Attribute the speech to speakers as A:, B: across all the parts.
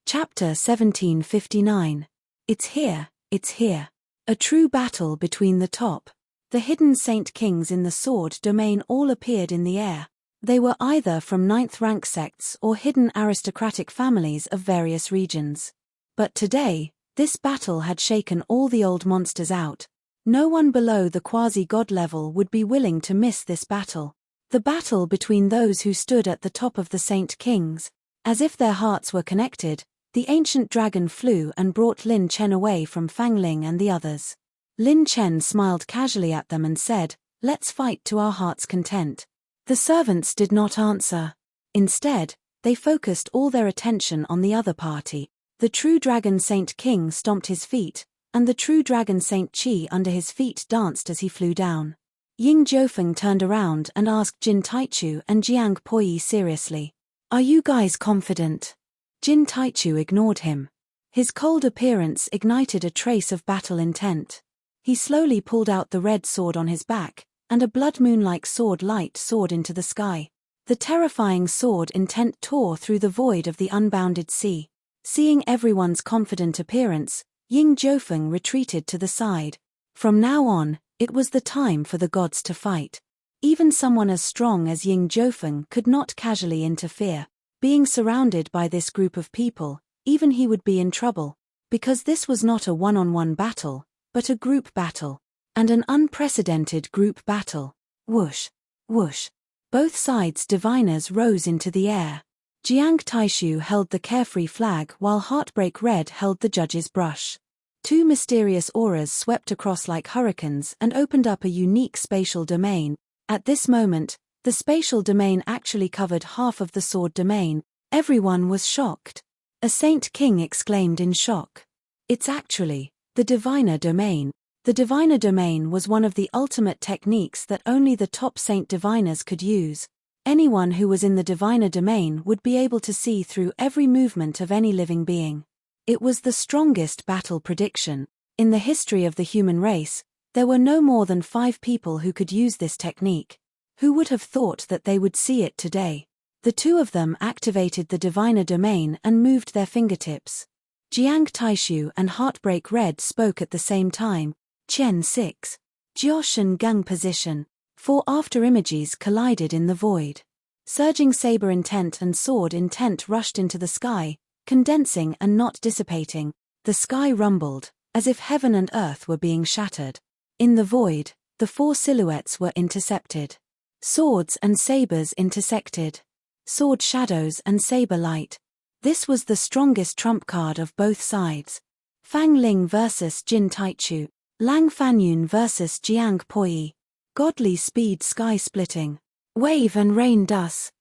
A: Chapter 1759. It's here, it's here. A true battle between the top. The hidden Saint Kings in the sword domain all appeared in the air. They were either from ninth-rank sects or hidden aristocratic families of various regions. But today, this battle had shaken all the old monsters out. No one below the quasi-god level would be willing to miss this battle. The battle between those who stood at the top of the Saint Kings. As if their hearts were connected, the ancient dragon flew and brought Lin Chen away from Fang Ling and the others. Lin Chen smiled casually at them and said, "Let's fight to our heart's content." The servants did not answer. Instead, they focused all their attention on the other party. The true dragon Saint King stomped his feet, and the true dragon Saint Qi under his feet danced as he flew down. Ying Jiufeng turned around and asked Jin Taichu and Jiang Poyi seriously, "Are you guys confident?" Jin Taichu ignored him. His cold appearance ignited a trace of battle intent. He slowly pulled out the red sword on his back, and a blood moon-like sword light soared into the sky. The terrifying sword intent tore through the void of the unbounded sea. Seeing everyone's confident appearance, Ying Jiufeng retreated to the side. From now on, it was the time for the gods to fight. Even someone as strong as Ying Jiufeng could not casually interfere. Being surrounded by this group of people, even he would be in trouble, because this was not a one-on-one battle, but a group battle, and an unprecedented group battle. Whoosh, whoosh. Both sides' diviners rose into the air. Jiang Taishu held the carefree flag while Heartbreak Red held the judge's brush. Two mysterious auras swept across like hurricanes and opened up a unique spatial domain. At this moment, the spatial domain actually covered half of the sword domain. Everyone was shocked. A Saint King exclaimed in shock. "It's actually the diviner domain." The diviner domain was one of the ultimate techniques that only the top saint diviners could use. Anyone who was in the diviner domain would be able to see through every movement of any living being. It was the strongest battle prediction. In the history of the human race, there were no more than 5 people who could use this technique. Who would have thought that they would see it today? The two of them activated the diviner domain and moved their fingertips. Jiang Taishu and Heartbreak Red spoke at the same time. Qian 6. Josh and Gang position. 4 afterimages collided in the void. Surging saber intent and sword intent rushed into the sky, condensing and not dissipating. The sky rumbled, as if heaven and earth were being shattered. In the void, the 4 silhouettes were intercepted. Swords and sabers intersected. Sword shadows and saber light. This was the strongest trump card of both sides. Fang Ling vs Jin Taichu. Lang Fanyun vs Jiang Poyi. Godly speed sky splitting. Wave and rain dust.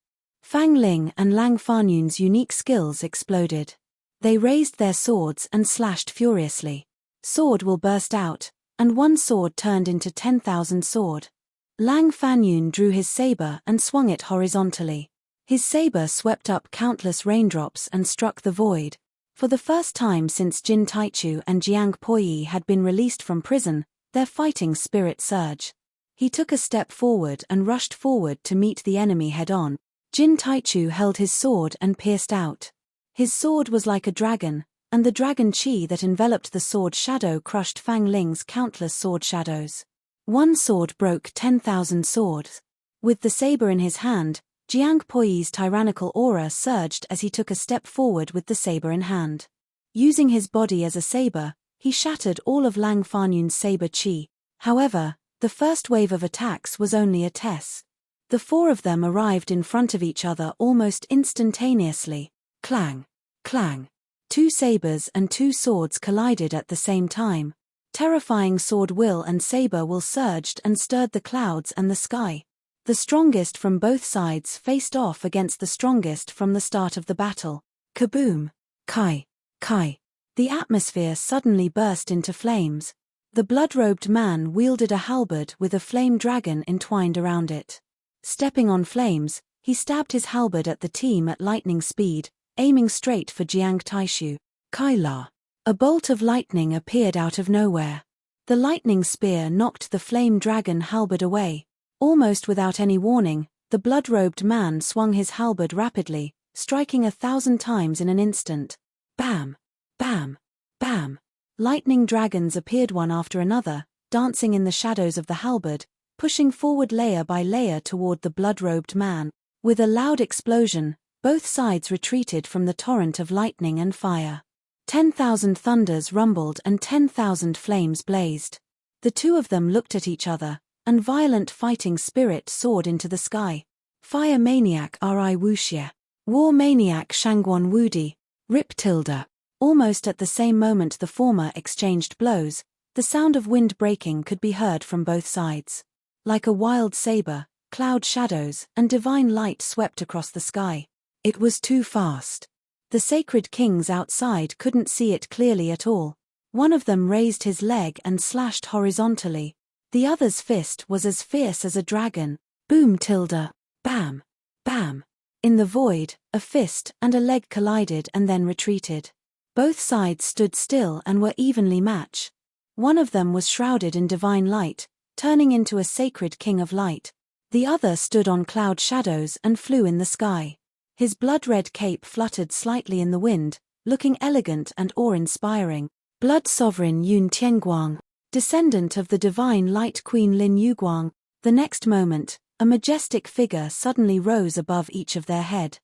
A: Fang Ling and Lang Fanyun's unique skills exploded. They raised their swords and slashed furiously. Sword will burst out, and one sword turned into 10,000 sword. Lang Fanyun drew his saber and swung it horizontally. His saber swept up countless raindrops and struck the void. For the first time since Jin Taichu and Jiang Poyi had been released from prison, their fighting spirit surged. He took a step forward and rushed forward to meet the enemy head-on. Jin Taichu held his sword and pierced out. His sword was like a dragon, and the dragon Qi that enveloped the sword shadow crushed Fang Ling's countless sword shadows. One sword broke 10,000 swords. With the saber in his hand, Jiang Poyi's tyrannical aura surged as he took a step forward with the saber in hand. Using his body as a saber, he shattered all of Lang Fanyun's saber Qi. However, the first wave of attacks was only a test. The 4 of them arrived in front of each other almost instantaneously. Clang! Clang! 2 sabers and 2 swords collided at the same time. Terrifying sword will and saber will surged and stirred the clouds and the sky. The strongest from both sides faced off against the strongest from the start of the battle. Kaboom! Kai! Kai! The atmosphere suddenly burst into flames. The blood-robed man wielded a halberd with a flame dragon entwined around it. Stepping on flames, he stabbed his halberd at the team at lightning speed, aiming straight for Jiang Taishu. Kai La! A bolt of lightning appeared out of nowhere. The lightning spear knocked the flame dragon halberd away. Almost without any warning, the blood-robed man swung his halberd rapidly, striking 1,000 times in an instant. Bam! Bam! Bam! Lightning dragons appeared one after another, dancing in the shadows of the halberd, pushing forward layer by layer toward the blood-robed man. With a loud explosion, both sides retreated from the torrent of lightning and fire. 10,000 thunders rumbled and 10,000 flames blazed. The two of them looked at each other, and violent fighting spirit soared into the sky. Fire maniac Ri Wuxie. War maniac Shangguan Wudi. Rip tilde. Almost at the same moment the former exchanged blows, the sound of wind breaking could be heard from both sides. Like a wild saber, cloud shadows and divine light swept across the sky. It was too fast. The sacred kings outside couldn't see it clearly at all. One of them raised his leg and slashed horizontally. The other's fist was as fierce as a dragon. Boom tilde. Bam. Bam. In the void, a fist and a leg collided and then retreated. Both sides stood still and were evenly matched. One of them was shrouded in divine light, turning into a sacred king of light. The other stood on cloud shadows and flew in the sky. His blood-red cape fluttered slightly in the wind, looking elegant and awe-inspiring. Blood Sovereign Yun Tianguang, descendant of the divine light queen Lin Yuguang. The next moment, a majestic figure suddenly rose above each of their head.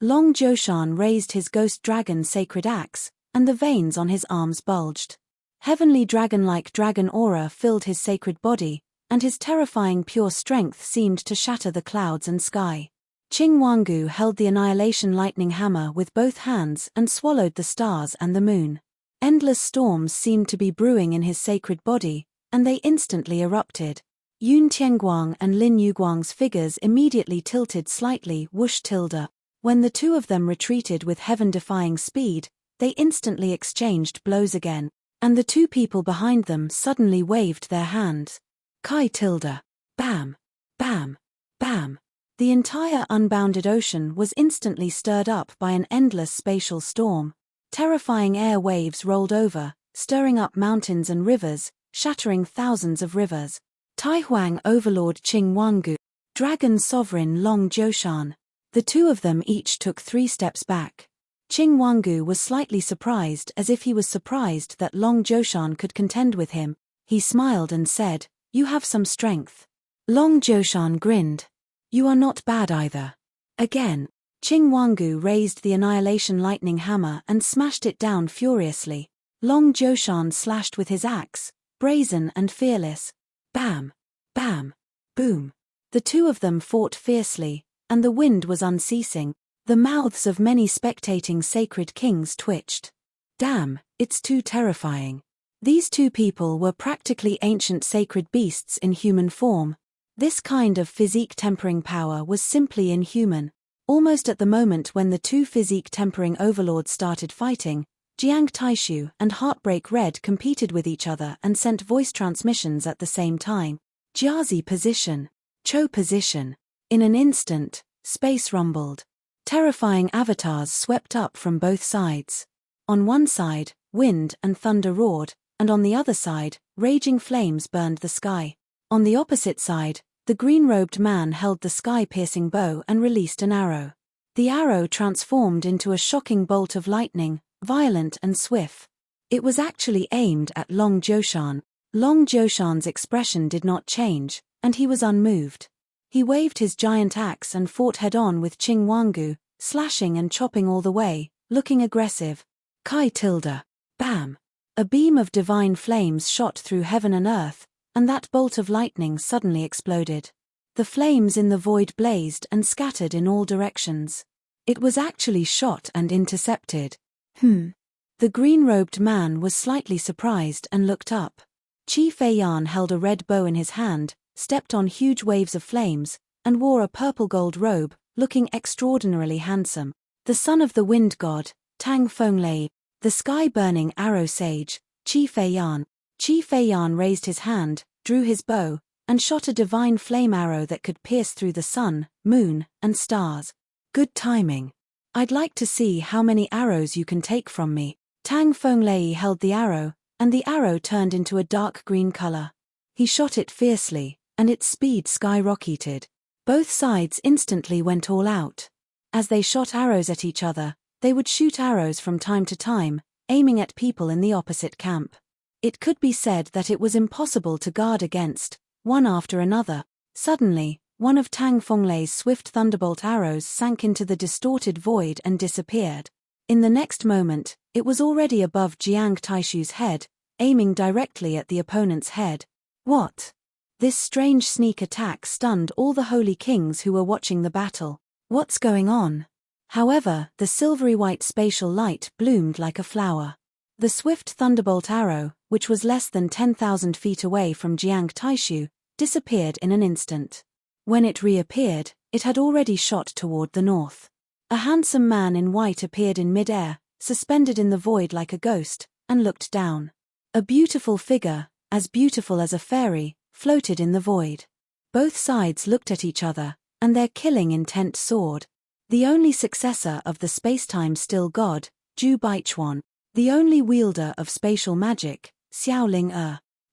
A: Long Jiushan raised his ghost dragon sacred axe, and the veins on his arms bulged. Heavenly dragon-like dragon aura filled his sacred body, and his terrifying pure strength seemed to shatter the clouds and sky. Qing Wangu held the annihilation lightning hammer with both hands and swallowed the stars and the moon. Endless storms seemed to be brewing in his sacred body, and they instantly erupted. Yun Tianguang and Lin Yuguang's figures immediately tilted slightly. Whoosh tilde. When the two of them retreated with heaven-defying speed, they instantly exchanged blows again, and the two people behind them suddenly waved their hands. Kai tilde. Bam. Bam. Bam. The entire unbounded ocean was instantly stirred up by an endless spatial storm. Terrifying air waves rolled over, stirring up mountains and rivers, shattering thousands of rivers. Taihuang Overlord Qing Wangu, Dragon Sovereign Long Jiushan. The two of them each took 3 steps back. Qing Wangu was slightly surprised, as if he was surprised that Long Jiushan could contend with him. He smiled and said, "You have some strength." Long Jiushan grinned. "You are not bad either." Again, Qing Wangu raised the annihilation lightning hammer and smashed it down furiously. Long Jiushan slashed with his axe, brazen and fearless. Bam! Bam! Boom! The two of them fought fiercely, and the wind was unceasing. The mouths of many spectating sacred kings twitched. Damn, it's too terrifying. These two people were practically ancient sacred beasts in human form. This kind of physique-tempering power was simply inhuman. Almost at the moment when the two physique-tempering overlords started fighting, Jiang Taishu and Heartbreak Red competed with each other and sent voice transmissions at the same time. Jiazi position. Cho position. In an instant, space rumbled. Terrifying avatars swept up from both sides. On one side, wind and thunder roared, and on the other side, raging flames burned the sky. On the opposite side, the green-robed man held the sky-piercing bow and released an arrow. The arrow transformed into a shocking bolt of lightning, violent and swift. It was actually aimed at Long Jiushan. Long Jiushan's expression did not change, and he was unmoved. He waved his giant axe and fought head-on with Qing Wangu, slashing and chopping all the way, looking aggressive. Kai tilde. Bam! A beam of divine flames shot through heaven and earth, and that bolt of lightning suddenly exploded. The flames in the void blazed and scattered in all directions. It was actually shot and intercepted. The green-robed man was slightly surprised and looked up. Qi Feiyan held a red bow in his hand, stepped on huge waves of flames, and wore a purple-gold robe, looking extraordinarily handsome. The son of the wind god, Tang Fenglei, the sky-burning arrow sage, Qi Feiyan. Qi Feiyan raised his hand, drew his bow, and shot a divine flame arrow that could pierce through the sun, moon, and stars. Good timing. I'd like to see how many arrows you can take from me. Tang Fenglei held the arrow, and the arrow turned into a dark green color. He shot it fiercely, and its speed skyrocketed. Both sides instantly went all out. As they shot arrows at each other, They would shoot arrows from time to time, aiming at people in the opposite camp. It could be said that it was impossible to guard against, one after another. Suddenly, one of Tang Fenglei's swift thunderbolt arrows sank into the distorted void and disappeared. In the next moment, it was already above Jiang Taishu's head, aiming directly at the opponent's head. What? This strange sneak attack stunned all the holy kings who were watching the battle. What's going on? However, the silvery white spatial light bloomed like a flower. The swift thunderbolt arrow, which was less than 10,000 feet away from Jiang Taishu, disappeared in an instant. When it reappeared, it had already shot toward the north. A handsome man in white appeared in mid-air, suspended in the void like a ghost, and looked down. A beautiful figure, as beautiful as a fairy, floated in the void. Both sides looked at each other, and their killing intent soared. The only successor of the spacetime still god, Zhu Baichuan. The only wielder of spatial magic, Xiao Ling.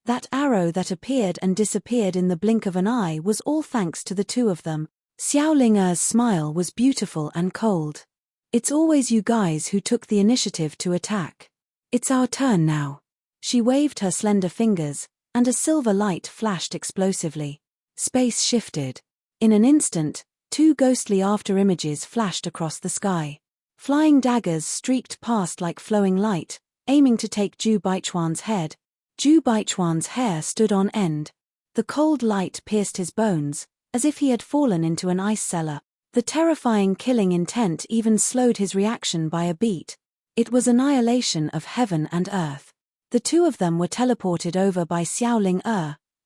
A: That arrow that appeared and disappeared in the blink of an eye was all thanks to the two of them. Xiao Ling's smile was beautiful and cold. It's always you guys who took the initiative to attack. It's our turn now. She waved her slender fingers, and a silver light flashed explosively. Space shifted. In an instant, two ghostly after-images flashed across the sky. Flying daggers streaked past like flowing light, aiming to take Zhu Baichuan's head. Zhu Baichuan's hair stood on end. The cold light pierced his bones, as if he had fallen into an ice cellar. The terrifying killing intent even slowed his reaction by a beat. It was annihilation of heaven and earth. The two of them were teleported over by Xiao Ling,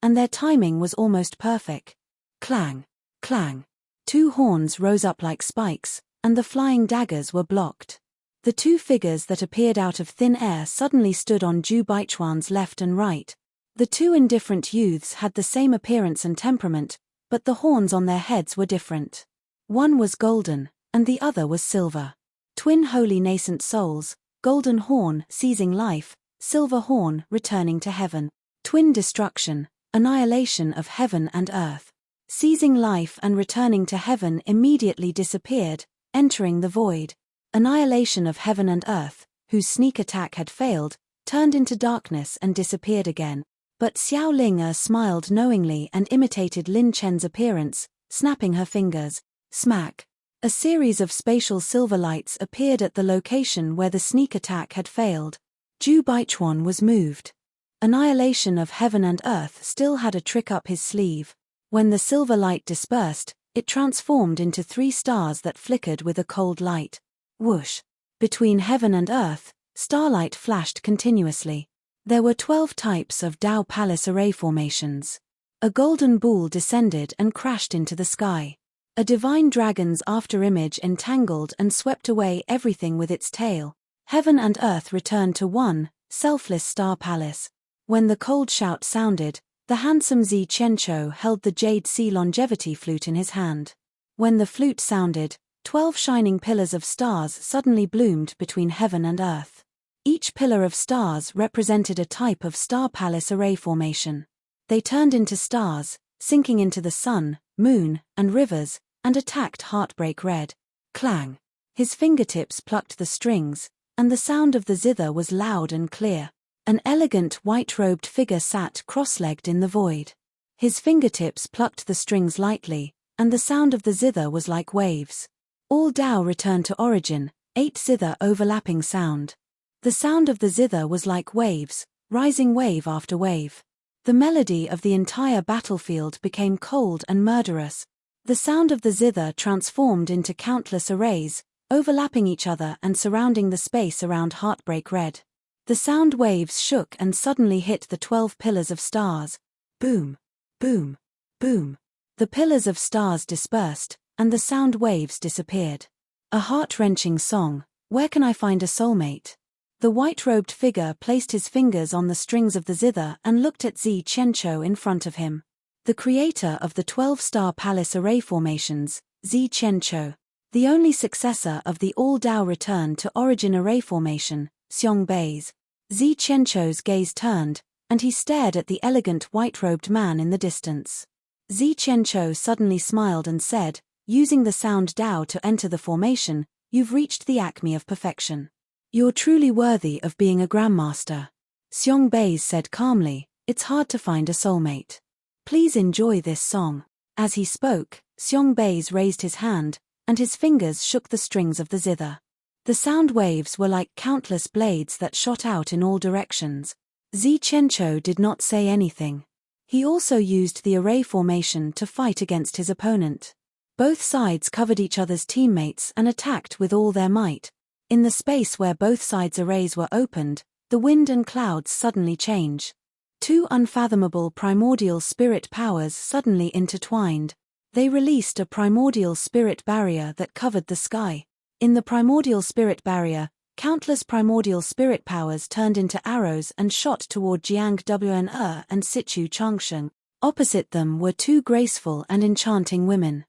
A: and their timing was almost perfect. Clang! Clang! Two horns rose up like spikes, and the flying daggers were blocked. The two figures that appeared out of thin air suddenly stood on Zhu Baichuan's left and right. The two indifferent youths had the same appearance and temperament, but the horns on their heads were different. One was golden, and the other was silver. Twin holy nascent souls, golden horn seizing life, silver horn returning to heaven. Twin destruction, annihilation of heaven and earth. Seizing life and returning to heaven immediately disappeared, entering the void. Annihilation of heaven and earth, whose sneak attack had failed, turned into darkness and disappeared again. But Xiao Ling smiled knowingly and imitated Lin Chen's appearance, snapping her fingers. Smack! A series of spatial silver lights appeared at the location where the sneak attack had failed. Zhu Baichuan was moved. Annihilation of heaven and earth still had a trick up his sleeve. When the silver light dispersed, it transformed into 3 stars that flickered with a cold light. Whoosh! Between heaven and earth, starlight flashed continuously. There were 12 types of Dao Palace array formations. A golden ball descended and crashed into the sky. A divine dragon's after-image entangled and swept away everything with its tail. Heaven and earth returned to one, selfless star palace. When the cold shout sounded, the handsome Zi Qianqiu held the jade sea longevity flute in his hand. When the flute sounded, 12 shining pillars of stars suddenly bloomed between heaven and earth. Each pillar of stars represented a type of star palace array formation. They turned into stars, sinking into the sun, moon, and rivers, and attacked Heartbreak Red. Clang! His fingertips plucked the strings, and the sound of the zither was loud and clear. An elegant white-robed figure sat cross-legged in the void. His fingertips plucked the strings lightly, and the sound of the zither was like waves. All Dao returned to origin, 8 zither overlapping sound. The sound of the zither was like waves, rising wave after wave. The melody of the entire battlefield became cold and murderous. The sound of the zither transformed into countless arrays, overlapping each other and surrounding the space around Heartbreak Red. The sound waves shook and suddenly hit the 12 pillars of stars. Boom! Boom! Boom! The pillars of stars dispersed, and the sound waves disappeared. A heart-wrenching song, Where Can I Find a Soulmate? The white-robed figure placed his fingers on the strings of the zither and looked at Zi Qianqiu in front of him. The creator of the 12-star palace array formations, Zi Qianqiu. The only successor of the all-Dao return to origin array formation, Xiong Bei's. Zi Qianqiu's gaze turned, and he stared at the elegant white-robed man in the distance. Zi Qianqiu suddenly smiled and said, using the sound Dao to enter the formation, You've reached the acme of perfection. You're truly worthy of being a grandmaster. Xiong Beis said calmly, it's hard to find a soulmate. Please enjoy this song. As he spoke, Xiong Beis raised his hand, and his fingers shook the strings of the zither. The sound waves were like countless blades that shot out in all directions. Zi Qianqiu did not say anything. He also used the array formation to fight against his opponent. Both sides covered each other's teammates and attacked with all their might. In the space where both sides' arrays were opened, the wind and clouds suddenly change. Two unfathomable primordial spirit powers suddenly intertwined. They released a primordial spirit barrier that covered the sky. In the primordial spirit barrier, countless primordial spirit powers turned into arrows and shot toward Jiang Wen and Sichu Changsheng. Opposite them were two graceful and enchanting women.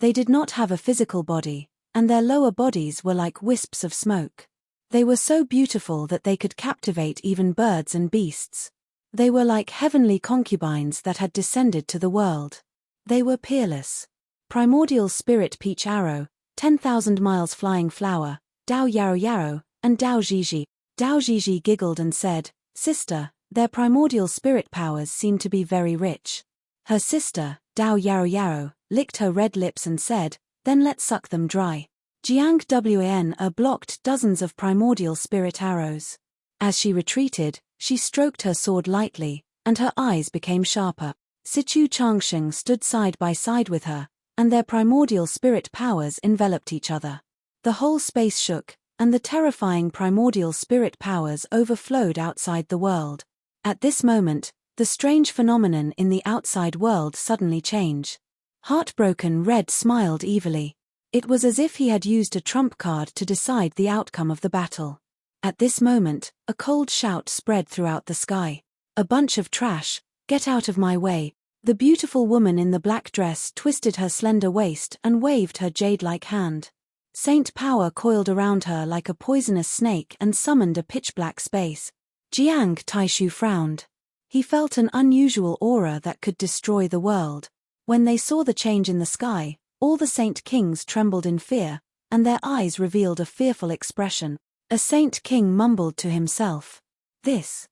A: They did not have a physical body, and their lower bodies were like wisps of smoke. They were so beautiful that they could captivate even birds and beasts. They were like heavenly concubines that had descended to the world. They were peerless. Primordial Spirit Peach Arrow, 10,000 Miles Flying Flower, Dao Yarrow Yarrow, and Dao Zhizhi. Dao Zhizhi giggled and said, Sister, their primordial spirit powers seem to be very rich. Her sister, Dao Yarrow Yarrow, licked her red lips and said, Then let's suck them dry. Jiang Wen blocked dozens of primordial spirit arrows. As she retreated, she stroked her sword lightly, and her eyes became sharper. Sichu Changsheng stood side by side with her, and their primordial spirit powers enveloped each other. The whole space shook, and the terrifying primordial spirit powers overflowed outside the world. At this moment, the strange phenomenon in the outside world suddenly changed. Heartbroken Red smiled evilly. It was as if he had used a trump card to decide the outcome of the battle. At this moment, a cold shout spread throughout the sky. A bunch of trash, get out of my way. The beautiful woman in the black dress twisted her slender waist and waved her jade-like hand. Saint Power coiled around her like a poisonous snake and summoned a pitch-black space. Jiang Taishu frowned. He felt an unusual aura that could destroy the world. When they saw the change in the sky, all the Saint Kings trembled in fear, and their eyes revealed a fearful expression. A Saint King mumbled to himself. Is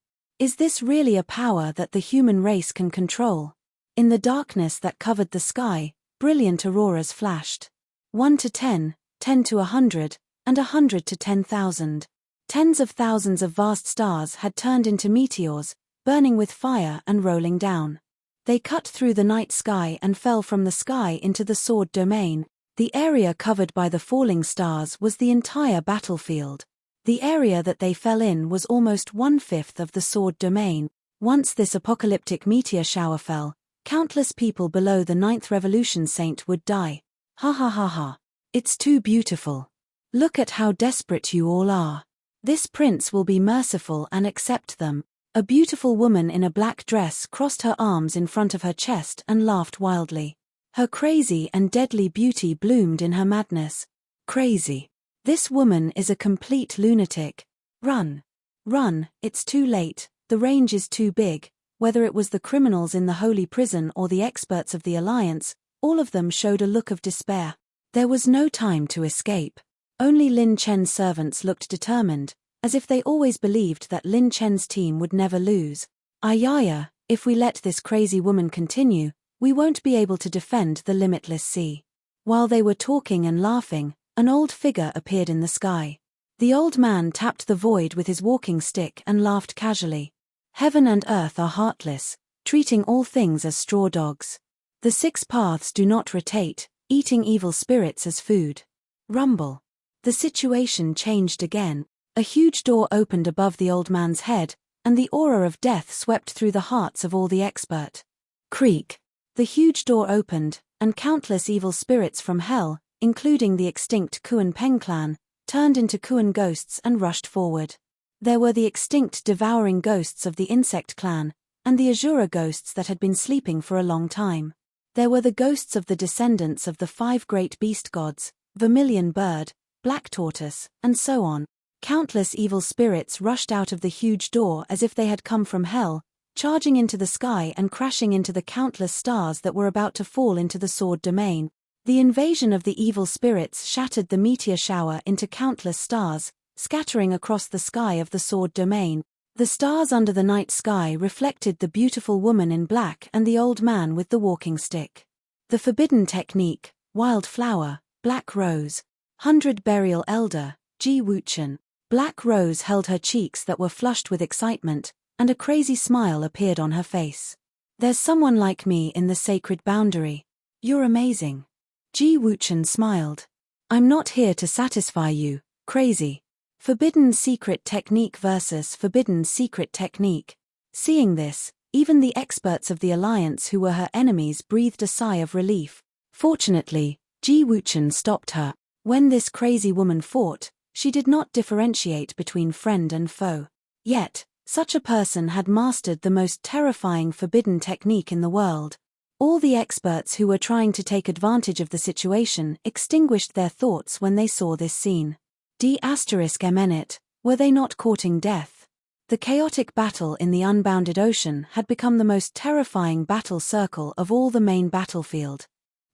A: this really a power that the human race can control? In the darkness that covered the sky, brilliant auroras flashed. 1 to 10, 10 to 100, and 100 to 10,000. Tens of thousands of vast stars had turned into meteors, burning with fire and rolling down. They cut through the night sky and fell from the sky into the sword domain. The area covered by the falling stars was the entire battlefield. The area that they fell in was almost 1/5 of the sword domain. Once this apocalyptic meteor shower fell, countless people below the 9th Revolution Saint would die. Ha ha ha ha. It's too beautiful. Look at how desperate you all are. This prince will be merciful and accept them. A beautiful woman in a black dress crossed her arms in front of her chest and laughed wildly. Her crazy and deadly beauty bloomed in her madness. Crazy. This woman is a complete lunatic. Run. Run, it's too late, the range is too big. Whether it was the criminals in the holy prison or the experts of the Alliance, all of them showed a look of despair. There was no time to escape. Only Lin Chen's servants looked determined, as if they always believed that Lin Chen's team would never lose. Ayaya, if we let this crazy woman continue, we won't be able to defend the limitless sea. While they were talking and laughing, an old figure appeared in the sky. The old man tapped the void with his walking stick and laughed casually. Heaven and earth are heartless, treating all things as straw dogs. The 6 paths do not rotate, eating evil spirits as food. Rumble. The situation changed again. A huge door opened above the old man's head, and the aura of death swept through the hearts of all the expert. Creak. The huge door opened, and countless evil spirits from hell, including the extinct Kuan Peng clan, turned into Kuan ghosts and rushed forward. There were the extinct devouring ghosts of the insect clan, and the Azura ghosts that had been sleeping for a long time. There were the ghosts of the descendants of the 5 great beast gods, Vermilion Bird, Black Tortoise, and so on. Countless evil spirits rushed out of the huge door as if they had come from hell, charging into the sky and crashing into the countless stars that were about to fall into the sword domain. The invasion of the evil spirits shattered the meteor shower into countless stars, scattering across the sky of the sword domain. The stars under the night sky reflected the beautiful woman in black and the old man with the walking stick. The forbidden technique, wild flower, black rose, 100 burial elder, Ji Wuchen. Black Rose held her cheeks that were flushed with excitement, and a crazy smile appeared on her face. There's someone like me in the sacred boundary. You're amazing. Ji Wuchen smiled. I'm not here to satisfy you, crazy. Forbidden secret technique versus forbidden secret technique. Seeing this, even the experts of the alliance who were her enemies breathed a sigh of relief. Fortunately, Ji Wuchen stopped her. When this crazy woman fought, she did not differentiate between friend and foe. Yet, such a person had mastered the most terrifying forbidden technique in the world. All the experts who were trying to take advantage of the situation extinguished their thoughts when they saw this scene. D***, were they not courting death? The chaotic battle in the unbounded ocean had become the most terrifying battle circle of all the main battlefield.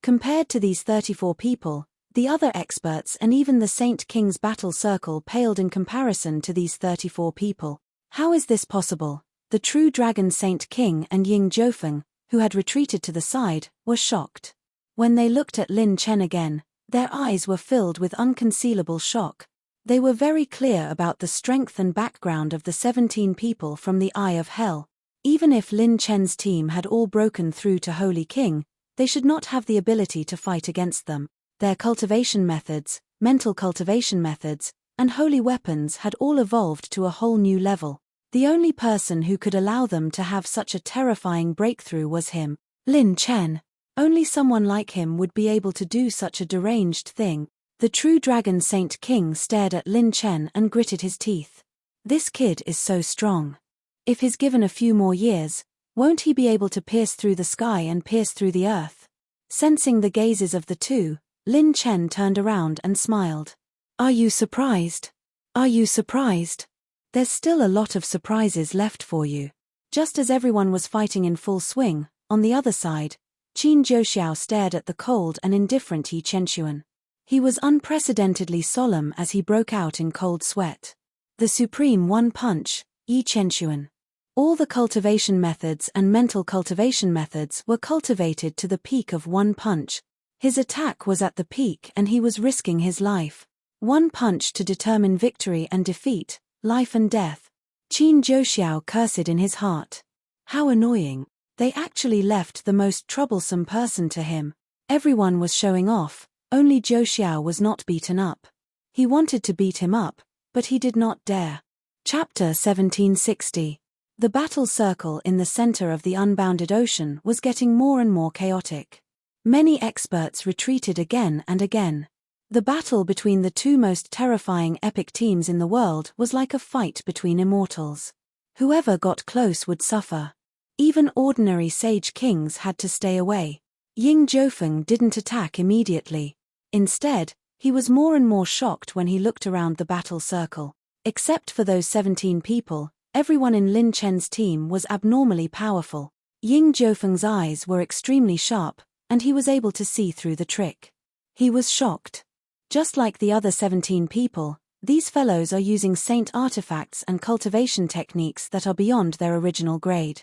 A: Compared to these 34 people, the other experts and even the Saint King's battle circle paled in comparison to these 34 people. How is this possible? The true dragon Saint King and Ying Jiufeng, who had retreated to the side, were shocked. When they looked at Lin Chen again, their eyes were filled with unconcealable shock. They were very clear about the strength and background of the 17 people from the Eye of Hell. Even if Lin Chen's team had all broken through to Holy King, they should not have the ability to fight against them. Their cultivation methods, mental cultivation methods, and holy weapons had all evolved to a whole new level. The only person who could allow them to have such a terrifying breakthrough was him, Lin Chen. Only someone like him would be able to do such a deranged thing. The true dragon Saint King stared at Lin Chen and gritted his teeth. This kid is so strong. If he's given a few more years, won't he be able to pierce through the sky and pierce through the earth? Sensing the gazes of the two, Lin Chen turned around and smiled. Are you surprised? Are you surprised? There's still a lot of surprises left for you. Just as everyone was fighting in full swing, on the other side, Qin Zhouxiao stared at the cold and indifferent Yi Chenxuan. He was unprecedentedly solemn as he broke out in cold sweat. The supreme one punch, Yi Chenxuan. All the cultivation methods and mental cultivation methods were cultivated to the peak of one punch. His attack was at the peak and he was risking his life. One punch to determine victory and defeat, life and death. Qin Zhouxiao cursed in his heart. How annoying. They actually left the most troublesome person to him. Everyone was showing off, only Zhouxiao was not beaten up. He wanted to beat him up, but he did not dare. Chapter 1760. The battle circle in the center of the unbounded ocean was getting more and more chaotic. Many experts retreated again and again. The battle between the two most terrifying epic teams in the world was like a fight between immortals. Whoever got close would suffer. Even ordinary sage kings had to stay away. Ying Jiufeng didn't attack immediately. Instead, he was more and more shocked when he looked around the battle circle. Except for those 17 people, everyone in Lin Chen's team was abnormally powerful. Ying Jiufeng's eyes were extremely sharp, and he was able to see through the trick. He was shocked. Just like the other 17 people, these fellows are using saint artifacts and cultivation techniques that are beyond their original grade.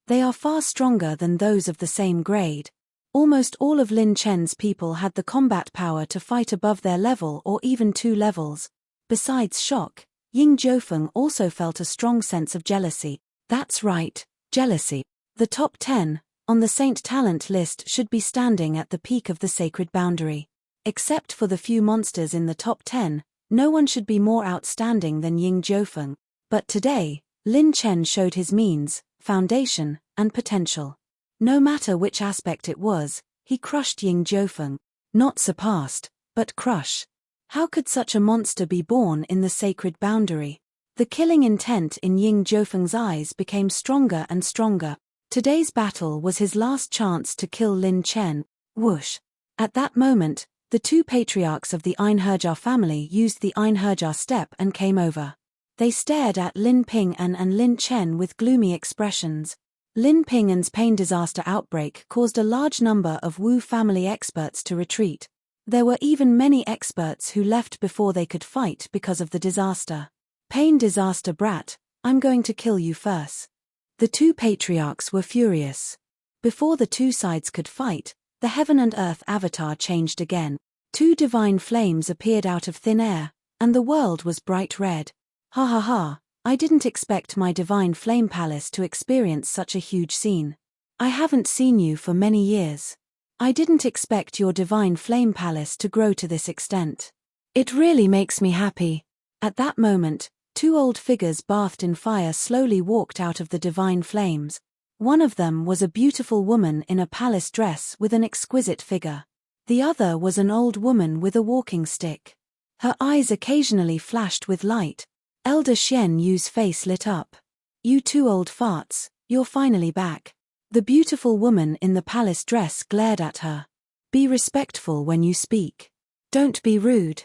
A: They are far stronger than those of the same grade. Almost all of Lin Chen's people had the combat power to fight above their level or even 2 levels. Besides shock, Ying Jiufeng also felt a strong sense of jealousy. That's right, jealousy. The top 10 on the Saint Talent list should be standing at the peak of the sacred boundary. Except for the few monsters in the top 10, no one should be more outstanding than Ying Jiufeng. But today, Lin Chen showed his means, foundation, and potential. No matter which aspect it was, he crushed Ying Jiufeng. Not surpassed, but crush. How could such a monster be born in the sacred boundary? The killing intent in Ying Jiufeng's eyes became stronger and stronger. Today's battle was his last chance to kill Lin Chen. Whoosh. At that moment, the 2 patriarchs of the Einherjar family used the Einherjar step and came over. They stared at Lin Ping'an and Lin Chen with gloomy expressions. Lin Ping'an's pain disaster outbreak caused a large number of Wu family experts to retreat. There were even many experts who left before they could fight because of the disaster. Pain disaster brat, I'm going to kill you first. The two patriarchs were furious. Before the two sides could fight, the heaven and earth avatar changed again. Two divine flames appeared out of thin air, and the world was bright red. Ha ha ha, I didn't expect my divine flame palace to experience such a huge scene. I haven't seen you for many years. I didn't expect your divine flame palace to grow to this extent. It really makes me happy. At that moment, two old figures bathed in fire slowly walked out of the divine flames. One of them was a beautiful woman in a palace dress with an exquisite figure. The other was an old woman with a walking stick. Her eyes occasionally flashed with light. Elder Xian Yu's face lit up. You two old farts, you're finally back. The beautiful woman in the palace dress glared at her. Be respectful when you speak. Don't be rude.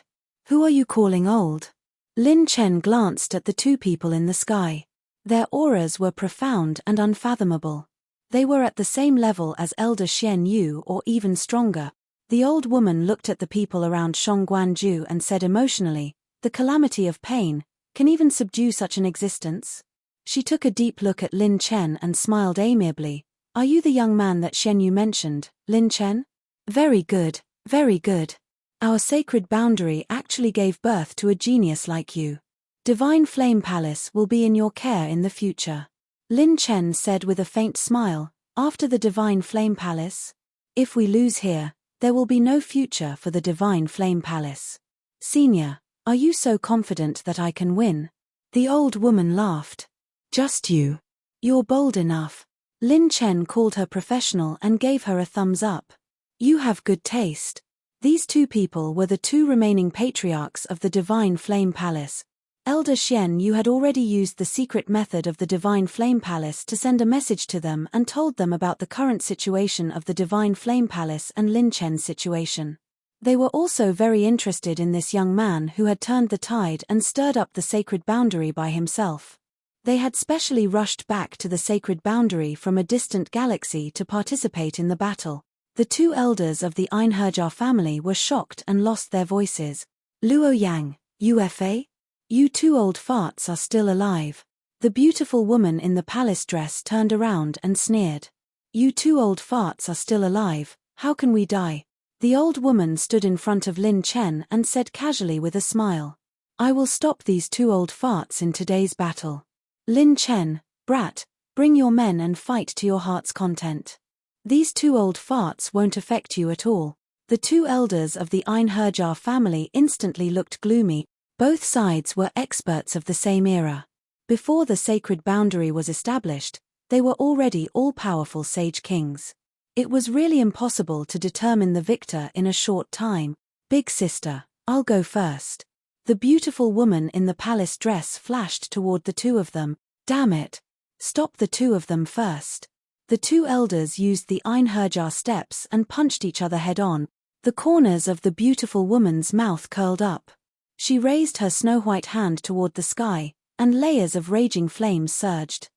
A: Who are you calling old? Lin Chen glanced at the two people in the sky. Their auras were profound and unfathomable. They were at the same level as Elder Xian Yu or even stronger. The old woman looked at the people around Shongguanju and said emotionally, the calamity of pain can even subdue such an existence? She took a deep look at Lin Chen and smiled amiably. Are you the young man that Xian Yu mentioned, Lin Chen? Very good, very good. Our sacred boundary actually gave birth to a genius like you. Divine Flame Palace will be in your care in the future. Lin Chen said with a faint smile, after the Divine Flame Palace? If we lose here, there will be no future for the Divine Flame Palace. Senior, are you so confident that I can win? The old woman laughed. Just you. You're bold enough. Lin Chen called her professional and gave her a thumbs up. You have good taste. These two people were the two remaining patriarchs of the Divine Flame Palace. Elder Xian Yu had already used the secret method of the Divine Flame Palace to send a message to them and told them about the current situation of the Divine Flame Palace and Lin Chen's situation. They were also very interested in this young man who had turned the tide and stirred up the sacred boundary by himself. They had specially rushed back to the sacred boundary from a distant galaxy to participate in the battle. The two elders of the Einherjar family were shocked and lost their voices. Luo Yang, UFA? You two old farts are still alive. The beautiful woman in the palace dress turned around and sneered. You two old farts are still alive, how can we die? The old woman stood in front of Lin Chen and said casually with a smile. I will stop these two old farts in today's battle. Lin Chen, brat, bring your men and fight to your heart's content. These two old farts won't affect you at all. The two elders of the Einherjar family instantly looked gloomy. Both sides were experts of the same era. Before the sacred boundary was established, they were already all-powerful sage kings. It was really impossible to determine the victor in a short time. Big sister, I'll go first. The beautiful woman in the palace dress flashed toward the two of them. Damn it. Stop the two of them first. The two elders used the Einherjar steps and punched each other head-on. The corners of the beautiful woman's mouth curled up. She raised her snow-white hand toward the sky, and layers of raging flames surged.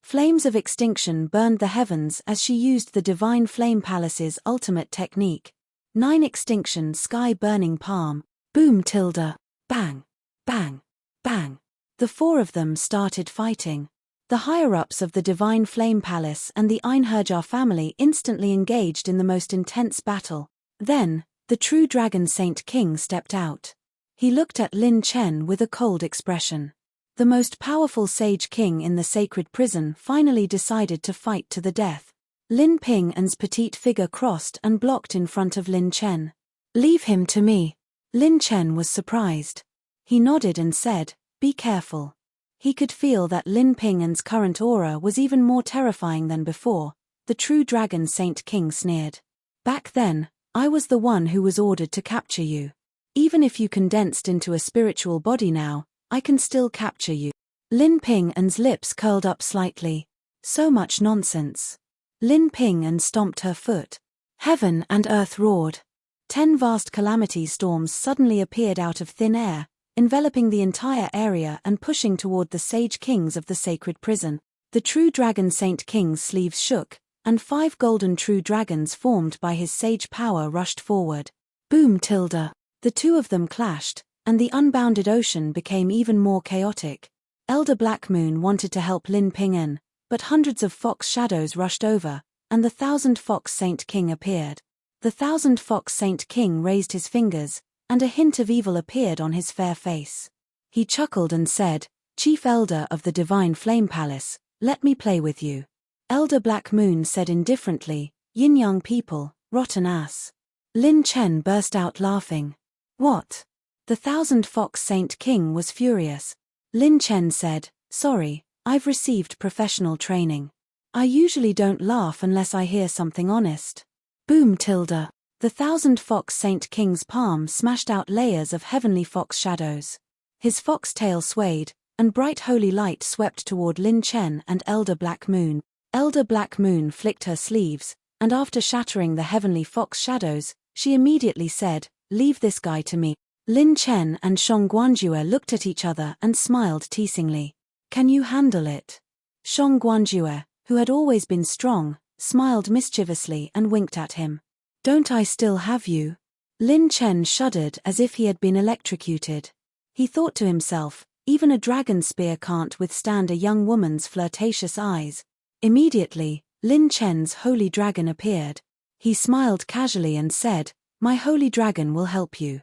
A: Flames of extinction burned the heavens as she used the Divine Flame Palace's ultimate technique. 9 extinction sky burning palm. Boom tilde. Bang. Bang. Bang. The four of them started fighting. The higher-ups of the Divine Flame Palace and the Einherjar family instantly engaged in the most intense battle. Then, the true Dragon Saint King stepped out. He looked at Lin Chen with a cold expression. The most powerful sage king in the sacred prison finally decided to fight to the death. Lin Ping'an's petite figure crossed and blocked in front of Lin Chen. Leave him to me. Lin Chen was surprised. He nodded and said, be careful. He could feel that Lin Ping'an's current aura was even more terrifying than before. The true Dragon Saint King sneered. Back then, I was the one who was ordered to capture you. Even if you condensed into a spiritual body now, I can still capture you. Lin Ping'an's lips curled up slightly. So much nonsense. Lin Ping'an stomped her foot. Heaven and earth roared. 10 vast calamity storms suddenly appeared out of thin air, enveloping the entire area and pushing toward the sage kings of the sacred prison. The true dragon Saint King's sleeves shook, and 5 golden true dragons formed by his sage power rushed forward. Boom tilde. The two of them clashed, and the unbounded ocean became even more chaotic. Elder Black Moon wanted to help Lin Ping'an, but hundreds of fox shadows rushed over, and the 1,000 Fox Saint King appeared. The 1,000 Fox Saint King raised his fingers, and a hint of evil appeared on his fair face. He chuckled and said, "Chief Elder of the Divine Flame Palace, let me play with you." Elder Black Moon said indifferently, "Yin-yang people, rotten ass." Lin Chen burst out laughing. "What?" The 1,000 Fox Saint King was furious. Lin Chen said, "Sorry, I've received professional training. I usually don't laugh unless I hear something honest." Boom tilde. The 1,000 Fox Saint King's palm smashed out layers of heavenly fox shadows. His fox tail swayed, and bright holy light swept toward Lin Chen and Elder Black Moon. Elder Black Moon flicked her sleeves, and after shattering the heavenly fox shadows, she immediately said, "Leave this guy to me." Lin Chen and Shang Guanjue looked at each other and smiled teasingly. "Can you handle it?" Shang Guanjue, who had always been strong, smiled mischievously and winked at him. "Don't I still have you?" Lin Chen shuddered as if he had been electrocuted. He thought to himself, even a dragon spear can't withstand a young woman's flirtatious eyes. Immediately, Lin Chen's holy dragon appeared. He smiled casually and said, "My holy dragon will help you.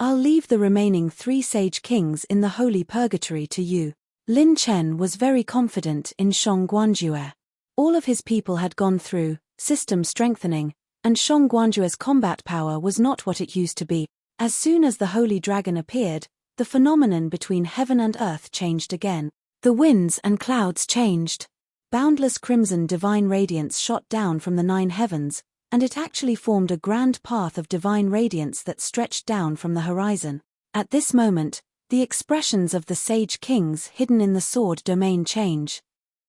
A: I'll leave the remaining 3 sage kings in the holy purgatory to you." Lin Chen was very confident in Shang Guanjue. All of his people had gone through system strengthening, and Shang Guanjue's combat power was not what it used to be. As soon as the holy dragon appeared, the phenomenon between heaven and earth changed again. The winds and clouds changed. Boundless crimson divine radiance shot down from the 9 heavens, and it actually formed a grand path of divine radiance that stretched down from the horizon. At this moment, the expressions of the sage kings hidden in the sword domain change.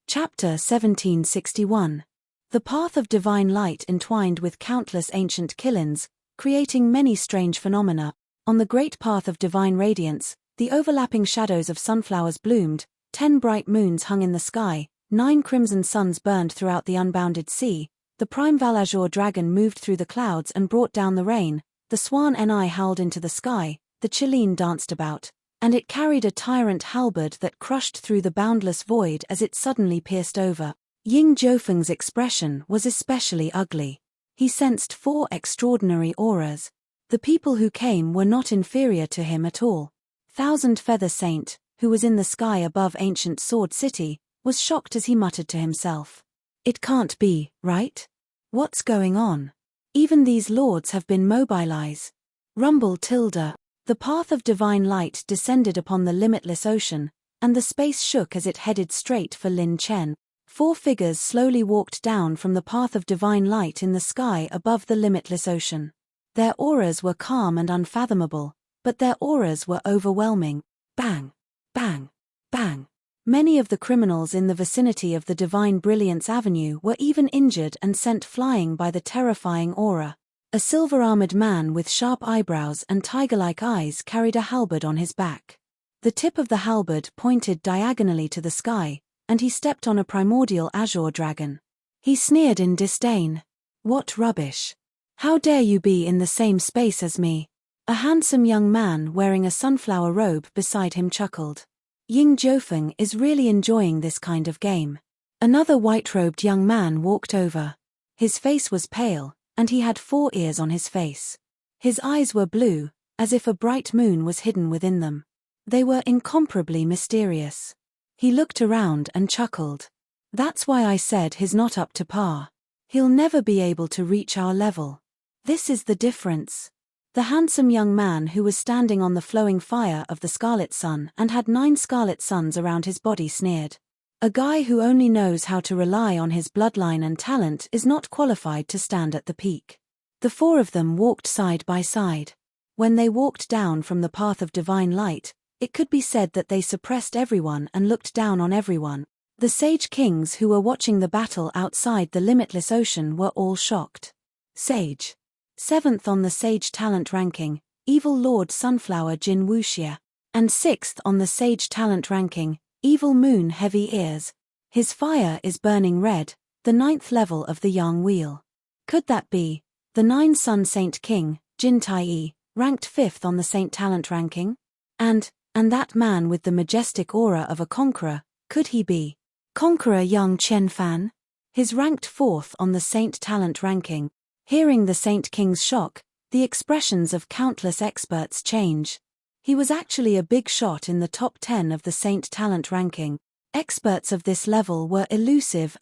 A: Chapter 1761. The path of divine light entwined with countless ancient killins, creating many strange phenomena. On the great path of divine radiance, the overlapping shadows of sunflowers bloomed, 10 bright moons hung in the sky, 9 crimson suns burned throughout the unbounded sea, the prime Valazur dragon moved through the clouds and brought down the rain, the swan Ni howled into the sky, the Chiline danced about, and it carried a tyrant halberd that crushed through the boundless void as it suddenly pierced over. Ying Jiufeng's expression was especially ugly. He sensed 4 extraordinary auras. The people who came were not inferior to him at all. 1,000 Feather Saint, who was in the sky above ancient Sword City, was shocked as he muttered to himself. "It can't be, right? What's going on? Even these lords have been mobilized." Rumble tilde. The path of divine light descended upon the limitless ocean, and the space shook as it headed straight for Lin Chen. 4 figures slowly walked down from the path of divine light in the sky above the limitless ocean. Their auras were calm and unfathomable, but their auras were overwhelming. Bang! Bang! Bang! Many of the criminals in the vicinity of the Divine Brilliance Avenue were even injured and sent flying by the terrifying aura. A silver-armored man with sharp eyebrows and tiger-like eyes carried a halberd on his back. The tip of the halberd pointed diagonally to the sky, and he stepped on a primordial azure dragon. He sneered in disdain. "What rubbish! How dare you be in the same space as me?" A handsome young man wearing a sunflower robe beside him chuckled. Ying Jiufeng is really enjoying this kind of game. Another white-robed young man walked over. His face was pale, and he had 4 ears on his face. His eyes were blue, as if a bright moon was hidden within them. They were incomparably mysterious. He looked around and chuckled. "That's why I said he's not up to par. He'll never be able to reach our level. This is the difference." The handsome young man who was standing on the flowing fire of the Scarlet Sun and had 9 scarlet suns around his body sneered. "A guy who only knows how to rely on his bloodline and talent is not qualified to stand at the peak." The 4 of them walked side by side. When they walked down from the path of divine light, it could be said that they suppressed everyone and looked down on everyone. The sage kings who were watching the battle outside the limitless ocean were all shocked. Sage. 7th on the Sage Talent ranking, Evil Lord Sunflower Jin Wuxia. And 6th on the Sage Talent ranking, Evil Moon Heavy Ears. His fire is burning red, the 9th level of the Yang wheel. Could that be the 9-sun Saint King, Jin Tai, ranked 5th on the Saint Talent ranking? And that man with the majestic aura of a conqueror, could he be Conqueror Yang Qianfan? His ranked 4th on the Saint Talent ranking. Hearing the Saint King's shock, the expressions of countless experts change. He was actually a big shot in the top 10 of the Saint Talent ranking. Experts of this level were elusive.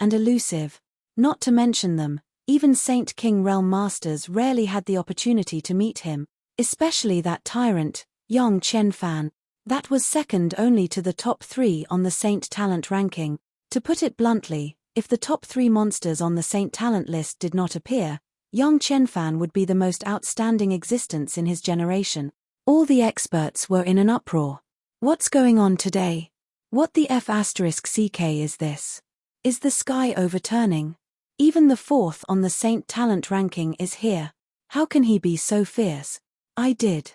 A: Not to mention them, even Saint King Realm Masters rarely had the opportunity to meet him, especially that tyrant, Yang Qianfan. That was second only to the top 3 on the Saint Talent ranking. To put it bluntly, if the top 3 monsters on the Saint Talent list did not appear, Yang Qianfan would be the most outstanding existence in his generation. All the experts were in an uproar. What's going on today? What the F***ck is this? Is the sky overturning? Even the 4th on the Saint Talent ranking is here. How can he be so fierce? I did.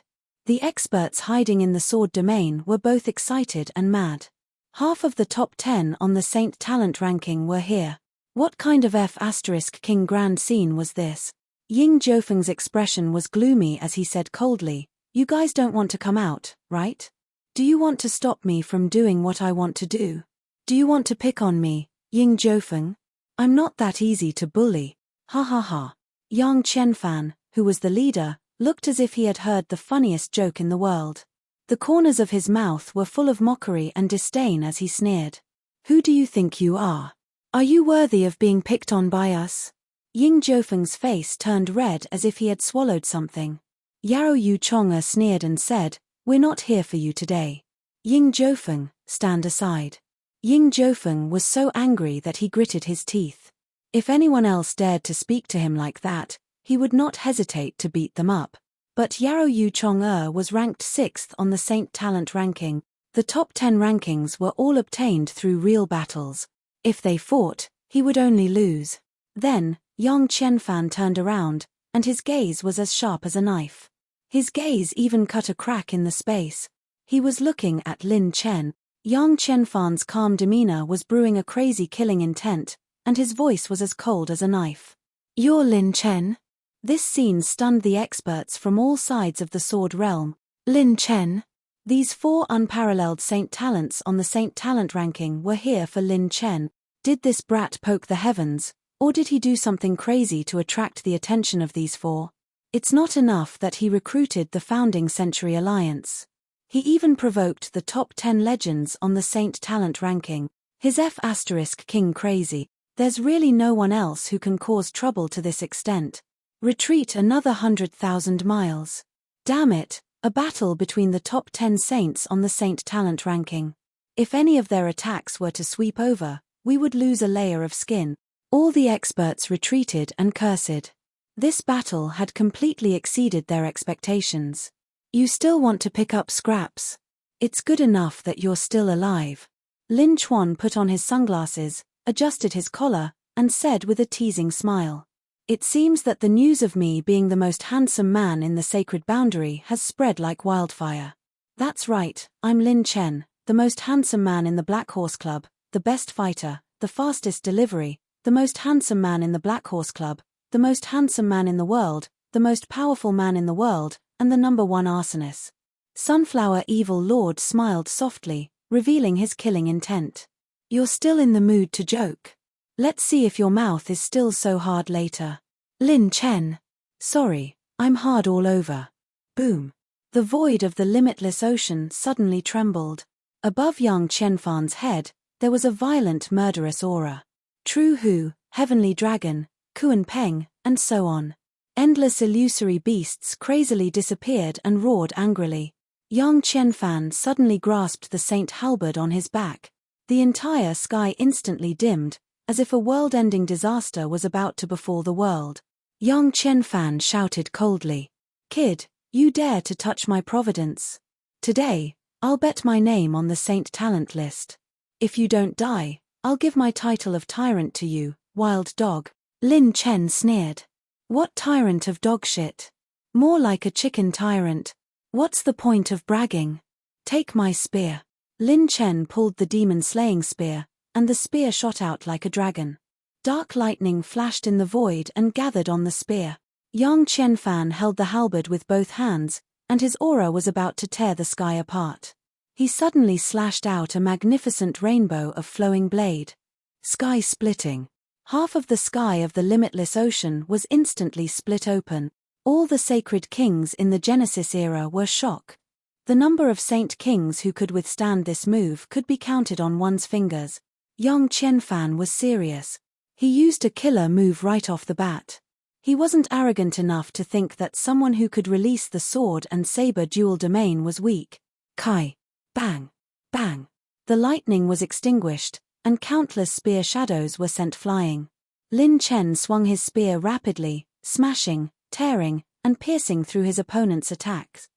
A: The experts hiding in the sword domain were both excited and mad. Half of the top 10 on the Saint Talent ranking were here. What kind of F***king grand scene was this? Ying Jiufeng's expression was gloomy as he said coldly, "You guys don't want to come out, right? Do you want to stop me from doing what I want to do? Do you want to pick on me, Ying Jiufeng? I'm not that easy to bully. Ha ha ha." Yang Qianfan, who was the leader, looked as if he had heard the funniest joke in the world. The corners of his mouth were full of mockery and disdain as he sneered. "Who do you think you are? Are you worthy of being picked on by us?" Ying Jiufeng's face turned red as if he had swallowed something. Yaro Yu Chong'er sneered and said, "We're not here for you today. Ying Jiufeng, stand aside." Ying Jiufeng was so angry that he gritted his teeth. If anyone else dared to speak to him like that, he would not hesitate to beat them up. But Yaro Yu Chong'er was ranked 6th on the Saint Talent ranking. The top 10 rankings were all obtained through real battles. If they fought, he would only lose. Then, Yang Qianfan turned around, and his gaze was as sharp as a knife. His gaze even cut a crack in the space. He was looking at Lin Chen. Yang Qianfan's calm demeanor was brewing a crazy killing intent, and his voice was as cold as a knife. "You're Lin Chen?" This scene stunned the experts from all sides of the Sword Realm. Lin Chen? These 4 unparalleled Saint Talents on the Saint Talent ranking were here for Lin Chen. Did this brat poke the heavens, or did he do something crazy to attract the attention of these 4? It's not enough that he recruited the founding Century Alliance. He even provoked the top 10 legends on the Saint Talent ranking. His F***king crazy. There's really no one else who can cause trouble to this extent. Retreat another 100,000 miles. Damn it, a battle between the top 10 saints on the Saint Talent ranking. If any of their attacks were to sweep over, we would lose a layer of skin. All the experts retreated and cursed. This battle had completely exceeded their expectations. You still want to pick up scraps? It's good enough that you're still alive. Lin Chuan put on his sunglasses, adjusted his collar, and said with a teasing smile. It seems that the news of me being the most handsome man in the sacred boundary has spread like wildfire. That's right, I'm Lin Chen, the most handsome man in the Black Horse Club, the best fighter, the fastest delivery, the most handsome man in the Black Horse Club, the most handsome man in the world, the most powerful man in the world, and the #1 arsonist. Sunflower Evil Lord smiled softly, revealing his killing intent. You're still in the mood to joke. Let's see if your mouth is still so hard later. Lin Chen. Sorry, I'm hard all over. Boom. The void of the limitless ocean suddenly trembled. Above Yang Qianfan's head, there was a violent murderous aura. True Hu, Heavenly Dragon, Kuan Peng, and so on. Endless illusory beasts crazily disappeared and roared angrily. Yang Qianfan suddenly grasped the Saint Halberd on his back. The entire sky instantly dimmed, as if a world-ending disaster was about to befall the world. Yang Qianfan shouted coldly, "Kid, you dare to touch my providence? Today, I'll bet my name on the Saint Talent list. If you don't die, I'll give my title of tyrant to you, wild dog." Lin Chen sneered. What tyrant of dog shit? More like a chicken tyrant. What's the point of bragging? Take my spear. Lin Chen pulled the demon-slaying spear, and the spear shot out like a dragon. Dark lightning flashed in the void and gathered on the spear. Yang Qianfan held the halberd with both hands, and his aura was about to tear the sky apart. He suddenly slashed out a magnificent rainbow of flowing blade. Sky splitting. Half of the sky of the limitless ocean was instantly split open. All the sacred kings in the Genesis era were shocked. The number of saint kings who could withstand this move could be counted on one's fingers. Yang Qianfan was serious. He used a killer move right off the bat. He wasn't arrogant enough to think that someone who could release the sword and saber dual domain was weak. Kai. Bang. Bang. The lightning was extinguished, and countless spear shadows were sent flying. Lin Chen swung his spear rapidly, smashing, tearing, and piercing through his opponent's attacks.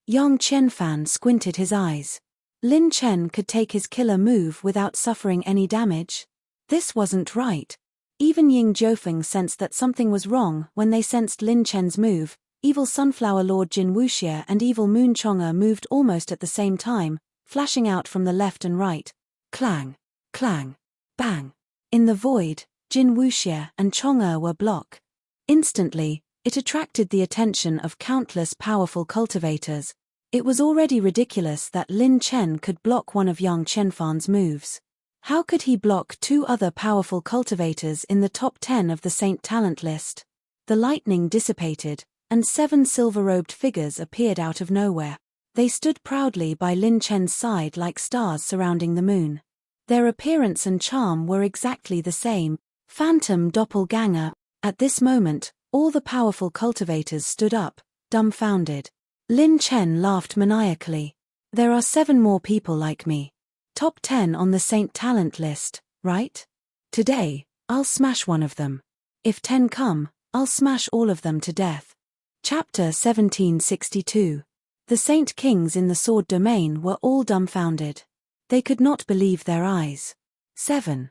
A: Yang Qianfan squinted his eyes. Lin Chen could take his killer move without suffering any damage. This wasn't right. Even Ying Jiufeng sensed that something was wrong when they sensed Lin Chen's move. Evil Sunflower Lord Jin Wuxie and Evil Moon Chang'e moved almost at the same time, flashing out from the left and right. Clang, clang, bang. In the void, Jin Wuxie and Chang'e were blocked. Instantly, it attracted the attention of countless powerful cultivators. It was already ridiculous that Lin Chen could block one of Yang Qianfan's moves. How could he block two other powerful cultivators in the top 10 of the Saint Talent list? The lightning dissipated, and 7 silver-robed figures appeared out of nowhere. They stood proudly by Lin Chen's side like stars surrounding the moon. Their appearance and charm were exactly the same. Phantom doppelganger. At this moment, all the powerful cultivators stood up, dumbfounded. Lin Chen laughed maniacally. There are 7 more people like me. Top 10 on the Saint Talent list, right? Today, I'll smash one of them. If 10 come, I'll smash all of them to death. Chapter 1762. The Saint Kings in the Sword Domain were all dumbfounded. They could not believe their eyes. 7.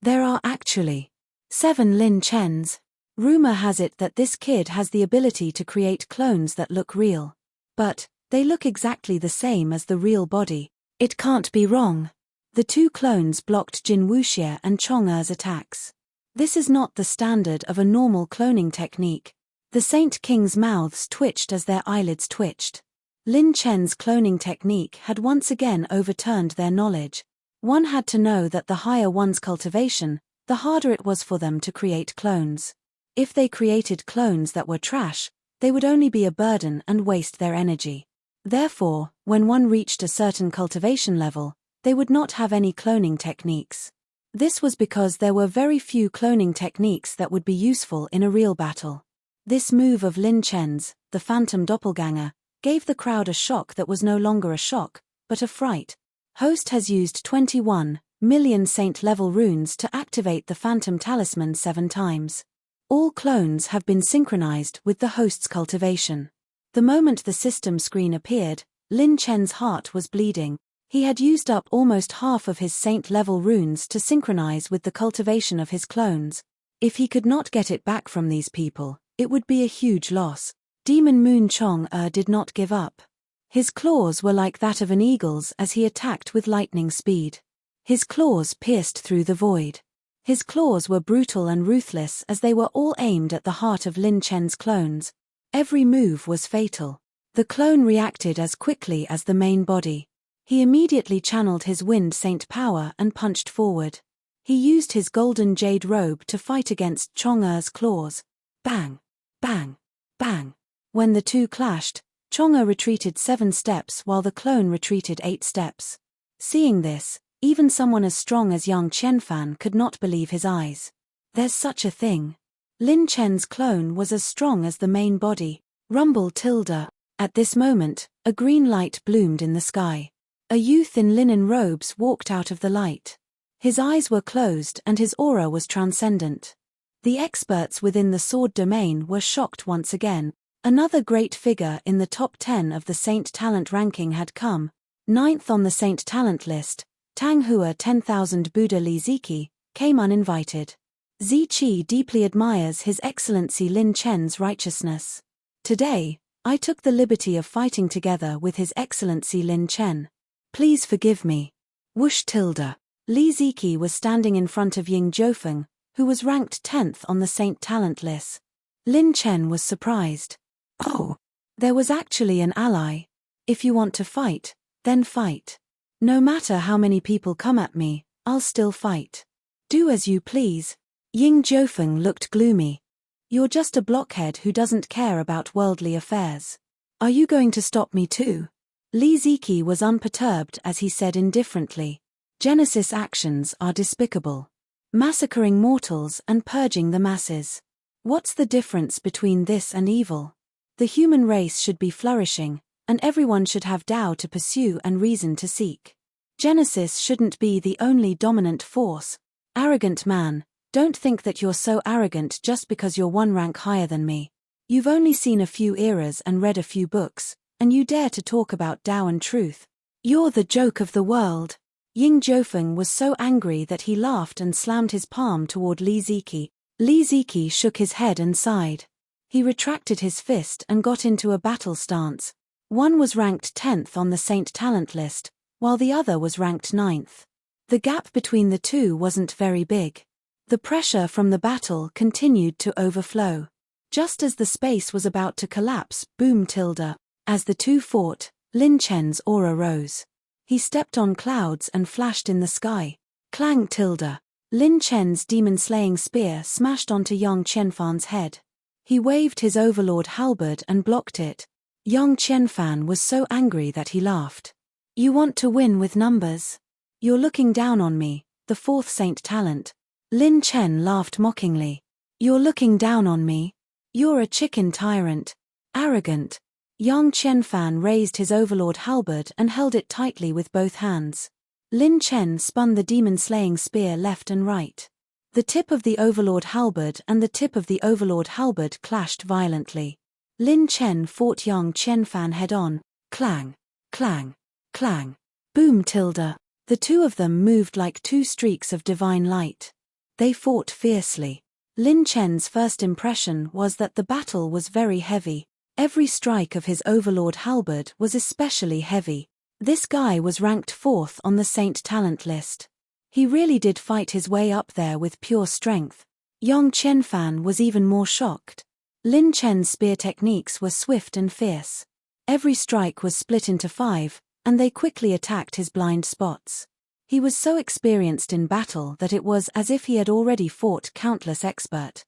A: There are actually 7 Lin Chens. Rumor has it that this kid has the ability to create clones that look real. But they look exactly the same as the real body. It can't be wrong. The 2 clones blocked Jin Wuxie and Chang'e's attacks. This is not the standard of a normal cloning technique. The Saint Kings' mouths twitched as their eyelids twitched. Lin Chen's cloning technique had once again overturned their knowledge. One had to know that the higher one's cultivation, the harder it was for them to create clones. If they created clones that were trash, they would only be a burden and waste their energy. Therefore, when one reached a certain cultivation level, they would not have any cloning techniques. This was because there were very few cloning techniques that would be useful in a real battle. This move of Lin Chen's, the Phantom Doppelganger, gave the crowd a shock that was no longer a shock, but a fright. Host has used 21 million saint-level runes to activate the Phantom Talisman 7 times. All clones have been synchronized with the host's cultivation. The moment the system screen appeared, Lin Chen's heart was bleeding. He had used up almost half of his saint-level runes to synchronize with the cultivation of his clones. If he could not get it back from these people, it would be a huge loss. Demon Moon Chang'e did not give up. His claws were like that of an eagle's as he attacked with lightning speed. His claws pierced through the void. His claws were brutal and ruthless as they were all aimed at the heart of Lin Chen's clones. Every move was fatal. The clone reacted as quickly as the main body. He immediately channeled his wind saint power and punched forward. He used his golden jade robe to fight against Chang'e's claws. Bang! Bang! Bang! When the 2 clashed, Chang'e retreated 7 steps while the clone retreated 8 steps. Seeing this, even someone as strong as Yang Qianfan could not believe his eyes. There's such a thing. Lin Chen's clone was as strong as the main body. Rumble tilde. At this moment, a green light bloomed in the sky. A youth in linen robes walked out of the light. His eyes were closed and his aura was transcendent. The experts within the sword domain were shocked once again. Another great figure in the top 10 of the Saint Talent ranking had come. 9th on the Saint Talent list, Tang Hua 10,000 Buddha Li Ziki, came uninvited. Ziqi deeply admires His Excellency Lin Chen's righteousness. Today, I took the liberty of fighting together with His Excellency Lin Chen. Please forgive me. Whoosh tilde. Li Ziki was standing in front of Ying Jiufeng, who was ranked 10th on the Saint Talent list. Lin Chen was surprised. Oh, there was actually an ally. If you want to fight, then fight. No matter how many people come at me, I'll still fight. Do as you please. Ying Jiufeng looked gloomy. You're just a blockhead who doesn't care about worldly affairs. Are you going to stop me too? Li Ziki was unperturbed as he said indifferently. Genesis actions are despicable. Massacring mortals and purging the masses. What's the difference between this and evil? The human race should be flourishing, and everyone should have Tao to pursue and reason to seek. Genesis shouldn't be the only dominant force. Arrogant man, don't think that you're so arrogant just because you're one rank higher than me. You've only seen a few eras and read a few books, and you dare to talk about Tao and truth. You're the joke of the world. Ying Jiufeng was so angry that he laughed and slammed his palm toward Li Ziki. Li Ziki shook his head and sighed. He retracted his fist and got into a battle stance. One was ranked 10th on the Saint Talent list, while the other was ranked 9th. The gap between the two wasn't very big. The pressure from the battle continued to overflow. Just as the space was about to collapse, boom tilde. As the two fought, Lin Chen's aura rose. He stepped on clouds and flashed in the sky. Clang tilde. Lin Chen's demon-slaying spear smashed onto Yang Qianfan's head. He waved his overlord halberd and blocked it. Yang Qianfan was so angry that he laughed. You want to win with numbers? You're looking down on me, the fourth Saint Talent. Lin Chen laughed mockingly. You're looking down on me? You're a chicken tyrant. Arrogant. Yang Qianfan raised his overlord halberd and held it tightly with both hands. Lin Chen spun the demon-slaying spear left and right. The tip of the overlord halberd and the tip of the overlord halberd clashed violently. Lin Chen fought Yang Qianfan head-on. Clang, clang, clang. Boom tilde. The two of them moved like two streaks of divine light. They fought fiercely. Lin Chen's first impression was that the battle was very heavy. Every strike of his overlord halberd was especially heavy. This guy was ranked 4th on the Saint Talent list. He really did fight his way up there with pure strength. Yang Qianfan was even more shocked. Lin Chen's spear techniques were swift and fierce. Every strike was split into 5, and they quickly attacked his blind spots. He was so experienced in battle that it was as if he had already fought countless expert.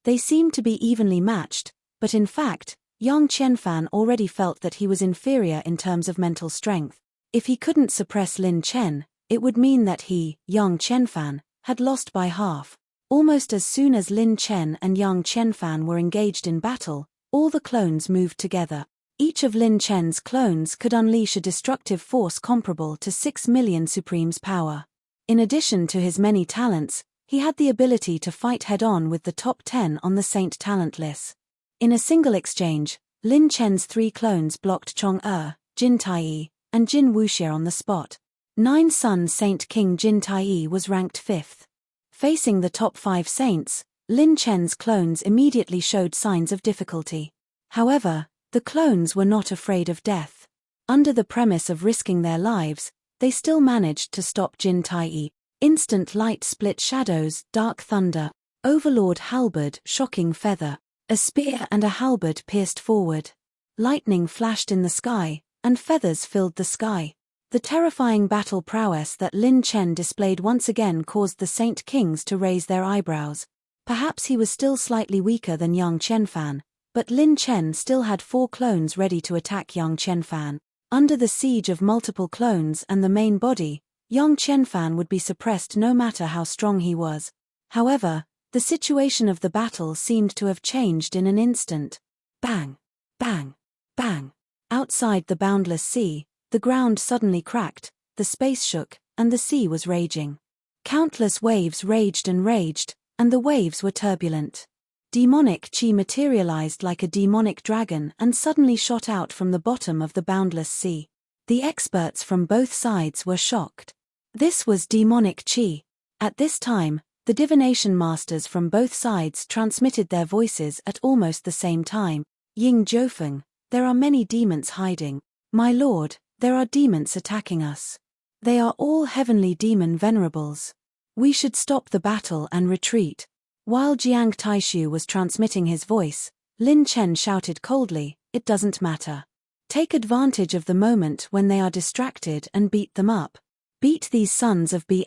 A: They seemed to be evenly matched, but in fact, Yang Qianfan already felt that he was inferior in terms of mental strength. If he couldn't suppress Lin Chen, it would mean that he, Yang Qianfan, had lost by half. Almost as soon as Lin Chen and Yang Qianfan were engaged in battle, all the clones moved together. Each of Lin Chen's clones could unleash a destructive force comparable to 6 million Supreme's power. In addition to his many talents, he had the ability to fight head-on with the top 10 on the Saint Talent list. In a single exchange, Lin Chen's 3 clones blocked Chong Jin Taiyi, and Jin Wuxie on the spot. 9-son Saint King Jin Taiyi was ranked 5th. Facing the top 5 saints, Lin Chen's clones immediately showed signs of difficulty. However, the clones were not afraid of death. Under the premise of risking their lives, they still managed to stop Jin Taiyi. Instant light split shadows, dark thunder, overlord halberd, shocking feather. A spear and a halberd pierced forward. Lightning flashed in the sky, and feathers filled the sky. The terrifying battle prowess that Lin Chen displayed once again caused the Saint Kings to raise their eyebrows. Perhaps he was still slightly weaker than Yang Qianfan, but Lin Chen still had 4 clones ready to attack Yang Qianfan. Under the siege of multiple clones and the main body, Yang Qianfan would be suppressed no matter how strong he was. However, the situation of the battle seemed to have changed in an instant. Bang! Bang! Bang! Outside the boundless sea, the ground suddenly cracked, the space shook, and the sea was raging. Countless waves raged, and the waves were turbulent. Demonic chi materialized like a demonic dragon and suddenly shot out from the bottom of the boundless sea. The experts from both sides were shocked. This was demonic chi. At this time, the divination masters from both sides transmitted their voices at almost the same time. Ying Jiufeng, there are many demons hiding. My lord, there are demons attacking us. They are all heavenly demon venerables. We should stop the battle and retreat. While Jiang Taishu was transmitting his voice, Lin Chen shouted coldly, "It doesn't matter. Take advantage of the moment when they are distracted and beat them up. Beat these sons of B**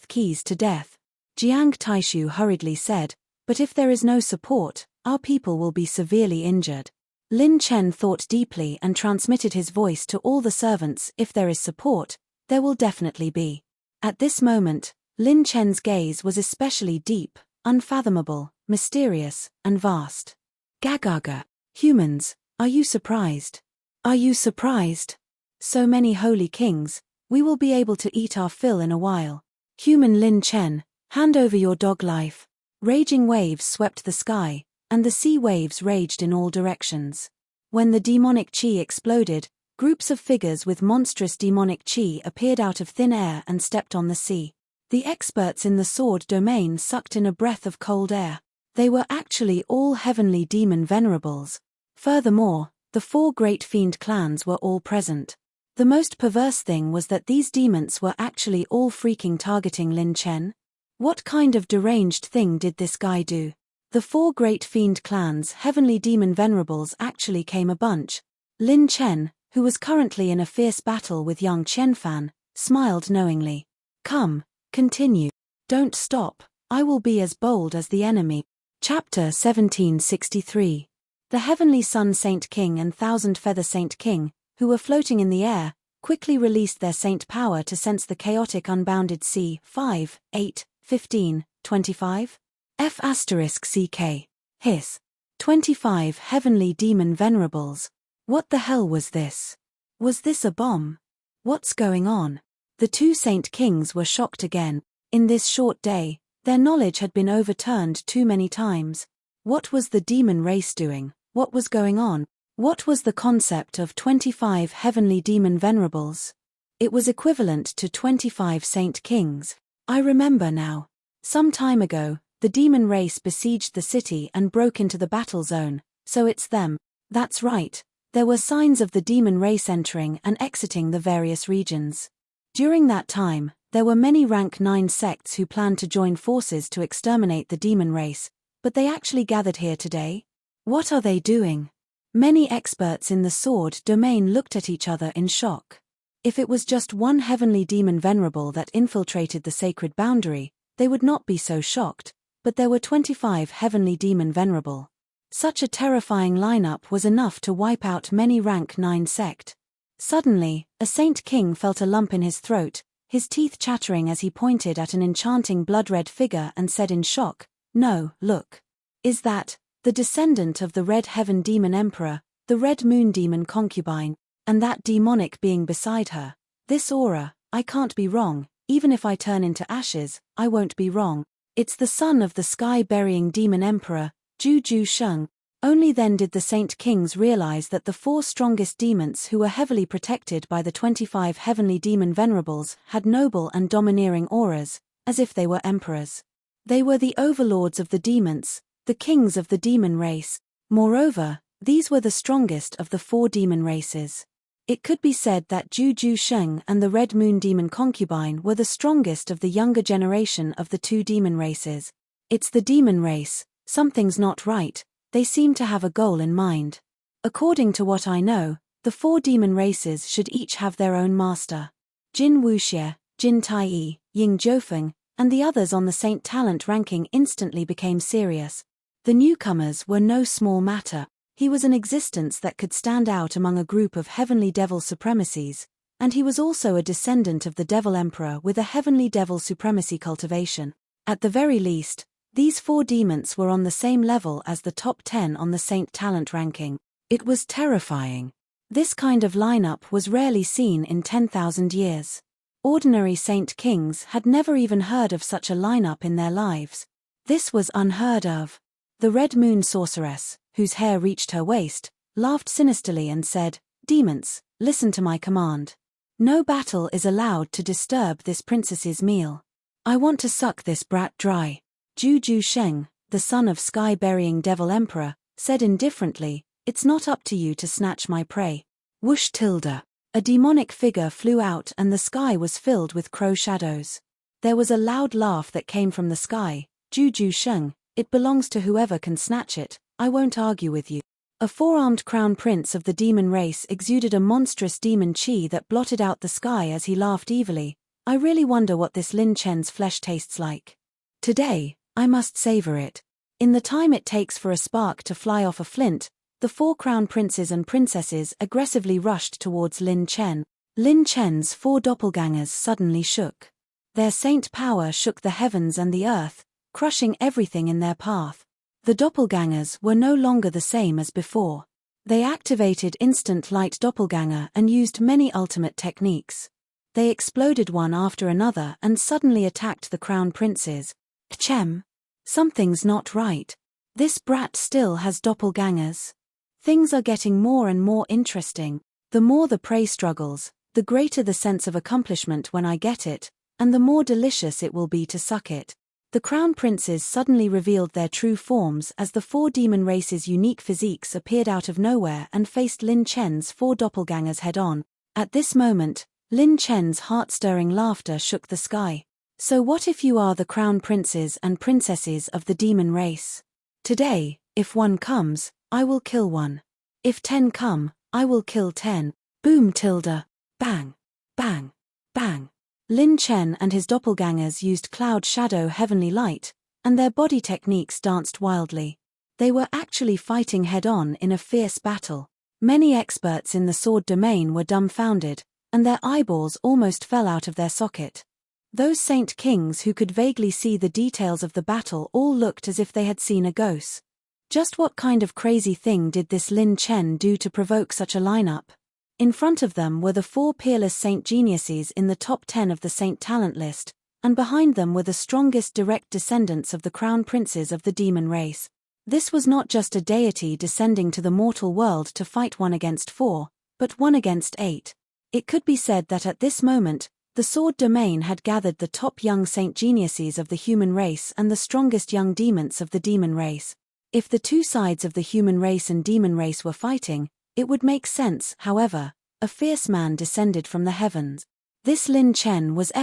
A: keys to death." Jiang Taishu hurriedly said, "But if there is no support, our people will be severely injured." Lin Chen thought deeply and transmitted his voice to all the servants. "If there is support, there will definitely be." At this moment, Lin Chen's gaze was especially deep, unfathomable, mysterious, and vast. "Gagaga. Humans, are you surprised? Are you surprised? So many holy kings, we will be able to eat our fill in a while. Human Lin Chen, hand over your dog life." Raging waves swept the sky, and the sea waves raged in all directions. When the demonic chi exploded, groups of figures with monstrous demonic chi appeared out of thin air and stepped on the sea. The experts in the sword domain sucked in a breath of cold air. They were actually all heavenly demon venerables. Furthermore, the 4 great fiend clans were all present. The most perverse thing was that these demons were actually all freaking targeting Lin Chen. What kind of deranged thing did this guy do? The 4 great fiend clans' heavenly demon venerables actually came a bunch. Lin Chen, who was currently in a fierce battle with young Qianfan, smiled knowingly. "Come, continue. Don't stop, I will be as bold as the enemy." Chapter 1763. The Heavenly Sun Saint King and Thousand Feather Saint King, who were floating in the air, quickly released their saint power to sense the chaotic unbounded sea. 5, 8, 15, 25? F***CK. Hiss. 25 heavenly demon venerables. What the hell was this? Was this a bomb? What's going on? The 2 saint kings were shocked again. In this short day, their knowledge had been overturned too many times. What was the demon race doing? What was going on? What was the concept of 25 heavenly demon venerables? It was equivalent to 25 saint kings. I remember now. Some time ago, the demon race besieged the city and broke into the battle zone, so it's them. That's right, there were signs of the demon race entering and exiting the various regions. During that time, there were many rank 9 sects who planned to join forces to exterminate the demon race, but they actually gathered here today? What are they doing? Many experts in the sword domain looked at each other in shock. If it was just one heavenly demon venerable that infiltrated the sacred boundary, they would not be so shocked, but there were 25 heavenly demon venerable. Such a terrifying lineup was enough to wipe out many rank 9 sect. Suddenly, a saint king felt a lump in his throat, his teeth chattering as he pointed at an enchanting blood-red figure and said in shock, "No, look. Is that the descendant of the Red Heaven Demon Emperor, the Red Moon Demon Concubine, and that demonic being beside her? This aura, I can't be wrong, even if I turn into ashes, I won't be wrong. It's the son of the sky-burying demon emperor, Ju Sheng." Only then did the Saint Kings realize that the 4 strongest demons who were heavily protected by the 25 heavenly demon venerables had noble and domineering auras, as if they were emperors. They were the overlords of the demons, the kings of the demon race. Moreover, these were the strongest of the 4 demon races. It could be said that Ju Sheng and the Red Moon Demon Concubine were the strongest of the younger generation of the 2 demon races. It's the demon race, something's not right. They seem to have a goal in mind. According to what I know, the 4 demon races should each have their own master. Jin Wuxie, Jin Taiyi, Ying Jiufeng, and the others on the Saint Talent ranking instantly became serious. The newcomers were no small matter. He was an existence that could stand out among a group of heavenly devil supremacies, and he was also a descendant of the Devil Emperor with a heavenly devil supremacy cultivation. At the very least, these 4 demons were on the same level as the top 10 on the Saint Talent ranking. It was terrifying. This kind of lineup was rarely seen in 10,000 years. Ordinary Saint Kings had never even heard of such a lineup in their lives. This was unheard of. The Red Moon Sorceress, whose hair reached her waist, laughed sinisterly and said, "Demons, listen to my command. No battle is allowed to disturb this princess's meal. I want to suck this brat dry." Ju Sheng, the son of sky-burying devil emperor, said indifferently, "It's not up to you to snatch my prey." Whoosh tilde. A demonic figure flew out and the sky was filled with crow shadows. There was a loud laugh that came from the sky. Ju sheng, it belongs to whoever can snatch it, I won't argue with you. A four-armed crown prince of the demon race exuded a monstrous demon chi that blotted out the sky as he laughed evilly. I really wonder what this Lin Chen's flesh tastes like. Today, I must savor it. In the time it takes for a spark to fly off a flint, the four crown princes and princesses aggressively rushed towards Lin Chen. Lin Chen's four doppelgangers suddenly shook. Their saint power shook the heavens and the earth, crushing everything in their path. The doppelgangers were no longer the same as before. They activated instant light doppelganger and used many ultimate techniques. They exploded one after another and suddenly attacked the crown princes. Chem. Something's not right. This brat still has doppelgangers. Things are getting more and more interesting. The more the prey struggles, the greater the sense of accomplishment when I get it, and the more delicious it will be to suck it. The crown princes suddenly revealed their true forms as the four demon races' unique physiques appeared out of nowhere and faced Lin Chen's four doppelgangers head-on. At this moment, Lin Chen's heart-stirring laughter shook the sky. So what if you are the crown princes and princesses of the demon race? Today, if one comes, I will kill one. If 10 come, I will kill 10. Boom tilde. Bang. Bang. Bang. Lin Chen and his doppelgangers used cloud shadow heavenly light, and their body techniques danced wildly. They were actually fighting head-on in a fierce battle. Many experts in the sword domain were dumbfounded, and their eyeballs almost fell out of their socket. Those saint kings who could vaguely see the details of the battle all looked as if they had seen a ghost. Just what kind of crazy thing did this Lin Chen do to provoke such a lineup? In front of them were the four peerless saint geniuses in the top 10 of the saint talent list, and behind them were the strongest direct descendants of the crown princes of the demon race. This was not just a deity descending to the mortal world to fight 1 against 4, but 1 against 8. It could be said that at this moment, the sword domain had gathered the top young saint geniuses of the human race and the strongest young demons of the demon race. If the two sides of the human race and demon race were fighting, it would make sense. However, a fierce man descended from the heavens. This Lin Chen was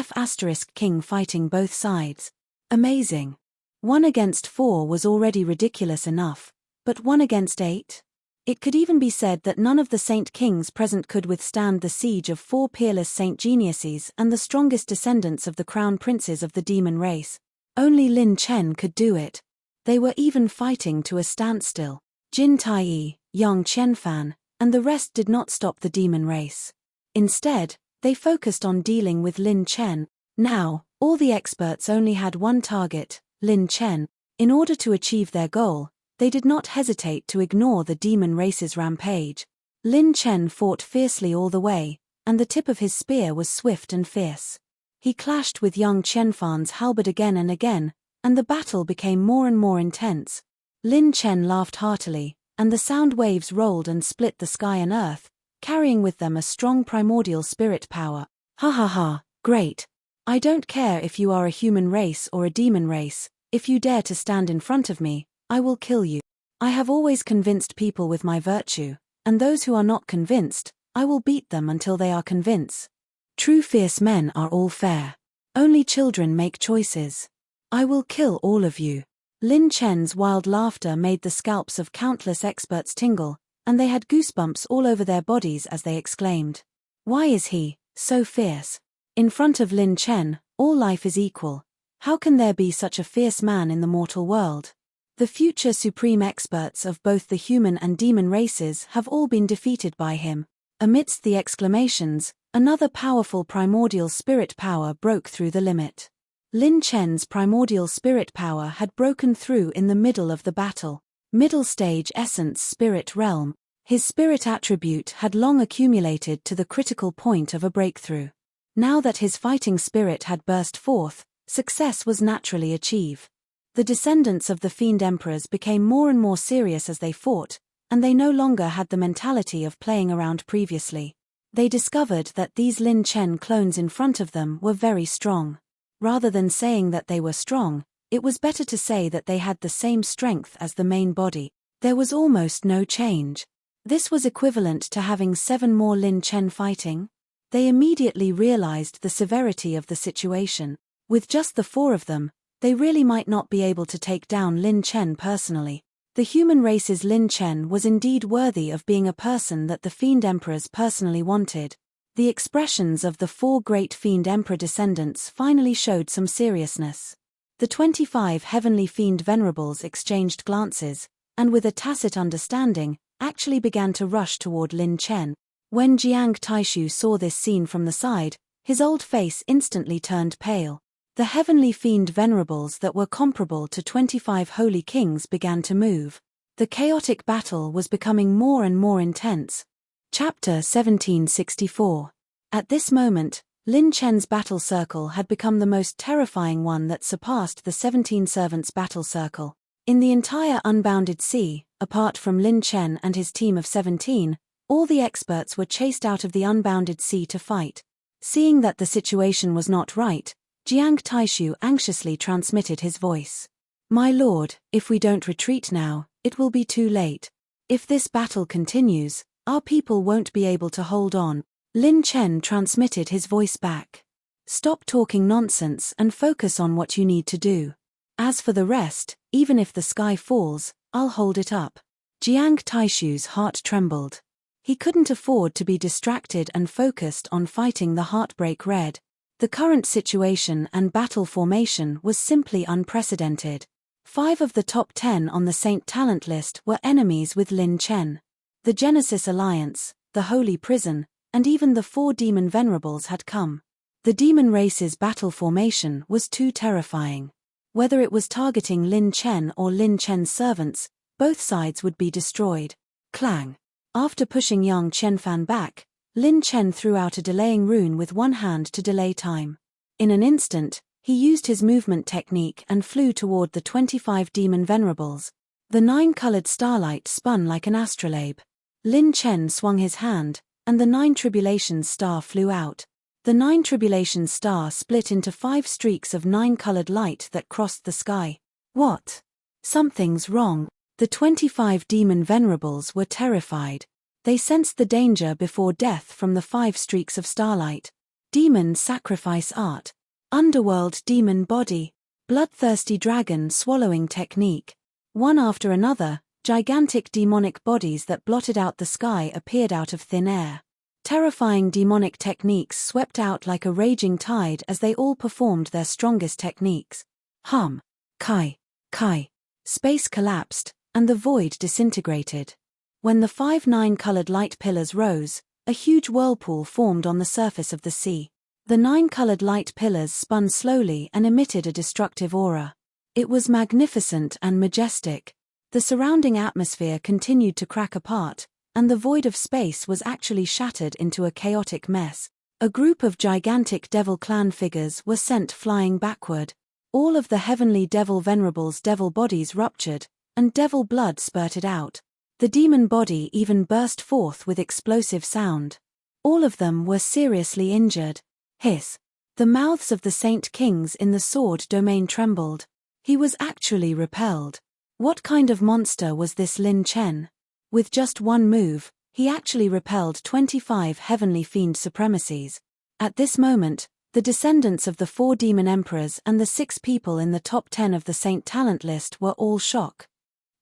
A: King fighting both sides. Amazing. 1 against 4 was already ridiculous enough, but 1 against 8? It could even be said that none of the saint kings present could withstand the siege of 4 peerless saint geniuses and the strongest descendants of the crown princes of the demon race. Only Lin Chen could do it. They were even fighting to a standstill. Jin Taiyi, Yang Qianfan, and the rest did not stop the demon race. Instead, they focused on dealing with Lin Chen. Now, all the experts only had one target, Lin Chen. In order to achieve their goal, they did not hesitate to ignore the demon race's rampage. Lin Chen fought fiercely all the way, and the tip of his spear was swift and fierce. He clashed with Yang Qianfan's halberd again and again, and the battle became more and more intense. Lin Chen laughed heartily, and the sound waves rolled and split the sky and earth, carrying with them a strong primordial spirit power. Ha ha ha, great. I don't care if you are a human race or a demon race, if you dare to stand in front of me, I will kill you. I have always convinced people with my virtue, and those who are not convinced, I will beat them until they are convinced. True fierce men are all fair. Only children make choices. I will kill all of you. Lin Chen's wild laughter made the scalps of countless experts tingle, and they had goosebumps all over their bodies as they exclaimed. Why is he so fierce? In front of Lin Chen, all life is equal. How can there be such a fierce man in the mortal world? The future supreme experts of both the human and demon races have all been defeated by him. Amidst the exclamations, another powerful primordial spirit power broke through the limit. Lin Chen's primordial spirit power had broken through in the middle of the battle. Middle stage essence spirit realm. His spirit attribute had long accumulated to the critical point of a breakthrough. Now that his fighting spirit had burst forth, success was naturally achieved. The descendants of the Fiend Emperors became more and more serious as they fought, and they no longer had the mentality of playing around previously. They discovered that these Lin Chen clones in front of them were very strong. Rather than saying that they were strong, it was better to say that they had the same strength as the main body. There was almost no change. This was equivalent to having 7 more Lin Chen fighting. They immediately realized the severity of the situation. With just the 4 of them, they really might not be able to take down Lin Chen personally. The human race's Lin Chen was indeed worthy of being a person that the Fiend Emperors personally wanted. The expressions of the 4 great Fiend Emperor descendants finally showed some seriousness. The 25 heavenly Fiend Venerables exchanged glances, and with a tacit understanding, actually began to rush toward Lin Chen. When Jiang Taishu saw this scene from the side, his old face instantly turned pale. The heavenly Fiend Venerables that were comparable to 25 holy kings began to move. The chaotic battle was becoming more and more intense. Chapter 1764. At this moment, Lin Chen's battle circle had become the most terrifying one that surpassed the 17 servants' battle circle. In the entire unbounded sea, apart from Lin Chen and his team of 17, all the experts were chased out of the unbounded sea to fight. Seeing that the situation was not right, Jiang Taishu anxiously transmitted his voice. "My lord, if we don't retreat now, it will be too late. If this battle continues, our people won't be able to hold on." Lin Chen transmitted his voice back. "Stop talking nonsense and focus on what you need to do. As for the rest, even if the sky falls, I'll hold it up." Jiang Taishu's heart trembled. He couldn't afford to be distracted and focused on fighting the Heartbreak Red. The current situation and battle formation was simply unprecedented. 5 of the top 10 on the Saint Talent list were enemies with Lin Chen. The Genesis Alliance, the Holy Prison, and even the 4 Demon Venerables had come. The demon race's battle formation was too terrifying. Whether it was targeting Lin Chen or Lin Chen's servants, both sides would be destroyed. Clang. After pushing Yang Qianfan back, Lin Chen threw out a delaying rune with one hand to delay time. In an instant, he used his movement technique and flew toward the 25 Demon Venerables. The 9-colored starlight spun like an astrolabe. Lin Chen swung his hand, and the 9 Tribulations star flew out. The 9 Tribulations star split into 5 streaks of 9-colored light that crossed the sky. What? Something's wrong. The 25 Demon Venerables were terrified. They sensed the danger before death from the 5 streaks of starlight. Demon Sacrifice Art. Underworld Demon Body. Bloodthirsty Dragon Swallowing Technique. One after another, gigantic demonic bodies that blotted out the sky appeared out of thin air. Terrifying demonic techniques swept out like a raging tide as they all performed their strongest techniques. Hum. Kai. Kai. Space collapsed, and the void disintegrated. When the 5 9-colored light pillars rose, a huge whirlpool formed on the surface of the sea. The 9-colored light pillars spun slowly and emitted a destructive aura. It was magnificent and majestic. The surrounding atmosphere continued to crack apart, and the void of space was actually shattered into a chaotic mess. A group of gigantic Devil Clan figures were sent flying backward. All of the heavenly Devil Venerables' devil bodies ruptured, and devil blood spurted out. The demon body even burst forth with explosive sound. All of them were seriously injured. Hiss. The mouths of the Saint Kings in the sword domain trembled. He was actually repelled. What kind of monster was this Lin Chen? With just one move, he actually repelled 25 heavenly fiend supremacies. At this moment, the descendants of the 4 demon emperors and the 6 people in the top 10 of the Saint Talent list were all shocked.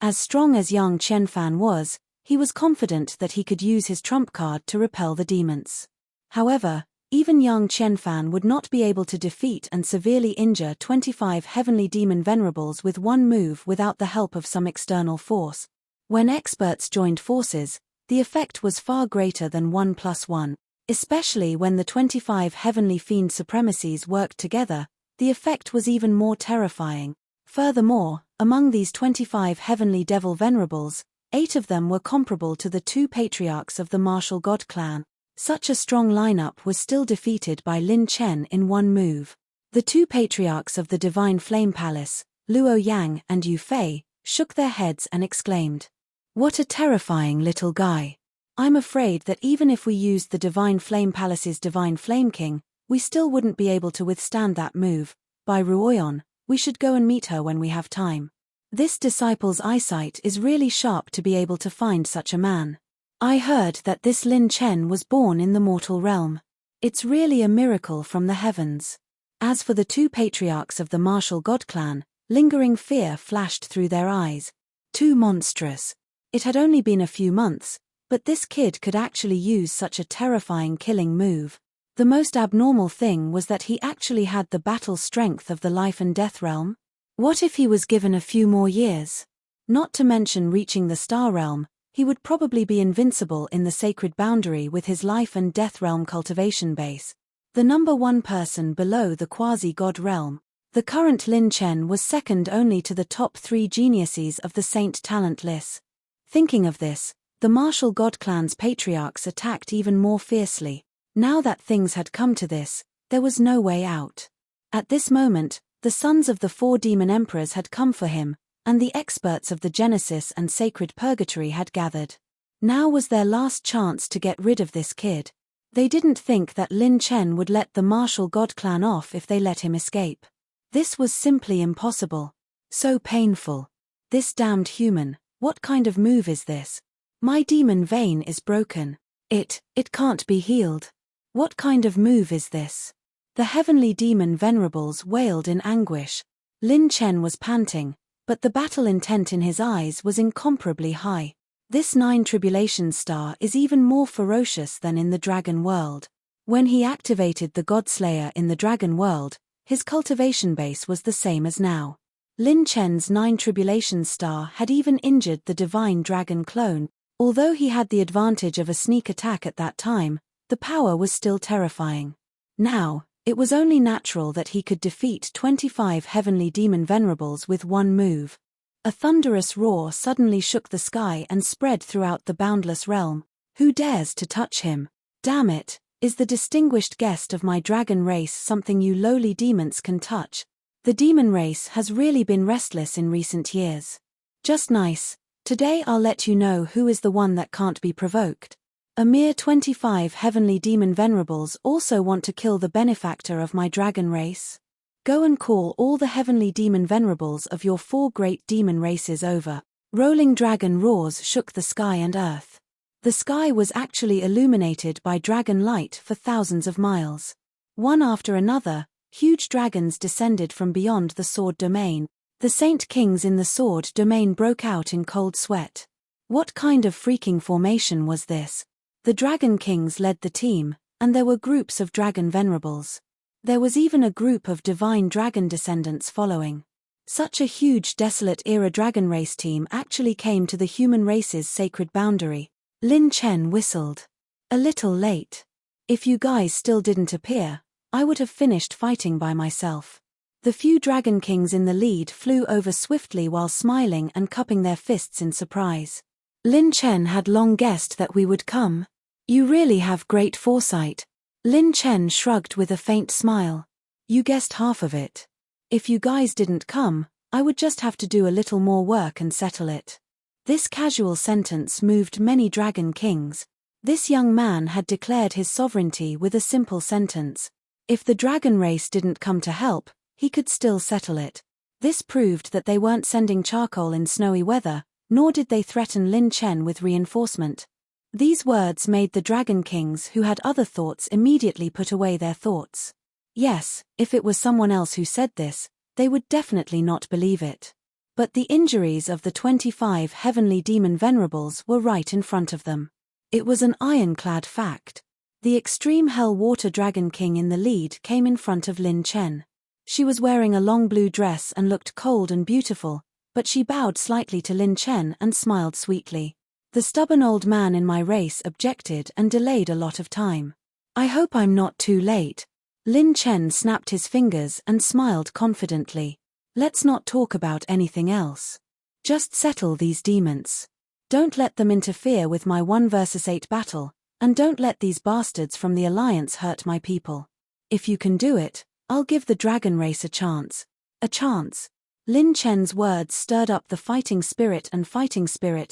A: As strong as Yang Qianfan was, he was confident that he could use his trump card to repel the demons. However, even Yang Qianfan would not be able to defeat and severely injure 25 heavenly demon venerables with one move without the help of some external force. When experts joined forces, the effect was far greater than 1+1. Especially when the 25 heavenly fiend supremacies worked together, the effect was even more terrifying. Furthermore, among these 25 heavenly devil venerables, 8 of them were comparable to the 2 patriarchs of the martial god clan. Such a strong lineup was still defeated by Lin Chen in one move. The 2 patriarchs of the Divine Flame Palace, Luo Yang and Yu Fei, shook their heads and exclaimed, "What a terrifying little guy. I'm afraid that even if we used the Divine Flame Palace's Divine Flame King, we still wouldn't be able to withstand that move. By Ruoyon, we should go and meet her when we have time. This disciple's eyesight is really sharp to be able to find such a man." I heard that this Lin Chen was born in the mortal realm. It's really a miracle from the heavens. As for the two patriarchs of the martial god clan, lingering fear flashed through their eyes. Too monstrous. It had only been a few months, but this kid could actually use such a terrifying killing move. The most abnormal thing was that he actually had the battle strength of the life and death realm. What if he was given a few more years? Not to mention reaching the star realm, he would probably be invincible in the sacred boundary with his life and death realm cultivation base. The number one person below the quasi-god realm. The current Lin Chen was second only to the top 3 geniuses of the Saint talent list. Thinking of this, the martial god clan's patriarchs attacked even more fiercely. Now that things had come to this, there was no way out. At this moment, the sons of the 4 demon emperors had come for him, and the experts of the Genesis and Sacred Purgatory had gathered. Now was their last chance to get rid of this kid. They didn't think that Lin Chen would let the martial god clan off if they let him escape. This was simply impossible. So painful. This damned human, what kind of move is this? My demon vein is broken. It can't be healed. What kind of move is this? The heavenly demon venerables wailed in anguish. Lin Chen was panting, but the battle intent in his eyes was incomparably high. This 9 tribulation star is even more ferocious than in the dragon world. When he activated the Godslayer in the dragon world, his cultivation base was the same as now. Lin Chen's 9 tribulation star had even injured the divine dragon clone. Although he had the advantage of a sneak attack at that time, the power was still terrifying. Now, it was only natural that he could defeat 25 heavenly demon venerables with one move. A thunderous roar suddenly shook the sky and spread throughout the boundless realm. Who dares to touch him? Damn it, is the distinguished guest of my dragon race something you lowly demons can touch? The demon race has really been restless in recent years. Just nice. Today I'll let you know who is the one that can't be provoked. A mere 25 heavenly demon venerables also want to kill the benefactor of my dragon race. Go and call all the heavenly demon venerables of your 4 great demon races over. Rolling dragon roars shook the sky and earth. The sky was actually illuminated by dragon light for thousands of miles. One after another, huge dragons descended from beyond the sword domain. The Saint Kings in the sword domain broke out in cold sweat. What kind of freaking formation was this? The Dragon Kings led the team, and there were groups of dragon venerables. There was even a group of divine dragon descendants following. Such a huge desolate-era dragon race team actually came to the human race's sacred boundary. Lin Chen whistled. A little late. If you guys still didn't appear, I would have finished fighting by myself. The few Dragon Kings in the lead flew over swiftly while smiling and cupping their fists in surprise. Lin Chen had long guessed that we would come. You really have great foresight. Lin Chen shrugged with a faint smile. You guessed half of it. If you guys didn't come, I would just have to do a little more work and settle it. This casual sentence moved many Dragon Kings. This young man had declared his sovereignty with a simple sentence. If the dragon race didn't come to help, he could still settle it. This proved that they weren't sending charcoal in snowy weather, nor did they threaten Lin Chen with reinforcement. These words made the Dragon Kings who had other thoughts immediately put away their thoughts. Yes, if it was someone else who said this, they would definitely not believe it. But the injuries of the 25 heavenly demon venerables were right in front of them. It was an ironclad fact. The extreme hell water Dragon King in the lead came in front of Lin Chen. She was wearing a long blue dress and looked cold and beautiful, but she bowed slightly to Lin Chen and smiled sweetly. The stubborn old man in my race objected and delayed a lot of time. I hope I'm not too late. Lin Chen snapped his fingers and smiled confidently. Let's not talk about anything else. Just settle these demons. Don't let them interfere with my 1 versus 8 battle, and don't let these bastards from the Alliance hurt my people. If you can do it, I'll give the dragon race a chance. A chance. Lin Chen's words stirred up the fighting spirit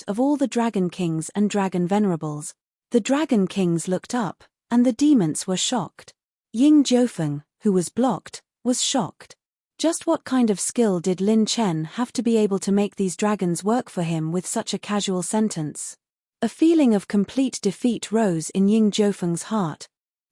A: of all the Dragon Kings and Dragon Venerables. The Dragon Kings looked up, and the demons were shocked. Ying Jiufeng, who was blocked, was shocked. Just what kind of skill did Lin Chen have to be able to make these dragons work for him with such a casual sentence? A feeling of complete defeat rose in Ying Jiufeng's heart.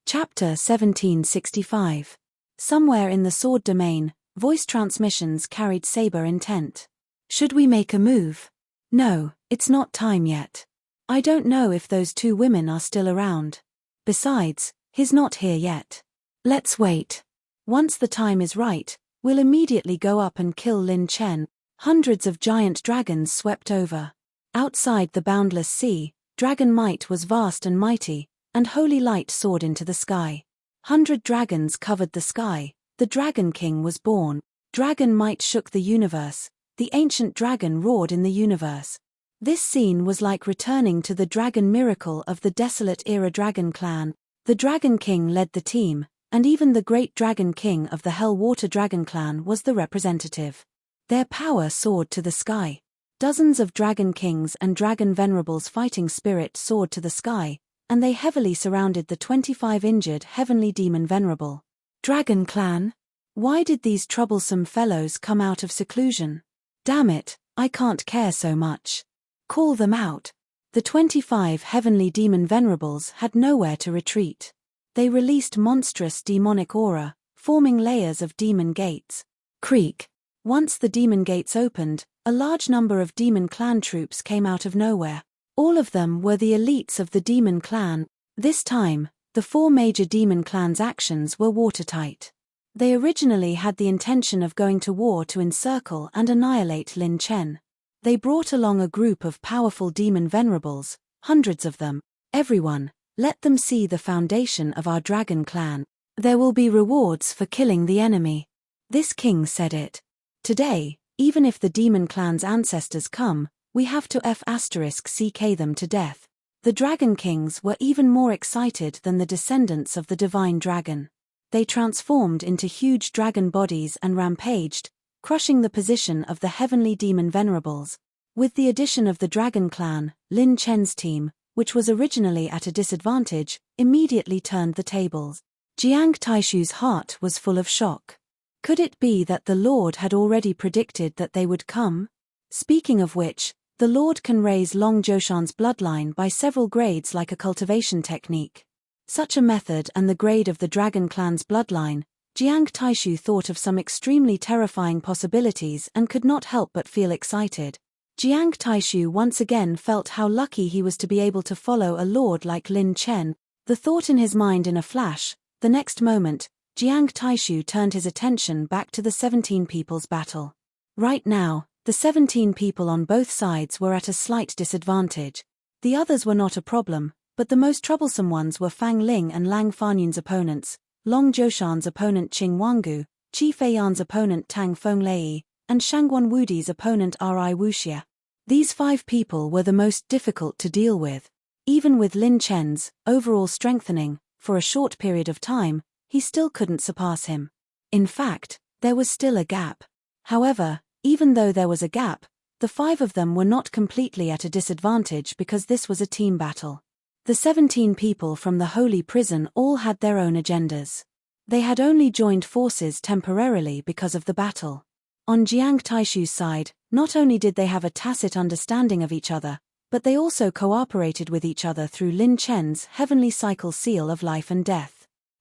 A: Chapter 1765. Somewhere in the sword domain, voice transmissions carried saber intent. Should we make a move? No, it's not time yet. I don't know if those two women are still around. Besides, he's not here yet. Let's wait. Once the time is right, we'll immediately go up and kill Lin Chen. Hundreds of giant dragons swept over. Outside the boundless sea, dragon might was vast and mighty, and holy light soared into the sky. 100 dragons covered the sky. The Dragon King was born. Dragon might shook the universe. The ancient dragon roared in the universe. This scene was like returning to the dragon miracle of the desolate era Dragon Clan. The Dragon King led the team, and even the great Dragon King of the Hell Water Dragon Clan was the representative. Their power soared to the sky. Dozens of Dragon Kings and Dragon Venerables' fighting spirit soared to the sky, and they heavily surrounded the 25 injured Heavenly Demon Venerable. Dragon Clan? Why did these troublesome fellows come out of seclusion? Damn it, I can't care so much. Call them out. The 25 Heavenly Demon Venerables had nowhere to retreat. They released monstrous demonic aura, forming layers of demon gates. Creak. Once the demon gates opened, a large number of demon clan troops came out of nowhere. All of them were the elites of the demon clan. This time, the 4 major demon clans' actions were watertight. They originally had the intention of going to war to encircle and annihilate Lin Chen. They brought along a group of powerful demon venerables, hundreds of them. Everyone, let them see the foundation of our dragon clan. There will be rewards for killing the enemy. This king said it. Today, even if the demon clan's ancestors come, we have to *CK them to death. The Dragon Kings were even more excited than the descendants of the divine dragon. They transformed into huge dragon bodies and rampaged, crushing the position of the Heavenly Demon Venerables. With the addition of the Dragon Clan, Lin Chen's team, which was originally at a disadvantage, immediately turned the tables. Jiang Taishu's heart was full of shock. Could it be that the Lord had already predicted that they would come? Speaking of which, the Lord can raise Long Jiushan's bloodline by several grades like a cultivation technique. Such a method and the grade of the Dragon Clan's bloodline, Jiang Taishu thought of some extremely terrifying possibilities and could not help but feel excited. Jiang Taishu once again felt how lucky he was to be able to follow a lord like Lin Chen. The thought in his mind in a flash. The next moment, Jiang Taishu turned his attention back to the 17 people's battle. Right now, the 17 people on both sides were at a slight disadvantage. The others were not a problem, but the most troublesome ones were Fang Ling and Lang Fanyun's opponents, Long Jiushan's opponent Qing Wangu, Qi Feiyan's opponent Tang Fenglei, and Shangguan Wudi's opponent Ri Wuxia. These 5 people were the most difficult to deal with. Even with Lin Chen's overall strengthening, for a short period of time, he still couldn't surpass him. In fact, there was still a gap. However, even though there was a gap, the 5 of them were not completely at a disadvantage because this was a team battle. The 17 people from the Holy Prison all had their own agendas. They had only joined forces temporarily because of the battle. On Jiang Taishu's side, not only did they have a tacit understanding of each other, but they also cooperated with each other through Lin Chen's heavenly cycle seal of life and death.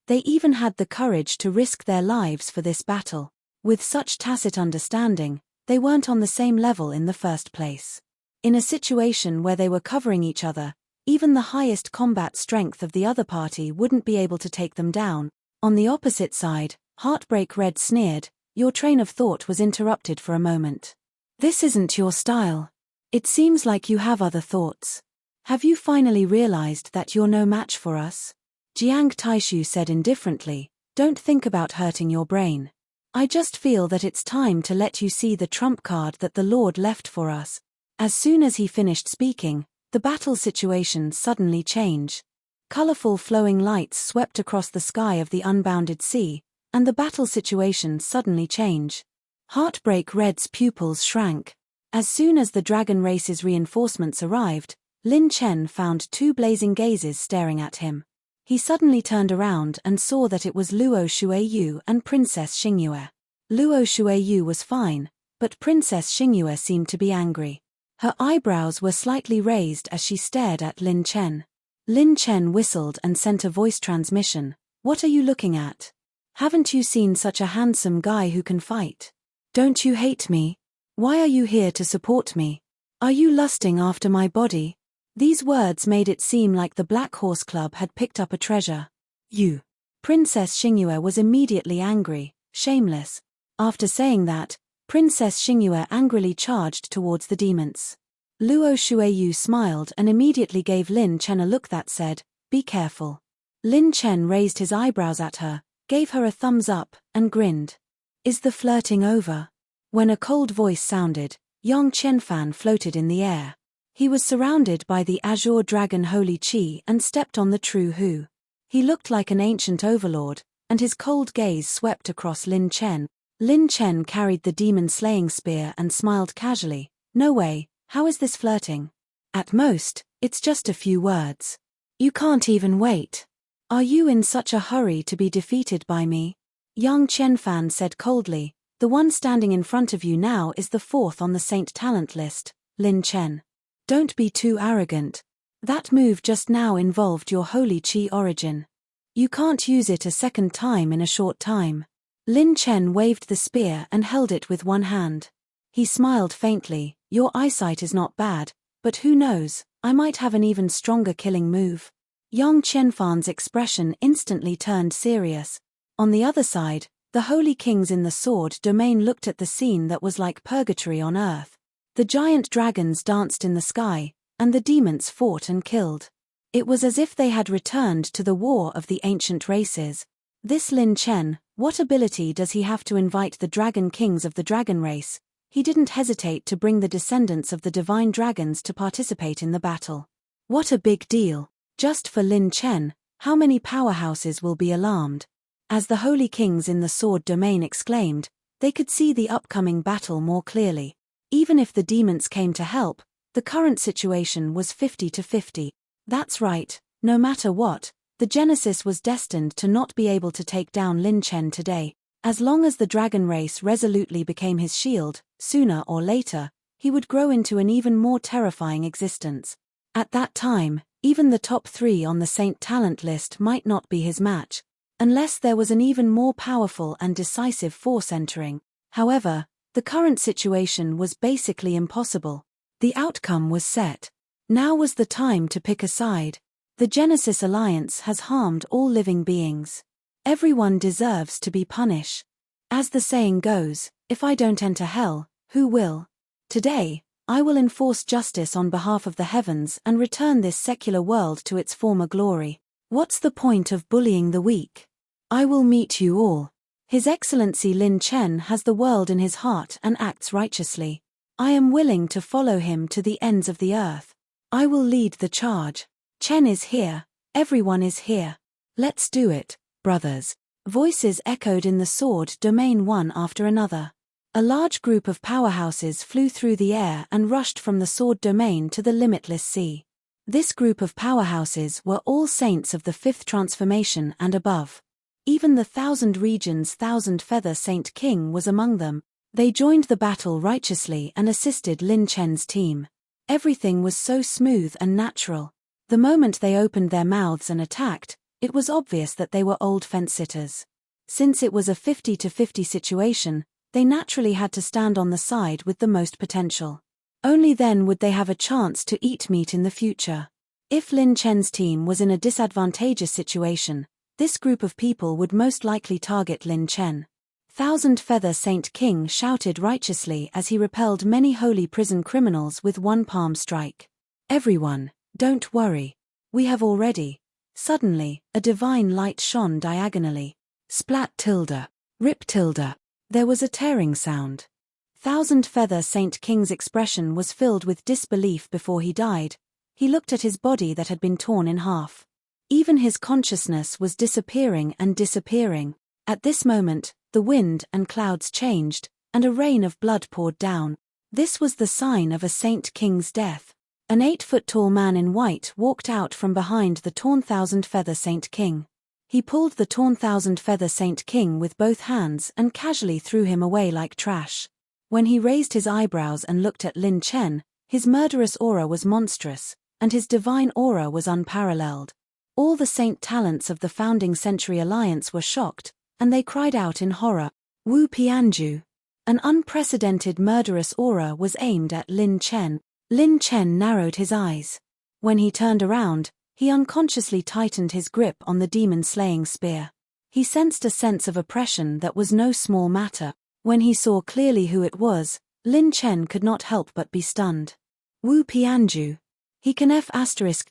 A: They even had the courage to risk their lives for this battle. With such tacit understanding, they weren't on the same level in the first place. In a situation where they were covering each other, even the highest combat strength of the other party wouldn't be able to take them down. On the opposite side, Heartbreak Red sneered, "Your train of thought was interrupted for a moment. This isn't your style. It seems like you have other thoughts. Have you finally realized that you're no match for us?" Jiang Taishu said indifferently, "Don't think about hurting your brain. I just feel that it's time to let you see the trump card that the Lord left for us." As soon as he finished speaking, the battle situation suddenly changed. Colorful flowing lights swept across the sky of the unbounded sea, and the battle situation suddenly changed. Heartbreak Red's pupils shrank. As soon as the dragon race's reinforcements arrived, Lin Chen found 2 blazing gazes staring at him. He suddenly turned around and saw that it was Luo Shuiyu and Princess Xingyue. Luo Shuiyu was fine, but Princess Xingyue seemed to be angry. Her eyebrows were slightly raised as she stared at Lin Chen. Lin Chen whistled and sent a voice transmission. "What are you looking at? Haven't you seen such a handsome guy who can fight? Don't you hate me? Why are you here to support me? Are you lusting after my body?" These words made it seem like the Black Horse Club had picked up a treasure. "You." Princess Xingyue was immediately angry, shameless. After saying that, Princess Xingyue angrily charged towards the demons. Luo Shuiyu smiled and immediately gave Lin Chen a look that said, "Be careful." Lin Chen raised his eyebrows at her, gave her a thumbs up, and grinned. "Is the flirting over?" When a cold voice sounded, Yang Qianfan floated in the air. He was surrounded by the Azure Dragon Holy Qi and stepped on the true Hu. He looked like an ancient overlord, and his cold gaze swept across Lin Chen. Lin Chen carried the demon-slaying spear and smiled casually. "No way, how is this flirting? At most, it's just a few words. You can't even wait. Are you in such a hurry to be defeated by me?" Yang Qianfan said coldly. "The one standing in front of you now is the fourth on the Saint Talent list, Lin Chen. Don't be too arrogant. That move just now involved your holy qi origin. You can't use it a second time in a short time." Lin Chen waved the spear and held it with one hand. He smiled faintly. "Your eyesight is not bad, but who knows, I might have an even stronger killing move." Yang Qianfan's expression instantly turned serious. On the other side, the holy kings in the sword domain looked at the scene that was like purgatory on earth. The giant dragons danced in the sky, and the demons fought and killed. It was as if they had returned to the war of the ancient races. This Lin Chen, what ability does he have to invite the dragon kings of the dragon race? He didn't hesitate to bring the descendants of the divine dragons to participate in the battle. What a big deal. Just for Lin Chen, how many powerhouses will be alarmed? As the holy kings in the sword domain exclaimed, they could see the upcoming battle more clearly. Even if the demons came to help, the current situation was 50-50. That's right, no matter what, the Genesis was destined to not be able to take down Lin Chen today. As long as the dragon race resolutely became his shield, sooner or later, he would grow into an even more terrifying existence. At that time, even the top 3 on the Saint Talent list might not be his match, unless there was an even more powerful and decisive force entering. However, the current situation was basically impossible. The outcome was set. Now was the time to pick a side. The Genesis Alliance has harmed all living beings. Everyone deserves to be punished. As the saying goes, if I don't enter hell, who will? Today, I will enforce justice on behalf of the heavens and return this secular world to its former glory. What's the point of bullying the weak? I will meet you all. His Excellency Lin Chen has the world in his heart and acts righteously. I am willing to follow him to the ends of the earth. I will lead the charge. Chen is here, everyone is here. Let's do it, brothers. Voices echoed in the sword domain one after another. A large group of powerhouses flew through the air and rushed from the sword domain to the limitless sea. This group of powerhouses were all saints of the 5th transformation and above. Even the 1,000 regions 1,000 feather Saint King was among them. They joined the battle righteously and assisted Lin Chen's team. Everything was so smooth and natural. The moment they opened their mouths and attacked, it was obvious that they were old fence-sitters. Since it was a 50-50 situation, they naturally had to stand on the side with the most potential. Only then would they have a chance to eat meat in the future. If Lin Chen's team was in a disadvantageous situation, this group of people would most likely target Lin Chen. 1,000 Feather Saint King shouted righteously as he repelled many holy prison criminals with one palm strike. Everyone, don't worry. We have already. Suddenly, a divine light shone diagonally. Splat tilde. Rip tilde. There was a tearing sound. 1,000 Feather Saint King's expression was filled with disbelief before he died. He looked at his body that had been torn in half. Even his consciousness was disappearing and disappearing. At this moment, the wind and clouds changed, and a rain of blood poured down. This was the sign of a Saint King's death. An 8-foot-tall man in white walked out from behind the torn 1,000 Feather Saint King. He pulled the torn 1,000 Feather Saint King with both hands and casually threw him away like trash. When he raised his eyebrows and looked at Lin Chen, His murderous aura was monstrous, and his divine aura was unparalleled. All the saint talents of the founding Century Alliance were shocked, and they cried out in horror, "Wu Pianju!" An unprecedented murderous aura was aimed at Lin Chen. Lin Chen narrowed his eyes. When he turned around, he unconsciously tightened his grip on the demon-slaying spear. He sensed a sense of oppression that was no small matter. When he saw clearly who it was, Lin Chen could not help but be stunned. Wu Pianju. He can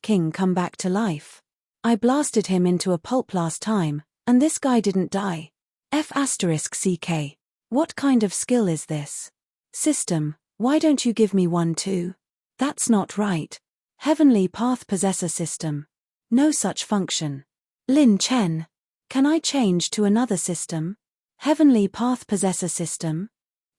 A: King come back to life. I blasted him into a pulp last time, and this guy didn't die. CK. What kind of skill is this? System, why don't you give me one too? That's not right. Heavenly Path Possessor System. No such function. Lin Chen. Can I change to another system? Heavenly Path Possessor System?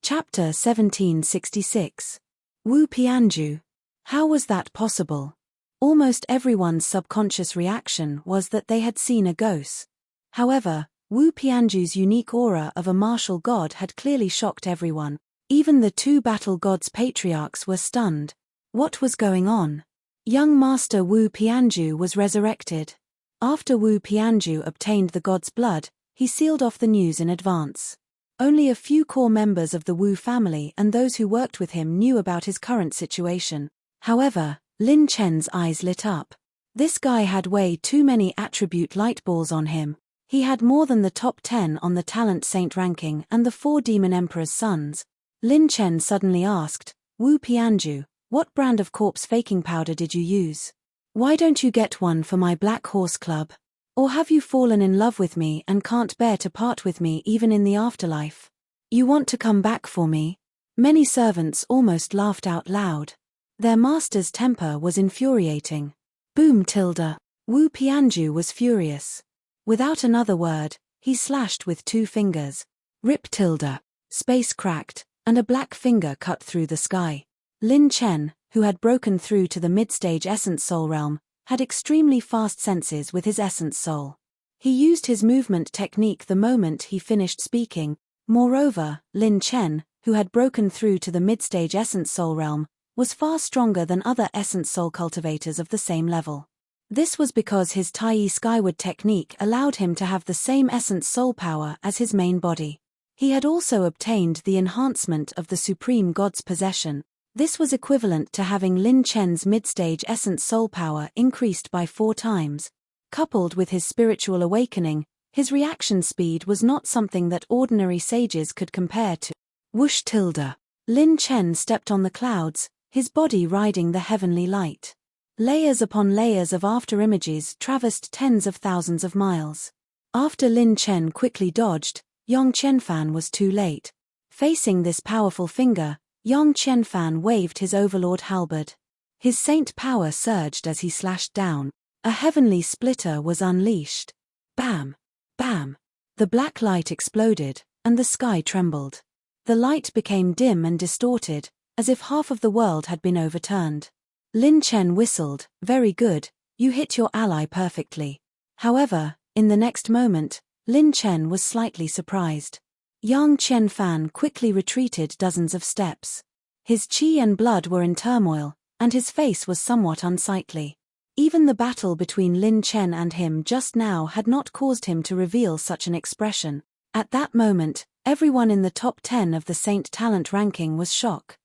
A: Chapter 1766. Wu Pianju. How was that possible? Almost everyone's subconscious reaction was that they had seen a ghost. However, Wu Pianju's unique aura of a martial god had clearly shocked everyone. Even the two battle gods' patriarchs were stunned. What was going on? Young Master Wu Pianju was resurrected. After Wu Pianju obtained the god's blood, he sealed off the news in advance. Only a few core members of the Wu family and those who worked with him knew about his current situation. However, Lin Chen's eyes lit up. This guy had way too many attribute light balls on him. He had more than the top 10 on the talent saint ranking and the 4 demon emperor's sons. Lin Chen suddenly asked, "Wu Pianju, what brand of corpse faking powder did you use? Why don't you get one for my Black Horse Club? Or have you fallen in love with me and can't bear to part with me even in the afterlife? You want to come back for me?" Many servants almost laughed out loud. Their master's temper was infuriating. Boom tilde. Wu Pianju was furious. Without another word, he slashed with 2 fingers. Rip tilde. Space cracked, and a black finger cut through the sky. Lin Chen, who had broken through to the mid-stage Essence Soul realm, had extremely fast senses with his Essence Soul. He used his movement technique the moment he finished speaking. Moreover, Lin Chen, who had broken through to the mid-stage Essence Soul realm, was far stronger than other Essence Soul cultivators of the same level. This was because his Tai Skyward technique allowed him to have the same Essence Soul power as his main body. He had also obtained the enhancement of the Supreme God's possession. This was equivalent to having Lin Chen's mid-stage Essence Soul power increased by 4 times. Coupled with his spiritual awakening, his reaction speed was not something that ordinary sages could compare to. Whoosh tilde. Lin Chen stepped on the clouds, his body riding the heavenly light. Layers upon layers of afterimages traversed tens of thousands of miles. After Lin Chen quickly dodged, Yang Qianfan was too late. Facing this powerful finger, Yang Qianfan waved his overlord halberd. His saint power surged as he slashed down. A heavenly splitter was unleashed. Bam! Bam! The black light exploded, and the sky trembled. The light became dim and distorted, as if half of the world had been overturned. Lin Chen whistled, "Very good, you hit your ally perfectly." However, in the next moment, Lin Chen was slightly surprised. Yang Qianfan quickly retreated dozens of steps. His qi and blood were in turmoil, and his face was somewhat unsightly. Even the battle between Lin Chen and him just now had not caused him to reveal such an expression. At that moment, everyone in the top 10 of the Saint Talent ranking was shocked.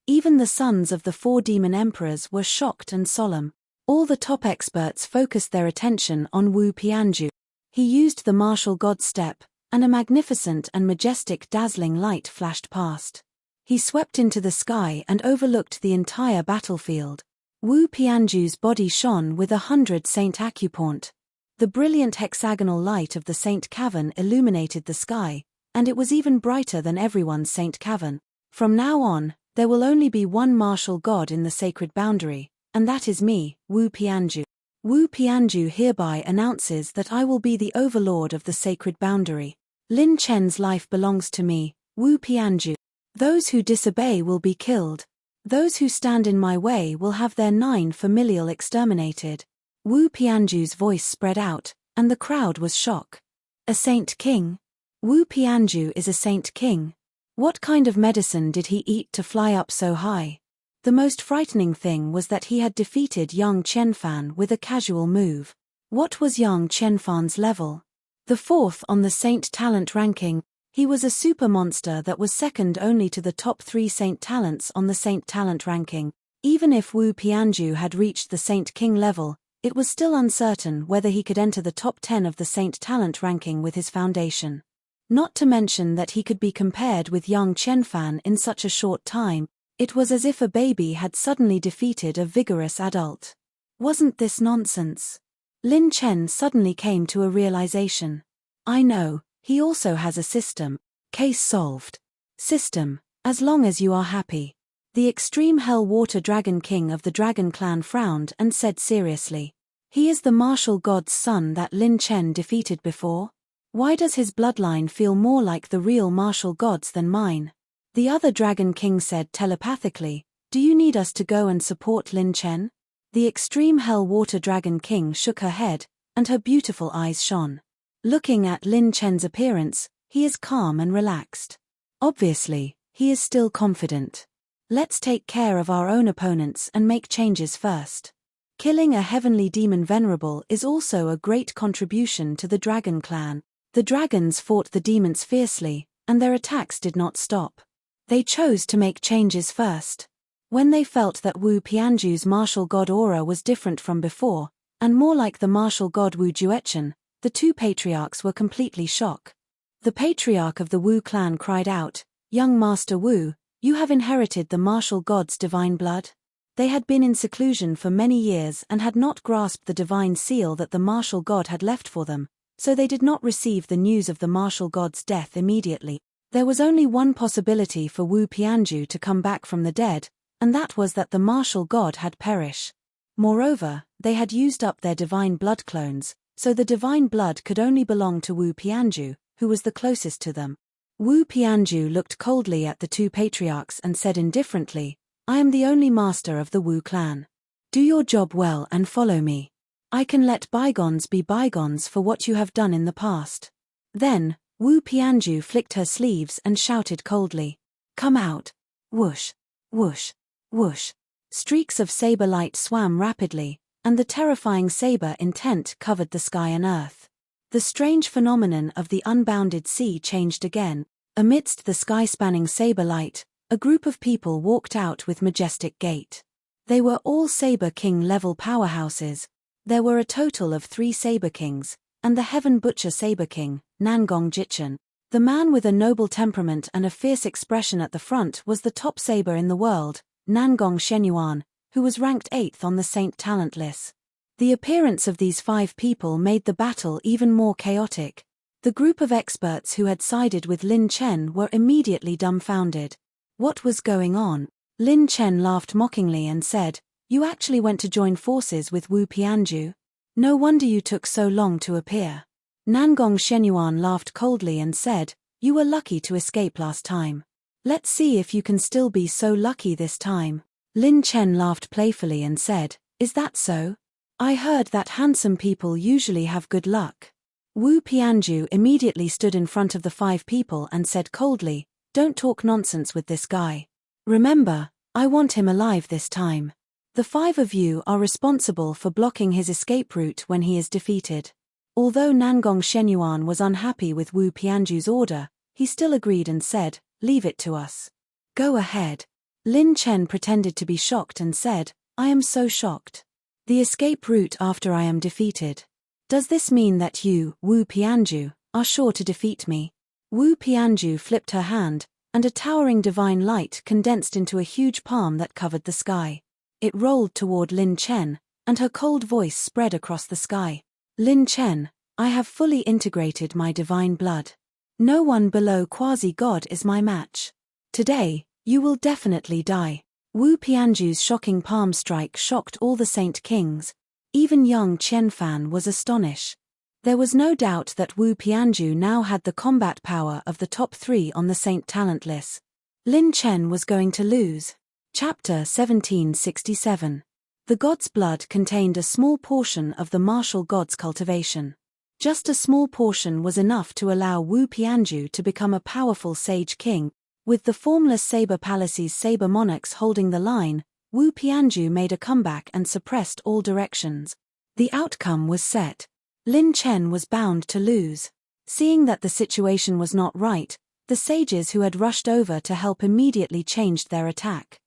A: Even the sons of the 4 demon emperors were shocked and solemn. All the top experts focused their attention on Wu Pianju. He used the martial god step, and a magnificent and majestic dazzling light flashed past. He swept into the sky and overlooked the entire battlefield. Wu Pianju's body shone with 100 Saint Acupoint. The brilliant hexagonal light of the Saint Cavern illuminated the sky, and it was even brighter than everyone's Saint Cavern. From now on, there will only be one martial god in the sacred boundary, and that is me, Wu Pianju. Wu Pianju hereby announces that I will be the overlord of the sacred boundary. Lin Chen's life belongs to me, Wu Pianju. Those who disobey will be killed. Those who stand in my way will have their 9 familial exterminated. Wu Pianju's voice spread out, and the crowd was shocked. A Saint King? Wu Pianju is a Saint King. What kind of medicine did he eat to fly up so high? The most frightening thing was that he had defeated Yang Qianfan with a casual move. What was Yang Qianfan's level? The fourth on the Saint Talent ranking. He was a super monster that was second only to the top 3 Saint Talents on the Saint Talent ranking. Even if Wu Pianju had reached the Saint King level, it was still uncertain whether he could enter the top 10 of the Saint Talent ranking with his foundation. Not to mention that he could be compared with Yang Qianfan in such a short time. It was as if a baby had suddenly defeated a vigorous adult. Wasn't this nonsense? Lin Chen suddenly came to a realization. I know, he also has a system. Case solved. System, as long as you are happy. The extreme Hell Water Dragon King of the Dragon Clan frowned and said seriously. He is the martial god's son that Lin Chen defeated before? Why does his bloodline feel more like the real martial gods than mine? The other Dragon King said telepathically, do you need us to go and support Lin Chen? The extreme Hell Water Dragon King shook her head, and her beautiful eyes shone. Looking at Lin Chen's appearance, he is calm and relaxed. Obviously, he is still confident. Let's take care of our own opponents and make changes first. Killing a heavenly demon venerable is also a great contribution to the Dragon Clan. The dragons fought the demons fiercely, and their attacks did not stop. They chose to make changes first. When they felt that Wu Pianju's martial god aura was different from before, and more like the martial god Wu Juechen, the 2 patriarchs were completely shocked. The patriarch of the Wu clan cried out, Young Master Wu, you have inherited the martial god's divine blood? They had been in seclusion for many years and had not grasped the divine seal that the martial god had left for them, so they did not receive the news of the martial god's death immediately. There was only one possibility for Wu Pianju to come back from the dead, and that was that the martial god had perished. Moreover, they had used up their divine blood clones, so the divine blood could only belong to Wu Pianju, who was the closest to them. Wu Pianju looked coldly at the 2 patriarchs and said indifferently, I am the only master of the Wu clan. Do your job well and follow me. I can let bygones be bygones for what you have done in the past. Then, Wu Pianju flicked her sleeves and shouted coldly. Come out. Whoosh, whoosh, whoosh. Streaks of saber light swam rapidly, and the terrifying saber intent covered the sky and earth. The strange phenomenon of the unbounded sea changed again. Amidst the sky-spanning saber light, a group of people walked out with majestic gait. They were all Saber King-level powerhouses. There were a total of 3 Saber Kings, and the Heaven Butcher Saber King, Nangong Jichen. The man with a noble temperament and a fierce expression at the front was the top saber in the world, Nangong Shenyuan, who was ranked 8th on the Saint Talent list. The appearance of these 5 people made the battle even more chaotic. The group of experts who had sided with Lin Chen were immediately dumbfounded. What was going on? Lin Chen laughed mockingly and said, You actually went to join forces with Wu Pianju? No wonder you took so long to appear. Nangong Shenyuan laughed coldly and said, You were lucky to escape last time. Let's see if you can still be so lucky this time. Lin Chen laughed playfully and said, Is that so? I heard that handsome people usually have good luck. Wu Pianju immediately stood in front of the 5 people and said coldly, Don't talk nonsense with this guy. Remember, I want him alive this time. The 5 of you are responsible for blocking his escape route when he is defeated. Although Nangong Shenyuan was unhappy with Wu Pianju's order, he still agreed and said, Leave it to us. Go ahead. Lin Chen pretended to be shocked and said, I am so shocked. The escape route after I am defeated. Does this mean that you, Wu Pianju, are sure to defeat me? Wu Pianju flipped her hand, and a towering divine light condensed into a huge palm that covered the sky. It rolled toward Lin Chen, and her cold voice spread across the sky. Lin Chen, I have fully integrated my divine blood. No one below quasi-god is my match. Today, you will definitely die. Wu Pianju's shocking palm strike shocked all the Saint Kings. Even young Qianfan was astonished. There was no doubt that Wu Pianju now had the combat power of the top 3 on the Saint Talent list. Lin Chen was going to lose. Chapter 1767. The god's blood contained a small portion of the martial god's cultivation. Just a small portion was enough to allow Wu Pianju to become a powerful sage king. With the formless Saber Palace's Saber monarchs holding the line, Wu Pianju made a comeback and suppressed all directions. The outcome was set. Lin Chen was bound to lose. Seeing that the situation was not right, the sages who had rushed over to help immediately changed their attack.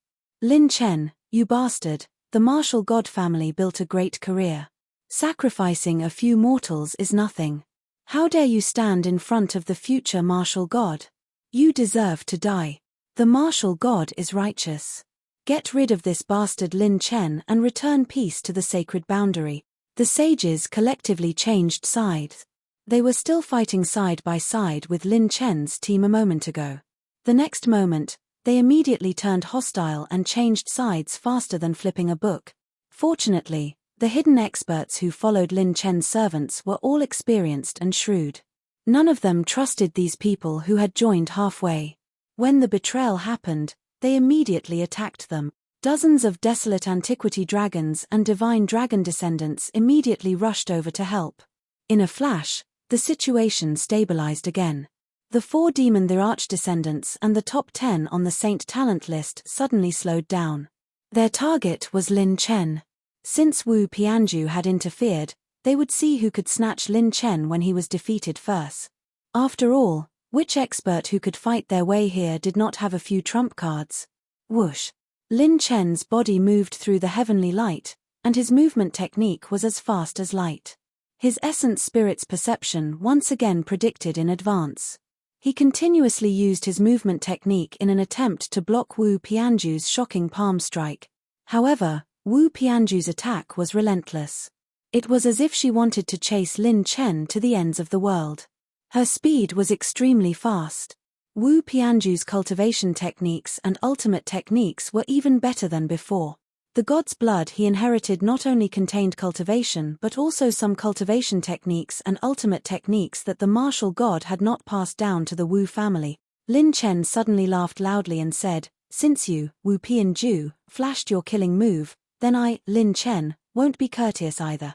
A: Lin Chen, you bastard, the martial god family built a great career. Sacrificing a few mortals is nothing. How dare you stand in front of the future martial god? You deserve to die. The martial god is righteous. Get rid of this bastard Lin Chen and return peace to the sacred boundary. The sages collectively changed sides. They were still fighting side by side with Lin Chen's team a moment ago. The next moment, they immediately turned hostile and changed sides faster than flipping a book. Fortunately, the hidden experts who followed Lin Chen's servants were all experienced and shrewd. None of them trusted these people who had joined halfway. When the betrayal happened, they immediately attacked them. Dozens of desolate antiquity dragons and divine dragon descendants immediately rushed over to help. In a flash, the situation stabilized again. The 4 demon the archdescendants and the top 10 on the Saint Talent list suddenly slowed down. Their target was Lin Chen. Since Wu Pianju had interfered, they would see who could snatch Lin Chen when he was defeated first. After all, which expert who could fight their way here did not have a few trump cards? Whoosh! Lin Chen's body moved through the heavenly light, and his movement technique was as fast as light. His essence spirit's perception once again predicted in advance. He continuously used his movement technique in an attempt to block Wu Pianju's shocking palm strike. However, Wu Pianju's attack was relentless. It was as if she wanted to chase Lin Chen to the ends of the world. Her speed was extremely fast. Wu Pianju's cultivation techniques and ultimate techniques were even better than before. The god's blood he inherited not only contained cultivation but also some cultivation techniques and ultimate techniques that the martial god had not passed down to the Wu family. Lin Chen suddenly laughed loudly and said, "Since you, Wu Pianju, flashed your killing move, then I, Lin Chen, won't be courteous either."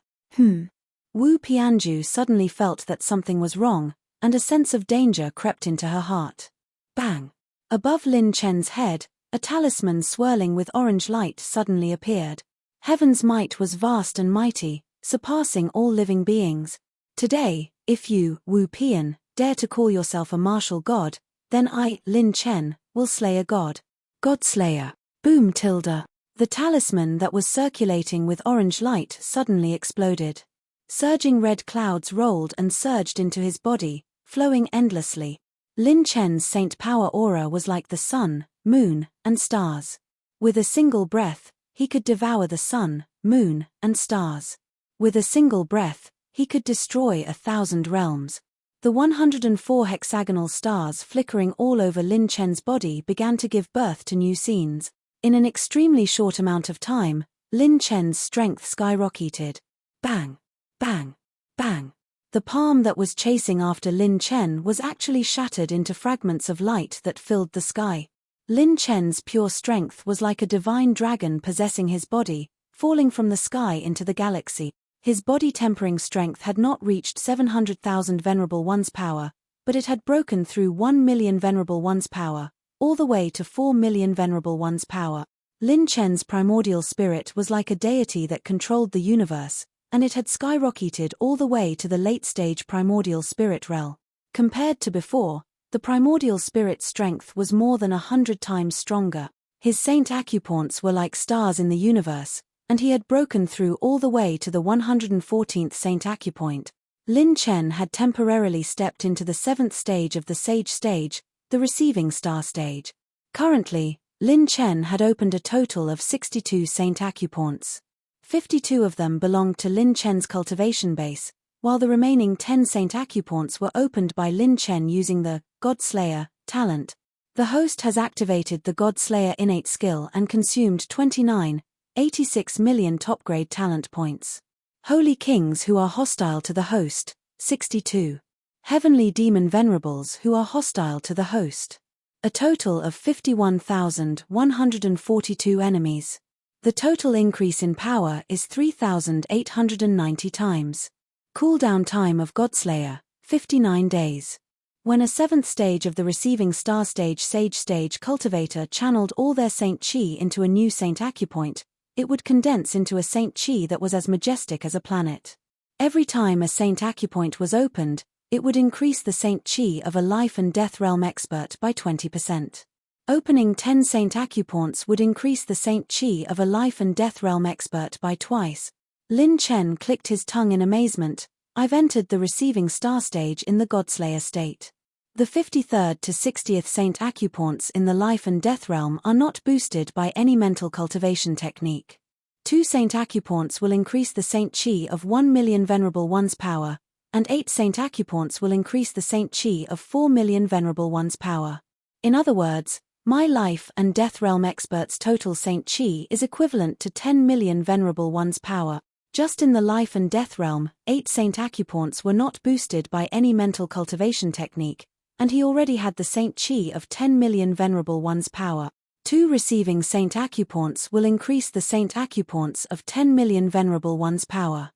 A: Wu Pianju suddenly felt that something was wrong, and a sense of danger crept into her heart. Bang! Above Lin Chen's head, a talisman swirling with orange light suddenly appeared. Heaven's might was vast and mighty, surpassing all living beings. Today, if you, Wu Pian, dare to call yourself a martial god, then I, Lin Chen, will slay a god. Godslayer. Boom tilde. The talisman that was circulating with orange light suddenly exploded. Surging red clouds rolled and surged into his body, flowing endlessly. Lin Chen's saint power aura was like the sun, moon, and stars. With a single breath, he could devour the sun, moon, and stars. With a single breath, he could destroy 1,000 realms. The 104 hexagonal stars flickering all over Lin Chen's body began to give birth to new scenes. In an extremely short amount of time, Lin Chen's strength skyrocketed. Bang! Bang! Bang! The palm that was chasing after Lin Chen was actually shattered into fragments of light that filled the sky. Lin Chen's pure strength was like a divine dragon possessing his body, falling from the sky into the galaxy. His body-tempering strength had not reached 700,000 Venerable One's power, but it had broken through 1 million Venerable One's power, all the way to 4 million Venerable One's power. Lin Chen's primordial spirit was like a deity that controlled the universe, and it had skyrocketed all the way to the late-stage primordial spirit realm. Compared to before, the primordial spirit's strength was more than 100 times stronger. His saint acupoints were like stars in the universe, and he had broken through all the way to the 114th saint acupoint. Lin Chen had temporarily stepped into the 7th stage of the sage stage, the receiving star stage. Currently, Lin Chen had opened a total of 62 saint acupoints. 52 of them belonged to Lin Chen's cultivation base, while the remaining 10 saint acupoints were opened by Lin Chen using the Godslayer talent. The host has activated the Godslayer innate skill and consumed 29.86 million top-grade talent points. Holy kings who are hostile to the host, 62. Heavenly demon venerables who are hostile to the host. A total of 51,142 enemies. The total increase in power is 3,890 times. Cooldown time of Godslayer, 59 days. When a seventh stage of the receiving star stage sage stage cultivator channeled all their Saint Chi into a new Saint Acupoint, it would condense into a Saint Chi that was as majestic as a planet. Every time a Saint Acupoint was opened, it would increase the Saint Chi of a life and death realm expert by 20%. Opening 10 Saint Acupoints would increase the Saint Chi of a life and death realm expert by twice. Lin Chen clicked his tongue in amazement. I've entered the receiving star stage in the Godslayer state. The 53rd to 60th Saint Acupoints in the life and death realm are not boosted by any mental cultivation technique. 2 Saint Acupoints will increase the Saint Chi of 1 million Venerable One's power, and 8 Saint Acupoints will increase the Saint Chi of 4 million Venerable One's power. In other words, my life and death realm expert's total Saint Chi is equivalent to 10 million Venerable One's power. Just in the life and death realm, 8 Saint Acupoints were not boosted by any mental cultivation technique, and he already had the Saint Chi of 10 million Venerable One's power. 2 receiving Saint Acupoints will increase the Saint Acupoints of 10 million Venerable One's power.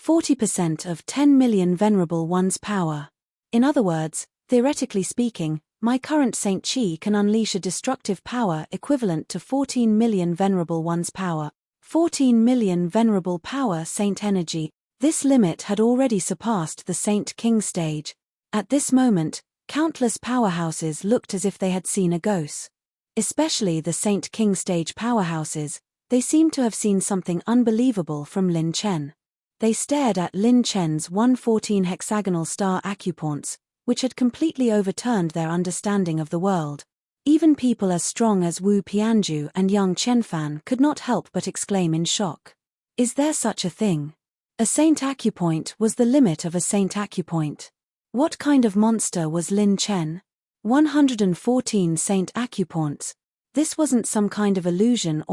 A: 40% of 10 million Venerable One's power. In other words, theoretically speaking, my current Saint Chi can unleash a destructive power equivalent to 14 million Venerable One's power. 14 million Venerable Power Saint Energy. This limit had already surpassed the Saint King stage. At this moment, countless powerhouses looked as if they had seen a ghost. Especially the Saint King stage powerhouses, they seemed to have seen something unbelievable from Lin Chen. They stared at Lin Chen's 114 hexagonal star acupoints, which had completely overturned their understanding of the world. Even people as strong as Wu Pianju and Yang Chenfan could not help but exclaim in shock. Is there such a thing? A Saint Acupoint was the limit of a Saint Acupoint. What kind of monster was Lin Chen? 114 Saint Acupoints. This wasn't some kind of illusion,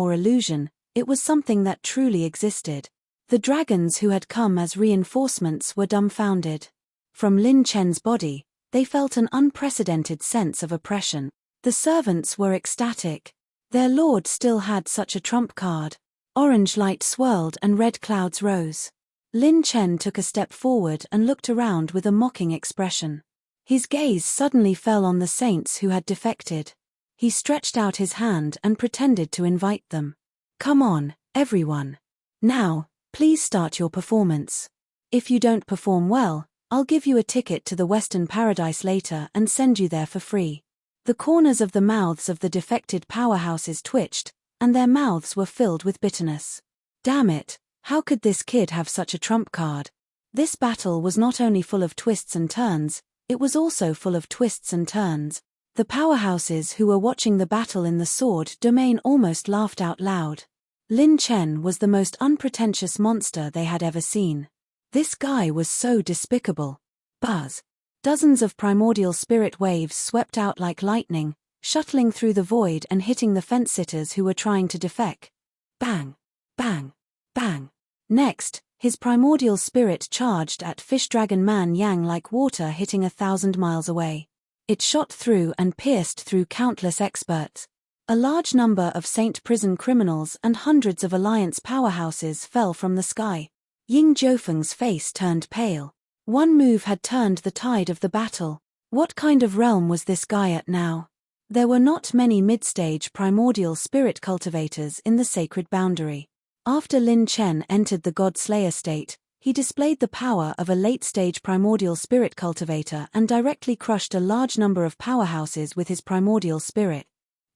A: it was something that truly existed. The dragons who had come as reinforcements were dumbfounded. From Lin Chen's body, they felt an unprecedented sense of oppression. The servants were ecstatic. Their lord still had such a trump card. Orange light swirled and red clouds rose. Lin Chen took a step forward and looked around with a mocking expression. His gaze suddenly fell on the saints who had defected. He stretched out his hand and pretended to invite them. Come on, everyone. Now, please start your performance. If you don't perform well, I'll give you a ticket to the Western Paradise later and send you there for free. The corners of the mouths of the defected powerhouses twitched, and their mouths were filled with bitterness. Damn it, how could this kid have such a trump card? This battle was not only full of twists and turns, it was also full of twists and turns. The powerhouses who were watching the battle in the sword domain almost laughed out loud. Lin Chen was the most unpretentious monster they had ever seen. This guy was so despicable. Buzz. Dozens of primordial spirit waves swept out like lightning, shuttling through the void and hitting the fence-sitters who were trying to defect. Bang! Bang! Bang! Next, his primordial spirit charged at Fish Dragon Man Yang like water hitting 1,000 miles away. It shot through and pierced through countless experts. A large number of Saint Prison criminals and hundreds of Alliance powerhouses fell from the sky. Ying Jiufeng's face turned pale. One move had turned the tide of the battle. What kind of realm was this guy at now? There were not many mid-stage primordial spirit cultivators in the sacred boundary. After Lin Chen entered the God Slayer state, he displayed the power of a late-stage primordial spirit cultivator and directly crushed a large number of powerhouses with his primordial spirit.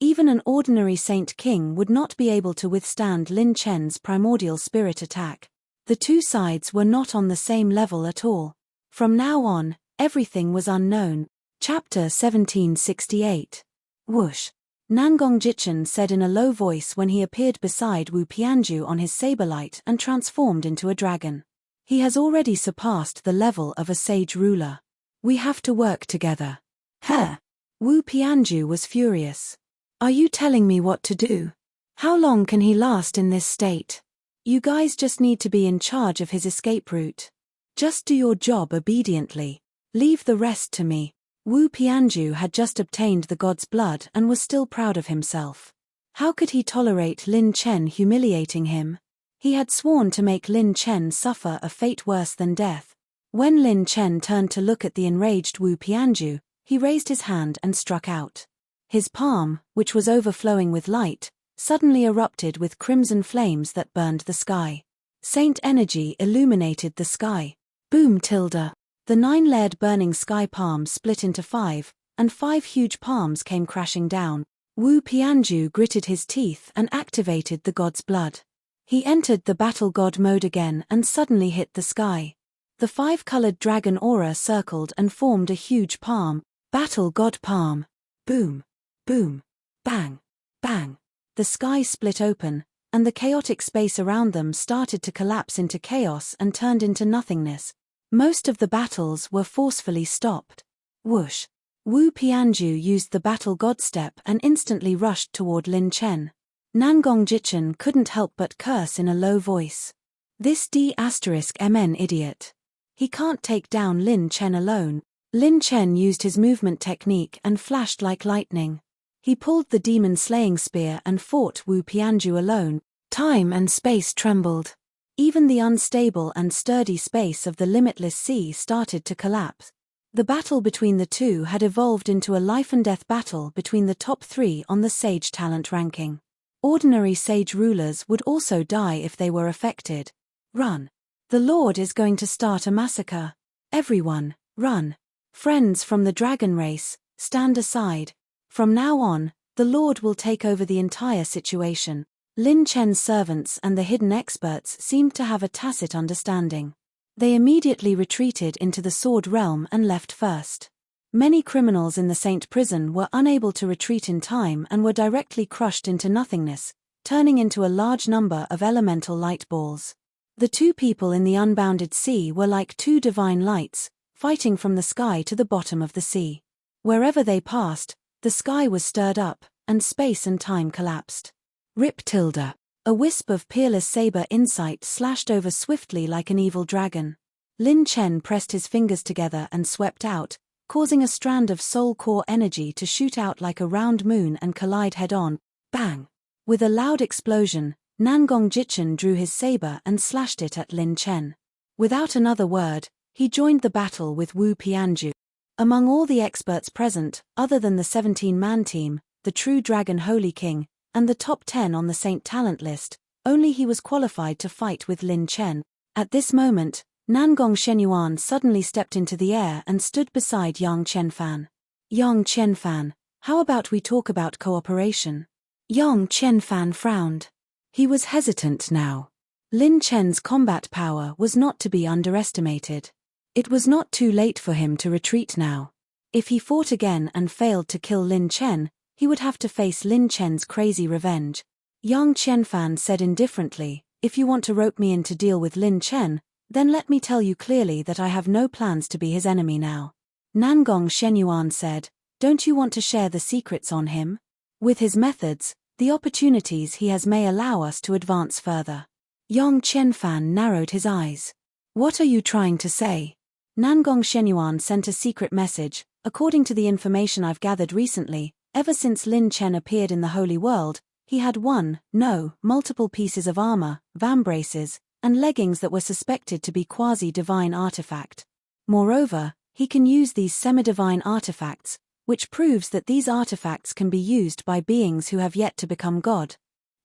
A: Even an ordinary Saint King would not be able to withstand Lin Chen's primordial spirit attack. The two sides were not on the same level at all. From now on, everything was unknown. Chapter 1768. Whoosh. Nangong Jichan said in a low voice when he appeared beside Wu Pianju on his saberlight and transformed into a dragon. He has already surpassed the level of a sage ruler. We have to work together. Huh? Wu Pianju was furious. Are you telling me what to do? How long can he last in this state? You guys just need to be in charge of his escape route. Just do your job obediently. Leave the rest to me. Wu Pianju had just obtained the god's blood and was still proud of himself. How could he tolerate Lin Chen humiliating him? He had sworn to make Lin Chen suffer a fate worse than death. When Lin Chen turned to look at the enraged Wu Pianju, he raised his hand and struck out. His palm, which was overflowing with light, suddenly erupted with crimson flames that burned the sky. Saint energy illuminated the sky. Boom tilde. The 9-layered burning sky palm split into 5, and 5 huge palms came crashing down. Wu Pianju gritted his teeth and activated the god's blood. He entered the battle god mode again and suddenly hit the sky. The 5-colored dragon aura circled and formed a huge palm. Battle god palm. Boom. Boom. Bang. Bang. The sky split open, and the chaotic space around them started to collapse into chaos and turned into nothingness. Most of the battles were forcefully stopped. Whoosh. Wu Pianju used the battle god step and instantly rushed toward Lin Chen. Nangong Jichin couldn't help but curse in a low voice. This D***MN idiot. He can't take down Lin Chen alone. Lin Chen used his movement technique and flashed like lightning. He pulled the demon-slaying spear and fought Wu Pianju alone. Time and space trembled. Even the unstable and sturdy space of the limitless sea started to collapse. The battle between the two had evolved into a life-and-death battle between the top 3 on the Sage Talent ranking. Ordinary Sage rulers would also die if they were affected. Run. The Lord is going to start a massacre. Everyone, run. Friends from the dragon race, stand aside. From now on, the Lord will take over the entire situation. Lin Chen's servants and the hidden experts seemed to have a tacit understanding. They immediately retreated into the Sword Realm and left first. Many criminals in the Saint Prison were unable to retreat in time and were directly crushed into nothingness, turning into a large number of elemental light balls. The 2 people in the unbounded sea were like 2 divine lights, fighting from the sky to the bottom of the sea. Wherever they passed, the sky was stirred up, and space and time collapsed. Rip tilde. A wisp of peerless saber insight slashed over swiftly like an evil dragon. Lin Chen pressed his fingers together and swept out, causing a strand of soul core energy to shoot out like a round moon and collide head-on. Bang! With a loud explosion, Nangong Jichin drew his saber and slashed it at Lin Chen. Without another word, he joined the battle with Wu Pianju. Among all the experts present, other than the 17-man team, the True Dragon Holy King, and the top 10 on the Saint Talent list, only he was qualified to fight with Lin Chen. At this moment, Nangong Shenyuan suddenly stepped into the air and stood beside Yang Qianfan. Yang Qianfan, how about we talk about cooperation? Yang Qianfan frowned. He was hesitant now. Lin Chen's combat power was not to be underestimated. It was not too late for him to retreat now. If he fought again and failed to kill Lin Chen, he would have to face Lin Chen's crazy revenge. Yang Qianfan said indifferently, if you want to rope me in to deal with Lin Chen, then let me tell you clearly that I have no plans to be his enemy now. Nangong Shenyuan said, don't you want to share the secrets on him? With his methods, the opportunities he has may allow us to advance further. Yang Qianfan narrowed his eyes. What are you trying to say? Nangong Shenyuan sent a secret message. According to the information I've gathered recently, ever since Lin Chen appeared in the Holy World, he had multiple pieces of armor, vambraces, and leggings that were suspected to be quasi-divine artifact. Moreover, he can use these semi-divine artifacts, which proves that these artifacts can be used by beings who have yet to become God.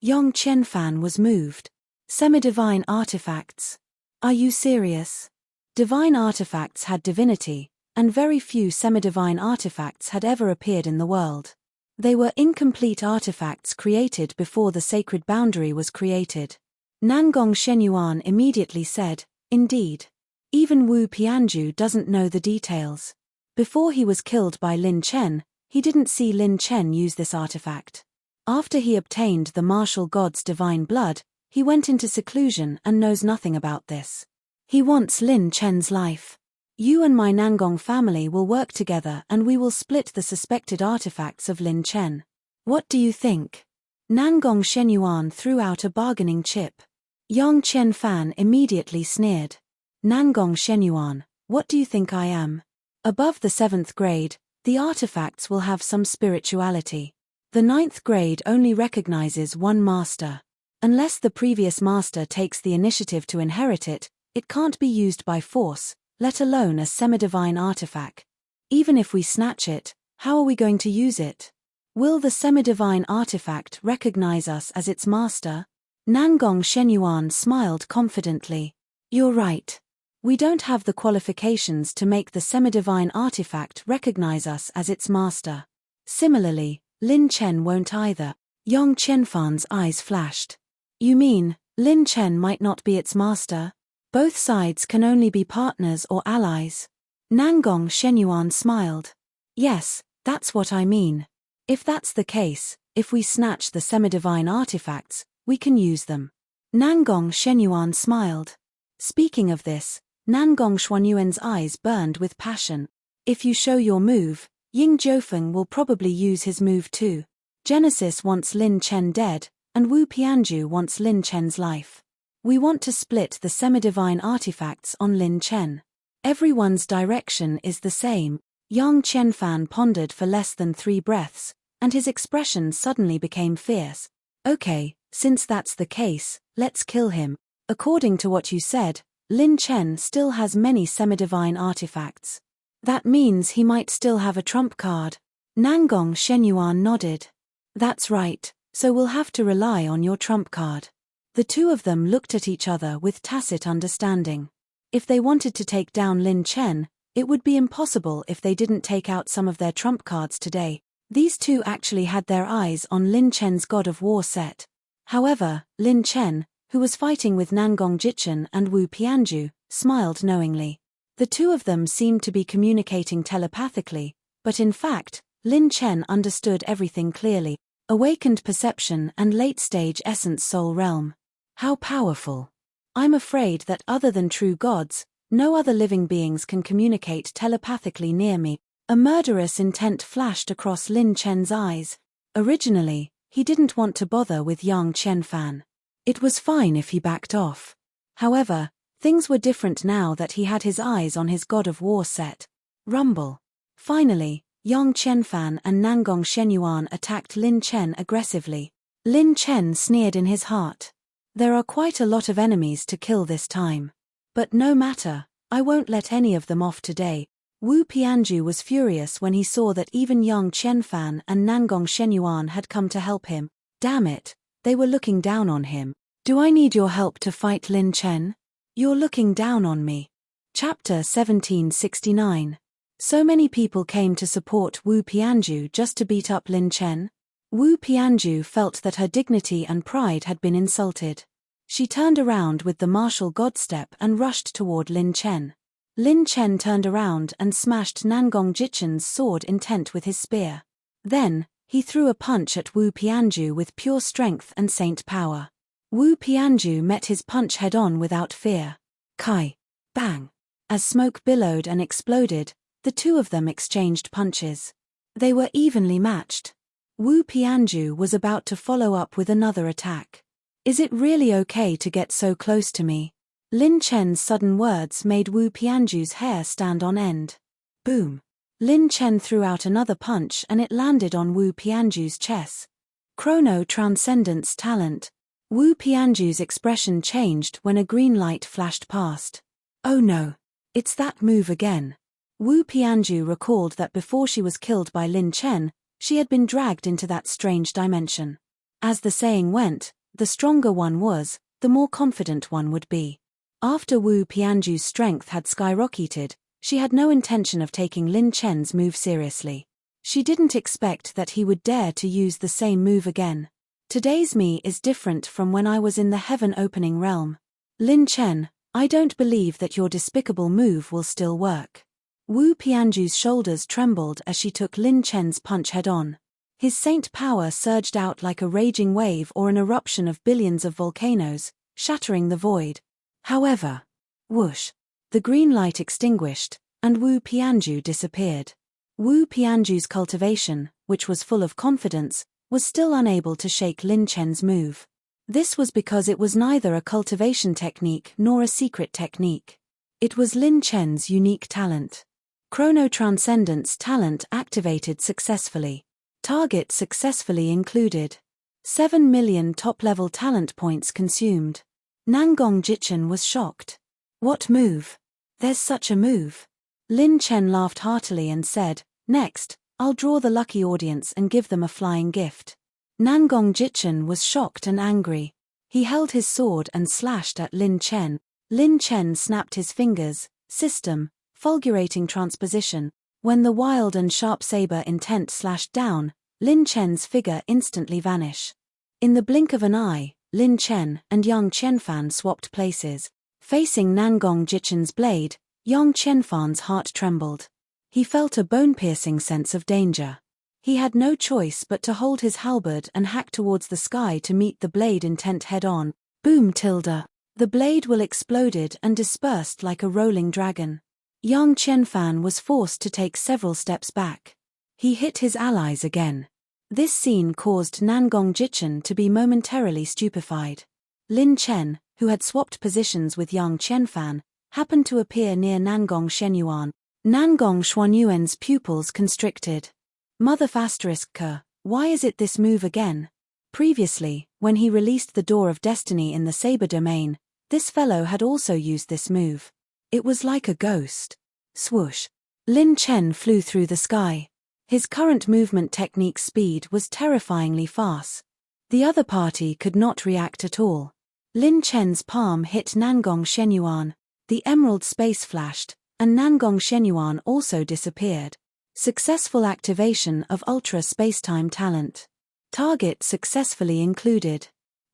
A: Yang Qianfan was moved. Semi-divine artifacts. Are you serious? Divine artifacts had divinity, and very few semi-divine artifacts had ever appeared in the world. They were incomplete artifacts created before the sacred boundary was created. Nangong Shenyuan immediately said, indeed. Even Wu Pianju doesn't know the details. Before he was killed by Lin Chen, he didn't see Lin Chen use this artifact. After he obtained the martial god's divine blood, he went into seclusion and knows nothing about this. He wants Lin Chen's life. You and my Nangong family will work together and we will split the suspected artifacts of Lin Chen. What do you think? Nangong Shenyuan threw out a bargaining chip. Yang Qianfan immediately sneered. Nangong Shenyuan, what do you think I am? Above the 7th grade, the artifacts will have some spirituality. The 9th grade only recognizes one master. Unless the previous master takes the initiative to inherit it, it can't be used by force, let alone a semi-divine artifact. Even if we snatch it, how are we going to use it? Will the semi-divine artifact recognize us as its master? Nangong Shenyuan smiled confidently. You're right. We don't have the qualifications to make the semi-divine artifact recognize us as its master. Similarly, Lin Chen won't either. Yang Qianfan's eyes flashed. You mean, Lin Chen might not be its master? Both sides can only be partners or allies. Nangong Shenyuan smiled. Yes, that's what I mean. If that's the case, if we snatch the semi-divine artifacts, we can use them. Nangong Shenyuan smiled. Speaking of this, Nangong Xuanyuan's eyes burned with passion. If you show your move, Ying Jiufeng will probably use his move too. Genesis wants Lin Chen dead, and Wu Pianju wants Lin Chen's life. We want to split the semi-divine artifacts on Lin Chen. Everyone's direction is the same. Yang Qianfan pondered for less than 3 breaths, and his expression suddenly became fierce. Okay, since that's the case, let's kill him. According to what you said, Lin Chen still has many semi-divine artifacts. That means he might still have a trump card. Nangong Shenyuan nodded. That's right, so we'll have to rely on your trump card. The two of them looked at each other with tacit understanding. If they wanted to take down Lin Chen, it would be impossible if they didn't take out some of their trump cards today. These two actually had their eyes on Lin Chen's God of War set. However, Lin Chen, who was fighting with Nangong Jichen and Wu Pianju, smiled knowingly. The two of them seemed to be communicating telepathically, but in fact, Lin Chen understood everything clearly. Awakened perception and late-stage essence soul realm. How powerful. I'm afraid that other than true gods, no other living beings can communicate telepathically near me. A murderous intent flashed across Lin Chen's eyes. Originally, he didn't want to bother with Yang Qianfan. It was fine if he backed off. However, things were different now that he had his eyes on his God of War set. Rumble. Finally, Yang Qianfan and Nangong Shenyuan attacked Lin Chen aggressively. Lin Chen sneered in his heart. There are quite a lot of enemies to kill this time. But no matter, I won't let any of them off today. Wu Pianju was furious when he saw that even Yang Qianfan and Nangong Shenyuan had come to help him. Damn it, they were looking down on him. Do I need your help to fight Lin Chen? You're looking down on me. Chapter 1769. So many people came to support Wu Pianju just to beat up Lin Chen. Wu Pianju felt that her dignity and pride had been insulted. She turned around with the martial god step and rushed toward Lin Chen. Lin Chen turned around and smashed Nangong Jichen's sword intent with his spear. Then, he threw a punch at Wu Pianju with pure strength and saint power. Wu Pianju met his punch head-on without fear. Kai! Bang! As smoke billowed and exploded, the two of them exchanged punches. They were evenly matched. Wu Pianju was about to follow up with another attack. Is it really okay to get so close to me? Lin Chen's sudden words made Wu Pianju's hair stand on end. Boom! Lin Chen threw out another punch and it landed on Wu Pianju's chest. Chrono Transcendence Talent. Wu Pianju's expression changed when a green light flashed past. Oh no! It's that move again. Wu Pianju recalled that before she was killed by Lin Chen, she had been dragged into that strange dimension. As the saying went, the stronger one was, the more confident one would be. After Wu Pianju's strength had skyrocketed, she had no intention of taking Lin Chen's move seriously. She didn't expect that he would dare to use the same move again. Today's me is different from when I was in the heaven-opening realm. Lin Chen, I don't believe that your despicable move will still work. Wu Pianju's shoulders trembled as she took Lin Chen's punch head-on. His saint power surged out like a raging wave or an eruption of billions of volcanoes, shattering the void. However, whoosh! The green light extinguished, and Wu Pianju disappeared. Wu Pianju's cultivation, which was full of confidence, was still unable to shake Lin Chen's move. This was because it was neither a cultivation technique nor a secret technique. It was Lin Chen's unique talent. Chrono Transcendence Talent activated successfully. Target successfully included. 7 million top-level talent points consumed. Nangong Jichen was shocked. What move? There's such a move. Lin Chen laughed heartily and said, "Next, I'll draw the lucky audience and give them a flying gift." Nangong Jichan was shocked and angry. He held his sword and slashed at Lin Chen. Lin Chen snapped his fingers, system, fulgurating transposition. When the wild and sharp saber intent slashed down, Lin Chen's figure instantly vanished. In the blink of an eye, Lin Chen and Yang Qianfan swapped places. Facing Nangong Jichan's blade, Yang Qianfan's heart trembled. He felt a bone-piercing sense of danger. He had no choice but to hold his halberd and hack towards the sky to meet the blade intent head-on. Boom! The blade will exploded and dispersed like a rolling dragon. Yang Qianfan was forced to take several steps back. He hit his allies again. This scene caused Nangong Jichan to be momentarily stupefied. Lin Chen, who had swapped positions with Yang Qianfan, happened to appear near Nangong Shenyuan. Nangong Xuanyuan's pupils constricted. Mother***, why is it this move again? Previously, when he released the Door of Destiny in the Saber domain, this fellow had also used this move. It was like a ghost. Swoosh. Lin Chen flew through the sky. His current movement technique speed was terrifyingly fast. The other party could not react at all. Lin Chen's palm hit Nangong Shenyuan. The emerald space flashed, and Nangong Shenyuan also disappeared. Successful activation of Ultra Spacetime Talent. Target successfully included.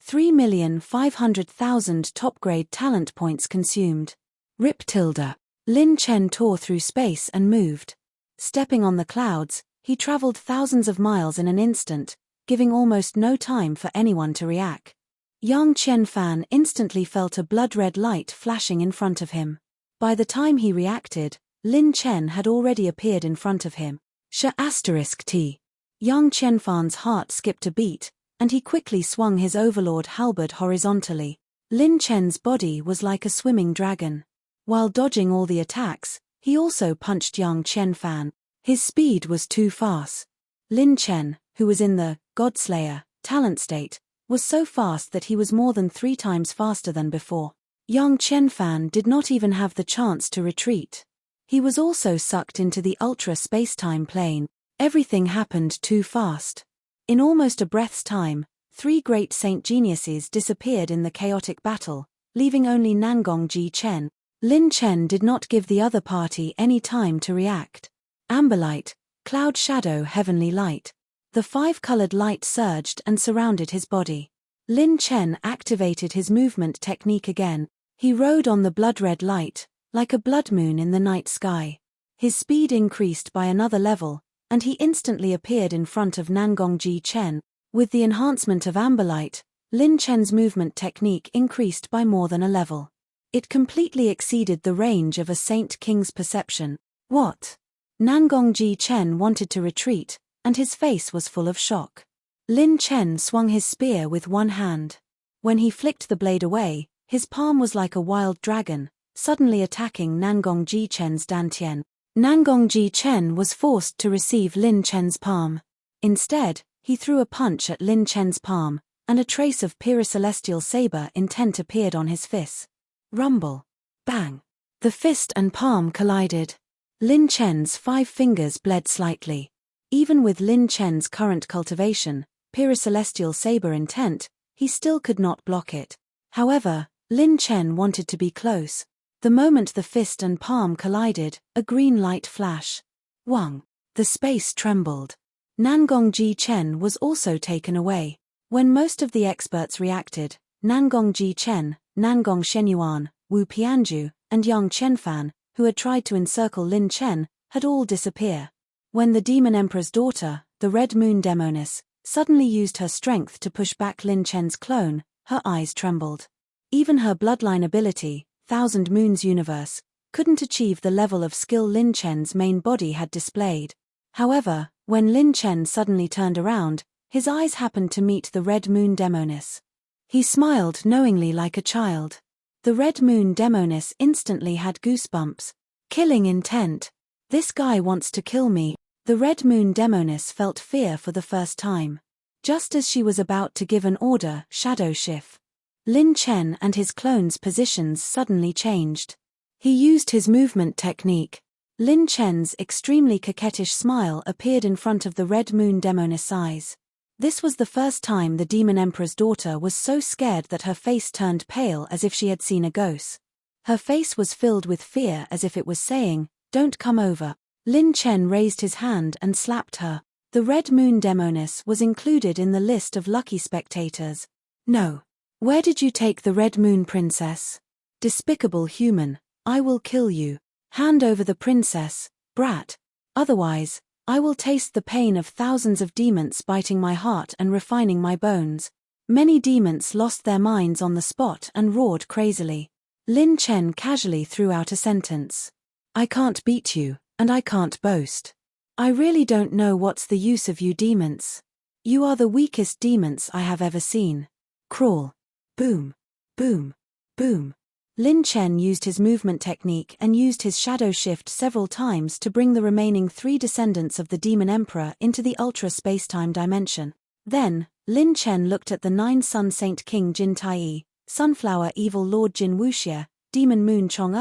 A: 3,500,000 top-grade talent points consumed. Rip tilde. Lin Chen tore through space and moved. Stepping on the clouds, he traveled thousands of miles in an instant, giving almost no time for anyone to react. Yang Qianfan instantly felt a blood-red light flashing in front of him. By the time he reacted, Lin Chen had already appeared in front of him. **T. Yang Qianfan's heart skipped a beat, and he quickly swung his overlord halberd horizontally. Lin Chen's body was like a swimming dragon. While dodging all the attacks, he also punched Yang Qianfan. His speed was too fast. Lin Chen, who was in the Godslayer talent state, was so fast that he was more than 3 times faster than before. Yang Qianfan did not even have the chance to retreat. He was also sucked into the ultra spacetime plane. Everything happened too fast. In almost a breath's time, 3 great saint geniuses disappeared in the chaotic battle, leaving only Nangong Jichan. Lin Chen did not give the other party any time to react. Amberlight, cloud shadow, heavenly light. The 5-colored light surged and surrounded his body. Lin Chen activated his movement technique again. He rode on the blood-red light, like a blood moon in the night sky. His speed increased by another level, and he instantly appeared in front of Nangong Jichan. With the enhancement of Amberlight, Lin Chen's movement technique increased by more than a level. It completely exceeded the range of a Saint King's perception. What? Nangong Jichan wanted to retreat, and his face was full of shock. Lin Chen swung his spear with one hand. When he flicked the blade away, his palm was like a wild dragon, suddenly attacking Nangong Jichan's dantian. Nangong Jichan was forced to receive Lin Chen's palm. Instead, he threw a punch at Lin Chen's palm, and a trace of pyrocelestial saber intent appeared on his fist. Rumble. Bang. The fist and palm collided. Lin Chen's 5 fingers bled slightly. Even with Lin Chen's current cultivation, pyrocelestial saber intent, he still could not block it. However, Lin Chen wanted to be close. The moment the fist and palm collided, a green light flash. Wang. The space trembled. Nangong Jichan was also taken away. When most of the experts reacted, Nangong Jichan, Nangong Shenyuan, Wu Pianju, and Yang Qianfan, who had tried to encircle Lin Chen, had all disappeared. When the Demon Emperor's daughter, the Red Moon Demoness, suddenly used her strength to push back Lin Chen's clone, her eyes trembled. Even her bloodline ability, Thousand Moons Universe, couldn't achieve the level of skill Lin Chen's main body had displayed. However, when Lin Chen suddenly turned around, his eyes happened to meet the Red Moon Demoness. He smiled knowingly like a child. The Red Moon Demoness instantly had goosebumps. Killing intent. This guy wants to kill me. The Red Moon Demoness felt fear for the first time. Just as she was about to give an order, shadow shift. Lin Chen and his clone's positions suddenly changed. He used his movement technique. Lin Chen's extremely coquettish smile appeared in front of the Red Moon Demoness eyes. This was the first time the Demon Emperor's daughter was so scared that her face turned pale as if she had seen a ghost. Her face was filled with fear as if it was saying, "Don't come over." Lin Chen raised his hand and slapped her. The Red Moon Demoness was included in the list of lucky spectators. "No. Where did you take the Red Moon Princess? Despicable human, I will kill you. Hand over the princess, brat. Otherwise, I will taste the pain of thousands of demons biting my heart and refining my bones." Many demons lost their minds on the spot and roared crazily. Lin Chen casually threw out a sentence. "I can't beat you, and I can't boast. I really don't know what's the use of you demons. You are the weakest demons I have ever seen. Crawl." Boom. Boom. Boom. Lin Chen used his movement technique and used his shadow shift several times to bring the remaining 3 descendants of the Demon Emperor into the ultra spacetime dimension. Then, Lin Chen looked at the 9-Sun Saint King Jin Tai, Sunflower Evil Lord Jin Wuxia, Demon Moon Chong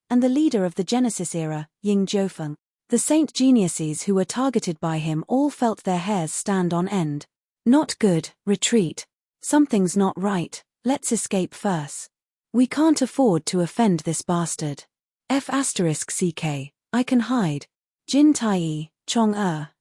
A: and the leader of the Genesis era, Ying Jiufeng. The saint geniuses who were targeted by him all felt their hairs stand on end. "Not good, retreat. Something's not right, let's escape first. We can't afford to offend this bastard. F***CK, I can hide." Jin Tai, Chong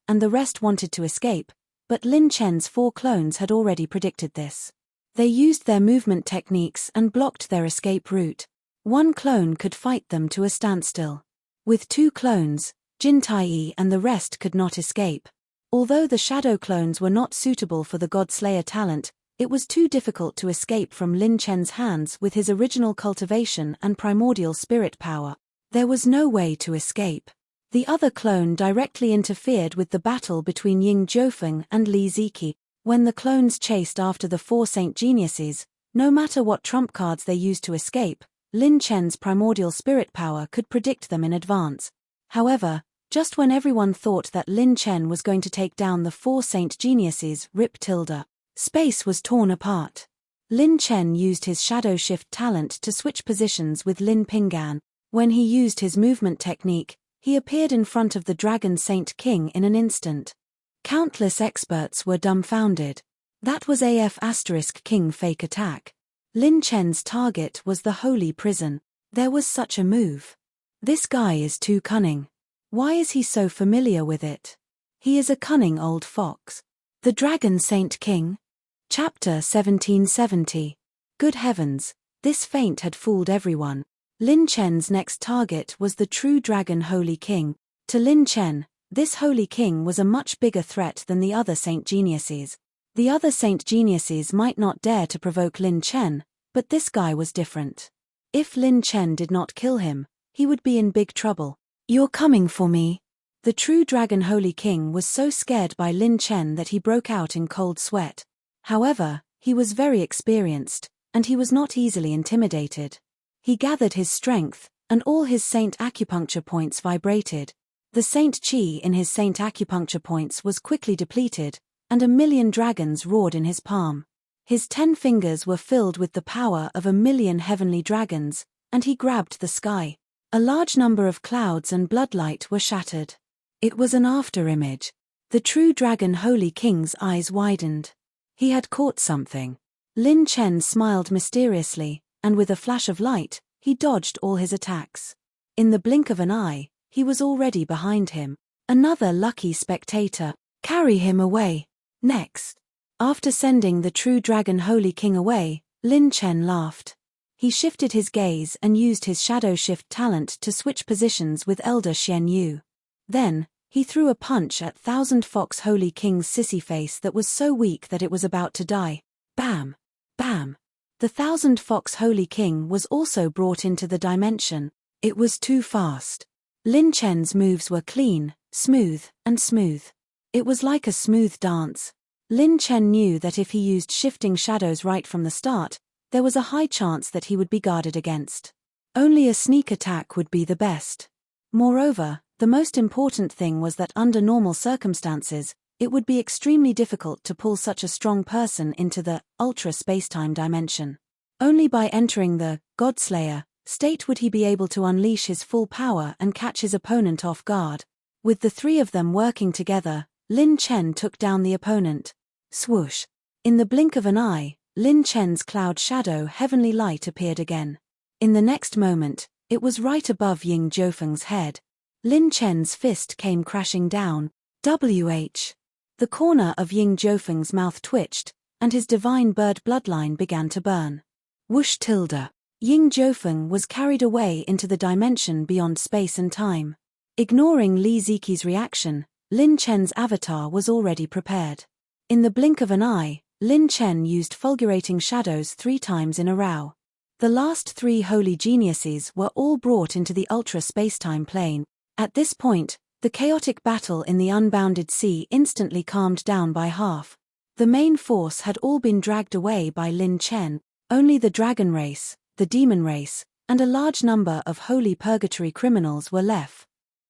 A: and the rest wanted to escape, but Lin Chen's 4 clones had already predicted this. They used their movement techniques and blocked their escape route. 1 clone could fight them to a standstill. With 2 clones, Jin Tai and the rest could not escape. Although the shadow clones were not suitable for the God Slayer talent, it was too difficult to escape from Lin Chen's hands with his original cultivation and primordial spirit power. There was no way to escape. The other clone directly interfered with the battle between Ying Jiufeng and Li Ziki. When the clones chased after the 4 saint geniuses, no matter what trump cards they used to escape, Lin Chen's primordial spirit power could predict them in advance. However, just when everyone thought that Lin Chen was going to take down the 4 saint geniuses, space was torn apart. Lin Chen used his shadow shift talent to switch positions with Lin Pingan. When he used his movement technique, he appeared in front of the Dragon Saint King in an instant. Countless experts were dumbfounded. That was King fake attack. Lin Chen's target was the Holy Prison. There was such a move. This guy is too cunning. Why is he so familiar with it? He is a cunning old fox. The Dragon Saint King? Chapter 1770. Good heavens, this feint had fooled everyone. Lin Chen's next target was the true Dragon Holy King. To Lin Chen, this Holy King was a much bigger threat than the other saint geniuses. The other saint geniuses might not dare to provoke Lin Chen, but this guy was different. If Lin Chen did not kill him, he would be in big trouble. "You're coming for me." The true Dragon Holy King was so scared by Lin Chen that he broke out in cold sweat. However, he was very experienced, and he was not easily intimidated. He gathered his strength, and all his saint acupuncture points vibrated. The saint chi in his saint acupuncture points was quickly depleted, and 1,000,000 dragons roared in his palm. His 10 fingers were filled with the power of 1,000,000 heavenly dragons, and he grabbed the sky. A large number of clouds and bloodlight were shattered. It was an afterimage. The true Dragon Holy King's eyes widened. He had caught something. Lin Chen smiled mysteriously, and with a flash of light, he dodged all his attacks. In the blink of an eye, he was already behind him. Another lucky spectator. Carry him away. Next. After sending the true Dragon Holy King away, Lin Chen laughed. He shifted his gaze and used his shadow shift talent to switch positions with Elder Xian Yu. Then, he threw a punch at Thousand Fox Holy King's sissy face that was so weak that it was about to die. Bam! Bam! The Thousand Fox Holy King was also brought into the dimension. It was too fast. Lin Chen's moves were clean, smooth, and smooth. It was like a smooth dance. Lin Chen knew that if he used shifting shadows right from the start, there was a high chance that he would be guarded against. Only a sneak attack would be the best. Moreover, the most important thing was that under normal circumstances, it would be extremely difficult to pull such a strong person into the ultra spacetime dimension. Only by entering the God Slayer State would he be able to unleash his full power and catch his opponent off guard? With the three of them working together, Lin Chen took down the opponent. Swoosh! In the blink of an eye, Lin Chen's cloud shadow heavenly light appeared again. In the next moment, it was right above Ying Jiufeng's head. Lin Chen's fist came crashing down. WH! The corner of Ying Jiufeng's mouth twitched, and his divine bird bloodline began to burn. Whoosh tilde. Ying Jiufeng was carried away into the dimension beyond space and time. Ignoring Li Ziqi's reaction, Lin Chen's avatar was already prepared. In the blink of an eye, Lin Chen used fulgurating shadows 3 times in a row. The last 3 holy geniuses were all brought into the ultra-spacetime plane. At this point, the chaotic battle in the unbounded sea instantly calmed down by half. The main force had all been dragged away by Lin Chen. Only the dragon race, the demon race, and a large number of holy purgatory criminals were left.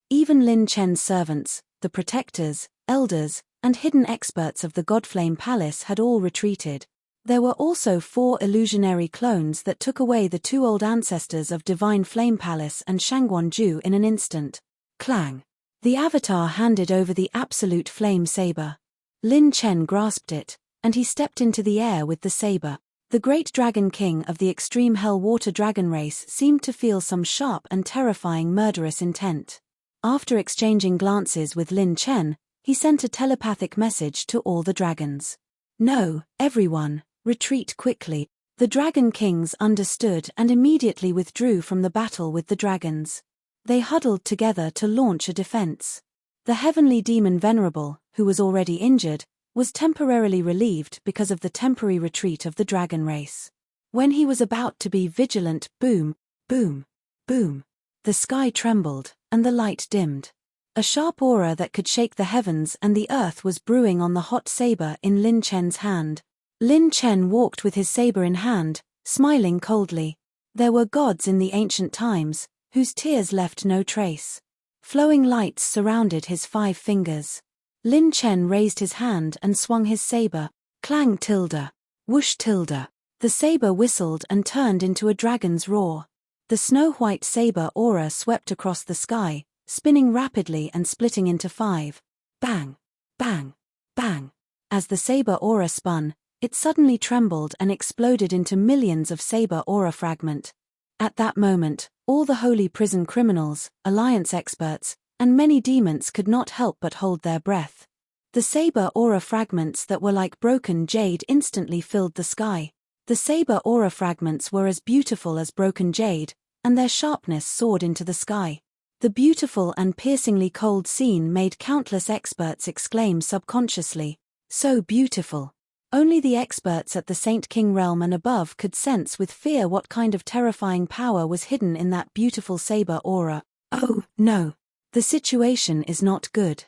A: Even Lin Chen's servants, the protectors, elders, and hidden experts of the Godflame Palace had all retreated. There were also 4 illusionary clones that took away the 2 old ancestors of Divine Flame Palace and Shangguanju in an instant. Clang! The avatar handed over the absolute flame saber. Lin Chen grasped it, and he stepped into the air with the saber. The great dragon king of the extreme hell water dragon race seemed to feel some sharp and terrifying murderous intent. After exchanging glances with Lin Chen, he sent a telepathic message to all the dragons. No, everyone, retreat quickly. The dragon kings understood and immediately withdrew from the battle with the dragons. They huddled together to launch a defense. The heavenly demon Venerable, who was already injured, was temporarily relieved because of the temporary retreat of the dragon race. When he was about to be vigilant, boom, boom, boom, the sky trembled, and the light dimmed. A sharp aura that could shake the heavens and the earth was brewing on the hot saber in Lin Chen's hand. Lin Chen walked with his saber in hand, smiling coldly. There were gods in the ancient times, whose tears left no trace. Flowing lights surrounded his 5 fingers. Lin Chen raised his hand and swung his saber. Clang tilde. Whoosh tilde. The saber whistled and turned into a dragon's roar. The snow-white saber aura swept across the sky, spinning rapidly and splitting into 5. Bang! Bang! Bang! As the saber aura spun, it suddenly trembled and exploded into millions of saber aura fragment. At that moment, all the holy prison criminals, alliance experts, and many demons could not help but hold their breath. The saber aura fragments that were like broken jade instantly filled the sky. The saber aura fragments were as beautiful as broken jade, and their sharpness soared into the sky. The beautiful and piercingly cold scene made countless experts exclaim subconsciously, "So beautiful." Only the experts at the Saint King realm and above could sense with fear what kind of terrifying power was hidden in that beautiful saber aura. Oh, no. The situation is not good.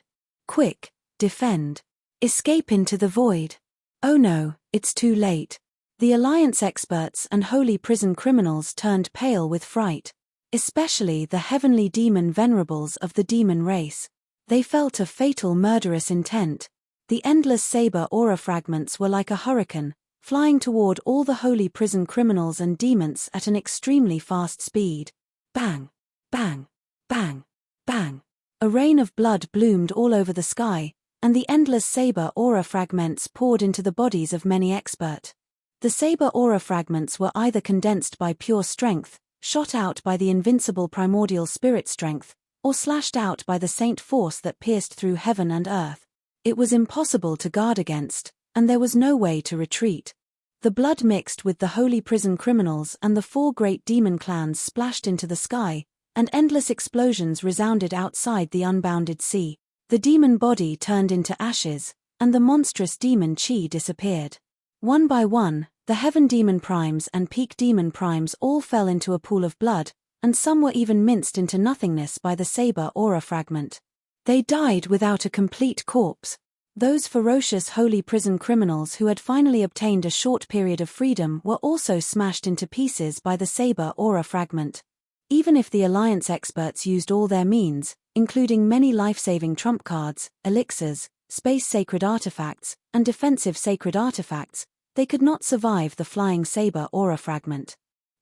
A: Quick, defend. Escape into the void. Oh no, it's too late. The Alliance experts and holy prison criminals turned pale with fright. Especially the heavenly demon venerables of the demon race. They felt a fatal murderous intent. The endless saber aura fragments were like a hurricane, flying toward all the holy prison criminals and demons at an extremely fast speed. Bang! Bang! Bang! Bang! A rain of blood bloomed all over the sky, and the endless saber aura fragments poured into the bodies of many expert. The saber aura fragments were either condensed by pure strength, shot out by the invincible primordial spirit strength, or slashed out by the saint force that pierced through heaven and earth. It was impossible to guard against, and there was no way to retreat. The blood mixed with the holy prison criminals and the 4 great demon clans splashed into the sky, and endless explosions resounded outside the unbounded sea. The demon body turned into ashes, and the monstrous demon chi disappeared. One by one, the heaven demon primes and peak demon primes all fell into a pool of blood, and some were even minced into nothingness by the saber aura fragment. They died without a complete corpse. Those ferocious holy prison criminals who had finally obtained a short period of freedom were also smashed into pieces by the saber aura fragment. Even if the Alliance experts used all their means, including many life-saving trump cards, elixirs, space sacred artifacts, and defensive sacred artifacts, they could not survive the flying saber aura fragment.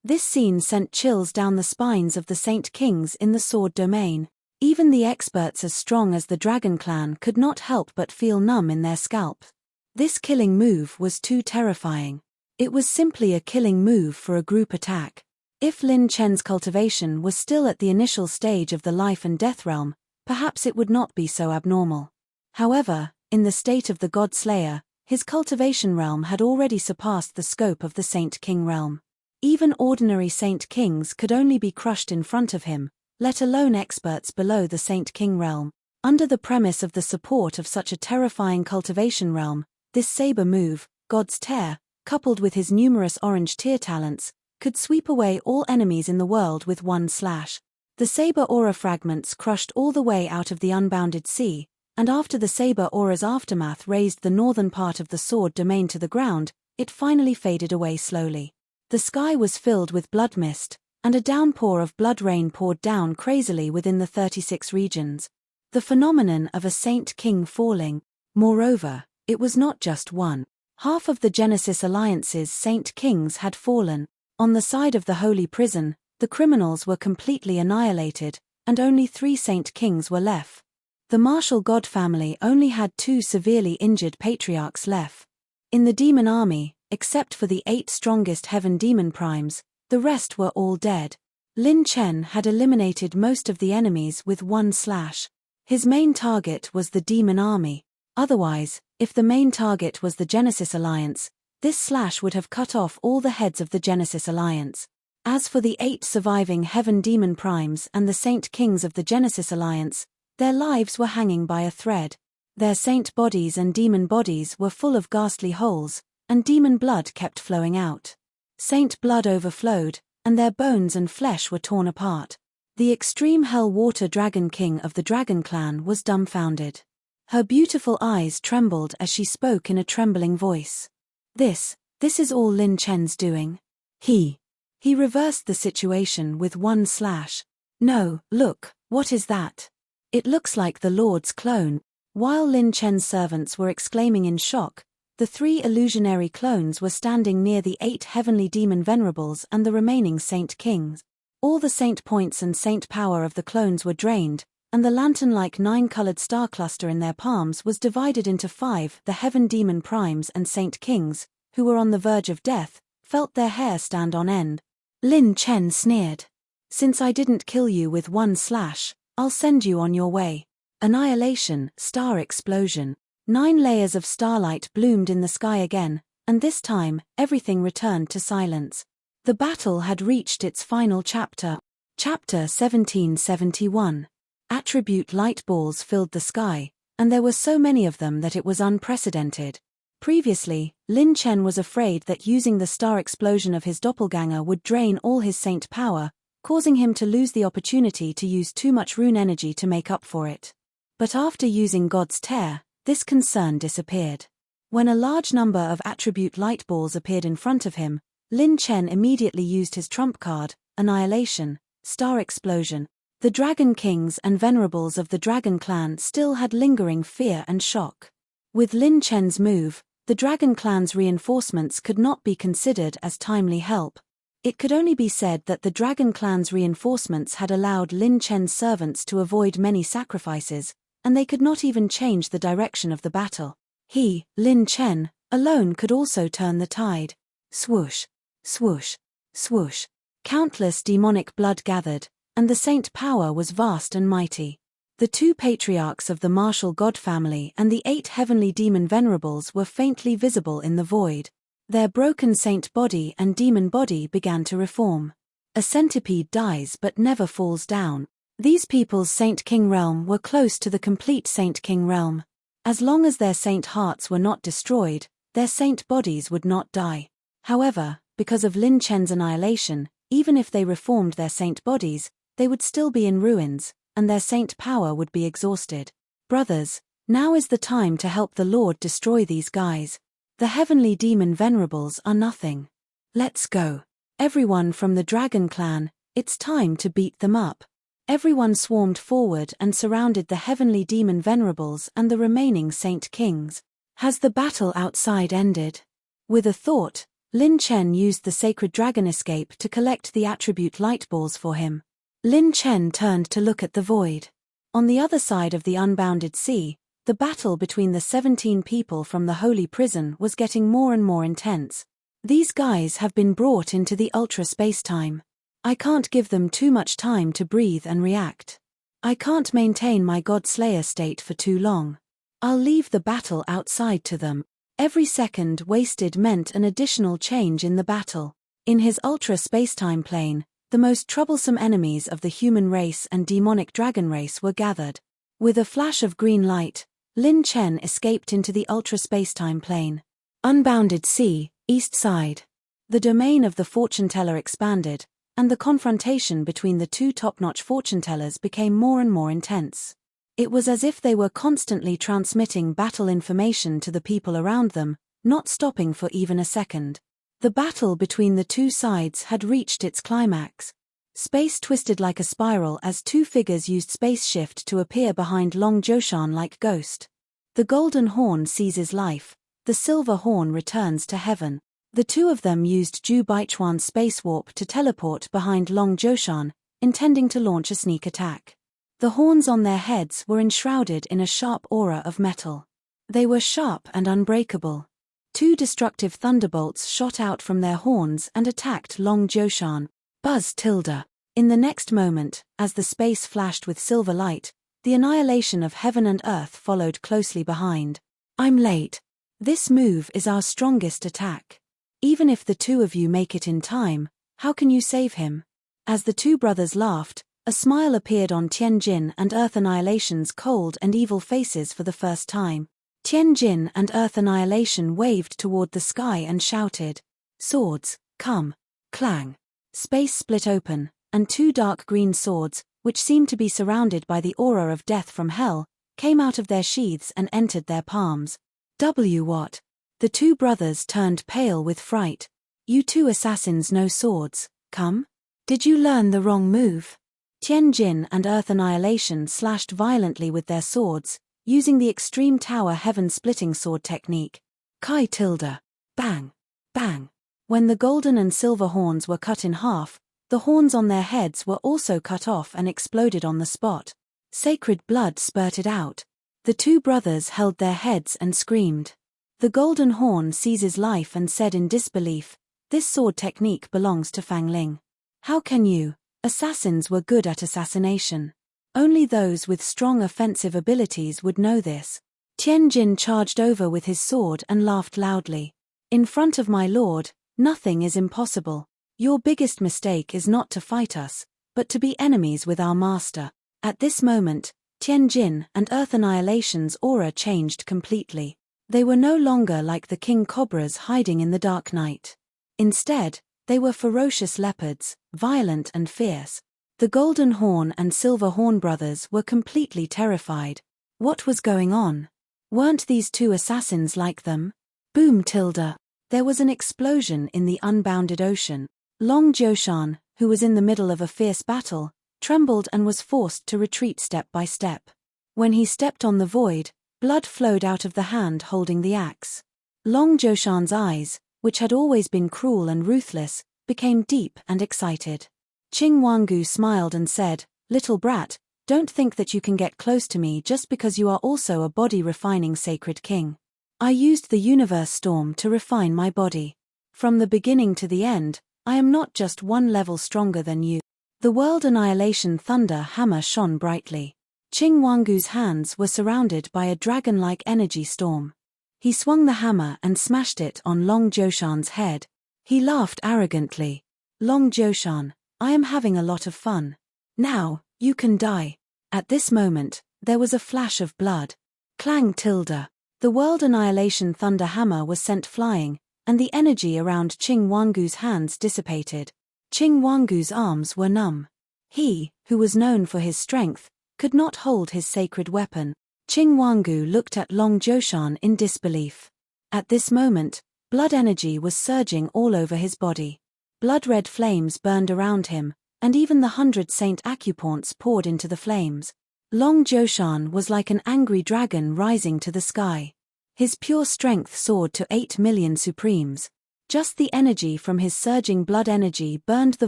A: This scene sent chills down the spines of the Saint Kings in the sword domain. Even the experts as strong as the Dragon Clan could not help but feel numb in their scalps. This killing move was too terrifying. It was simply a killing move for a group attack. If Lin Chen's cultivation was still at the initial stage of the life and death realm, perhaps it would not be so abnormal. However, in the state of the God Slayer, his cultivation realm had already surpassed the scope of the Saint King realm. Even ordinary Saint Kings could only be crushed in front of him, let alone experts below the Saint King realm. Under the premise of the support of such a terrifying cultivation realm, this saber move, God's Tear, coupled with his numerous orange tear talents, could sweep away all enemies in the world with one slash. The saber aura fragments crushed all the way out of the unbounded sea, and after the saber aura's aftermath razed the northern part of the sword domain to the ground, it finally faded away slowly. The sky was filled with blood mist, and a downpour of blood rain poured down crazily within the 36 regions. The phenomenon of a Saint King falling. Moreover, it was not just one. Half of the Genesis Alliance's Saint Kings had fallen. On the side of the Holy Prison, the criminals were completely annihilated, and only 3 Saint Kings were left. The martial god family only had 2 severely injured patriarchs left. In the demon army, except for the 8 strongest heaven demon primes, the rest were all dead. Lin Chen had eliminated most of the enemies with one slash. His main target was the demon army. Otherwise, if the main target was the Genesis Alliance, this slash would have cut off all the heads of the Genesis Alliance. As for the 8 surviving heaven demon primes and the Saint Kings of the Genesis Alliance, their lives were hanging by a thread. Their saint bodies and demon bodies were full of ghastly holes, and demon blood kept flowing out. Saint blood overflowed, and their bones and flesh were torn apart. The extreme hell water dragon king of the Dragon Clan was dumbfounded. Her beautiful eyes trembled as she spoke in a trembling voice. This is all Lin Chen's doing. He reversed the situation with one slash. No, look, what is that? It looks like the Lord's clone. While Lin Chen's servants were exclaiming in shock, the 3 illusionary clones were standing near the 8 heavenly demon venerables and the remaining Saint Kings. All the saint points and saint power of the clones were drained, and the lantern-like 9-colored star cluster in their palms was divided into 5. The heaven demon primes and Saint Kings, who were on the verge of death, felt their hair stand on end. Lin Chen sneered. Since I didn't kill you with one slash, I'll send you on your way. Annihilation, star explosion. 9 layers of starlight bloomed in the sky again, and this time, everything returned to silence. The battle had reached its final chapter. Chapter 1771. Attribute light balls filled the sky, and there were so many of them that it was unprecedented. Previously, Lin Chen was afraid that using the star explosion of his doppelganger would drain all his saint power, causing him to lose the opportunity to use too much rune energy to make up for it. But after using God's Tear, this concern disappeared. When a large number of attribute light balls appeared in front of him, Lin Chen immediately used his trump card, Annihilation, Star Explosion. The Dragon Kings and Venerables of the Dragon Clan still had lingering fear and shock. With Lin Chen's move, the Dragon Clan's reinforcements could not be considered as timely help. It could only be said that the Dragon Clan's reinforcements had allowed Lin Chen's servants to avoid many sacrifices, and they could not even change the direction of the battle. He, Lin Chen, alone could also turn the tide. Swoosh, swoosh, swoosh. Countless demonic blood gathered, and the saint power was vast and mighty. The 2 patriarchs of the martial god family and the 8 heavenly demon venerables were faintly visible in the void. Their broken saint body and demon body began to reform. A centipede dies but never falls down. These people's Saint King realm were close to the complete Saint King realm. As long as their saint hearts were not destroyed, their saint bodies would not die. However, because of Lin Chen's annihilation, even if they reformed their saint bodies, they would still be in ruins, and their saint power would be exhausted. Brothers, now is the time to help the Lord destroy these guys. The heavenly demon venerables are nothing. Let's go. Everyone from the Dragon Clan, it's time to beat them up. Everyone swarmed forward and surrounded the heavenly demon venerables and the remaining Saint Kings. Has the battle outside ended? With a thought, Lin Chen used the sacred dragon escape to collect the attribute light balls for him. Lin Chen turned to look at the void. On the other side of the unbounded sea, the battle between the 17 people from the holy prison was getting more and more intense. These guys have been brought into the ultra space-time. I can't give them too much time to breathe and react. I can't maintain my God Slayer state for too long. I'll leave the battle outside to them. Every second wasted meant an additional change in the battle. In his ultra space-time plane, the most troublesome enemies of the human race and demonic dragon race were gathered. With a flash of green light, Lin Chen escaped into the ultra space-time plane. Unbounded sea, east side. The domain of the fortune-teller expanded, and the confrontation between the two top-notch fortune-tellers became more and more intense. It was as if they were constantly transmitting battle information to the people around them, not stopping for even a second. The battle between the two sides had reached its climax. Space twisted like a spiral as two figures used space shift to appear behind Long Joshan like ghost. The golden horn seizes life, the silver horn returns to heaven. The two of them used Ju Baichuan's space warp to teleport behind Long Joshan, intending to launch a sneak attack. The horns on their heads were enshrouded in a sharp aura of metal. They were sharp and unbreakable. Two destructive thunderbolts shot out from their horns and attacked Long Joshan. Buzz tilde. In the next moment, as the space flashed with silver light, the annihilation of heaven and earth followed closely behind. I'm late. This move is our strongest attack. Even if the two of you make it in time, how can you save him? As the two brothers laughed, a smile appeared on Tianjin and Earth Annihilation's cold and evil faces for the first time. Tianjin and Earth Annihilation waved toward the sky and shouted, "Swords, come!" Clang. Space split open, and two dark green swords, which seemed to be surrounded by the aura of death from hell, came out of their sheaths and entered their palms. What? The two brothers turned pale with fright. You two assassins no swords, come? Did you learn the wrong move? Tianjin and Earth Annihilation slashed violently with their swords, using the extreme tower heaven-splitting sword technique. Kai tilde. Bang. Bang. When the golden and silver horns were cut in half, the horns on their heads were also cut off and exploded on the spot. Sacred blood spurted out. The two brothers held their heads and screamed. The golden horn seizes life and said in disbelief, "This sword technique belongs to Fang Ling. How can you? Assassins were good at assassination. Only those with strong offensive abilities would know this." Tianjin charged over with his sword and laughed loudly. "In front of my lord, nothing is impossible. Your biggest mistake is not to fight us, but to be enemies with our master." At this moment, Tianjin and Earth Annihilation's aura changed completely. They were no longer like the king cobras hiding in the dark night. Instead, they were ferocious leopards, violent and fierce. The Golden Horn and Silver Horn brothers were completely terrified. What was going on? Weren't these two assassins like them? Boom tilde. There was an explosion in the unbounded ocean. Long Jiushan, who was in the middle of a fierce battle, trembled and was forced to retreat step by step. When he stepped on the void, blood flowed out of the hand holding the axe. Long Jiushan's eyes, which had always been cruel and ruthless, became deep and excited. Qing Wangu smiled and said, "Little brat, don't think that you can get close to me just because you are also a body-refining sacred king. I used the universe storm to refine my body. From the beginning to the end, I am not just one level stronger than you." The world annihilation thunder hammer shone brightly. Qing Wangu's hands were surrounded by a dragon-like energy storm. He swung the hammer and smashed it on Long Jiushan's head. He laughed arrogantly. "Long Jiushan, I am having a lot of fun. Now, you can die." At this moment, there was a flash of blood. Clang tilde. The world annihilation thunder hammer was sent flying, and the energy around Qing Wangu's hands dissipated. Qing Wangu's arms were numb. He, who was known for his strength, could not hold his sacred weapon. Qing Wangu looked at Long Jiushan in disbelief. At this moment, blood energy was surging all over his body. Blood-red flames burned around him, and even the 100 Saint acupoints poured into the flames. Long Jiushan was like an angry dragon rising to the sky. His pure strength soared to 8 million supremes. Just the energy from his surging blood energy burned the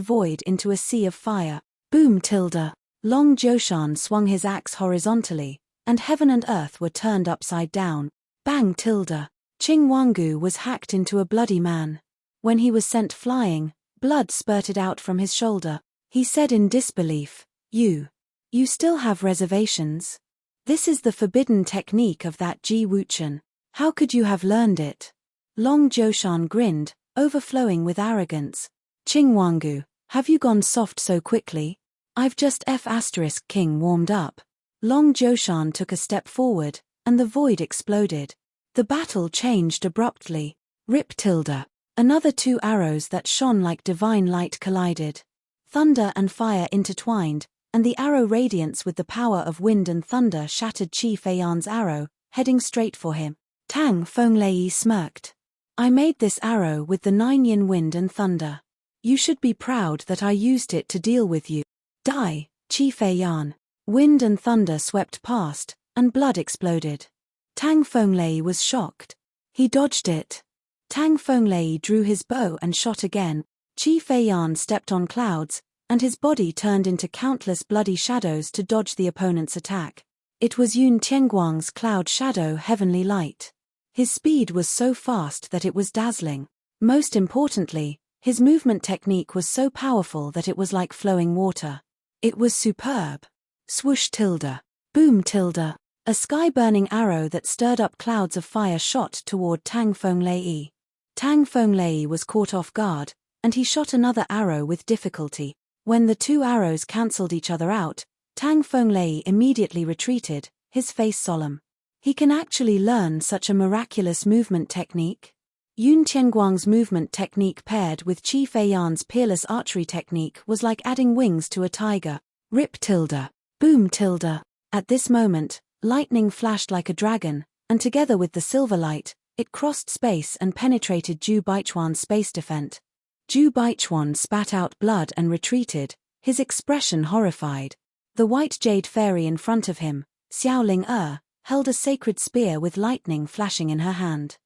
A: void into a sea of fire. Boom tilde. Long Joshan swung his axe horizontally, and heaven and earth were turned upside down. Bang tilde. Qing Wangu was hacked into a bloody man. When he was sent flying, blood spurted out from his shoulder. He said in disbelief, You still have reservations? This is the forbidden technique of that Ji Wuchen. How could you have learned it? Long Joshan grinned, overflowing with arrogance. Qing Wangu, have you gone soft so quickly? I've just King warmed up. Long Joshan took a step forward, and the void exploded. The battle changed abruptly. Rip tilde. Another two arrows that shone like divine light collided. Thunder and fire intertwined, and the arrow radiance with the power of wind and thunder shattered Qi Feiyan's arrow, heading straight for him. Tang Fenglei smirked. I made this arrow with the 9 yin wind and thunder. You should be proud that I used it to deal with you. Die, Qi Feiyan. Wind and thunder swept past, and blood exploded. Tang Fenglei was shocked. He dodged it. Tang Fenglei drew his bow and shot again. Qi Feiyan stepped on clouds, and his body turned into countless bloody shadows to dodge the opponent's attack. It was Yun Tianguang's cloud shadow heavenly light. His speed was so fast that it was dazzling. Most importantly, his movement technique was so powerful that it was like flowing water. It was superb. Swoosh tilde. Boom tilde. A sky-burning arrow that stirred up clouds of fire shot toward Tang Fenglei. Tang Fenglei was caught off guard, and he shot another arrow with difficulty. When the two arrows cancelled each other out, Tang Fenglei immediately retreated, his face solemn. He can actually learn such a miraculous movement technique? Yun Tianguang's movement technique paired with Qi Feiyan's peerless archery technique was like adding wings to a tiger. Rip tilde. Boom tilde. At this moment, lightning flashed like a dragon, and together with the silver light, it crossed space and penetrated Zhu Baichuan's space defense. Zhu Baichuan spat out blood and retreated, his expression horrified. The white jade fairy in front of him, Xiaoling held a sacred spear with lightning flashing in her hand.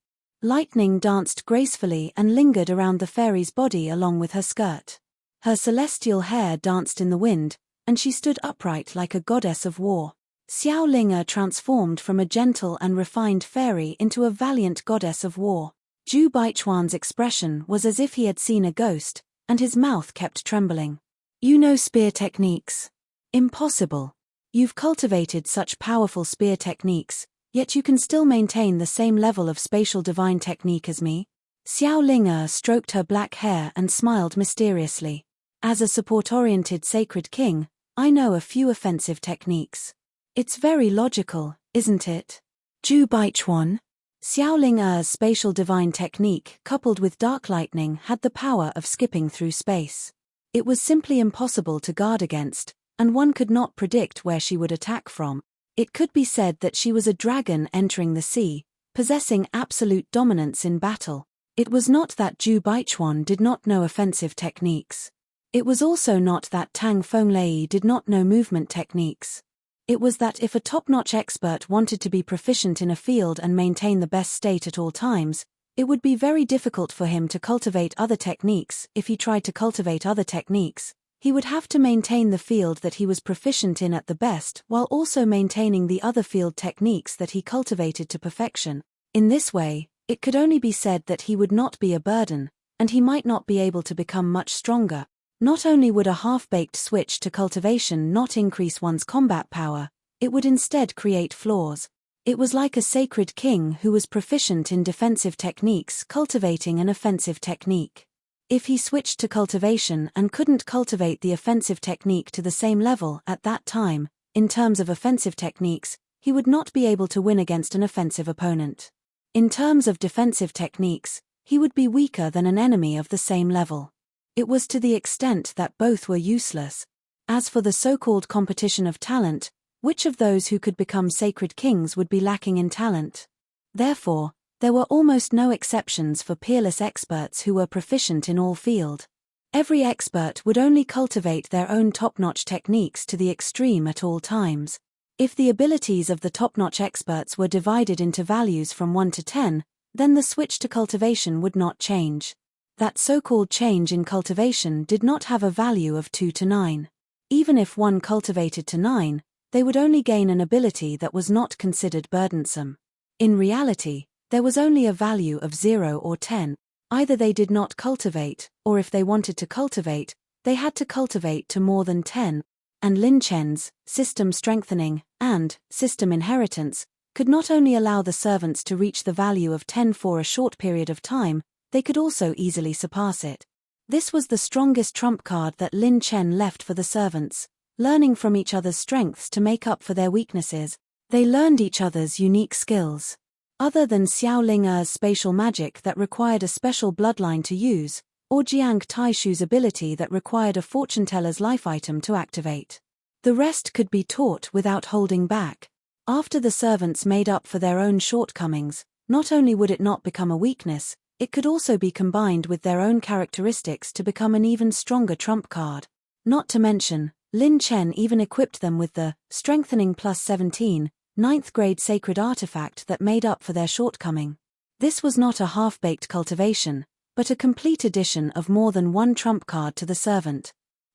A: Lightning danced gracefully and lingered around the fairy's body along with her skirt. Her celestial hair danced in the wind, and she stood upright like a goddess of war. Xiaoling transformed from a gentle and refined fairy into a valiant goddess of war. Zhu Baichuan's expression was as if he had seen a ghost, and his mouth kept trembling. You know spear techniques? Impossible. You've cultivated such powerful spear techniques, yet you can still maintain the same level of spatial divine technique as me? Xiaoling stroked her black hair and smiled mysteriously. As a support-oriented sacred king, I know a few offensive techniques. It's very logical, isn't it? Zhu Baichuan? Xiaoling's spatial divine technique coupled with dark lightning had the power of skipping through space. It was simply impossible to guard against, and one could not predict where she would attack from. It could be said that she was a dragon entering the sea, possessing absolute dominance in battle. It was not that Zhu Baichuan did not know offensive techniques. It was also not that Tang Fenglei did not know movement techniques. It was that if a top-notch expert wanted to be proficient in a field and maintain the best state at all times, it would be very difficult for him to cultivate other techniques. If he tried to cultivate other techniques, he would have to maintain the field that he was proficient in at the best while also maintaining the other field techniques that he cultivated to perfection. In this way, it could only be said that he would not be a burden, and he might not be able to become much stronger. Not only would a half-baked switch to cultivation not increase one's combat power, it would instead create flaws. It was like a sacred king who was proficient in defensive techniques cultivating an offensive technique. If he switched to cultivation and couldn't cultivate the offensive technique to the same level at that time, in terms of offensive techniques, he would not be able to win against an offensive opponent. In terms of defensive techniques, he would be weaker than an enemy of the same level. It was to the extent that both were useless. As for the so-called competition of talent, which of those who could become sacred kings would be lacking in talent? Therefore, there were almost no exceptions for peerless experts who were proficient in all field. Every expert would only cultivate their own top-notch techniques to the extreme at all times. If the abilities of the top-notch experts were divided into values from 1 to 10, then the switch to cultivation would not change. That so-called change in cultivation did not have a value of 2 to 9. Even if one cultivated to 9, they would only gain an ability that was not considered burdensome. In reality, there was only a value of 0 or 10. Either they did not cultivate, or if they wanted to cultivate, they had to cultivate to more than 10. And Lin Chen's system strengthening and system inheritance could not only allow the servants to reach the value of 10 for a short period of time, they could also easily surpass it. This was the strongest trump card that Lin Chen left for the servants, learning from each other's strengths to make up for their weaknesses. They learned each other's unique skills. Other than Xiao Ling'er's spatial magic that required a special bloodline to use, or Jiang Taishu's ability that required a fortune-teller's life item to activate. The rest could be taught without holding back. After the servants made up for their own shortcomings, not only would it not become a weakness, it could also be combined with their own characteristics to become an even stronger trump card. Not to mention, Lin Chen even equipped them with the Strengthening Plus 17, 9th grade sacred artifact that made up for their shortcoming. This was not a half-baked cultivation, but a complete addition of more than one trump card to the servant.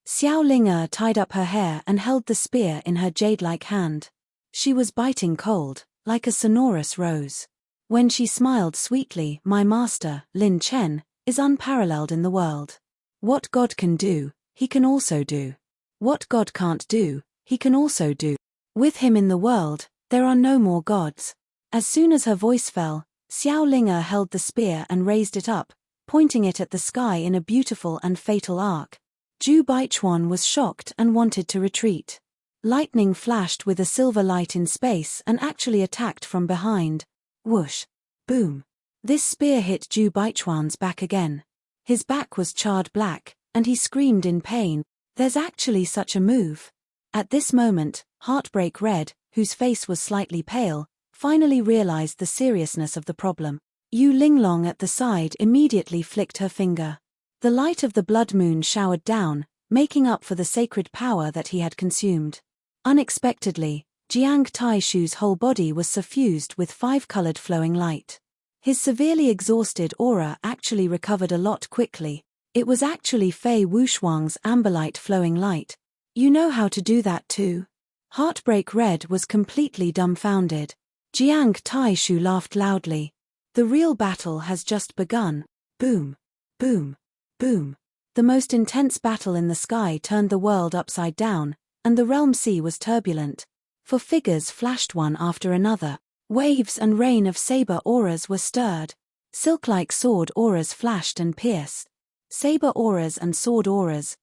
A: Xiao Ling'er tied up her hair and held the spear in her jade-like hand. She was biting cold, like a sonorous rose. When she smiled sweetly, "My master, Lin Chen, is unparalleled in the world. What God can do, he can also do. What God can't do, he can also do. With him in the world, there are no more gods." As soon as her voice fell, Xiao Ling'er held the spear and raised it up, pointing it at the sky in a beautiful and fatal arc. Zhu Baichuan was shocked and wanted to retreat. Lightning flashed with a silver light in space and actually attacked from behind. Whoosh! Boom! This spear hit Zhu Baichuan's back again. His back was charred black, and he screamed in pain. There's actually such a move. At this moment, Heartbreak Red, whose face was slightly pale, finally realized the seriousness of the problem. Yu Linglong at the side immediately flicked her finger. The light of the blood moon showered down, making up for the sacred power that he had consumed. Unexpectedly, Jiang Taishu's whole body was suffused with 5-colored flowing light. His severely exhausted aura actually recovered a lot quickly. It was actually Fei Wushuang's amberlight flowing light. "You know how to do that too?" Heartbreak Red was completely dumbfounded. Jiang Taishu laughed loudly. "The real battle has just begun." Boom! Boom! Boom! The most intense battle in the sky turned the world upside down, and the realm sea was turbulent. For figures flashed one after another. Waves and rain of saber auras were stirred. Silk-like sword auras flashed and pierced. Saber auras and sword auras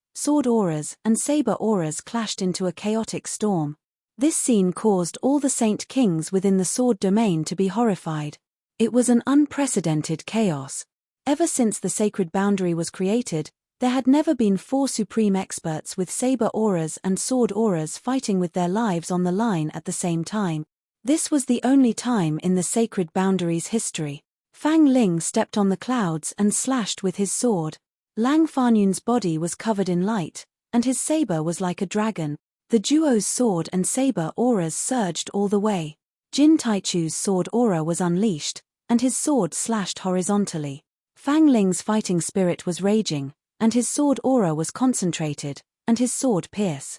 A: and saber auras clashed into a chaotic storm. This scene caused all the Saint Kings within the sword domain to be horrified. It was an unprecedented chaos. Ever since the sacred boundary was created, there had never been 4 supreme experts with saber auras and sword auras fighting with their lives on the line at the same time. This was the only time in the sacred boundary's history. Fang Ling stepped on the clouds and slashed with his sword. Lang Fanyun's body was covered in light, and his saber was like a dragon. The duo's sword and saber auras surged all the way. Jin Taichu's sword aura was unleashed, and his sword slashed horizontally. Fang Ling's fighting spirit was raging, and his sword aura was concentrated, and his sword pierced.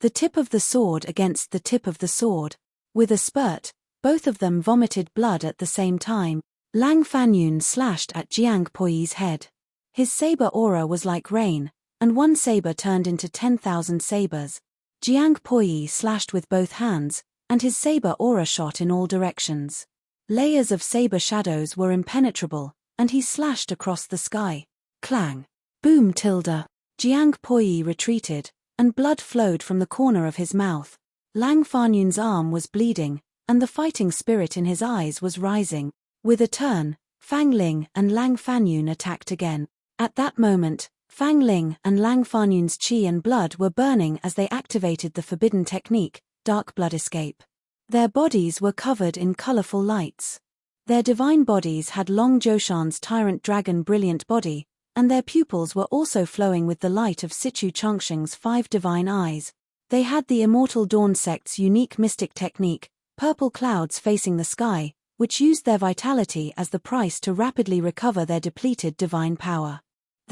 A: The tip of the sword against the tip of the sword. With a spurt, both of them vomited blood at the same time. Lang Fanyun slashed at Jiang Poyi's head. His saber aura was like rain, and one saber turned into 10,000 sabers. Jiang Poyi slashed with both hands, and his saber aura shot in all directions. Layers of saber shadows were impenetrable, and he slashed across the sky. Clang! Boom! Jiang Poyi retreated, and blood flowed from the corner of his mouth. Lang Fanyun's arm was bleeding, and the fighting spirit in his eyes was rising. With a turn, Fang Ling and Lang Fanyun attacked again. At that moment, Fang Ling and Lang Fanyun's qi and blood were burning as they activated the forbidden technique, Dark Blood Escape. Their bodies were covered in colorful lights. Their divine bodies had Long Joshan's tyrant dragon brilliant body, and their pupils were also flowing with the light of Sichu Chongsheng's 5 divine eyes. They had the Immortal Dawn sect's unique mystic technique, purple clouds facing the sky, which used their vitality as the price to rapidly recover their depleted divine power.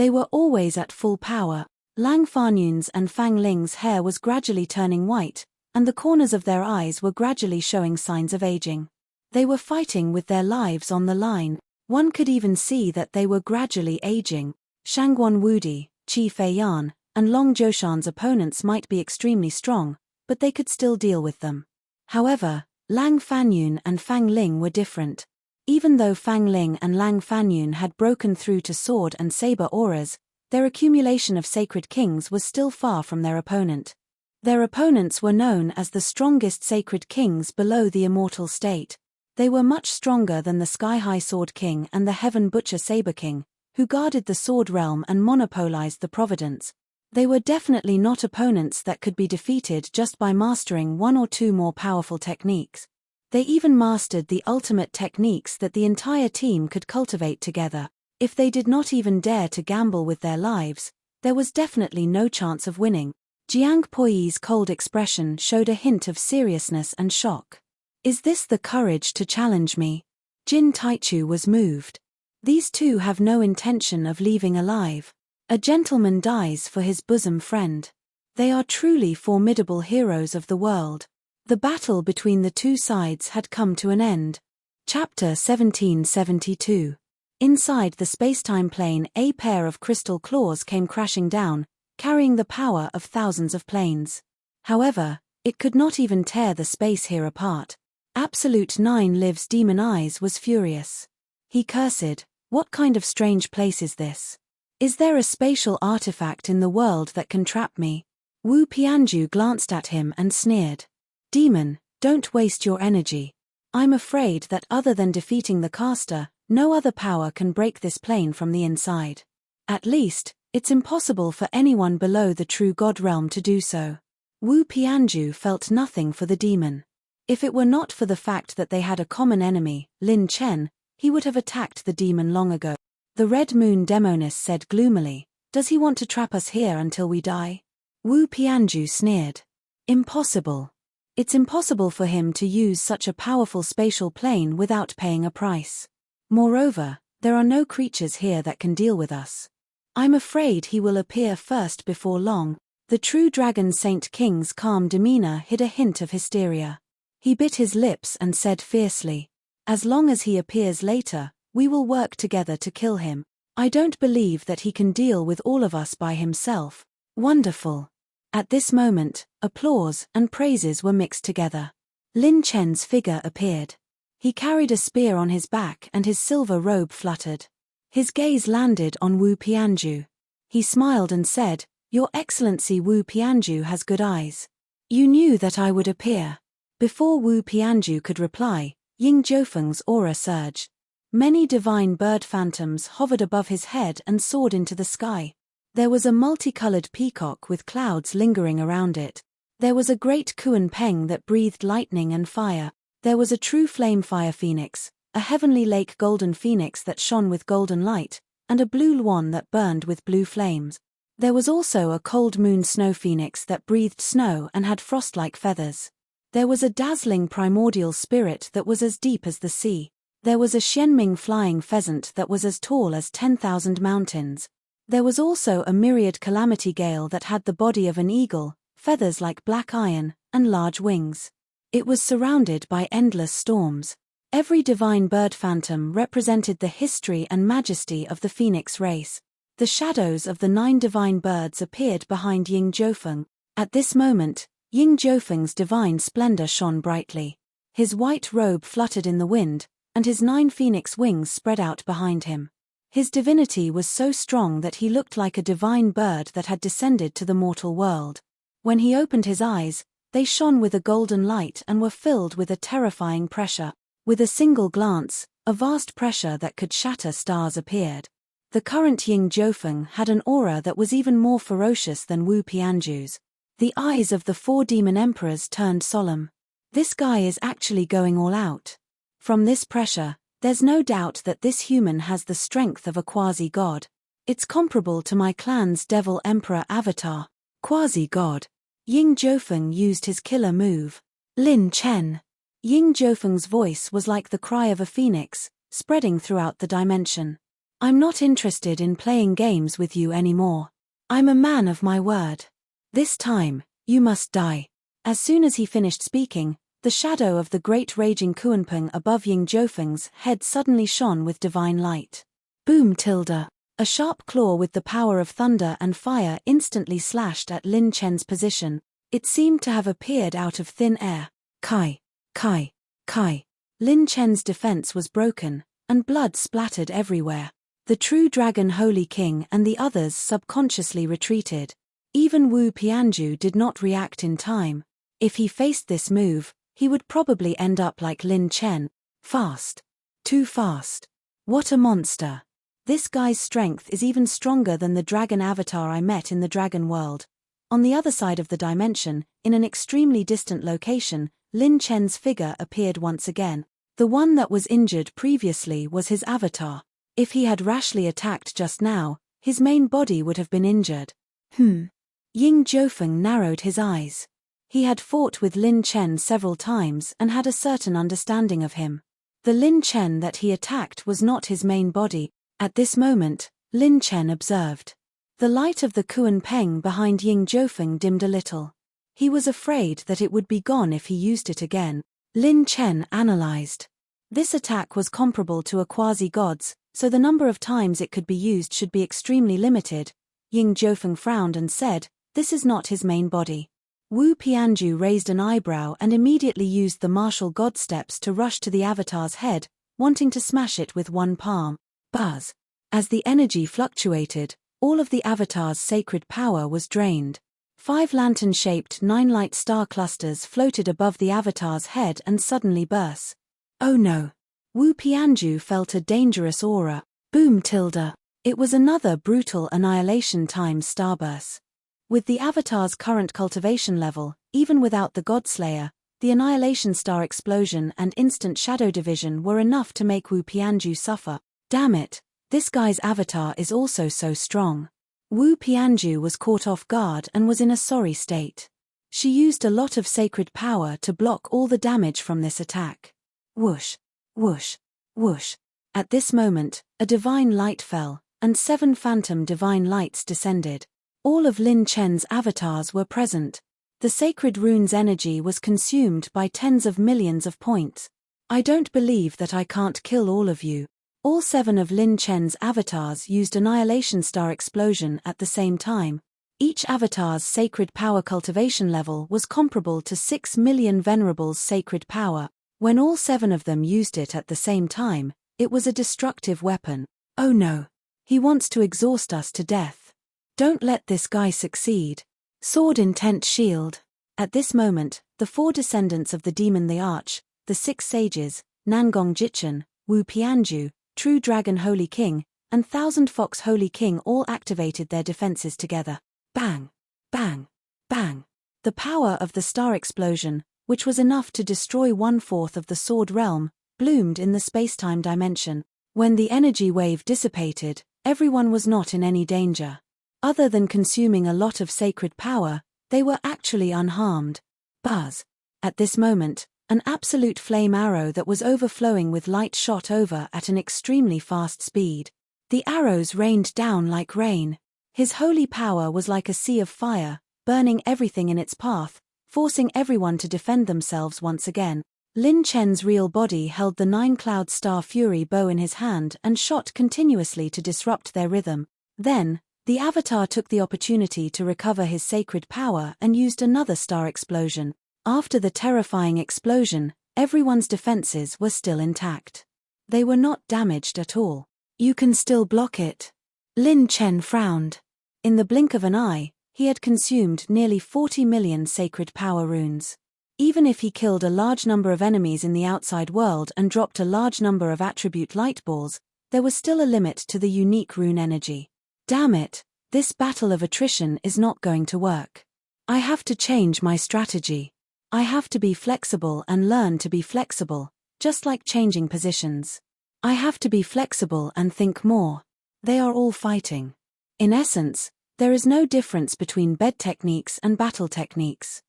A: They were always at full power. Lang Fanyun's and Fang Ling's hair was gradually turning white, and the corners of their eyes were gradually showing signs of aging. They were fighting with their lives on the line. One could even see that they were gradually aging. Shangguan Wudi, Qi Feiyan, and Long Zhoushan's opponents might be extremely strong, but they could still deal with them. However, Lang Fanyun and Fang Ling were different. Even though Fang Ling and Lang Fanyun had broken through to sword and saber auras, their accumulation of sacred kings was still far from their opponent. Their opponents were known as the strongest sacred kings below the immortal state. They were much stronger than the Sky-High Sword King and the Heaven Butcher Saber King, who guarded the sword realm and monopolized the providence. They were definitely not opponents that could be defeated just by mastering one or two more powerful techniques. They even mastered the ultimate techniques that the entire team could cultivate together. If they did not even dare to gamble with their lives, there was definitely no chance of winning. Jiang Puyi's cold expression showed a hint of seriousness and shock. Is this the courage to challenge me? Jin Taichu was moved. These two have no intention of leaving alive. A gentleman dies for his bosom friend. They are truly formidable heroes of the world. The battle between the two sides had come to an end. Chapter 1772. Inside the spacetime plane, a pair of crystal claws came crashing down, carrying the power of thousands of planes. However, it could not even tear the space here apart. Absolute Nine Lives' demon eyes was furious. He cursed, "What kind of strange place is this? Is there a spatial artifact in the world that can trap me?" Wu Pianju glanced at him and sneered. "Demon, don't waste your energy. I'm afraid that other than defeating the caster, no other power can break this plane from the inside. At least, it's impossible for anyone below the true God realm to do so." Wu Pianju felt nothing for the demon. If it were not for the fact that they had a common enemy, Lin Chen, he would have attacked the demon long ago. The Red Moon Demoness said gloomily, "Does he want to trap us here until we die?" Wu Pianju sneered. "Impossible. It's impossible for him to use such a powerful spatial plane without paying a price. Moreover, there are no creatures here that can deal with us. I'm afraid he will appear first before long." The true Dragon Saint King's calm demeanor hid a hint of hysteria. He bit his lips and said fiercely, "As long as he appears later, we will work together to kill him. I don't believe that he can deal with all of us by himself." Wonderful. At this moment, applause and praises were mixed together. Lin Chen's figure appeared. He carried a spear on his back and his silver robe fluttered. His gaze landed on Wu Pianju. He smiled and said, "Your Excellency Wu Pianju has good eyes. You knew that I would appear." Before Wu Pianju could reply, Ying Jiufeng's aura surged. Many divine bird phantoms hovered above his head and soared into the sky. There was a multicolored peacock with clouds lingering around it. There was a great Kuan Peng that breathed lightning and fire. There was a true flame fire phoenix, a heavenly lake golden phoenix that shone with golden light, and a blue luan that burned with blue flames. There was also a cold moon snow phoenix that breathed snow and had frost-like feathers. There was a dazzling primordial spirit that was as deep as the sea. There was a Xianming flying pheasant that was as tall as 10,000 mountains. There was also a myriad calamity gale that had the body of an eagle, feathers like black iron, and large wings. It was surrounded by endless storms. Every divine bird phantom represented the history and majesty of the phoenix race. The shadows of the 9 divine birds appeared behind Ying Jiufeng. At this moment, Ying Jiufeng's divine splendor shone brightly. His white robe fluttered in the wind, and his 9 phoenix wings spread out behind him. His divinity was so strong that he looked like a divine bird that had descended to the mortal world. When he opened his eyes, they shone with a golden light and were filled with a terrifying pressure. With a single glance, a vast pressure that could shatter stars appeared. The current Ying Jiufeng had an aura that was even more ferocious than Wu Pianju's. The eyes of the 4 demon emperors turned solemn. This guy is actually going all out. From this pressure, there's no doubt that this human has the strength of a quasi-god. It's comparable to my clan's devil emperor avatar. Quasi-god. Ying Jiufeng used his killer move. Lin Chen. Ying Jiufeng's voice was like the cry of a phoenix, spreading throughout the dimension. I'm not interested in playing games with you anymore. I'm a man of my word. This time, you must die. As soon as he finished speaking, the shadow of the great raging Kuanping above Ying Jiufeng's head suddenly shone with divine light. Boom tilde. A sharp claw with the power of thunder and fire instantly slashed at Lin Chen's position. It seemed to have appeared out of thin air. Kai. Kai. Kai. Lin Chen's defense was broken, and blood splattered everywhere. The true dragon Holy King and the others subconsciously retreated. Even Wu Pianju did not react in time. If he faced this move, he would probably end up like Lin Chen. Fast. Too fast. What a monster. This guy's strength is even stronger than the dragon avatar I met in the dragon world. On the other side of the dimension, in an extremely distant location, Lin Chen's figure appeared once again. The one that was injured previously was his avatar. If he had rashly attacked just now, his main body would have been injured. Ying Jiufeng narrowed his eyes. He had fought with Lin Chen several times and had a certain understanding of him. The Lin Chen that he attacked was not his main body. At this moment, Lin Chen observed. The light of the Kuanping behind Ying Jiufeng dimmed a little. He was afraid that it would be gone if he used it again. Lin Chen analyzed. This attack was comparable to a quasi-god's, so the number of times it could be used should be extremely limited. Ying Jiufeng frowned and said, "This is not his main body." Wu Pianju raised an eyebrow and immediately used the martial god steps to rush to the avatar's head, wanting to smash it with one palm. Buzz. As the energy fluctuated, all of the avatar's sacred power was drained. 5 lantern-shaped 9-light star clusters floated above the avatar's head and suddenly burst. Oh no. Wu Pianju felt a dangerous aura. Boom tilde. It was another brutal annihilation times starburst. With the avatar's current cultivation level, even without the Godslayer, the annihilation star explosion and instant shadow division were enough to make Wu Pianju suffer. Damn it, this guy's avatar is also so strong. Wu Pianju was caught off guard and was in a sorry state. She used a lot of sacred power to block all the damage from this attack. Whoosh, whoosh, whoosh. At this moment, a divine light fell, and 7 phantom divine lights descended. All of Lin Chen's avatars were present. The sacred rune's energy was consumed by tens of millions of points. I don't believe that I can't kill all of you. All 7 of Lin Chen's avatars used Annihilation Star Explosion at the same time. Each avatar's sacred power cultivation level was comparable to 6 million Venerables' sacred power. When all 7 of them used it at the same time, it was a destructive weapon. Oh no. He wants to exhaust us to death. Don't let this guy succeed. Sword Intent Shield. At this moment, the 4 descendants of the demon the Arch, the 6 sages, Nangong Jichan, Wu Pianju, True Dragon Holy King, and Thousand Fox Holy King all activated their defenses together. Bang! Bang! Bang! The power of the star explosion, which was enough to destroy 1/4 of the sword realm, bloomed in the spacetime dimension. When the energy wave dissipated, everyone was not in any danger. Other than consuming a lot of sacred power, they were actually unharmed. Buzz! At this moment, an absolute flame arrow that was overflowing with light shot over at an extremely fast speed. The arrows rained down like rain. His holy power was like a sea of fire, burning everything in its path, forcing everyone to defend themselves once again. Lin Chen's real body held the 9-cloud star fury bow in his hand and shot continuously to disrupt their rhythm. Then, the avatar took the opportunity to recover his sacred power and used another star explosion. After the terrifying explosion, everyone's defenses were still intact. They were not damaged at all. You can still block it. Lin Chen frowned. In the blink of an eye, he had consumed nearly 40 million sacred power runes. Even if he killed a large number of enemies in the outside world and dropped a large number of attribute light balls, there was still a limit to the unique rune energy. Damn it, this battle of attrition is not going to work. I have to change my strategy. I have to be flexible and learn to be flexible, just like changing positions. I have to be flexible and think more. They are all fighting. In essence, there is no difference between bed techniques and battle techniques.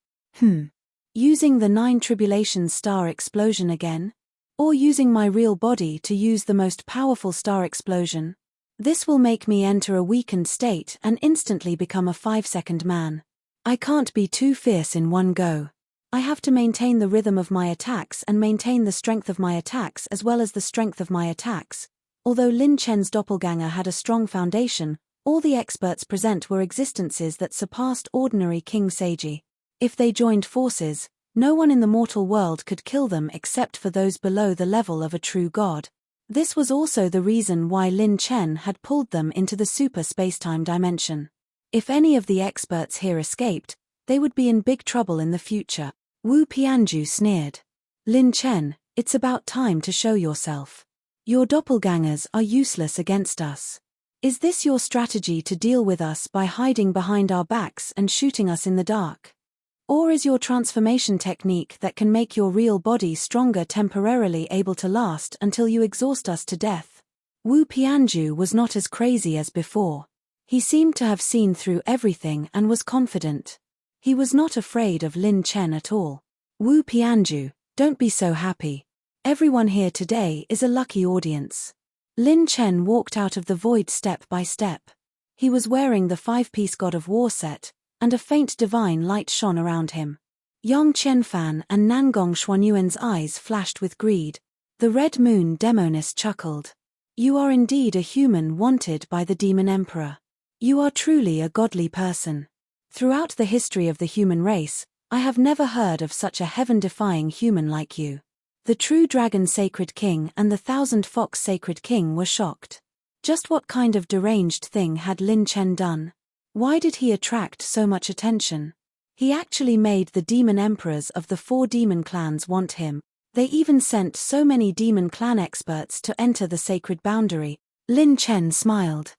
A: Using the 9 tribulation star explosion again? Or using my real body to use the most powerful star explosion? This will make me enter a weakened state and instantly become a 5-second man. I can't be too fierce in one go. I have to maintain the rhythm of my attacks and maintain the strength of my attacks as well as the strength of my attacks. Although Lin Chen's doppelganger had a strong foundation, all the experts present were existences that surpassed ordinary King Seiji. If they joined forces, no one in the mortal world could kill them except for those below the level of a true god. This was also the reason why Lin Chen had pulled them into the super spacetime dimension. If any of the experts here escaped, they would be in big trouble in the future. Wu Pianju sneered. Lin Chen, it's about time to show yourself. Your doppelgangers are useless against us. Is this your strategy to deal with us by hiding behind our backs and shooting us in the dark? Or is your transformation technique that can make your real body stronger temporarily able to last until you exhaust us to death? Wu Pianju was not as crazy as before. He seemed to have seen through everything and was confident. He was not afraid of Lin Chen at all. Wu Pianju, don't be so happy. Everyone here today is a lucky audience. Lin Chen walked out of the void step by step. He was wearing the 5-piece God of War set, and a faint divine light shone around him. Yang Qianfan and Nangong Xuanyuan's eyes flashed with greed. The Red Moon Demoness chuckled. You are indeed a human wanted by the Demon Emperor. You are truly a godly person. Throughout the history of the human race, I have never heard of such a heaven-defying human like you. The True Dragon Sacred King and the 1,000 Fox Sacred King were shocked. Just what kind of deranged thing had Lin Chen done? Why did he attract so much attention? He actually made the demon emperors of the 4 demon clans want him. They even sent so many demon clan experts to enter the sacred boundary. Lin Chen smiled.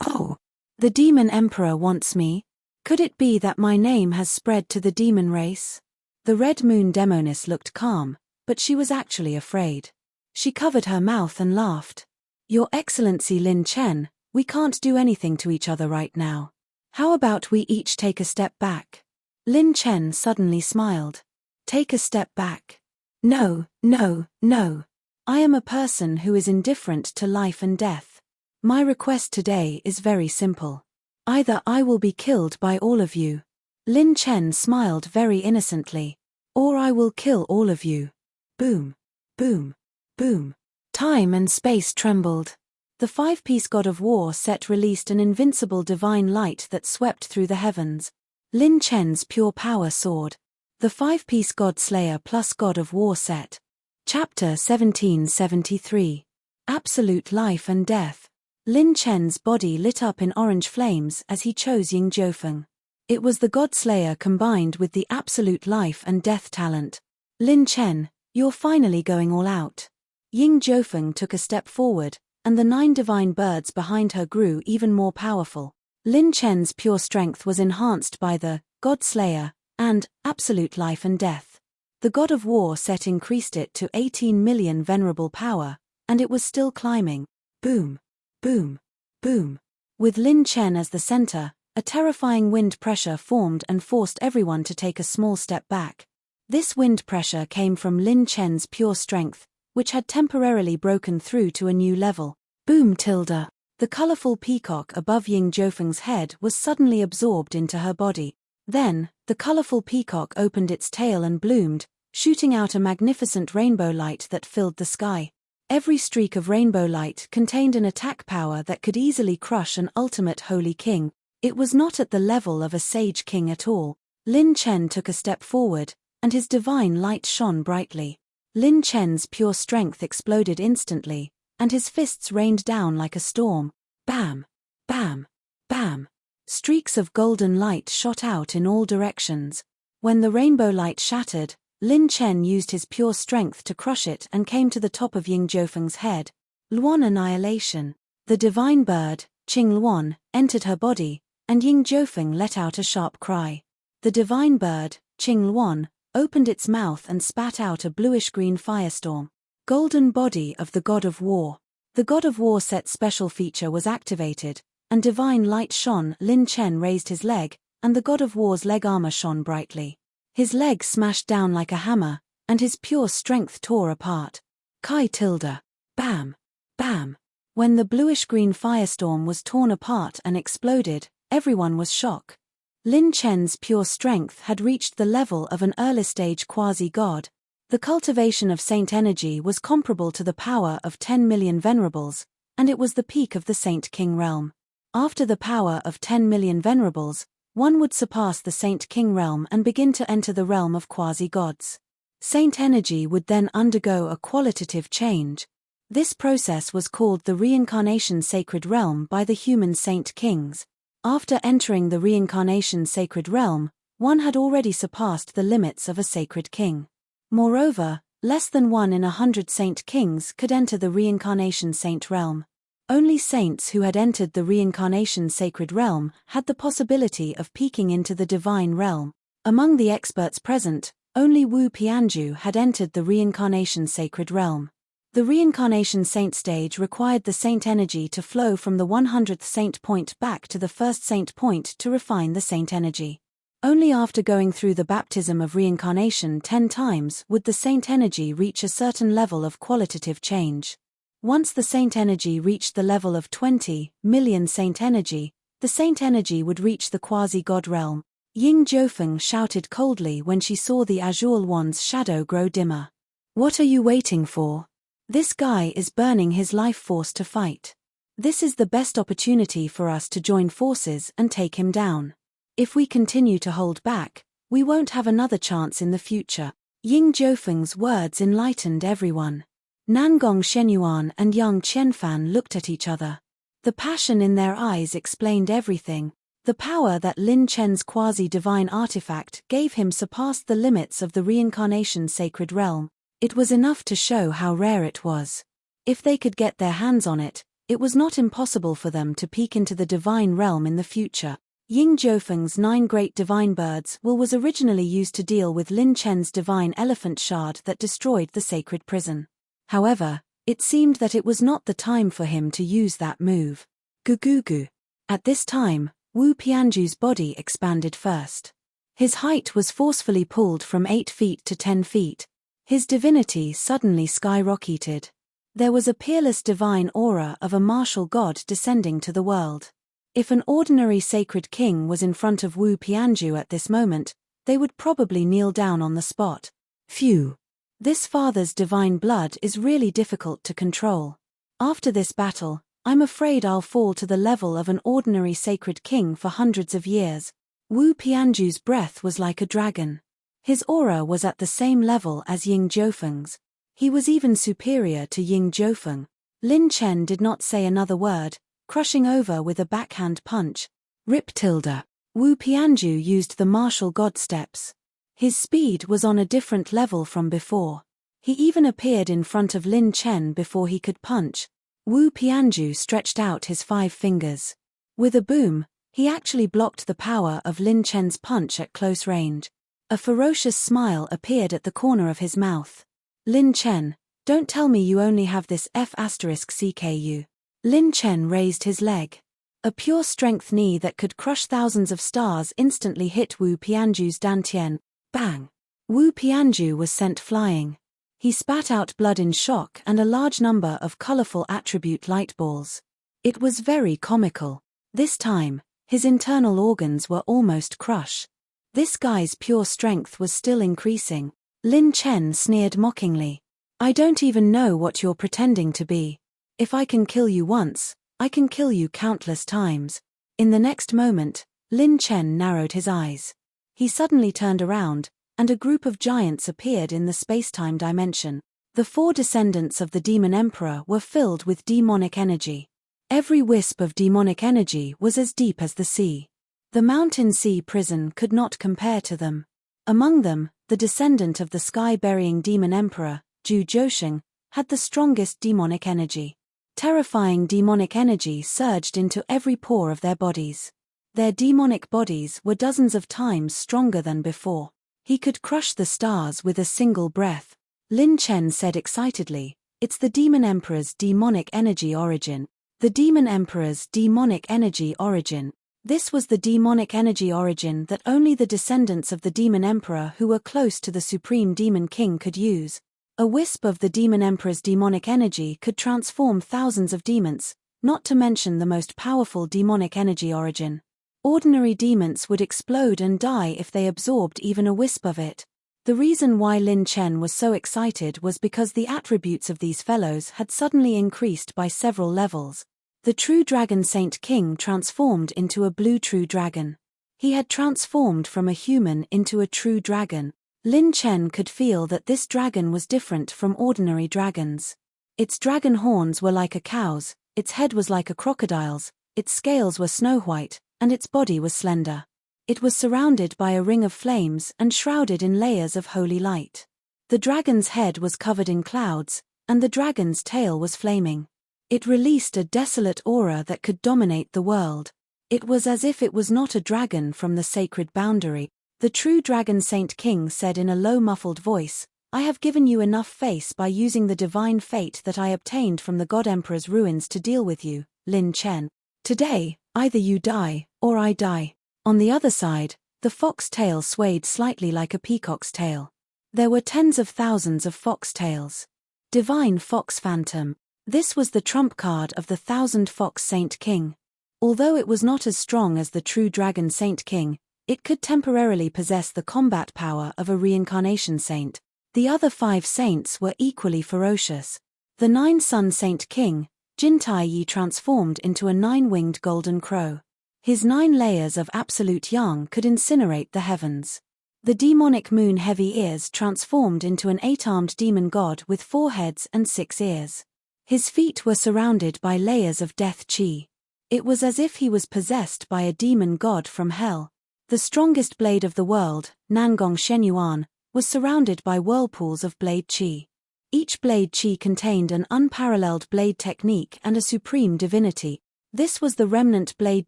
A: Oh, the demon emperor wants me? Could it be that my name has spread to the demon race? The Red Moon Demoness looked calm, but she was actually afraid. She covered her mouth and laughed. Your Excellency Lin Chen, we can't do anything to each other right now. How about we each take a step back? Lin Chen suddenly smiled. Take a step back. No, no, no. I am a person who is indifferent to life and death. My request today is very simple. Either I will be killed by all of you. Lin Chen smiled very innocently. Or I will kill all of you. Boom, boom, boom. Time and space trembled. The 5-piece God of War set released an invincible divine light that swept through the heavens. Lin Chen's pure power soared. The 5-piece God Slayer plus God of War set. Chapter 1773. Absolute Life and Death. Lin Chen's body lit up in orange flames as he chose Ying Jiufeng. It was the God Slayer combined with the absolute life and death talent. Lin Chen, you're finally going all out. Ying Jiufeng took a step forward, and the 9 divine birds behind her grew even more powerful. Lin Chen's pure strength was enhanced by the God Slayer and absolute life and death. The God of War set increased it to 18 million venerable power, and it was still climbing. Boom. Boom, boom. With Lin Chen as the center, a terrifying wind pressure formed and forced everyone to take a small step back. This wind pressure came from Lin Chen's pure strength, which had temporarily broken through to a new level. Boom tilde. The colorful peacock above Ying Jiufeng's head was suddenly absorbed into her body. Then, the colorful peacock opened its tail and bloomed, shooting out a magnificent rainbow light that filled the sky. Every streak of rainbow light contained an attack power that could easily crush an ultimate holy king. It was not at the level of a sage king at all. Lin Chen took a step forward, and his divine light shone brightly. Lin Chen's pure strength exploded instantly, and his fists rained down like a storm. Bam! Bam! Bam! Streaks of golden light shot out in all directions. When the rainbow light shattered, Lin Chen used his pure strength to crush it and came to the top of Ying Jiufeng's head. Luan Annihilation. The divine bird, Qing Luan, entered her body, and Ying Jiufeng let out a sharp cry. The divine bird, Qing Luan, opened its mouth and spat out a bluish-green firestorm. Golden body of the God of War. The God of War set special feature was activated, and divine light shone. Lin Chen raised his leg, and the God of War's leg armor shone brightly. His leg smashed down like a hammer, and his pure strength tore apart. Kai tilde. Bam! Bam! When the bluish-green firestorm was torn apart and exploded, everyone was shocked. Lin Chen's pure strength had reached the level of an early-stage quasi-god. The cultivation of saint energy was comparable to the power of 10 million venerables, and it was the peak of the Saint King realm. After the power of 10 million venerables, one would surpass the Saint King realm and begin to enter the realm of quasi-gods. Saint energy would then undergo a qualitative change. This process was called the reincarnation sacred realm by the human Saint Kings. After entering the reincarnation sacred realm, one had already surpassed the limits of a sacred king. Moreover, less than 1 in 100 Saint Kings could enter the reincarnation saint realm. Only saints who had entered the reincarnation sacred realm had the possibility of peeking into the divine realm. Among the experts present, only Wu Pianju had entered the reincarnation sacred realm. The reincarnation saint stage required the saint energy to flow from the 100th saint point back to the first saint point to refine the saint energy. Only after going through the baptism of reincarnation 10 times would the saint energy reach a certain level of qualitative change. Once the saint energy reached the level of 20 million saint energy, the saint energy would reach the quasi-god realm. Ying Jiufeng shouted coldly when she saw the azure wand's shadow grow dimmer. "What are you waiting for? This guy is burning his life force to fight. This is the best opportunity for us to join forces and take him down. If we continue to hold back, we won't have another chance in the future." Ying Jiufeng's words enlightened everyone. Nangong Shenyuan and Yang Qianfan looked at each other. The passion in their eyes explained everything. The power that Lin Chen's quasi-divine artifact gave him surpassed the limits of the reincarnation sacred realm. It was enough to show how rare it was. If they could get their hands on it, it was not impossible for them to peek into the divine realm in the future. Ying Jiufeng's 9 great divine birds was originally used to deal with Lin Chen's divine elephant shard that destroyed the sacred prison. However, it seemed that it was not the time for him to use that move. Gugugu. At this time, Wu Pianju's body expanded first. His height was forcefully pulled from 8 feet to 10 feet. His divinity suddenly skyrocketed. There was a peerless divine aura of a martial god descending to the world. If an ordinary sacred king was in front of Wu Pianju at this moment, they would probably kneel down on the spot. Phew. This father's divine blood is really difficult to control. After this battle, I'm afraid I'll fall to the level of an ordinary sacred king for hundreds of years. Wu Pianju's breath was like a dragon. His aura was at the same level as Ying Jiufeng's. He was even superior to Ying Jiufeng. Lin Chen did not say another word, crushing over with a backhand punch. Rip tilde. Wu Pianju used the martial god steps. His speed was on a different level from before. He even appeared in front of Lin Chen before he could punch. Wu Pianju stretched out his 5 fingers. With a boom, he actually blocked the power of Lin Chen's punch at close range. A ferocious smile appeared at the corner of his mouth. "Lin Chen, don't tell me you only have this F***CKU. Lin Chen raised his leg. A pure strength knee that could crush thousands of stars instantly hit Wu Pianju's dantian. Bang! Wu Pianju was sent flying. He spat out blood in shock and a large number of colorful attribute light balls. It was very comical. This time, his internal organs were almost crushed. This guy's pure strength was still increasing. Lin Chen sneered mockingly. "I don't even know what you're pretending to be. If I can kill you once, I can kill you countless times." In the next moment, Lin Chen narrowed his eyes. He suddenly turned around, and a group of giants appeared in the space-time dimension. The 4 descendants of the Demon Emperor were filled with demonic energy. Every wisp of demonic energy was as deep as the sea. The mountain sea prison could not compare to them. Among them, the descendant of the sky-burying Demon Emperor, Zhu Zhousheng, had the strongest demonic energy. Terrifying demonic energy surged into every pore of their bodies. Their demonic bodies were dozens of times stronger than before. He could crush the stars with a single breath. Lin Chen said excitedly, "It's the Demon Emperor's demonic energy origin. The Demon Emperor's demonic energy origin." This was the demonic energy origin that only the descendants of the Demon Emperor who were close to the Supreme Demon King could use. A wisp of the Demon Emperor's demonic energy could transform thousands of demons, not to mention the most powerful demonic energy origin. Ordinary demons would explode and die if they absorbed even a wisp of it. The reason why Lin Chen was so excited was because the attributes of these fellows had suddenly increased by several levels. The true dragon Saint King transformed into a blue true dragon. He had transformed from a human into a true dragon. Lin Chen could feel that this dragon was different from ordinary dragons. Its dragon horns were like a cow's, its head was like a crocodile's, its scales were snow white, and its body was slender. It was surrounded by a ring of flames and shrouded in layers of holy light. The dragon's head was covered in clouds, and the dragon's tail was flaming. It released a desolate aura that could dominate the world. It was as if it was not a dragon from the sacred boundary. The true dragon Saint King said in a low muffled voice, "I have given you enough face by using the divine fate that I obtained from the God Emperor's ruins to deal with you, Lin Chen. Today, either you die, or I die." On the other side, the fox tail swayed slightly like a peacock's tail. There were tens of thousands of fox tails. Divine Fox Phantom. This was the trump card of the Thousand Fox Saint King. Although it was not as strong as the true dragon Saint King, it could temporarily possess the combat power of a reincarnation saint. The other 5 saints were equally ferocious. The 9-sun Saint King, Jin Tai Yi, transformed into a 9-winged golden crow. His 9 layers of absolute yang could incinerate the heavens. The demonic moon Heavy Ears transformed into an 8-armed demon god with 4 heads and 6 ears. His feet were surrounded by layers of death chi. It was as if he was possessed by a demon god from hell. The strongest blade of the world, Nangong Shenyuan, was surrounded by whirlpools of blade chi. Each blade chi contained an unparalleled blade technique and a supreme divinity. This was the remnant blade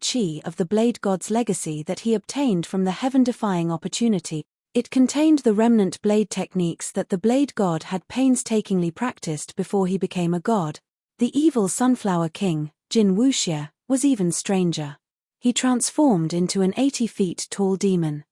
A: chi of the blade god's legacy that he obtained from the heaven-defying opportunity. It contained the remnant blade techniques that the blade god had painstakingly practiced before he became a god. The evil Sunflower King, Jin Wuxia, was even stranger. He transformed into an 80 feet tall demon.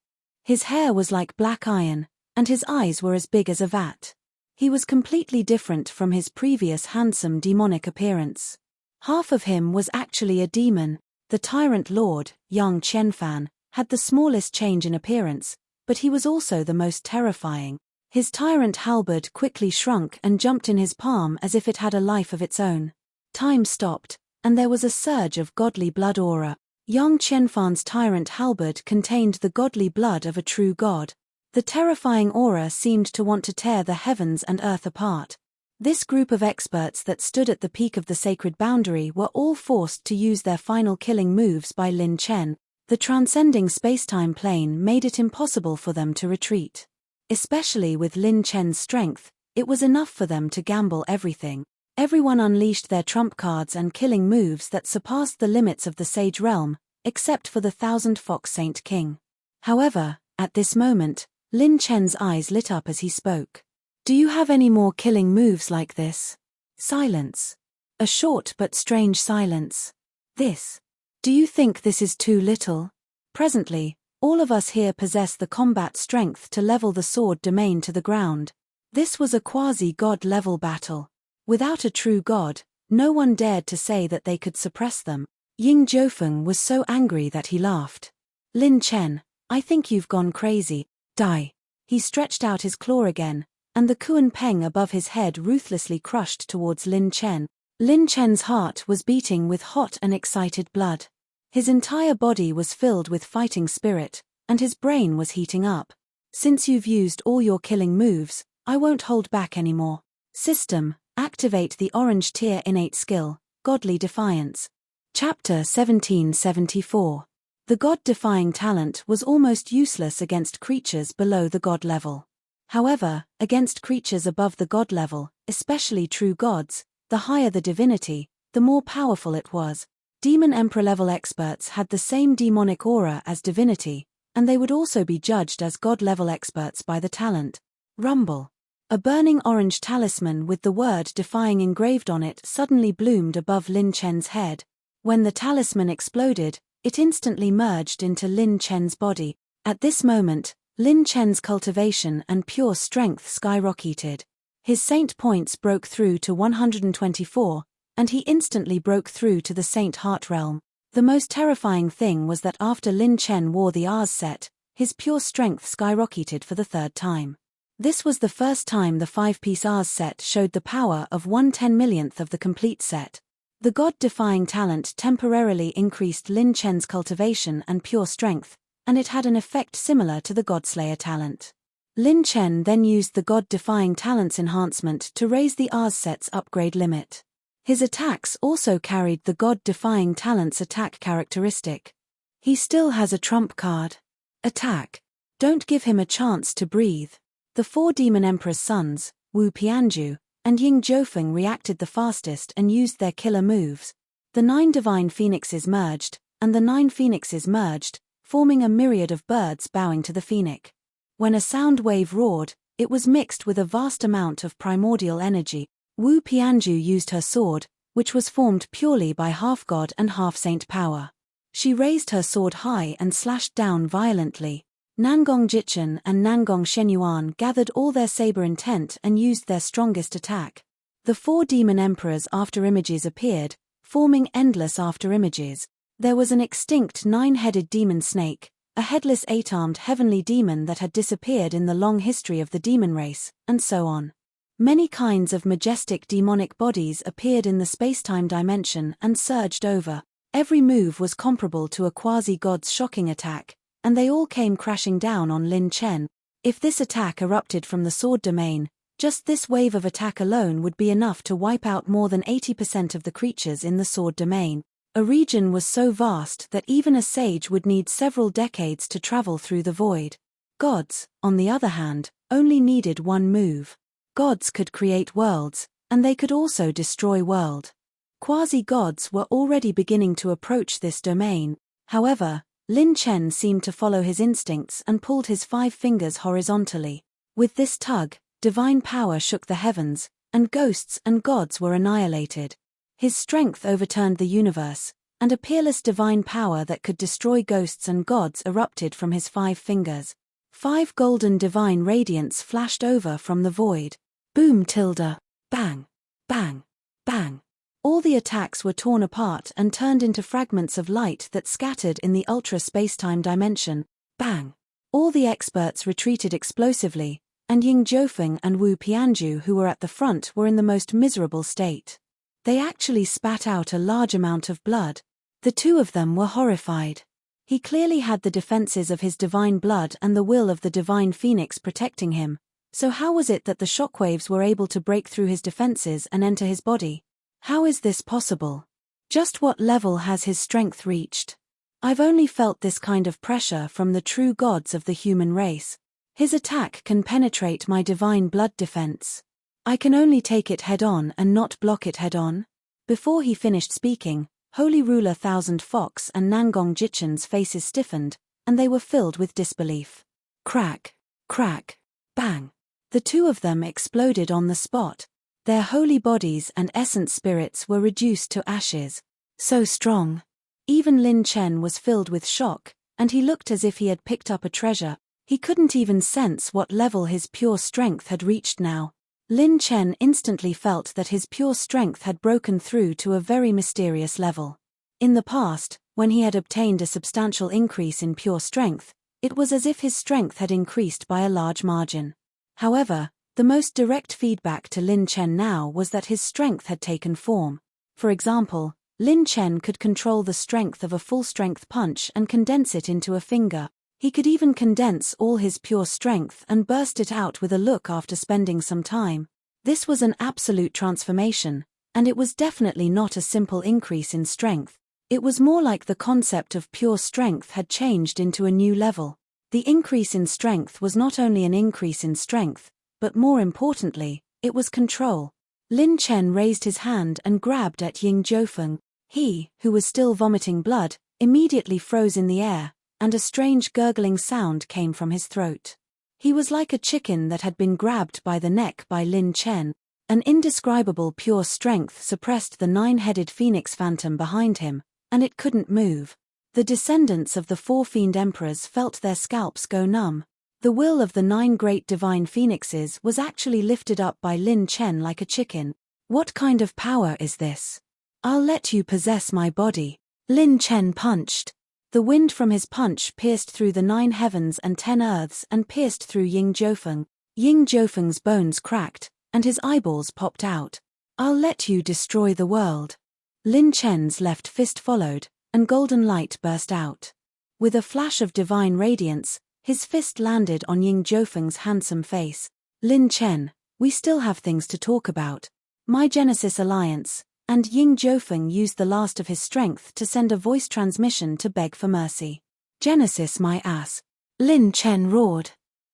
A: His hair was like black iron, and his eyes were as big as a vat. He was completely different from his previous handsome demonic appearance. Half of him was actually a demon. The tyrant lord, Yang Qianfan, had the smallest change in appearance, but he was also the most terrifying. His tyrant halberd quickly shrunk and jumped in his palm as if it had a life of its own. Time stopped, and there was a surge of godly blood aura. Yang Qianfan's tyrant halberd contained the godly blood of a true god. The terrifying aura seemed to want to tear the heavens and earth apart. This group of experts that stood at the peak of the sacred boundary were all forced to use their final killing moves by Lin Chen. The transcending spacetime plane made it impossible for them to retreat. Especially with Lin Chen's strength, it was enough for them to gamble everything. Everyone unleashed their trump cards and killing moves that surpassed the limits of the Sage Realm, except for the Thousand Fox Saint King. However, at this moment, Lin Chen's eyes lit up as he spoke. "Do you have any more killing moves like this?" Silence. A short but strange silence. "This. Do you think this is too little?" Presently, all of us here possess the combat strength to level the sword domain to the ground. This was a quasi-god level battle. Without a true god, no one dared to say that they could suppress them. Ying Jiufeng was so angry that he laughed. "Lin Chen, I think you've gone crazy. Die." He stretched out his claw again, and the Kuan Peng above his head ruthlessly crushed towards Lin Chen. Lin Chen's heart was beating with hot and excited blood. His entire body was filled with fighting spirit, and his brain was heating up. "Since you've used all your killing moves, I won't hold back anymore. System, activate the orange tier innate skill, Godly Defiance." Chapter 1774. The god-defying talent was almost useless against creatures below the god level. However, against creatures above the god level, especially true gods, the higher the divinity, the more powerful it was. Demon Emperor level experts had the same demonic aura as divinity, and they would also be judged as god level experts by the talent. Rumble. A burning orange talisman with the word defying engraved on it suddenly bloomed above Lin Chen's head. When the talisman exploded, it instantly merged into Lin Chen's body. At this moment, Lin Chen's cultivation and pure strength skyrocketed. His saint points broke through to 124, and he instantly broke through to the saint heart realm. The most terrifying thing was that after Lin Chen wore the Ars set, his pure strength skyrocketed for the third time. This was the first time the 5-piece Ars set showed the power of 1/10,000,000th of the complete set. The God-defying talent temporarily increased Lin Chen's cultivation and pure strength, and it had an effect similar to the Godslayer talent. Lin Chen then used the God-defying talent's enhancement to raise the Ars set's upgrade limit. His attacks also carried the God-defying talent's attack characteristic. He still has a trump card. Attack. Don't give him a chance to breathe. The 4 Demon Emperor's sons, Wu Pianju and Ying Zhofeng, reacted the fastest and used their killer moves. The 9 Divine Phoenixes merged, and the 9 Phoenixes merged, forming a myriad of birds bowing to the phoenix. When a sound wave roared, it was mixed with a vast amount of primordial energy. Wu Pianju used her sword, which was formed purely by half-god and half-saint power. She raised her sword high and slashed down violently. Nangong Jichen and Nangong Shenyuan gathered all their saber intent and used their strongest attack. The 4 Demon Emperors' after-images appeared, forming endless after-images. There was an extinct 9-headed demon snake, a headless 8-armed heavenly demon that had disappeared in the long history of the demon race, and so on. Many kinds of majestic demonic bodies appeared in the space-time dimension and surged over. Every move was comparable to a quasi-god's shocking attack, and they all came crashing down on Lin Chen. If this attack erupted from the sword domain, just this wave of attack alone would be enough to wipe out more than 80% of the creatures in the sword domain. A region was so vast that even a sage would need several decades to travel through the void. Gods, on the other hand, only needed one move. Gods could create worlds, and they could also destroy world. Quasi-gods were already beginning to approach this domain. However, Lin Chen seemed to follow his instincts and pulled his 5 fingers horizontally. With this tug, divine power shook the heavens, and ghosts and gods were annihilated. His strength overturned the universe, and a peerless divine power that could destroy ghosts and gods erupted from his 5 fingers. 5 golden divine radiance flashed over from the void. Boom tilde. Bang. Bang. Bang. All the attacks were torn apart and turned into fragments of light that scattered in the ultra-spacetime dimension. Bang. All the experts retreated explosively, and Ying Zhofeng and Wu Pianju, who were at the front, were in the most miserable state. They actually spat out a large amount of blood. The 2 of them were horrified. He clearly had the defenses of his divine blood and the will of the divine phoenix protecting him. So how was it that the shockwaves were able to break through his defenses and enter his body? How is this possible? Just what level has his strength reached? I've only felt this kind of pressure from the true gods of the human race. His attack can penetrate my divine blood defense. I can only take it head-on and not block it head-on. Before he finished speaking, Holy Ruler Thousand Fox and Nangong Jichen's faces stiffened, and they were filled with disbelief. Crack, crack, bang. The 2 of them exploded on the spot. Their holy bodies and essence spirits were reduced to ashes. So strong. Even Lin Chen was filled with shock, and he looked as if he had picked up a treasure. He couldn't even sense what level his pure strength had reached now. Lin Chen instantly felt that his pure strength had broken through to a very mysterious level. In the past, when he had obtained a substantial increase in pure strength, it was as if his strength had increased by a large margin. However, the most direct feedback to Lin Chen now was that his strength had taken form. For example, Lin Chen could control the strength of a full-strength punch and condense it into a finger. He could even condense all his pure strength and burst it out with a look after spending some time. This was an absolute transformation, and it was definitely not a simple increase in strength. It was more like the concept of pure strength had changed into a new level. The increase in strength was not only an increase in strength, but more importantly, it was control. Lin Chen raised his hand and grabbed at Ying Zhofeng. He, who was still vomiting blood, immediately froze in the air, and a strange gurgling sound came from his throat. He was like a chicken that had been grabbed by the neck by Lin Chen. An indescribable pure strength suppressed the 9-headed phoenix phantom behind him, and it couldn't move. The descendants of the 4 fiend emperors felt their scalps go numb. The will of the 9 great divine phoenixes was actually lifted up by Lin Chen like a chicken. What kind of power is this? I'll let you possess my body. Lin Chen punched. The wind from his punch pierced through the 9 heavens and 10 earths and pierced through Ying Jiufeng. Ying Jiufeng's bones cracked, and his eyeballs popped out. I'll let you destroy the world. Lin Chen's left fist followed, and golden light burst out. With a flash of divine radiance, his fist landed on Ying Jiufeng's handsome face. Lin Chen, we still have things to talk about. My Genesis Alliance. And Ying Jiufeng used the last of his strength to send a voice transmission to beg for mercy. Genesis my ass. Lin Chen roared.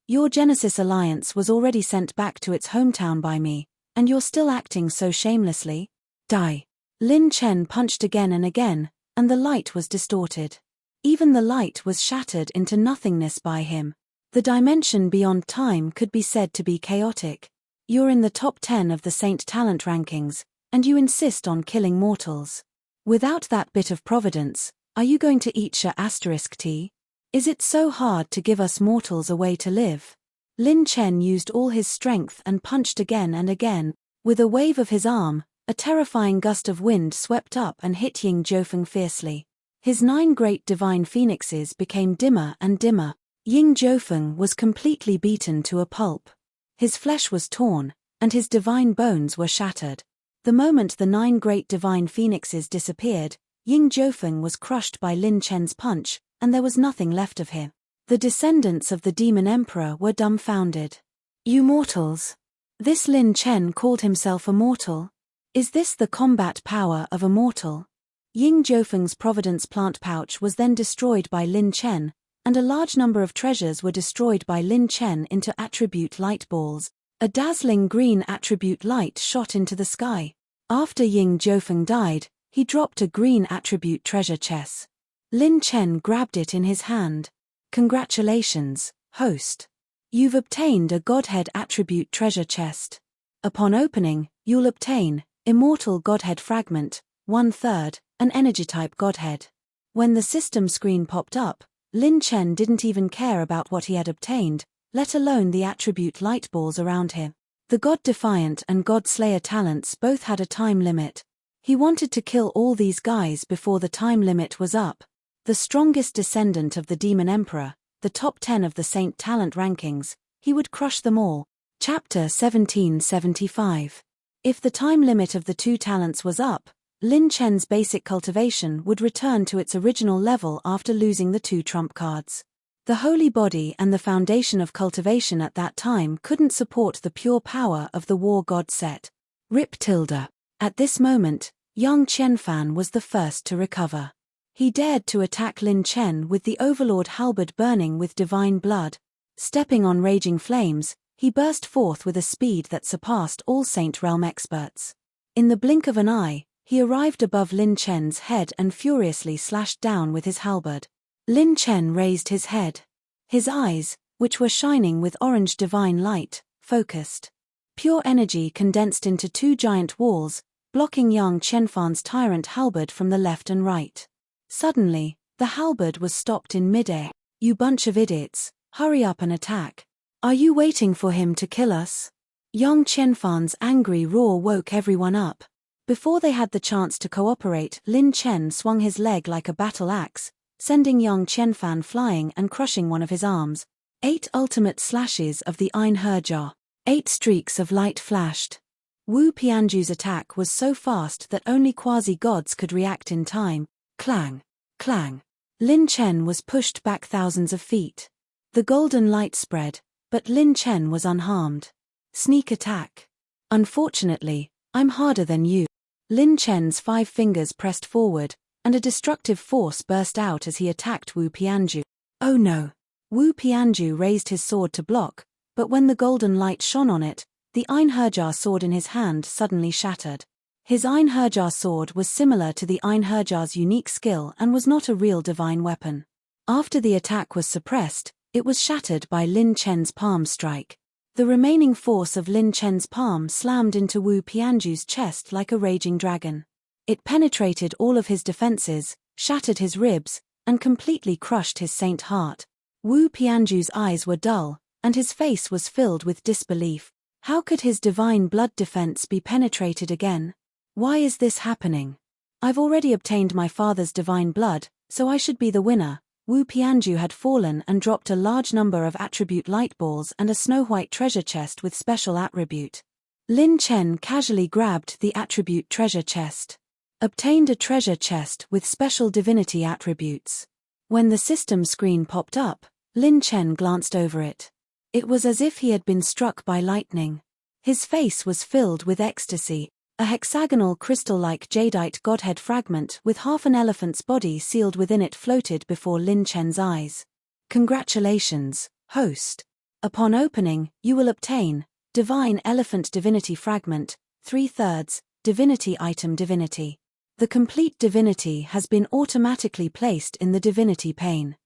A: Your Genesis Alliance was already sent back to its hometown by me, and you're still acting so shamelessly? Die. Lin Chen punched again and again, and the light was distorted. Even the light was shattered into nothingness by him. The dimension beyond time could be said to be chaotic. You're in the top 10 of the Saint Talent rankings, and you insist on killing mortals. Without that bit of providence, are you going to eat your asterisk tea? Is it so hard to give us mortals a way to live? Lin Chen used all his strength and punched again and again. With a wave of his arm, a terrifying gust of wind swept up and hit Ying Jiufeng fiercely. His 9 great divine phoenixes became dimmer and dimmer. Ying Jiufeng was completely beaten to a pulp. His flesh was torn, and his divine bones were shattered. The moment the 9 great divine phoenixes disappeared, Ying Jiufeng was crushed by Lin Chen's punch, and there was nothing left of him. The descendants of the demon emperor were dumbfounded. You mortals! This Lin Chen called himself a mortal? Is this the combat power of a mortal? Ying Jiufeng's Providence plant pouch was then destroyed by Lin Chen, and a large number of treasures were destroyed by Lin Chen into attribute light balls. A dazzling green attribute light shot into the sky. After Ying Jiufeng died, he dropped a green attribute treasure chest. Lin Chen grabbed it in his hand. Congratulations, host. You've obtained a Godhead attribute treasure chest. Upon opening, you'll obtain Immortal Godhead Fragment, 1/3, an energy-type Godhead. When the system screen popped up, Lin Chen didn't even care about what he had obtained, let alone the attribute light balls around him. The God Defiant and God Slayer talents both had a time limit. He wanted to kill all these guys before the time limit was up. The strongest descendant of the Demon Emperor, the top 10 of the Saint Talent rankings, he would crush them all. Chapter 1775. If the time limit of the 2 talents was up, Lin Chen's basic cultivation would return to its original level after losing the 2 trump cards. The holy body and the foundation of cultivation at that time couldn't support the pure power of the war god set. Rip tilde. At this moment, Yang Qianfan was the first to recover. He dared to attack Lin Chen with the Overlord halberd burning with divine blood. Stepping on raging flames, he burst forth with a speed that surpassed all Saint Realm experts. In the blink of an eye, he arrived above Lin Chen's head and furiously slashed down with his halberd. Lin Chen raised his head. His eyes, which were shining with orange divine light, focused. Pure energy condensed into 2 giant walls, blocking Yang Qianfan's tyrant halberd from the left and right. Suddenly, the halberd was stopped in midair. You bunch of idiots, hurry up and attack. Are you waiting for him to kill us? Yang Qianfan's angry roar woke everyone up. Before they had the chance to cooperate, Lin Chen swung his leg like a battle axe, sending Yang Qianfan flying and crushing one of his arms. 8 ultimate slashes of the Einherjar. 8 streaks of light flashed. Wu Pianju's attack was so fast that only quasi-gods could react in time. Clang! Clang! Lin Chen was pushed back thousands of feet. The golden light spread, but Lin Chen was unharmed. Sneak attack. Unfortunately, I'm harder than you. Lin Chen's 5 fingers pressed forward, and a destructive force burst out as he attacked Wu Pianju. Oh no! Wu Pianju raised his sword to block, but when the golden light shone on it, the Einherjar sword in his hand suddenly shattered. His Einherjar sword was similar to the Einherjar's unique skill and was not a real divine weapon. After the attack was suppressed, it was shattered by Lin Chen's palm strike. The remaining force of Lin Chen's palm slammed into Wu Pianju's chest like a raging dragon. It penetrated all of his defenses, shattered his ribs, and completely crushed his saint heart. Wu Pianju's eyes were dull, and his face was filled with disbelief. How could his divine blood defense be penetrated again? Why is this happening? I've already obtained my father's divine blood, so I should be the winner. Wu Pianju had fallen and dropped a large number of attribute light balls and a snow-white treasure chest with special attribute. Lin Chen casually grabbed the attribute treasure chest. Obtained a treasure chest with special divinity attributes. When the system screen popped up, Lin Chen glanced over it. It was as if he had been struck by lightning. His face was filled with ecstasy. A hexagonal crystal-like jadeite godhead fragment with half an elephant's body sealed within it floated before Lin Chen's eyes. Congratulations, host. Upon opening, you will obtain Divine Elephant Divinity Fragment, 3/3, Divinity Item Divinity. The complete divinity has been automatically placed in the divinity pane.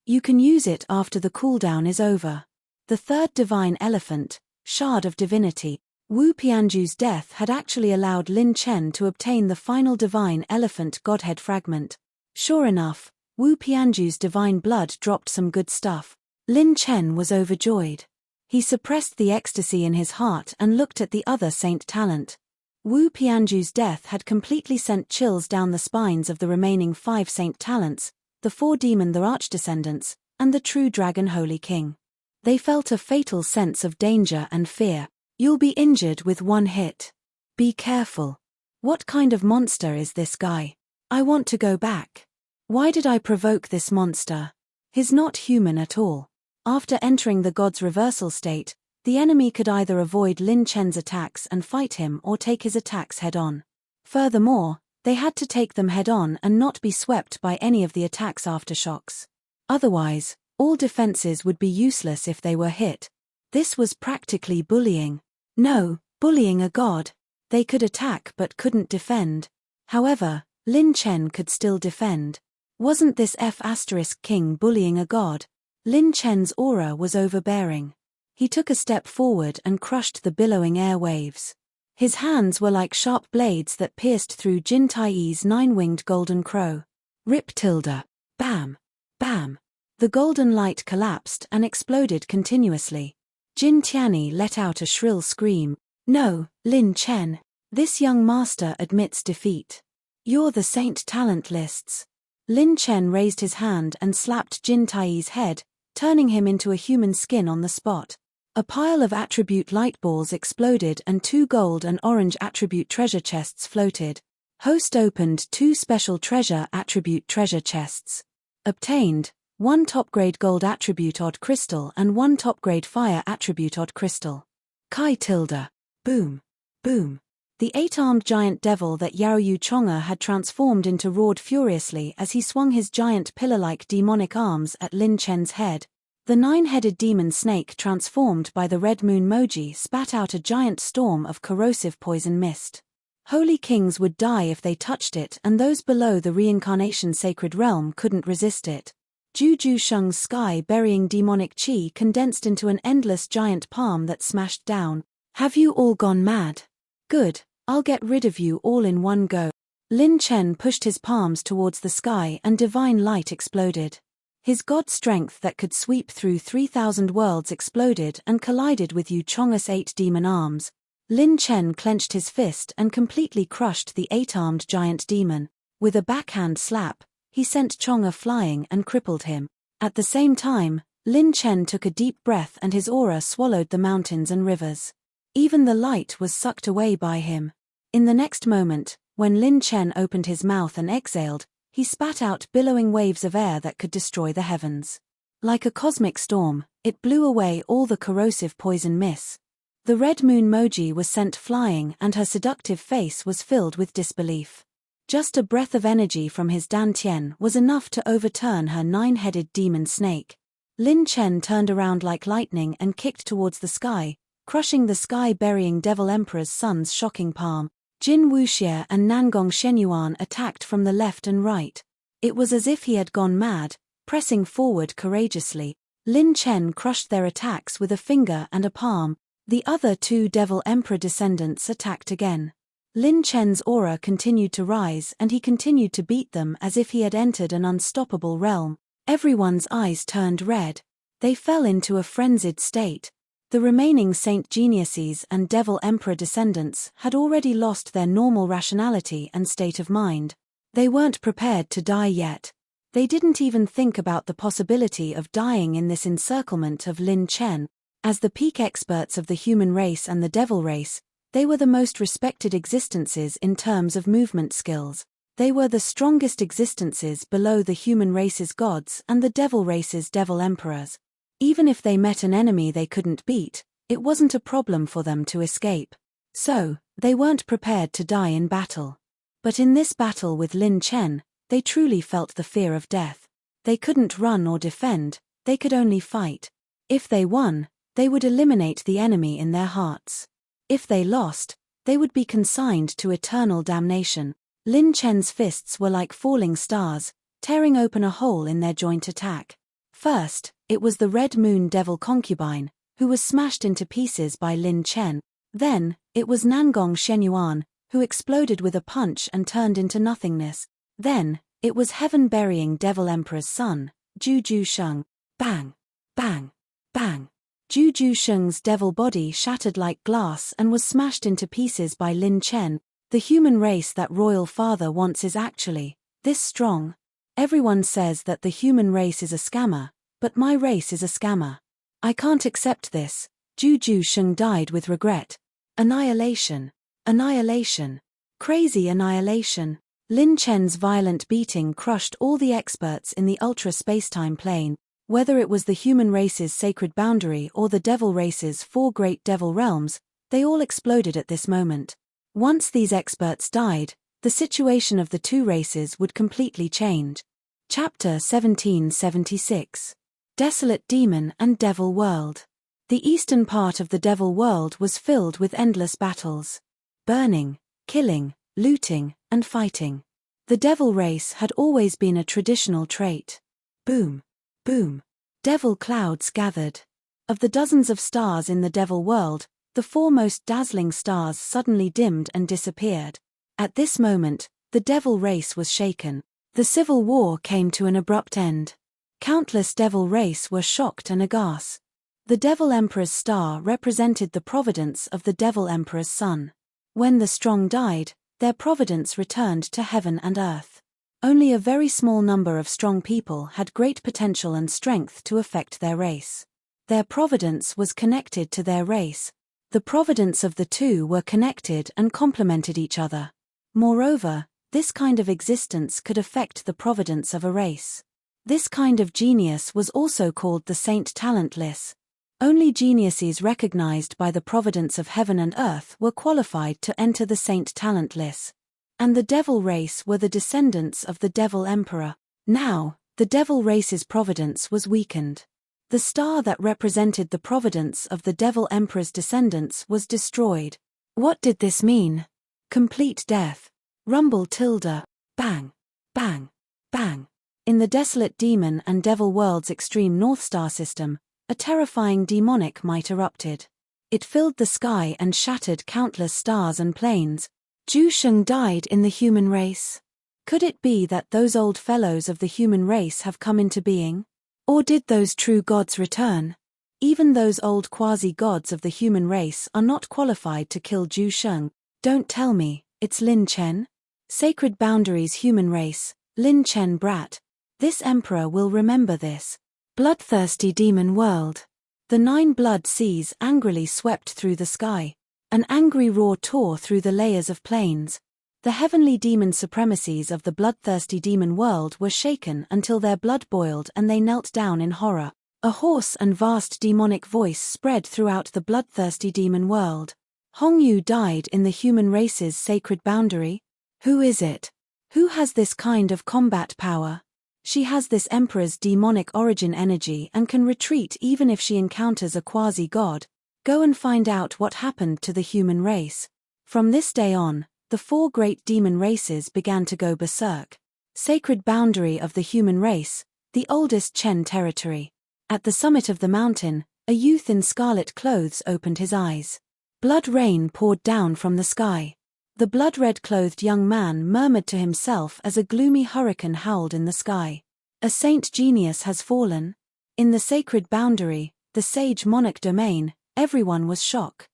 A: You can use it after the cooldown is over. The third Divine Elephant, Shard of Divinity. Wu Pianju's death had actually allowed Lin Chen to obtain the final Divine Elephant Godhead Fragment. Sure enough, Wu Pianju's divine blood dropped some good stuff. Lin Chen was overjoyed. He suppressed the ecstasy in his heart and looked at the other saint talent. Wu Pianju's death had completely sent chills down the spines of the remaining 5 saint talents, the 4 demon the archdescendants, and the true dragon Holy King. They felt a fatal sense of danger and fear. You'll be injured with one hit. Be careful. What kind of monster is this guy? I want to go back. Why did I provoke this monster? He's not human at all. After entering the god's reversal state, the enemy could either avoid Lin Chen's attacks and fight him or take his attacks head-on. Furthermore, they had to take them head-on and not be swept by any of the attack's aftershocks. Otherwise, all defenses would be useless if they were hit. This was practically bullying. No, bullying a god. They could attack but couldn't defend. However, Lin Chen could still defend. Wasn't this F***king bullying a god? Lin Chen's aura was overbearing. He took a step forward and crushed the billowing air waves. His hands were like sharp blades that pierced through Jin Taiyi's 9-winged golden crow. Rip tilde. Bam. Bam. The golden light collapsed and exploded continuously. Jin Tianyi let out a shrill scream. No, Lin Chen. This young master admits defeat. You're the saint talent lists. Lin Chen raised his hand and slapped Jin Taiyi's head, turning him into a human skin on the spot. A pile of attribute light balls exploded and 2 gold and orange attribute treasure chests floated. Host opened 2 special treasure attribute treasure chests. Obtained 1 top-grade gold attribute odd crystal and 1 top-grade fire attribute odd crystal. Kai tilde. Boom. Boom. The 8-armed giant devil that Yaoyu Chonga had transformed into roared furiously as he swung his giant pillar-like demonic arms at Lin Chen's head. The 9-headed demon snake transformed by the red moon Moji spat out a giant storm of corrosive poison mist. Holy kings would die if they touched it, and those below the reincarnation sacred realm couldn't resist it. Juju Sheng's sky-burying demonic chi condensed into an endless giant palm that smashed down. Have you all gone mad? Good, I'll get rid of you all in one go. Lin Chen pushed his palms towards the sky and divine light exploded. His god strength that could sweep through 3,000 worlds exploded and collided with Yu Chonga's 8 demon arms. Lin Chen clenched his fist and completely crushed the 8-armed giant demon. With a backhand slap, he sent Chonga flying and crippled him. At the same time, Lin Chen took a deep breath and his aura swallowed the mountains and rivers. Even the light was sucked away by him. In the next moment, when Lin Chen opened his mouth and exhaled, he spat out billowing waves of air that could destroy the heavens. Like a cosmic storm, it blew away all the corrosive poison mist. The red moon Moji was sent flying and her seductive face was filled with disbelief. Just a breath of energy from his dantian was enough to overturn her 9-headed demon snake. Lin Chen turned around like lightning and kicked towards the sky, crushing the sky-burying Devil Emperor's son's shocking palm. Jin Wuxie and Nangong Shenyuan attacked from the left and right. It was as if he had gone mad, pressing forward courageously. Lin Chen crushed their attacks with a finger and a palm. The other 2 Devil Emperor descendants attacked again. Lin Chen's aura continued to rise and he continued to beat them as if he had entered an unstoppable realm. Everyone's eyes turned red. They fell into a frenzied state. The remaining saint geniuses and devil emperor descendants had already lost their normal rationality and state of mind. They weren't prepared to die yet. They didn't even think about the possibility of dying in this encirclement of Lin Chen. As the peak experts of the human race and the devil race, they were the most respected existences in terms of movement skills. They were the strongest existences below the human race's gods and the devil race's devil emperors. Even if they met an enemy they couldn't beat, it wasn't a problem for them to escape. So, they weren't prepared to die in battle. But in this battle with Lin Chen, they truly felt the fear of death. They couldn't run or defend, they could only fight. If they won, they would eliminate the enemy in their hearts. If they lost, they would be consigned to eternal damnation. Lin Chen's fists were like falling stars, tearing open a hole in their joint attack. First, it was the Red Moon Devil Concubine, who was smashed into pieces by Lin Chen. Then, it was Nangong Shenyuan, who exploded with a punch and turned into nothingness. Then, it was heaven-burying Devil Emperor's son, Ju Sheng. Bang! Bang! Bang! Ju Sheng's devil body shattered like glass and was smashed into pieces by Lin Chen. The human race that royal father wants is actually this strong. Everyone says that the human race is a scammer, but my race is a scammer. I can't accept this. Ju Sheng died with regret. Annihilation. Annihilation. Crazy annihilation. Lin Chen's violent beating crushed all the experts in the ultra-spacetime plane, whether it was the human race's sacred boundary or the devil race's 4 great devil realms, they all exploded at this moment. Once these experts died, the situation of the two races would completely change. Chapter 1776. Desolate Demon and Devil World. The eastern part of the Devil World was filled with endless battles. Burning, killing, looting, and fighting. The devil race had always been a traditional trait. Boom. Boom. Devil clouds gathered. Of the dozens of stars in the Devil World, the 4 most dazzling stars suddenly dimmed and disappeared. At this moment, the devil race was shaken. The civil war came to an abrupt end. Countless devil race were shocked and aghast. The Devil Emperor's star represented the providence of the Devil Emperor's son. When the strong died, their providence returned to heaven and earth. Only a very small number of strong people had great potential and strength to affect their race. Their providence was connected to their race. The providence of the two were connected and complemented each other. Moreover, this kind of existence could affect the providence of a race. This kind of genius was also called the Saint Talentless. Only geniuses recognized by the providence of heaven and earth were qualified to enter the Saint Talentless. And the devil race were the descendants of the Devil Emperor. Now, the devil race's providence was weakened. The star that represented the providence of the Devil Emperor's descendants was destroyed. What did this mean? Complete death. Rumble tilde. Bang. Bang. Bang. In the desolate demon and devil world's extreme North Star system, a terrifying demonic might erupted. It filled the sky and shattered countless stars and planes. Ju Sheng died in the human race. Could it be that those old fellows of the human race have come into being? Or did those true gods return? Even those old quasi-gods of the human race are not qualified to kill Ju Sheng. Don't tell me, it's Lin Chen? Sacred Boundaries human race, Lin Chen brat. This emperor will remember this. Bloodthirsty demon world. The 9 blood seas angrily swept through the sky. An angry roar tore through the layers of planes. The heavenly demon supremacies of the bloodthirsty demon world were shaken until their blood boiled and they knelt down in horror. A hoarse and vast demonic voice spread throughout the bloodthirsty demon world. Hongyu died in the human race's sacred boundary? Who is it? Who has this kind of combat power? She has this emperor's demonic origin energy and can retreat even if she encounters a quasi-god. Go and find out what happened to the human race. From this day on, the 4 great demon races began to go berserk. Sacred boundary of the human race, the oldest Chen territory. At the summit of the mountain, a youth in scarlet clothes opened his eyes. Blood rain poured down from the sky. The blood-red clothed young man murmured to himself as a gloomy hurricane howled in the sky. A saint genius has fallen. In the sacred boundary, the sage monarch domain, everyone was shocked.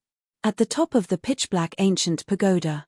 A: At the top of the pitch-black ancient pagoda,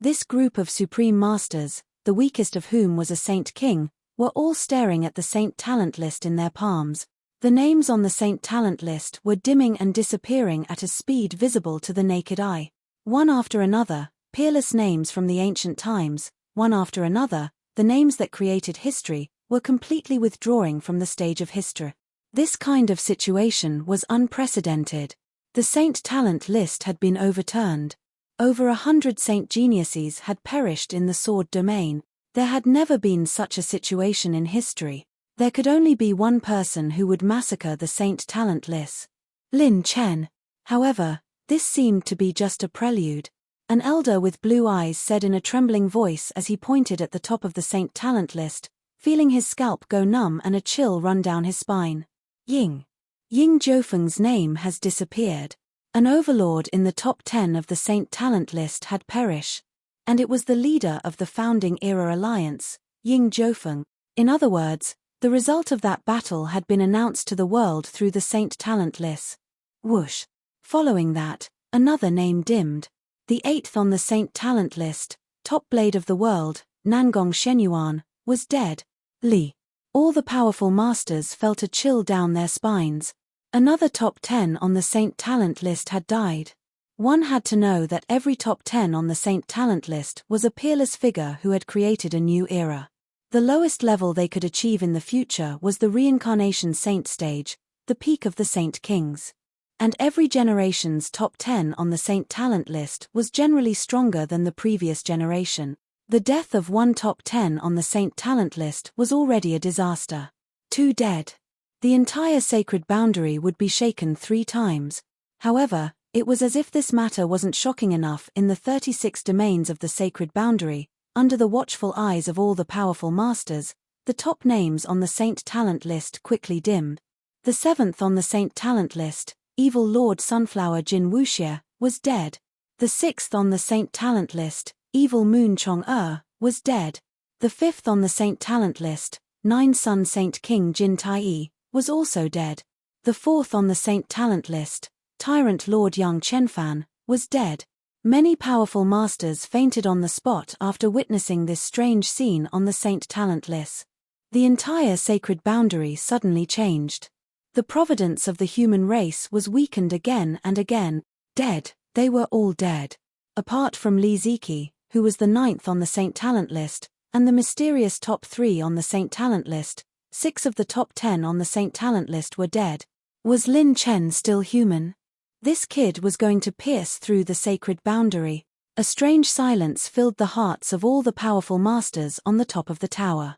A: this group of supreme masters, the weakest of whom was a saint king, were all staring at the saint talent list in their palms. The names on the saint talent list were dimming and disappearing at a speed visible to the naked eye. One after another, peerless names from the ancient times, one after another, the names that created history, were completely withdrawing from the stage of history. This kind of situation was unprecedented. The saint talent list had been overturned. Over 100 saint geniuses had perished in the sword domain. There had never been such a situation in history. There could only be one person who would massacre the saint talent list. Lin Chen. However, this seemed to be just a prelude. An elder with blue eyes said in a trembling voice as he pointed at the top of the saint talent list, feeling his scalp go numb and a chill run down his spine. Ying Jiufeng's name has disappeared. An overlord in the top 10 of the saint talent list had perished. And it was the leader of the founding era alliance, Ying Jiufeng. In other words, the result of that battle had been announced to the world through the saint talent list. Whoosh. Following that, another name dimmed. The 8th on the saint talent list, top blade of the world, Nangong Shenyuan, was dead. Li. All the powerful masters felt a chill down their spines. Another top 10 on the saint talent list had died. One had to know that every top 10 on the saint talent list was a peerless figure who had created a new era. The lowest level they could achieve in the future was the reincarnation saint stage, the peak of the saint kings. And every generation's top 10 on the saint talent list was generally stronger than the previous generation. The death of one top 10 on the saint talent list was already a disaster. 2 dead. The entire sacred boundary would be shaken 3 times. However, it was as if this matter wasn't shocking enough. In the 36 domains of the sacred boundary, under the watchful eyes of all the powerful masters, the top names on the saint talent list quickly dimmed. The 7th on the saint talent list, evil Lord Sunflower Jin Wuxie, was dead. The 6th on the saint talent list, evil Moon Chong was dead. The 5th on the saint talent list, 9 Sun Saint King Jin Tai was also dead. The 4th on the saint talent list, tyrant Lord Yang Chenfan, was dead. Many powerful masters fainted on the spot after witnessing this strange scene on the saint talent list. The entire sacred boundary suddenly changed. The providence of the human race was weakened again and again. Dead, they were all dead. Apart from Li Ziki, who was the 9th on the saint talent list, and the mysterious top 3 on the saint talent list, 6 of the top 10 on the saint talent list were dead. Was Lin Chen still human? This kid was going to pierce through the sacred boundary. A strange silence filled the hearts of all the powerful masters on the top of the tower.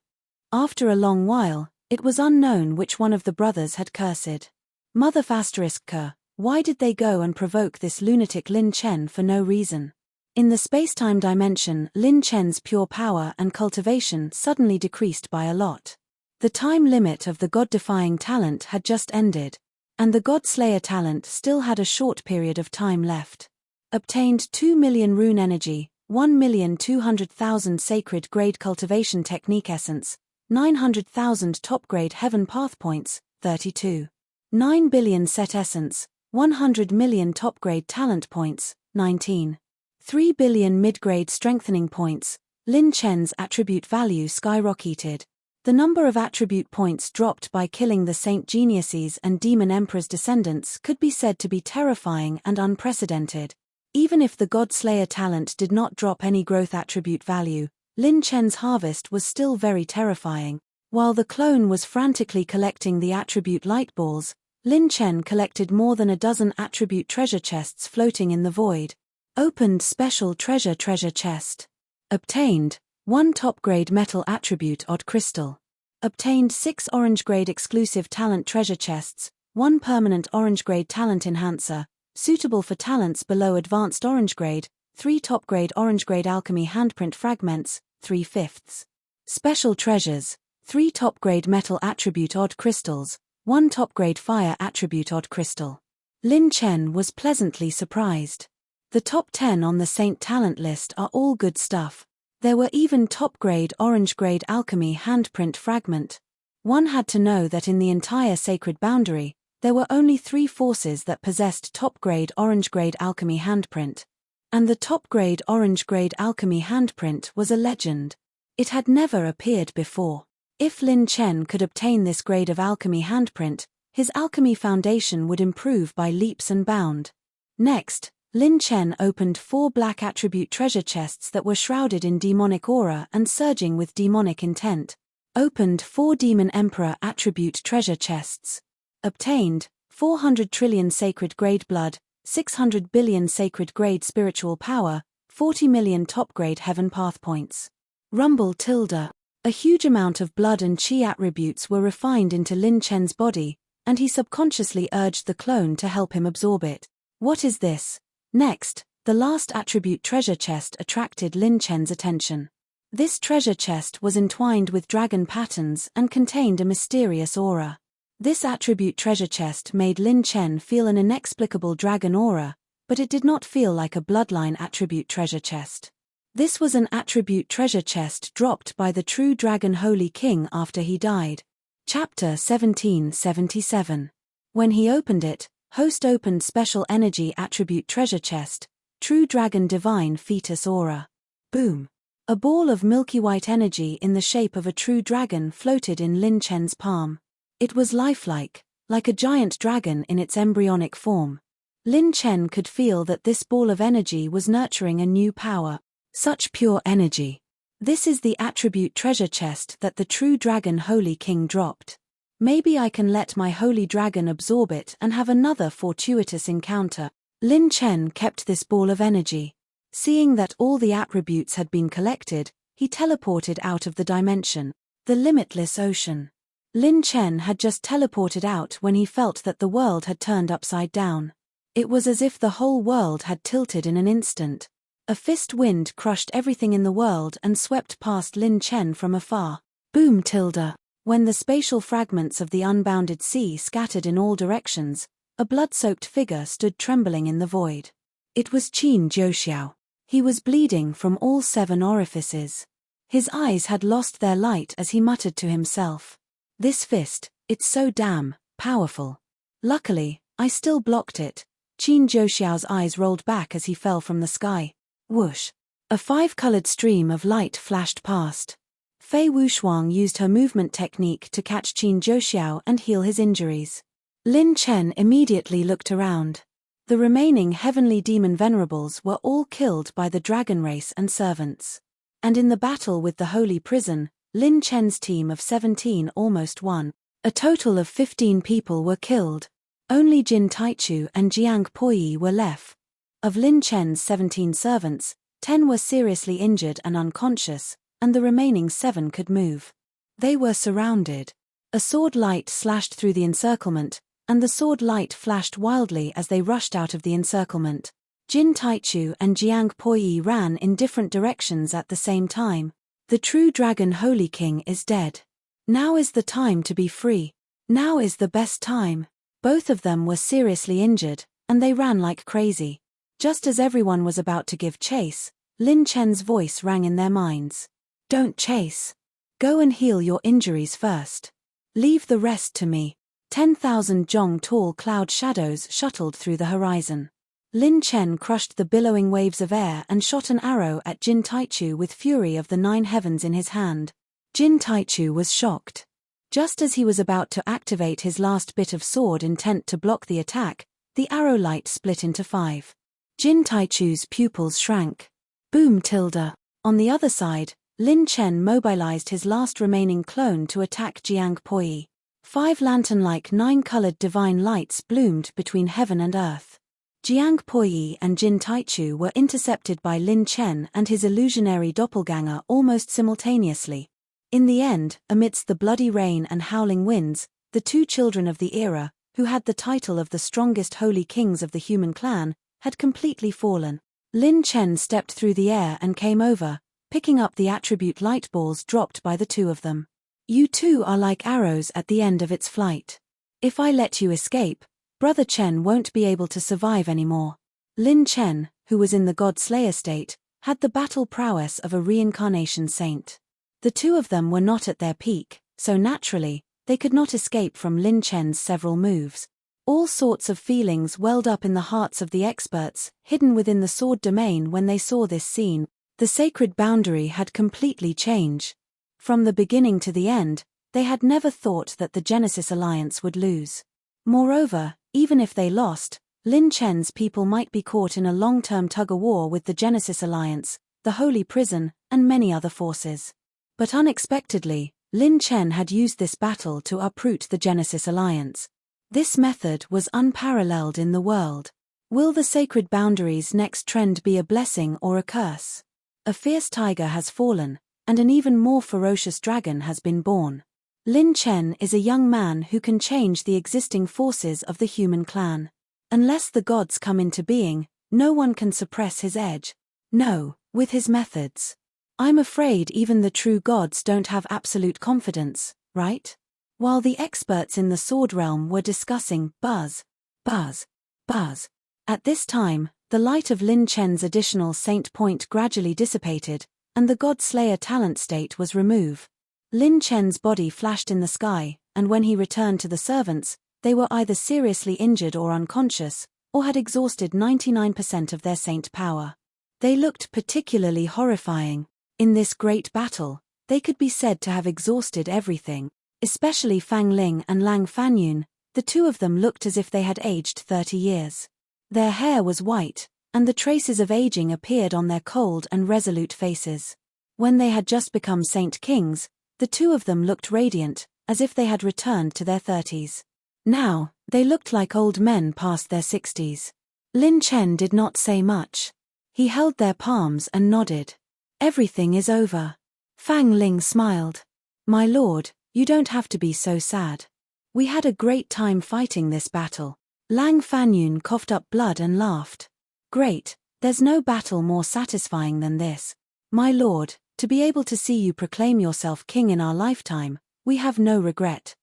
A: After a long while, it was unknown which one of the brothers had cursed. Mother *K, why did they go and provoke this lunatic Lin Chen for no reason? In the spacetime dimension, Lin Chen's pure power and cultivation suddenly decreased by a lot. The time limit of the god-defying talent had just ended, and the god-slayer talent still had a short period of time left. Obtained 2 million rune energy, 1,200,000 sacred grade cultivation technique essence, 900,000 top-grade heaven path points, 32. 9 billion set essence, 100 million top-grade talent points, 19. 3 billion mid-grade strengthening points. Lin Chen's attribute value skyrocketed. The number of attribute points dropped by killing the Saint Geniuses and Demon Emperor's descendants could be said to be terrifying and unprecedented. Even if the God Slayer talent did not drop any growth attribute value, Lin Chen's harvest was still very terrifying. While the clone was frantically collecting the attribute light balls, Lin Chen collected more than a dozen attribute treasure chests floating in the void. Opened special treasure chest. Obtained 1 top-grade metal attribute odd crystal. Obtained 6 orange-grade exclusive talent treasure chests, 1 permanent orange-grade talent enhancer, suitable for talents below advanced orange-grade, 3 top-grade orange-grade alchemy handprint fragments, 3/5. Special treasures, 3 top-grade metal attribute odd crystals, 1 top-grade fire attribute odd crystal. Lin Chen was pleasantly surprised. The top 10 on the Saint talent list are all good stuff. There were even top-grade orange-grade alchemy handprint fragment. One had to know that in the entire sacred boundary, there were only 3 forces that possessed top-grade orange-grade alchemy handprint. And the top-grade orange-grade alchemy handprint was a legend. It had never appeared before. If Lin Chen could obtain this grade of alchemy handprint, his alchemy foundation would improve by leaps and bounds. Next, Lin Chen opened 4 black attribute treasure chests that were shrouded in demonic aura and surging with demonic intent. Opened 4 Demon Emperor attribute treasure chests. Obtained 400 trillion sacred grade blood, 600 billion sacred grade spiritual power, 40 million top grade heaven path points. Rumble tilde. A huge amount of blood and chi attributes were refined into Lin Chen's body, and he subconsciously urged the clone to help him absorb it. What is this? Next, the last attribute treasure chest attracted Lin Chen's attention. This treasure chest was entwined with dragon patterns and contained a mysterious aura. This attribute treasure chest made Lin Chen feel an inexplicable dragon aura, but it did not feel like a bloodline attribute treasure chest. This was an attribute treasure chest dropped by the true dragon Holy King after he died. Chapter 1777. When he opened it, Host opened special energy attribute treasure chest, true dragon divine fetus aura. Boom. A ball of milky white energy in the shape of a true dragon floated in Lin Chen's palm. It was lifelike, like a giant dragon in its embryonic form. Lin Chen could feel that this ball of energy was nurturing a new power. Such pure energy. This is the attribute treasure chest that the true dragon Holy King dropped. Maybe I can let my holy dragon absorb it and have another fortuitous encounter. Lin Chen kept this ball of energy. Seeing that all the attributes had been collected, he teleported out of the dimension, the limitless ocean. Lin Chen had just teleported out when he felt that the world had turned upside down. It was as if the whole world had tilted in an instant. A fist wind crushed everything in the world and swept past Lin Chen from afar. Boom tilde. When the spatial fragments of the unbounded sea scattered in all directions, a blood-soaked figure stood trembling in the void. It was Qin Jiuxiao. He was bleeding from all 7 orifices. His eyes had lost their light as he muttered to himself. This fist, it's so damn powerful. Luckily, I still blocked it. Qin Jiuxiao's eyes rolled back as he fell from the sky. Whoosh. A 5-colored stream of light flashed past. Fei Wuxuang used her movement technique to catch Qin Jiuxiao and heal his injuries. Lin Chen immediately looked around. The remaining heavenly demon venerables were all killed by the dragon race and servants. And in the battle with the holy prison, Lin Chen's team of 17 almost won. A total of 15 people were killed. Only Jin Taichu and Jiang Poyi were left. Of Lin Chen's 17 servants, 10 were seriously injured and unconscious, and the remaining 7 could move. They were surrounded. A sword light slashed through the encirclement, and the sword light flashed wildly as they rushed out of the encirclement. Jin Taichu and Jiang Poyi ran in different directions at the same time. The true dragon Holy King is dead. Now is the time to be free. Now is the best time. Both of them were seriously injured, and they ran like crazy. Just as everyone was about to give chase, Lin Chen's voice rang in their minds. Don't chase. Go and heal your injuries first. Leave the rest to me. 10,000 zhong tall cloud shadows shuttled through the horizon. Lin Chen crushed the billowing waves of air and shot an arrow at Jin Taichu with fury of the 9 heavens in his hand. Jin Taichu was shocked. Just as he was about to activate his last bit of sword intent to block the attack, the arrow light split into 5. Jin Taichu's pupils shrank. Boom tilde. On the other side, Lin Chen mobilized his last remaining clone to attack Jiang Poyi. 5 lantern-like 9-colored divine lights bloomed between heaven and earth. Jiang Poyi and Jin Taichu were intercepted by Lin Chen and his illusionary doppelganger almost simultaneously. In the end, amidst the bloody rain and howling winds, the 2 children of the era, who had the title of the strongest holy kings of the human clan, had completely fallen. Lin Chen stepped through the air and came over, picking up the attribute light balls dropped by the 2 of them. You 2 are like arrows at the end of its flight. If I let you escape, Brother Chen won't be able to survive anymore. Lin Chen, who was in the God Slayer state, had the battle prowess of a reincarnation saint. The 2 of them were not at their peak, so naturally, they could not escape from Lin Chen's several moves. All sorts of feelings welled up in the hearts of the experts, hidden within the sword domain when they saw this scene. The sacred boundary had completely changed. From the beginning to the end, they had never thought that the Genesis Alliance would lose. Moreover, even if they lost, Lin Chen's people might be caught in a long-term tug-of-war with the Genesis Alliance, the Holy Prison, and many other forces. But unexpectedly, Lin Chen had used this battle to uproot the Genesis Alliance. This method was unparalleled in the world. Will the sacred boundary's next trend be a blessing or a curse? A fierce tiger has fallen, and an even more ferocious dragon has been born. Lin Chen is a young man who can change the existing forces of the human clan. Unless the gods come into being, no one can suppress his edge. No, with his methods. I'm afraid even the true gods don't have absolute confidence, right? While the experts in the sword realm were discussing buzz, at this time, the light of Lin Chen's additional saint point gradually dissipated, and the God Slayer talent state was removed. Lin Chen's body flashed in the sky, and when he returned to the servants, they were either seriously injured or unconscious, or had exhausted 99% of their saint power. They looked particularly horrifying. In this great battle, they could be said to have exhausted everything, especially Fang Ling and Lang Fanyun. The two of them looked as if they had aged 30 years. Their hair was white, and the traces of aging appeared on their cold and resolute faces. When they had just become Saint Kings, the two of them looked radiant, as if they had returned to their 30s. Now, they looked like old men past their 60s. Lin Chen did not say much. He held their palms and nodded. Everything is over. Fang Ling smiled. My lord, you don't have to be so sad. We had a great time fighting this battle. Lang Fanyun coughed up blood and laughed. Great, there's no battle more satisfying than this. My lord, to be able to see you proclaim yourself king in our lifetime, we have no regret.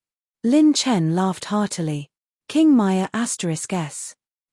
A: Lin Chen laughed heartily. King Maya *S.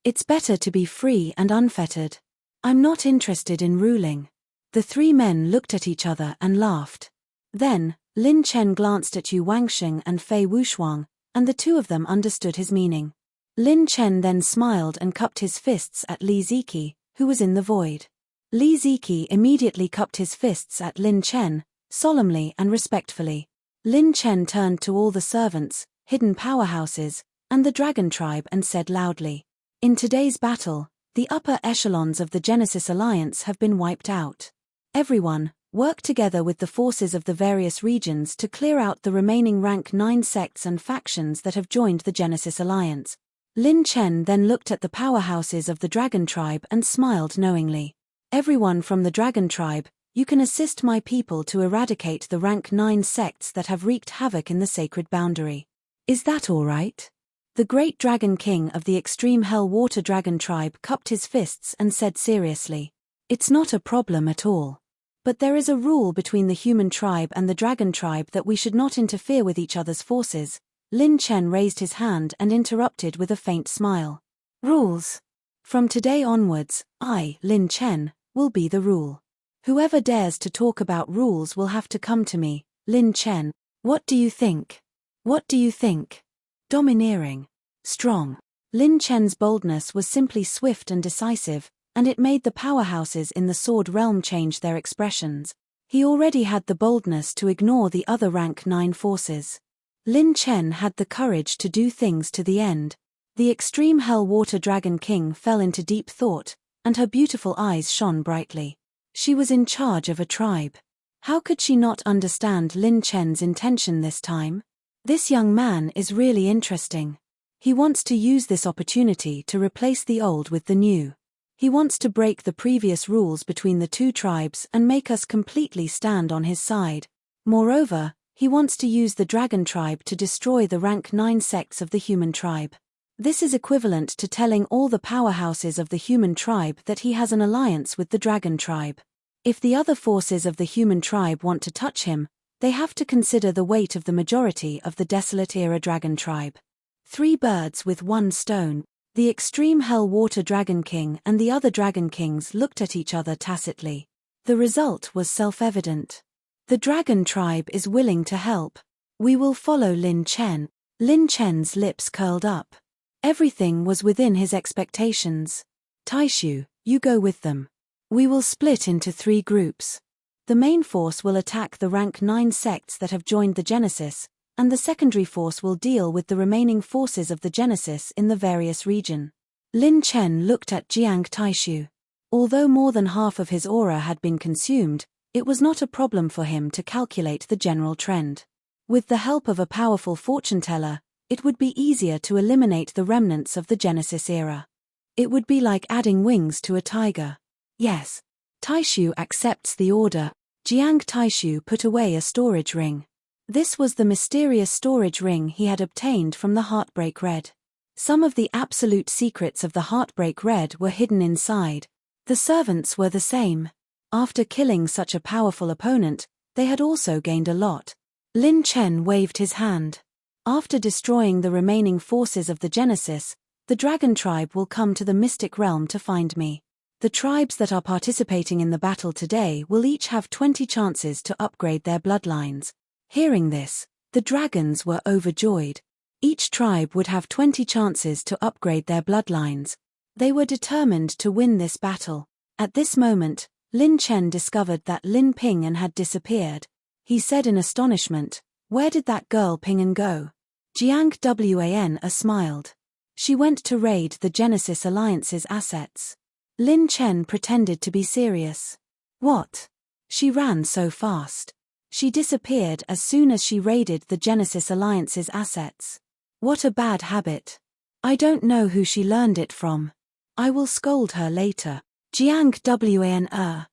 A: It's better to be free and unfettered. I'm not interested in ruling. The three men looked at each other and laughed. Then, Lin Chen glanced at Yu Wangsheng and Fei Wushuang, and the two of them understood his meaning. Lin Chen then smiled and cupped his fists at Li Ziki, who was in the void. Li Ziki immediately cupped his fists at Lin Chen, solemnly and respectfully. Lin Chen turned to all the servants, hidden powerhouses, and the dragon tribe and said loudly, in today's battle, the upper echelons of the Genesis Alliance have been wiped out. Everyone, work together with the forces of the various regions to clear out the remaining rank 9 sects and factions that have joined the Genesis Alliance. Lin Chen then looked at the powerhouses of the Dragon Tribe and smiled knowingly. Everyone from the Dragon Tribe, you can assist my people to eradicate the rank 9 sects that have wreaked havoc in the sacred boundary. Is that all right? The great Dragon King of the extreme Hell Water Dragon Tribe cupped his fists and said seriously, it's not a problem at all. But there is a rule between the human tribe and the dragon tribe that we should not interfere with each other's forces. Lin Chen raised his hand and interrupted with a faint smile. Rules. From today onwards, I, Lin Chen, will be the rule. Whoever dares to talk about rules will have to come to me, Lin Chen. What do you think? What do you think? Domineering. Strong. Lin Chen's boldness was simply swift and decisive, and it made the powerhouses in the sword realm change their expressions. He already had the boldness to ignore the other rank 9 forces. Lin Chen had the courage to do things to the end. The extreme Hell Water Dragon King fell into deep thought, and her beautiful eyes shone brightly. She was in charge of a tribe. How could she not understand Lin Chen's intention this time? This young man is really interesting. He wants to use this opportunity to replace the old with the new. He wants to break the previous rules between the two tribes and make us completely stand on his side. Moreover, he wants to use the dragon tribe to destroy the rank 9 sects of the human tribe. This is equivalent to telling all the powerhouses of the human tribe that he has an alliance with the dragon tribe. If the other forces of the human tribe want to touch him, they have to consider the weight of the majority of the desolate-era dragon tribe. 3 birds with 1 stone. The extreme Hell Water Dragon King and the other Dragon Kings looked at each other tacitly. The result was self-evident. The Dragon Tribe is willing to help. We will follow Lin Chen. Lin Chen's lips curled up. Everything was within his expectations. Taishu, you go with them. We will split into 3 groups. The main force will attack the rank 9 sects that have joined the Genesis, and the secondary force will deal with the remaining forces of the Genesis in the various region. Lin Chen looked at Jiang Taishu. Although more than half of his aura had been consumed, it was not a problem for him to calculate the general trend. With the help of a powerful fortune-teller, it would be easier to eliminate the remnants of the Genesis era. It would be like adding wings to a tiger. Yes. Taishu accepts the order. Jiang Taishu put away a storage ring. This was the mysterious storage ring he had obtained from the Heartbreak Red. Some of the absolute secrets of the Heartbreak Red were hidden inside. The servants were the same. After killing such a powerful opponent, they had also gained a lot. Lin Chen waved his hand. After destroying the remaining forces of the Genesis, the Dragon Tribe will come to the Mystic Realm to find me. The tribes that are participating in the battle today will each have 20 chances to upgrade their bloodlines. Hearing this, the dragons were overjoyed. Each tribe would have 20 chances to upgrade their bloodlines. They were determined to win this battle. At this moment, Lin Chen discovered that Lin Ping'an had disappeared. He said in astonishment, "Where did that girl Ping'an go?" Jiang Wan smiled. She went to raid the Genesis Alliance's assets. Lin Chen pretended to be serious. What? She ran so fast. She disappeared as soon as she raided the Genesis Alliance's assets. What a bad habit. I don't know who she learned it from. I will scold her later. Jiang Wan.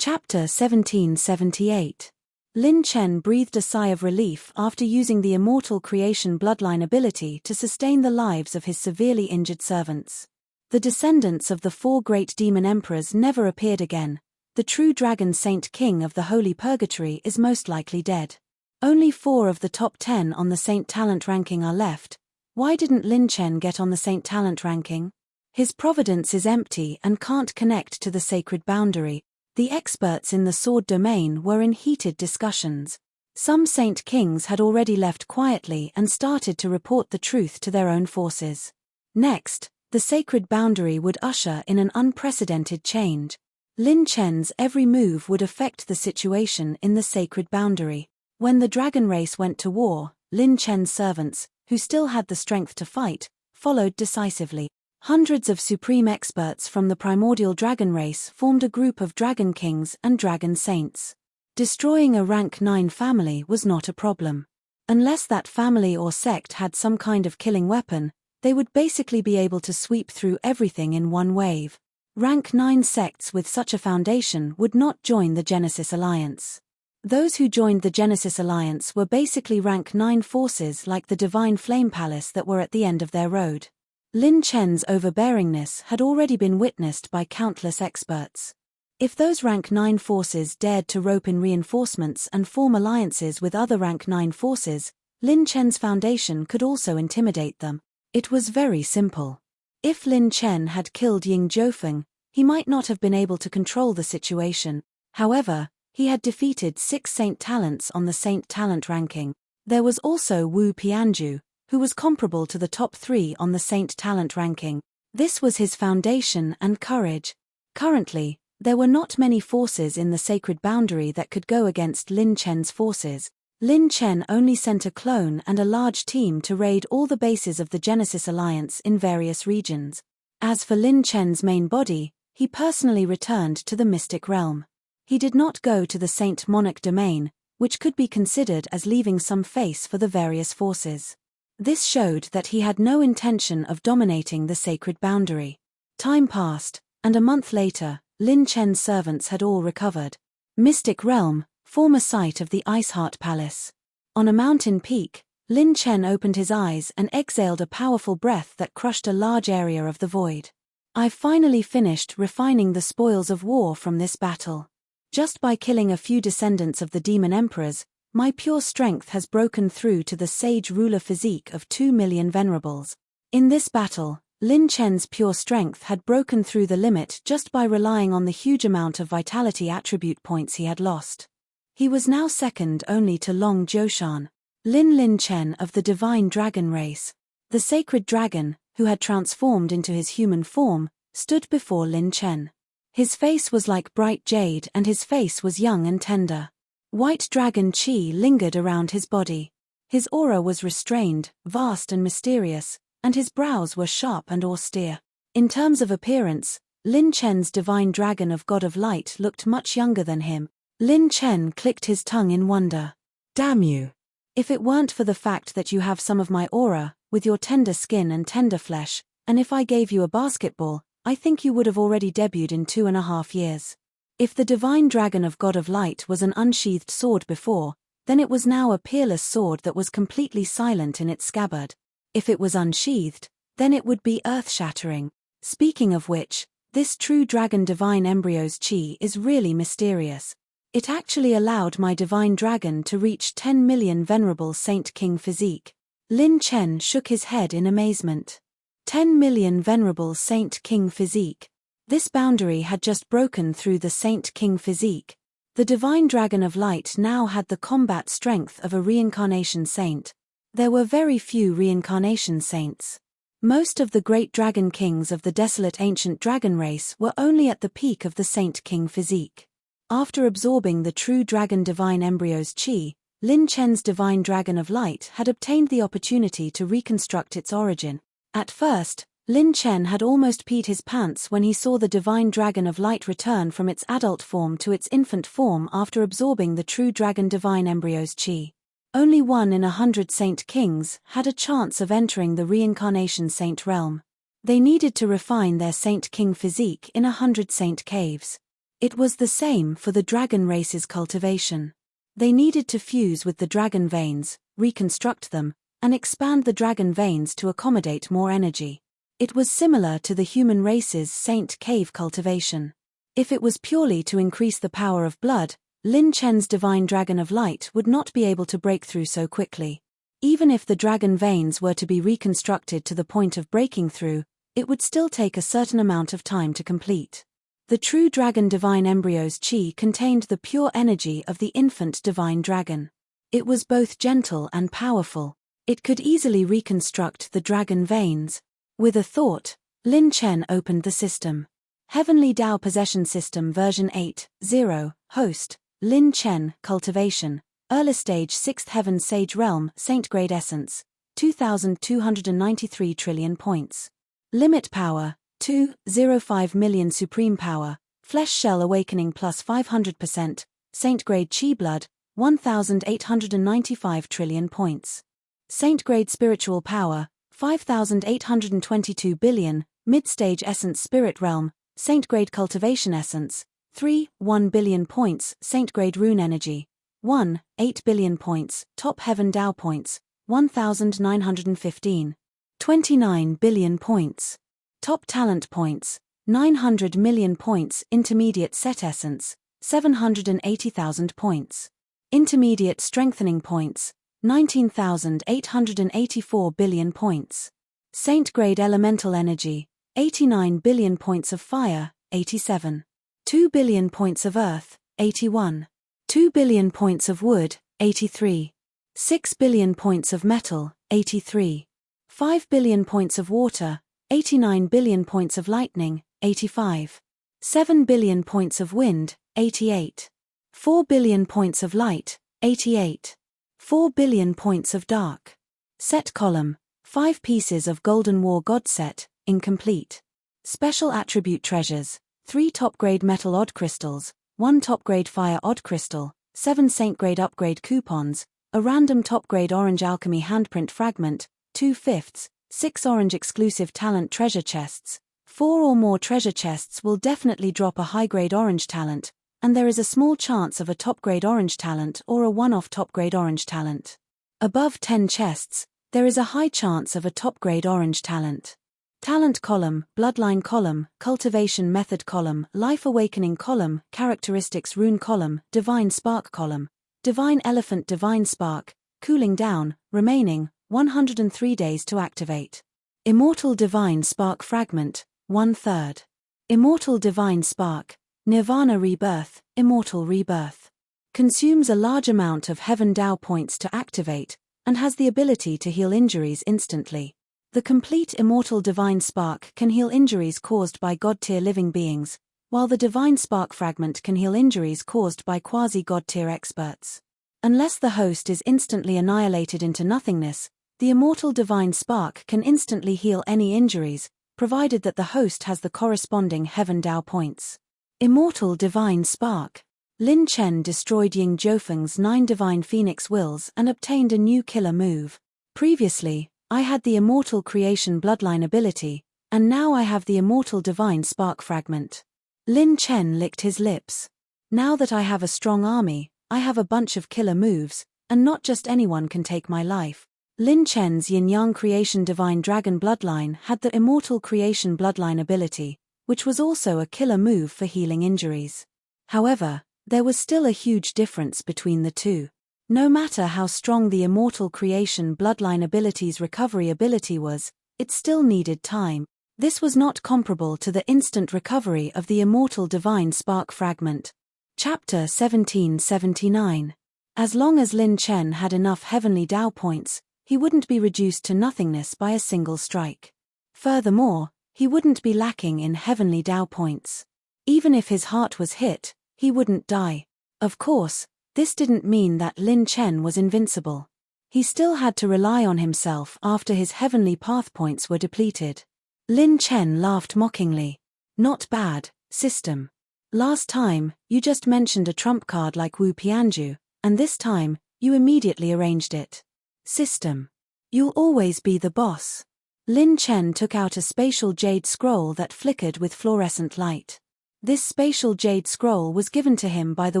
A: Chapter 1778. Lin Chen breathed a sigh of relief after using the immortal creation bloodline ability to sustain the lives of his severely injured servants. The descendants of the 4 great demon emperors never appeared again. The true dragon Saint King of the Holy Purgatory is most likely dead. Only 4 of the top 10 on the Saint Talent ranking are left. Why didn't Lin Chen get on the Saint Talent ranking? His providence is empty and can't connect to the sacred boundary. The experts in the sword domain were in heated discussions. Some Saint Kings had already left quietly and started to report the truth to their own forces. Next, the sacred boundary would usher in an unprecedented change. Lin Chen's every move would affect the situation in the sacred boundary. When the dragon race went to war, Lin Chen's servants, who still had the strength to fight, followed decisively. Hundreds of supreme experts from the primordial dragon race formed a group of dragon kings and dragon saints. Destroying a rank 9 family was not a problem. Unless that family or sect had some kind of killing weapon, they would basically be able to sweep through everything in one wave. Rank 9 sects with such a foundation would not join the Genesis Alliance. Those who joined the Genesis Alliance were basically rank 9 forces like the Divine Flame Palace that were at the end of their road. Lin Chen's overbearingness had already been witnessed by countless experts. If those rank 9 forces dared to rope in reinforcements and form alliances with other rank 9 forces, Lin Chen's foundation could also intimidate them. It was very simple. If Lin Chen had killed Ying Jiufeng, he might not have been able to control the situation. However, he had defeated 6 Saint Talents on the Saint Talent ranking. There was also Wu Pianju, who was comparable to the top 3 on the Saint Talent ranking. This was his foundation and courage. Currently, there were not many forces in the sacred boundary that could go against Lin Chen's forces. Lin Chen only sent a clone and a large team to raid all the bases of the Genesis Alliance in various regions. As for Lin Chen's main body, he personally returned to the Mystic Realm. He did not go to the Saint Monarch domain, which could be considered as leaving some face for the various forces. This showed that he had no intention of dominating the sacred boundary. Time passed, and a month later, Lin Chen's servants had all recovered. Mystic Realm, former site of the Iceheart Palace. On a mountain peak, Lin Chen opened his eyes and exhaled a powerful breath that crushed a large area of the void. I've finally finished refining the spoils of war from this battle. Just by killing a few descendants of the demon emperors, my pure strength has broken through to the sage ruler physique of 2 million venerables. In this battle, Lin Chen's pure strength had broken through the limit just by relying on the huge amount of vitality attribute points he had lost. He was now second only to Long Jiushan. Lin Lin Chen of the divine dragon race. The sacred dragon, who had transformed into his human form, stood before Lin Chen. His face was like bright jade and his face was young and tender. White dragon qi lingered around his body. His aura was restrained, vast and mysterious, and his brows were sharp and austere. In terms of appearance, Lin Chen's divine dragon of God of Light looked much younger than him. Lin Chen clicked his tongue in wonder. Damn you! If it weren't for the fact that you have some of my aura, with your tender skin and tender flesh, and if I gave you a basketball, I think you would have already debuted in 2.5 years. If the divine dragon of God of Light was an unsheathed sword before, then it was now a peerless sword that was completely silent in its scabbard. If it was unsheathed, then it would be earth-shattering. Speaking of which, this true dragon divine embryo's chi is really mysterious. It actually allowed my divine dragon to reach 10 million venerable Saint King physique. Lin Chen shook his head in amazement. 10 million venerable Saint King physique. This boundary had just broken through the Saint King physique. The divine dragon of light now had the combat strength of a reincarnation saint. There were very few reincarnation saints. Most of the great dragon kings of the desolate ancient dragon race were only at the peak of the Saint King physique. After absorbing the true dragon divine embryo's chi, Lin Chen's divine dragon of light had obtained the opportunity to reconstruct its origin. At first, Lin Chen had almost peed his pants when he saw the divine dragon of light return from its adult form to its infant form after absorbing the true dragon divine embryo's chi. Only 1 in 100 Saint Kings had a chance of entering the reincarnation saint realm. They needed to refine their Saint King physique in 100 saint caves. It was the same for the dragon race's cultivation. They needed to fuse with the dragon veins, reconstruct them, and expand the dragon veins to accommodate more energy. It was similar to the human race's saint cave cultivation. If it was purely to increase the power of blood, Lin Chen's divine dragon of light would not be able to break through so quickly. Even if the dragon veins were to be reconstructed to the point of breaking through, it would still take a certain amount of time to complete. The true dragon divine embryo's chi contained the pure energy of the infant divine dragon. It was both gentle and powerful. It could easily reconstruct the dragon veins. With a thought, Lin Chen opened the system. Heavenly Tao Possession System version 8.0, host, Lin Chen, cultivation, early stage 6th Heaven Sage Realm, Saint Grade Essence, 2,293 trillion points. Limit power, 2.05 million supreme power, flesh shell awakening plus 500%, Saint Grade Chi Blood, 1,895 trillion points. Saint Grade Spiritual Power, 5,822 billion, Mid-Stage Essence Spirit Realm, Saint Grade Cultivation Essence, 3.1 billion points, Saint Grade Rune Energy, 1.8 billion points, Top Heaven Tao Points, 1,915. 29 billion points. Top Talent Points, 900 million points, Intermediate Set Essence, 780,000 points. Intermediate Strengthening Points, 19,884 billion points. Saint Grade Elemental Energy, 89 billion points of fire, 87. 2 billion points of earth, 81. 2 billion points of wood, 83. 6 billion points of metal, 83. 5 billion points of water, 89 billion points of lightning, 85. 7 billion points of wind, 88. 4 billion points of light, 88. 4 billion points of dark. Set column, 5 pieces of Golden War God set, incomplete. Special attribute treasures, 3 top-grade metal odd crystals, 1 top-grade fire odd crystal, 7 saint-grade upgrade coupons, a random top-grade orange alchemy handprint fragment, 2/5, 6 orange exclusive talent treasure chests. 4 or more treasure chests will definitely drop a high-grade orange talent, and there is a small chance of a top-grade orange talent or a one-off top-grade orange talent. Above 10 chests, there is a high chance of a top-grade orange talent. Talent column, bloodline column, cultivation method column, life awakening column, characteristics rune column, divine spark column, divine elephant divine spark, cooling down, remaining 103 days to activate. Immortal divine spark fragment, 1/3. Immortal divine spark, nirvana rebirth, immortal rebirth. Consumes a large amount of heaven Tao points to activate, and has the ability to heal injuries instantly. The complete immortal divine spark can heal injuries caused by God-tier living beings, while the divine spark fragment can heal injuries caused by quasi-God-tier experts. Unless the host is instantly annihilated into nothingness, the immortal divine spark can instantly heal any injuries, provided that the host has the corresponding heaven Dao points. Immortal divine spark. Lin Chen destroyed Ying Jiufeng's 9 divine phoenix wills and obtained a new killer move. Previously, I had the immortal creation bloodline ability, and now I have the immortal divine spark fragment. Lin Chen licked his lips. Now that I have a strong army, I have a bunch of killer moves, and not just anyone can take my life. Lin Chen's yin-yang creation divine dragon bloodline had the immortal creation bloodline ability, which was also a killer move for healing injuries. However, there was still a huge difference between the two. No matter how strong the immortal creation bloodline ability's recovery ability was, it still needed time. This was not comparable to the instant recovery of the immortal divine spark fragment. Chapter 1779. As long as Lin Chen had enough heavenly Dao points, he wouldn't be reduced to nothingness by a single strike. Furthermore, he wouldn't be lacking in heavenly Dao points. Even if his heart was hit, he wouldn't die. Of course, this didn't mean that Lin Chen was invincible. He still had to rely on himself after his heavenly path points were depleted. Lin Chen laughed mockingly. Not bad, system. Last time, you just mentioned a trump card like Wu Pianju, and this time, you immediately arranged it. System. You'll always be the boss. Lin Chen took out a spatial jade scroll that flickered with fluorescent light. This spatial jade scroll was given to him by the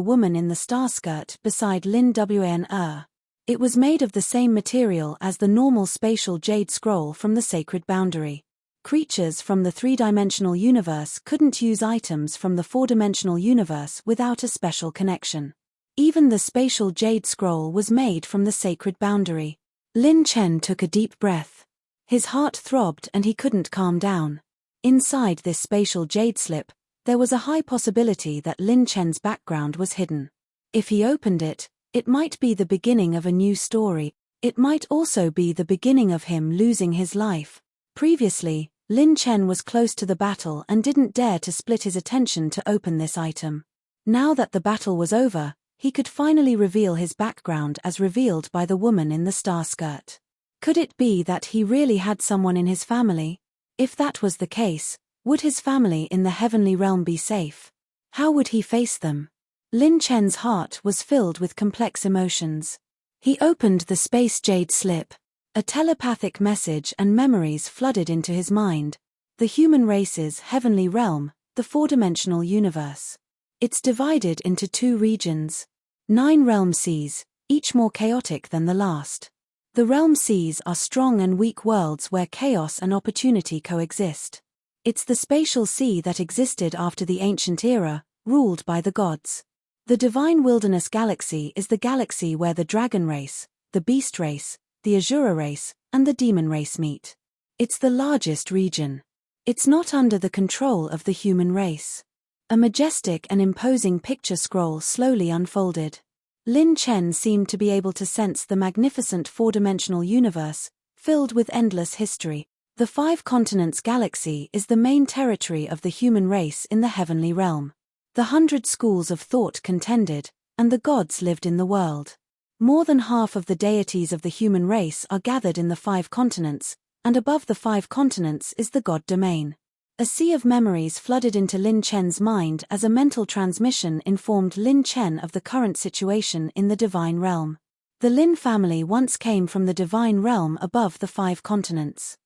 A: woman in the star skirt beside Lin Wan. It was made of the same material as the normal spatial jade scroll from the sacred boundary. Creatures from the three-dimensional universe couldn't use items from the four-dimensional universe without a special connection. Even the spatial jade scroll was made from the sacred boundary. Lin Chen took a deep breath. His heart throbbed and he couldn't calm down. Inside this spatial jade slip, there was a high possibility that Lin Chen's background was hidden. If he opened it, it might be the beginning of a new story. It might also be the beginning of him losing his life. Previously, Lin Chen was close to the battle and didn't dare to split his attention to open this item. Now that the battle was over, he could finally reveal his background as revealed by the woman in the star skirt. Could it be that he really had someone in his family? If that was the case, would his family in the heavenly realm be safe? How would he face them? Lin Chen's heart was filled with complex emotions. He opened the space jade slip. A telepathic message and memories flooded into his mind. The human race's heavenly realm, the four-dimensional universe. It's divided into 2 regions. 9 realm seas, each more chaotic than the last. The realm seas are strong and weak worlds where chaos and opportunity coexist. It's the spatial sea that existed after the ancient era, ruled by the gods. The divine wilderness galaxy is the galaxy where the dragon race, the beast race, the Azura race, and the demon race meet. It's the largest region. It's not under the control of the human race. A majestic and imposing picture scroll slowly unfolded. Lin Chen seemed to be able to sense the magnificent four-dimensional universe, filled with endless history. The 5 continents galaxy is the main territory of the human race in the heavenly realm. The 100 schools of thought contended, and the gods lived in the world. More than half of the deities of the human race are gathered in the 5 continents, and above the 5 continents is the god domain. A sea of memories flooded into Lin Chen's mind as a mental transmission informed Lin Chen of the current situation in the divine realm. The Lin family once came from the divine realm above the 5 continents.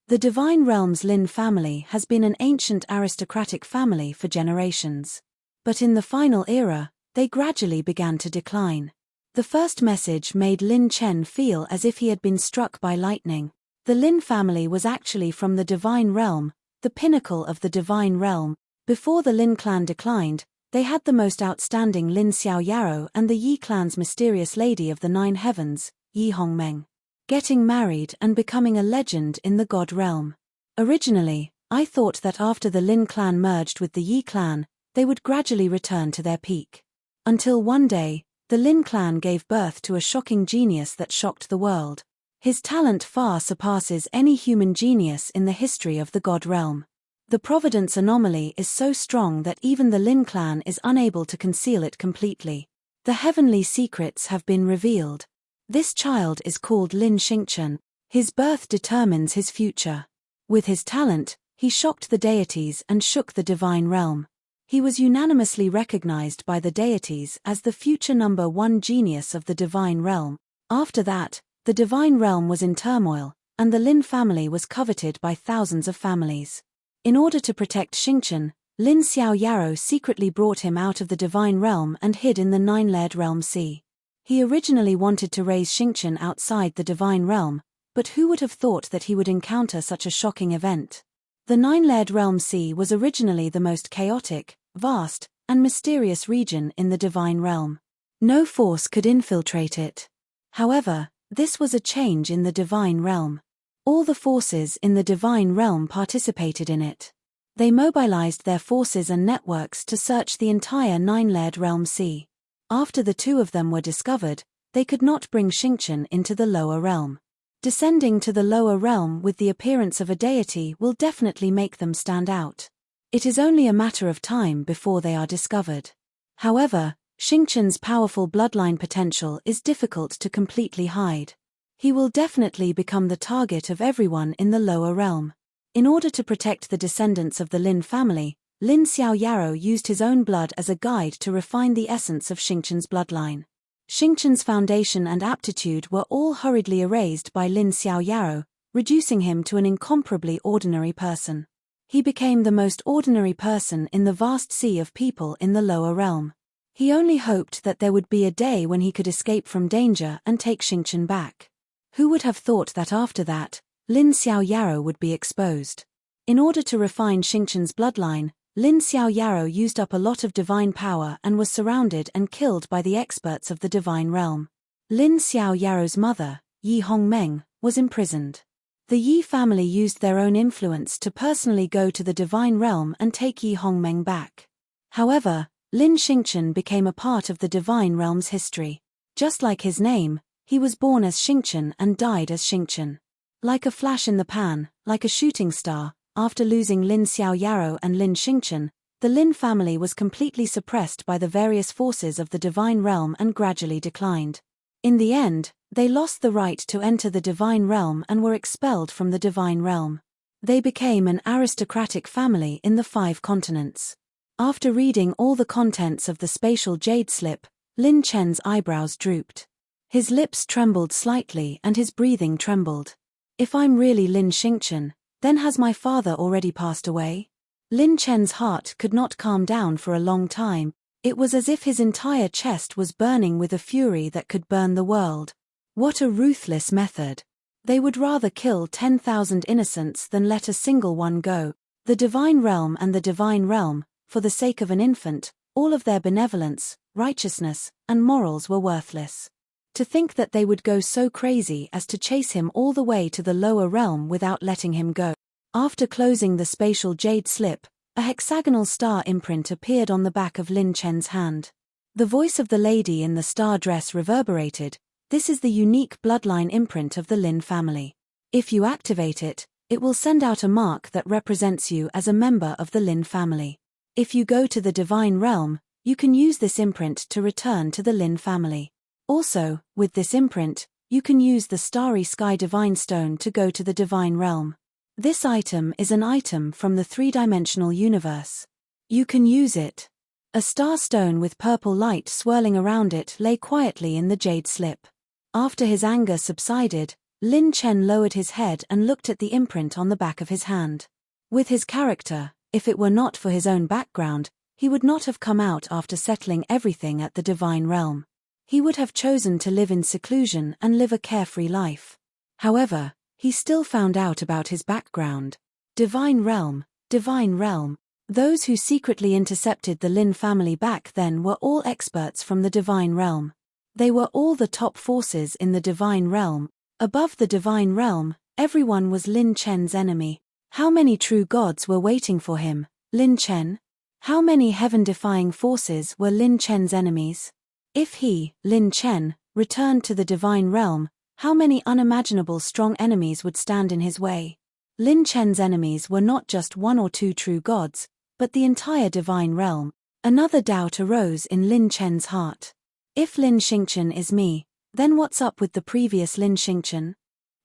A: The divine realm's Lin family has been an ancient aristocratic family for generations. But in the final era, they gradually began to decline. The first message made Lin Chen feel as if he had been struck by lightning. The Lin family was actually from the divine realm, the pinnacle of the divine realm. Before the Lin clan declined, they had the most outstanding Lin Xiao Yarrow and the Yi clan's mysterious lady of the 9 heavens, Yi Hongmeng, getting married and becoming a legend in the god realm. Originally, I thought that after the Lin clan merged with the Yi clan, they would gradually return to their peak. Until one day, the Lin clan gave birth to a shocking genius that shocked the world. His talent far surpasses any human genius in the history of the God realm. The providence anomaly is so strong that even the Lin clan is unable to conceal it completely. The heavenly secrets have been revealed. This child is called Lin Xingchen. His birth determines his future. With his talent, he shocked the deities and shook the divine realm. He was unanimously recognized by the deities as the future #1 genius of the divine realm. After that, the divine realm was in turmoil, and the Lin family was coveted by thousands of families. In order to protect Xingchen, Lin Xiaoyaro secretly brought him out of the divine realm and hid in the 9-layered realm sea. He originally wanted to raise Xingchen outside the divine realm, but who would have thought that he would encounter such a shocking event? The 9-layered realm sea was originally the most chaotic, vast, and mysterious region in the divine realm. No force could infiltrate it. However, this was a change in the divine realm. All the forces in the divine realm participated in it. They mobilized their forces and networks to search the entire 9-layered realm sea. After the two of them were discovered, they could not bring Xingchen into the lower realm. Descending to the lower realm with the appearance of a deity will definitely make them stand out. It is only a matter of time before they are discovered. However, Xingchen's powerful bloodline potential is difficult to completely hide. He will definitely become the target of everyone in the lower realm. In order to protect the descendants of the Lin family, Lin Xiaoyaro used his own blood as a guide to refine the essence of Xingchen's bloodline. Xingchen's foundation and aptitude were all hurriedly erased by Lin Xiaoyaro, reducing him to an incomparably ordinary person. He became the most ordinary person in the vast sea of people in the lower realm. He only hoped that there would be a day when he could escape from danger and take Xingchen back. Who would have thought that after that, Lin Xiaoyaro would be exposed? In order to refine Xingchen's bloodline, Lin Xiaoyaro used up a lot of divine power and was surrounded and killed by the experts of the divine realm. Lin Xiaoyaro's mother, Yi Hongmeng, was imprisoned. The Yi family used their own influence to personally go to the divine realm and take Yi Hongmeng back. However, Lin Xingchen became a part of the divine realm's history. Just like his name, he was born as Xingchen and died as Xingchen. Like a flash in the pan, like a shooting star, after losing Lin Xiaoyaro and Lin Xingchen, the Lin family was completely suppressed by the various forces of the divine realm and gradually declined. In the end, they lost the right to enter the divine realm and were expelled from the divine realm. They became an aristocratic family in the 5 continents. After reading all the contents of the spatial jade slip, Lin Chen's eyebrows drooped. His lips trembled slightly and his breathing trembled. If I'm really Lin Xingchen, then has my father already passed away? Lin Chen's heart could not calm down for a long time. It was as if his entire chest was burning with a fury that could burn the world. What a ruthless method. They would rather kill 10,000 innocents than let a single one go. The divine realm and the divine realm, for the sake of an infant, all of their benevolence, righteousness, and morals were worthless. To think that they would go so crazy as to chase him all the way to the lower realm without letting him go. After closing the spatial jade slip, a hexagonal star imprint appeared on the back of Lin Chen's hand. The voice of the lady in the star dress reverberated. This is the unique bloodline imprint of the Lin family. If you activate it, it will send out a mark that represents you as a member of the Lin family. If you go to the divine realm, you can use this imprint to return to the Lin family. Also, with this imprint, you can use the Starry Sky Divine Stone to go to the divine realm. This item is an item from the 3-dimensional universe. You can use it. A star stone with purple light swirling around it lay quietly in the jade slip. After his anger subsided, Lin Chen lowered his head and looked at the imprint on the back of his hand. With his character, if it were not for his own background, he would not have come out after settling everything at the divine realm. He would have chosen to live in seclusion and live a carefree life. However, he still found out about his background. Divine realm, divine realm. Those who secretly intercepted the Lin family back then were all experts from the divine realm. They were all the top forces in the divine realm. Above the divine realm, everyone was Lin Chen's enemy. How many true gods were waiting for him, Lin Chen? How many heaven-defying forces were Lin Chen's enemies? If he, Lin Chen, returned to the divine realm, how many unimaginable strong enemies would stand in his way? Lin Chen's enemies were not just one or two true gods, but the entire divine realm. Another doubt arose in Lin Chen's heart. If Lin Xingchen is me, then what's up with the previous Lin Xingchen?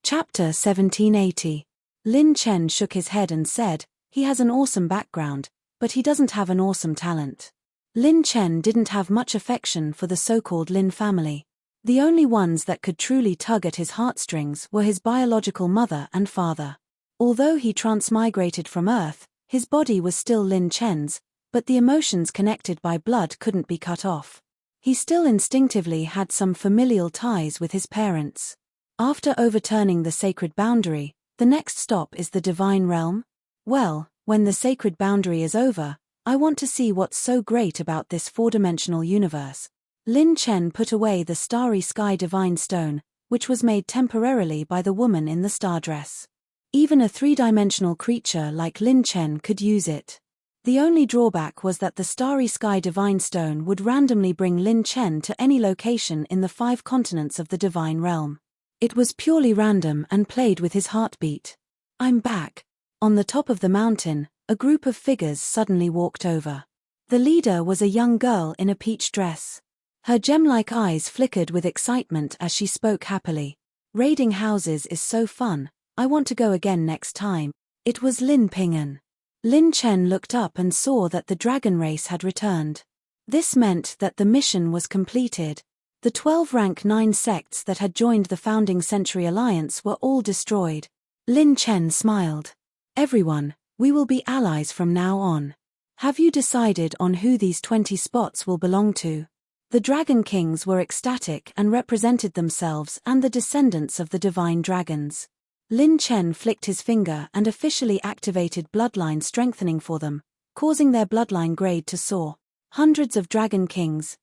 A: Chapter 1780. Lin Chen shook his head and said, he has an awesome background, but he doesn't have an awesome talent. Lin Chen didn't have much affection for the so-called Lin family. The only ones that could truly tug at his heartstrings were his biological mother and father. Although he transmigrated from Earth, his body was still Lin Chen's, but the emotions connected by blood couldn't be cut off. He still instinctively had some familial ties with his parents. After overturning the sacred boundary, the next stop is the divine realm? Well, when the sacred boundary is over, I want to see what's so great about this four-dimensional universe. Lin Chen put away the starry sky divine stone, which was made temporarily by the woman in the star dress. Even a three-dimensional creature like Lin Chen could use it. The only drawback was that the starry sky divine stone would randomly bring Lin Chen to any location in the 5 continents of the divine realm. It was purely random and played with his heartbeat. I'm back. On the top of the mountain, a group of figures suddenly walked over. The leader was a young girl in a peach dress. Her gem-like eyes flickered with excitement as she spoke happily. Raiding houses is so fun, I want to go again next time. It was Lin Ping'an. Lin Chen looked up and saw that the dragon race had returned. This meant that the mission was completed. The 12 rank 9 sects that had joined the founding Century Alliance were all destroyed. Lin Chen smiled. Everyone, we will be allies from now on. Have you decided on who these 20 spots will belong to? The Dragon Kings were ecstatic and represented themselves and the descendants of the divine dragons. Lin Chen flicked his finger and officially activated bloodline strengthening for them, causing their bloodline grade to soar. Hundreds of Dragon Kings,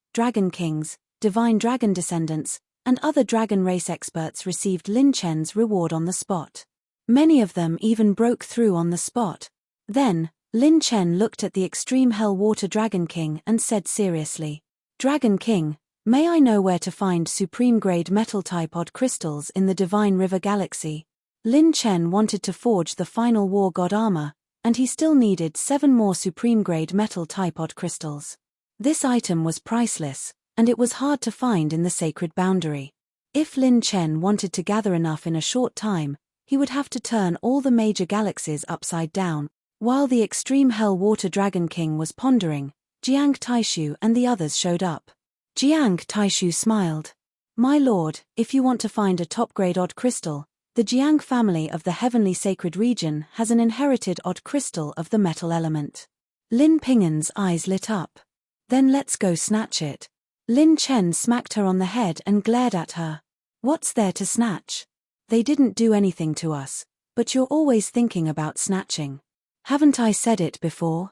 A: divine dragon descendants, and other dragon race experts received Lin Chen's reward on the spot. Many of them even broke through on the spot. Then, Lin Chen looked at the extreme hell water Dragon King and said seriously, Dragon King, may I know where to find supreme-grade metal-type odd crystals in the Divine River Galaxy? Lin Chen wanted to forge the final war god armor, and he still needed 7 more supreme-grade metal-type odd crystals. This item was priceless, and it was hard to find in the sacred boundary. If Lin Chen wanted to gather enough in a short time, he would have to turn all the major galaxies upside down. While the extreme hell water Dragon King was pondering, Jiang Taishu and the others showed up. Jiang Taishu smiled. My lord, if you want to find a top-grade odd crystal, the Jiang family of the heavenly sacred region has an inherited odd crystal of the metal element. Lin Ping'an's eyes lit up. Then let's go snatch it. Lin Chen smacked her on the head and glared at her. What's there to snatch? They didn't do anything to us, but you're always thinking about snatching. Haven't I said it before?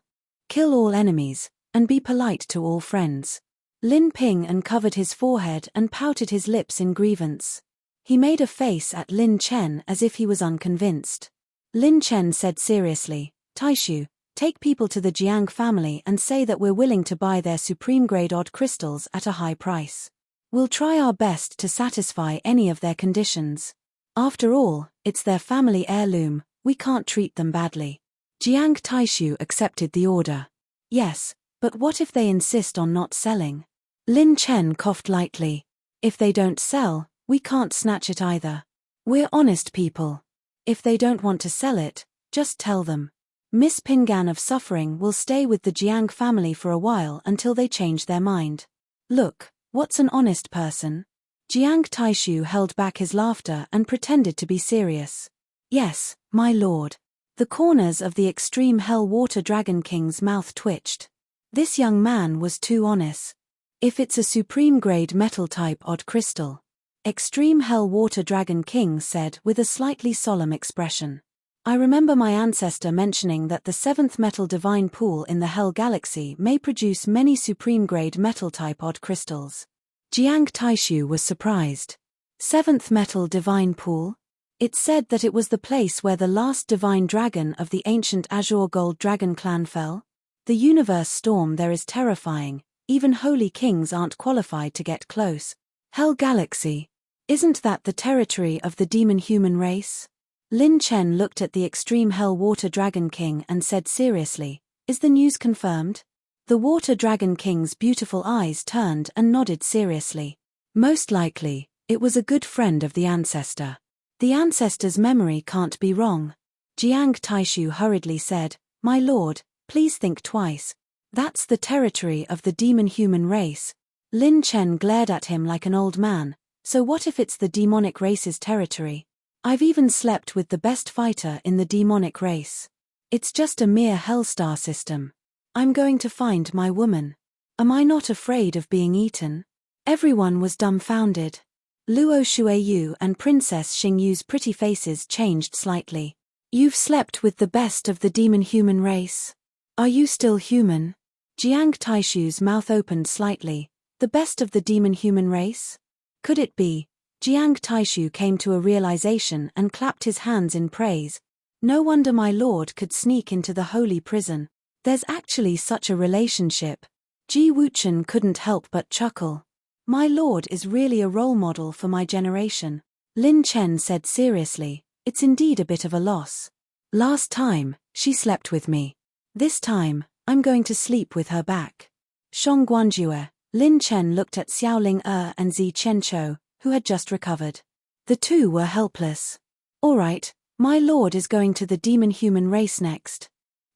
A: Kill all enemies, and be polite to all friends. Lin Ping'an covered his forehead and pouted his lips in grievance. He made a face at Lin Chen as if he was unconvinced. Lin Chen said seriously, Taishu, take people to the Jiang family and say that we're willing to buy their supreme-grade odd crystals at a high price. We'll try our best to satisfy any of their conditions. After all, it's their family heirloom, we can't treat them badly. Jiang Taishu accepted the order. Yes, but what if they insist on not selling? Lin Chen coughed lightly. If they don't sell, we can't snatch it either. We're honest people. If they don't want to sell it, just tell them. Miss Ping'an of Suffering will stay with the Jiang family for a while until they change their mind. Look, what's an honest person? Jiang Taishu held back his laughter and pretended to be serious. Yes, my lord. The corners of the extreme hell water Dragon King's mouth twitched. This young man was too honest. If it's a supreme-grade metal-type odd crystal. Extreme Hell Water Dragon King said with a slightly solemn expression. I remember my ancestor mentioning that the 7th metal divine pool in the Hell Galaxy may produce many supreme-grade metal-type odd crystals. Jiang Taishu was surprised. 7th metal divine pool? It said that it was the place where the last divine dragon of the ancient Azure Gold Dragon clan fell. The universe storm there is terrifying, Even holy kings aren't qualified to get close. Hell Galaxy. Isn't that the territory of the demon-human race? Lin Chen looked at the extreme Hell Water Dragon King and said seriously, "Is the news confirmed?" The Water Dragon King's beautiful eyes turned and nodded seriously. Most likely, it was a good friend of the ancestor. The ancestor's memory can't be wrong. Jiang Taishu hurriedly said, "My lord, please think twice. That's the territory of the demon-human race." Lin Chen glared at him like an old man. "So what if it's the demonic race's territory? I've even slept with the best fighter in the demonic race. It's just a mere hellstar system. I'm going to find my woman. Am I not afraid of being eaten?" Everyone was dumbfounded. Luo Shuiyu and Princess Xingyu's pretty faces changed slightly. "You've slept with the best of the demon-human race? Are you still human?" Jiang Taishu's mouth opened slightly. The best of the demon-human race? Could it be? Jiang Taishu came to a realization and clapped his hands in praise. No wonder my lord could sneak into the holy prison. There's actually such a relationship. Ji Wuchen couldn't help but chuckle. My lord is really a role model for my generation. Lin Chen said seriously, "It's indeed a bit of a loss. Last time, she slept with me. This time, I'm going to sleep with her back." Shong Guanjue, Lin Chen looked at Xiaoling and Zi Chenchou, who had just recovered. The two were helpless. "All right, my lord is going to the demon-human race next.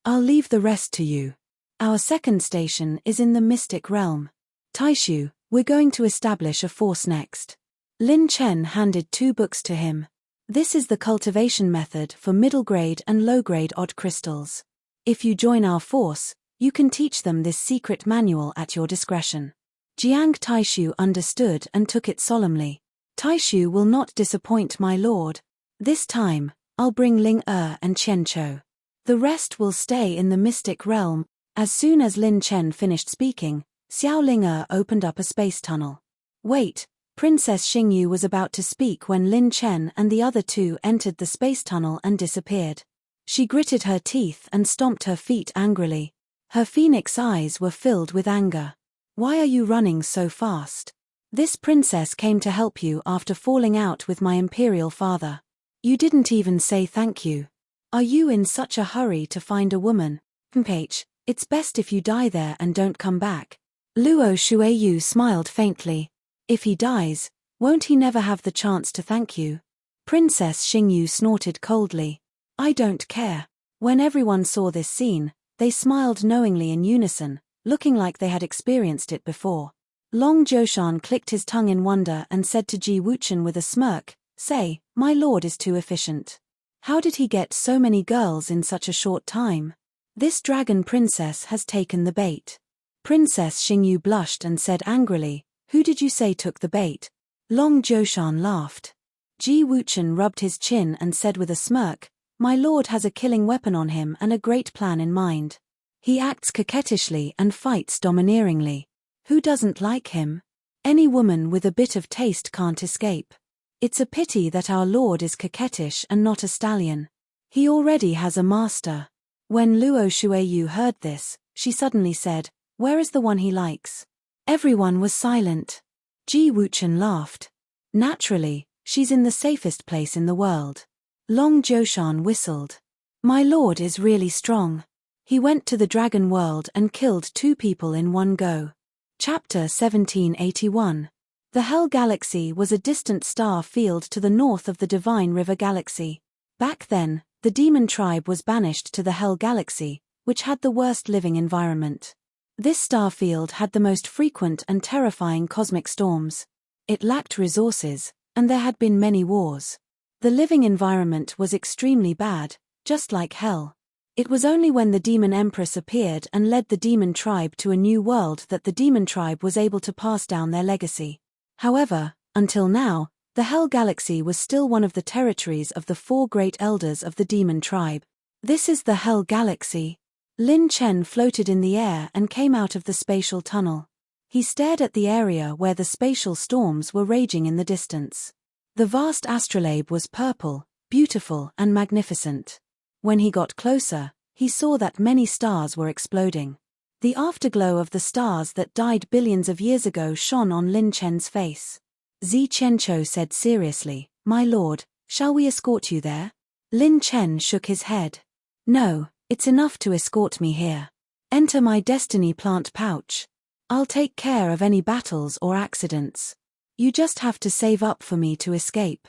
A: I'll leave the rest to you. Our second station is in the mystic realm. Taishu, we're going to establish a force next." Lin Chen handed 2 books to him. This is the cultivation method for middle-grade and low-grade odd crystals. If you join our force, you can teach them this secret manual at your discretion. Jiang Taishu understood and took it solemnly. "Taishu will not disappoint my lord. This time, I'll bring Ling and Qianchou. The rest will stay in the mystic realm." As soon as Lin Chen finished speaking, Xiao Ling opened up a space tunnel. Wait, Princess Xingyu was about to speak when Lin Chen and the other 2 entered the space tunnel and disappeared. She gritted her teeth and stomped her feet angrily. Her phoenix eyes were filled with anger. "Why are you running so fast? This princess came to help you after falling out with my imperial father. You didn't even say thank you. Are you in such a hurry to find a woman? It's best if you die there and don't come back." Luo Shuiyu smiled faintly. "If he dies, won't he never have the chance to thank you?" Princess Xingyu snorted coldly. "I don't care." When everyone saw this scene, they smiled knowingly in unison, looking like they had experienced it before. Long Joshan clicked his tongue in wonder and said to Ji Wuchen with a smirk, "Say, my lord is too efficient. How did he get so many girls in such a short time? This dragon princess has taken the bait." Princess Xingyu blushed and said angrily, "Who did you say took the bait?" Long Joshan laughed. Ji Wuchen rubbed his chin and said with a smirk, "My lord has a killing weapon on him and a great plan in mind. He acts coquettishly and fights domineeringly. Who doesn't like him? Any woman with a bit of taste can't escape. It's a pity that our lord is coquettish and not a stallion. He already has a master." When Luo Shuiyu heard this, she suddenly said, "Where is the one he likes?" Everyone was silent. Ji Wuchen laughed. "Naturally, she's in the safest place in the world." Long Joshan whistled. "My lord is really strong. He went to the dragon world and killed 2 people in one go." Chapter 1781. The Hell Galaxy was a distant star field to the north of the Divine River Galaxy. Back then, the demon tribe was banished to the Hell Galaxy, which had the worst living environment. This star field had the most frequent and terrifying cosmic storms. It lacked resources, and there had been many wars. The living environment was extremely bad, just like hell. It was only when the Demon Empress appeared and led the demon tribe to a new world that the demon tribe was able to pass down their legacy. However, until now, the Hell Galaxy was still one of the territories of the 4 great elders of the demon tribe. This is the Hell Galaxy. Lin Chen floated in the air and came out of the spatial tunnel. He stared at the area where the spatial storms were raging in the distance. The vast astrolabe was purple, beautiful and magnificent. When he got closer, he saw that many stars were exploding. The afterglow of the stars that died billions of years ago shone on Lin Chen's face. Zi Qianqiu said seriously, "My lord, shall we escort you there?" Lin Chen shook his head. "No, it's enough to escort me here. Enter my destiny plant pouch. I'll take care of any battles or accidents. You just have to save up for me to escape."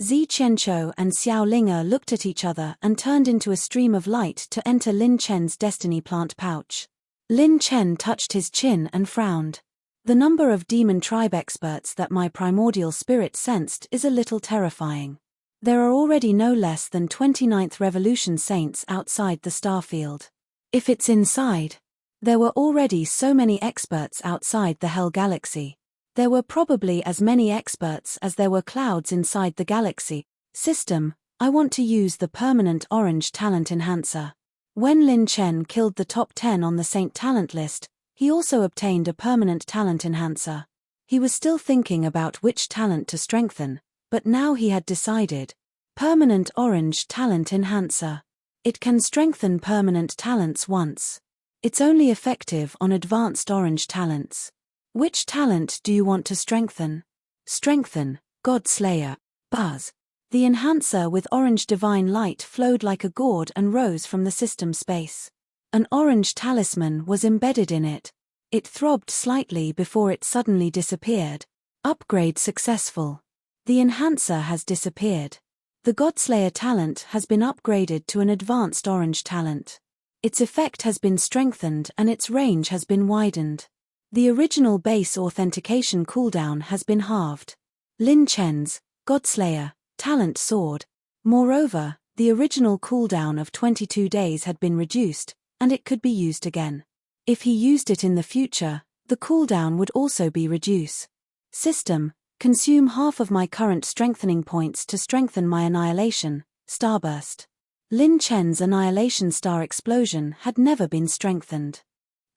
A: Zi Qianqiu and Xiao Linge looked at each other and turned into a stream of light to enter Lin Chen's destiny plant pouch. Lin Chen touched his chin and frowned. "The number of demon tribe experts that my primordial spirit sensed is a little terrifying. There are already no less than 29th Revolution saints outside the starfield. If it's inside, there were already so many experts outside the Hell Galaxy. There were probably as many experts as there were clouds inside the galaxy. System, I want to use the permanent orange talent enhancer." When Lin Chen killed the top 10 on the Saint talent list, he also obtained a permanent talent enhancer. He was still thinking about which talent to strengthen, but now he had decided. Permanent orange talent enhancer. It can strengthen permanent talents once. It's only effective on advanced orange talents. Which talent do you want to strengthen? Strengthen, God Slayer, Buzz. The enhancer with orange divine light flowed like a gourd and rose from the system space. An orange talisman was embedded in it. It throbbed slightly before it suddenly disappeared. Upgrade successful. The enhancer has disappeared. The Godslayer talent has been upgraded to an advanced orange talent. Its effect has been strengthened and its range has been widened. The original base authentication cooldown has been halved. Lin Chen's Godslayer talent soared. Moreover, the original cooldown of 22 days had been reduced, and it could be used again. If he used it in the future, the cooldown would also be reduced. System, consume half of my current strengthening points to strengthen my annihilation, starburst. Lin Chen's annihilation star explosion had never been strengthened.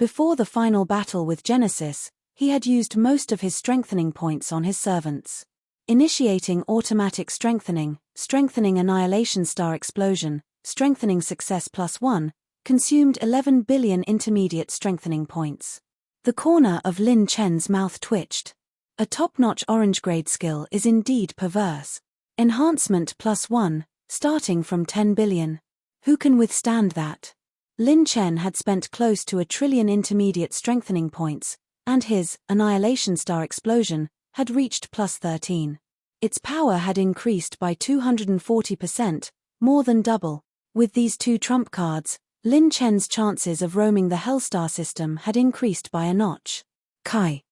A: Before the final battle with Genesis, he had used most of his strengthening points on his servants. Initiating automatic strengthening, strengthening annihilation star explosion, strengthening success +1, consumed 11 billion intermediate strengthening points. The corner of Lin Chen's mouth twitched. A top-notch orange grade skill is indeed perverse. Enhancement +1, starting from 10 billion. Who can withstand that? Lin Chen had spent close to 1 trillion intermediate strengthening points, and his annihilation star explosion had reached +13. Its power had increased by 240%, more than double. With these two trump cards, Lin Chen's chances of roaming the Hellstar system had increased by a notch. Kai.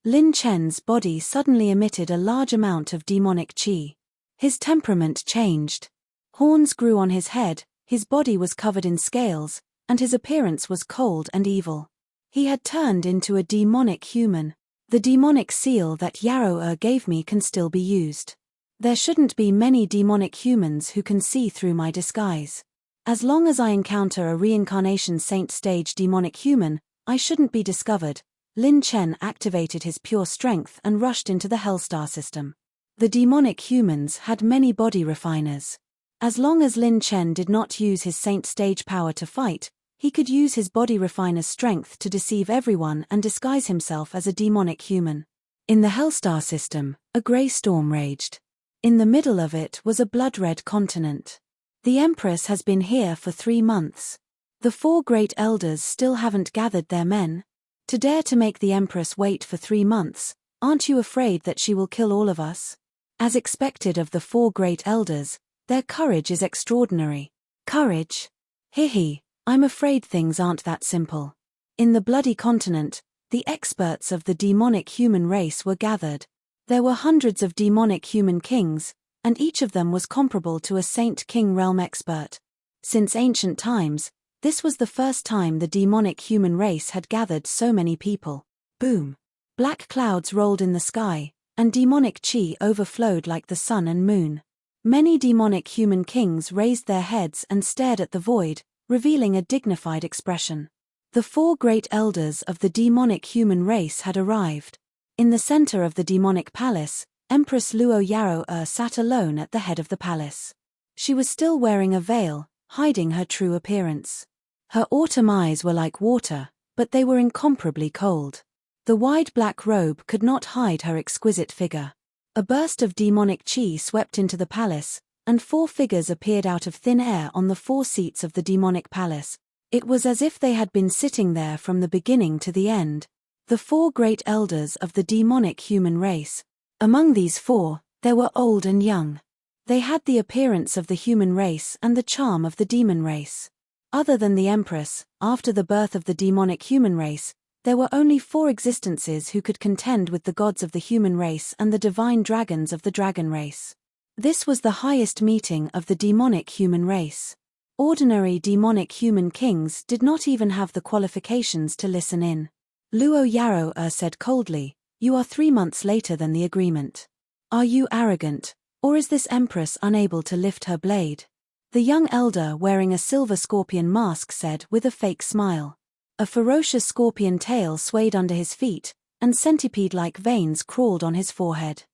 A: Lin Chen's body suddenly emitted a large amount of demonic qi. His temperament changed. Horns grew on his head, his body was covered in scales, and his appearance was cold and evil. He had turned into a demonic human. The demonic seal that Yarrow gave me can still be used. There shouldn't be many demonic humans who can see through my disguise. As long as I encounter a reincarnation saint stage demonic human, I shouldn't be discovered. Lin Chen activated his pure strength and rushed into the Hellstar system. The demonic humans had many body refiners. As long as Lin Chen did not use his saint stage power to fight, he could use his body refiner's strength to deceive everyone and disguise himself as a demonic human. In the Hellstar system, a grey storm raged. In the middle of it was a blood-red continent. The Empress has been here for 3 months. The 4 great elders still haven't gathered their men. To dare to make the Empress wait for 3 months, aren't you afraid that she will kill all of us? As expected of the 4 great elders, their courage is extraordinary. Courage? Hihi, I'm afraid things aren't that simple. In the bloody continent, the experts of the demonic human race were gathered. There were hundreds of demonic human kings, and each of them was comparable to a Saint King realm expert. Since ancient times, this was the first time the demonic human race had gathered so many people. Boom! Black clouds rolled in the sky, and demonic chi overflowed like the sun and moon. Many demonic human kings raised their heads and stared at the void, revealing a dignified expression. The 4 great elders of the demonic human race had arrived. In the center of the demonic palace, Empress Luo Yarrow sat alone at the head of the palace. She was still wearing a veil, hiding her true appearance. Her autumn eyes were like water, but they were incomparably cold. The wide black robe could not hide her exquisite figure. A burst of demonic chi swept into the palace, and 4 figures appeared out of thin air on the 4 seats of the demonic palace. It was as if they had been sitting there from the beginning to the end. The 4 great elders of the demonic human race. Among these 4, there were old and young. They had the appearance of the human race and the charm of the demon race. Other than the Empress, after the birth of the demonic human race, there were only 4 existences who could contend with the gods of the human race and the divine dragons of the dragon race. This was the highest meeting of the demonic human race. Ordinary demonic human kings did not even have the qualifications to listen in. Luo Yaro said coldly, "You are 3 months later than the agreement. Are you arrogant, or is this Empress unable to lift her blade?" The young elder wearing a silver scorpion mask said with a fake smile. A ferocious scorpion tail swayed under his feet, and centipede-like veins crawled on his forehead.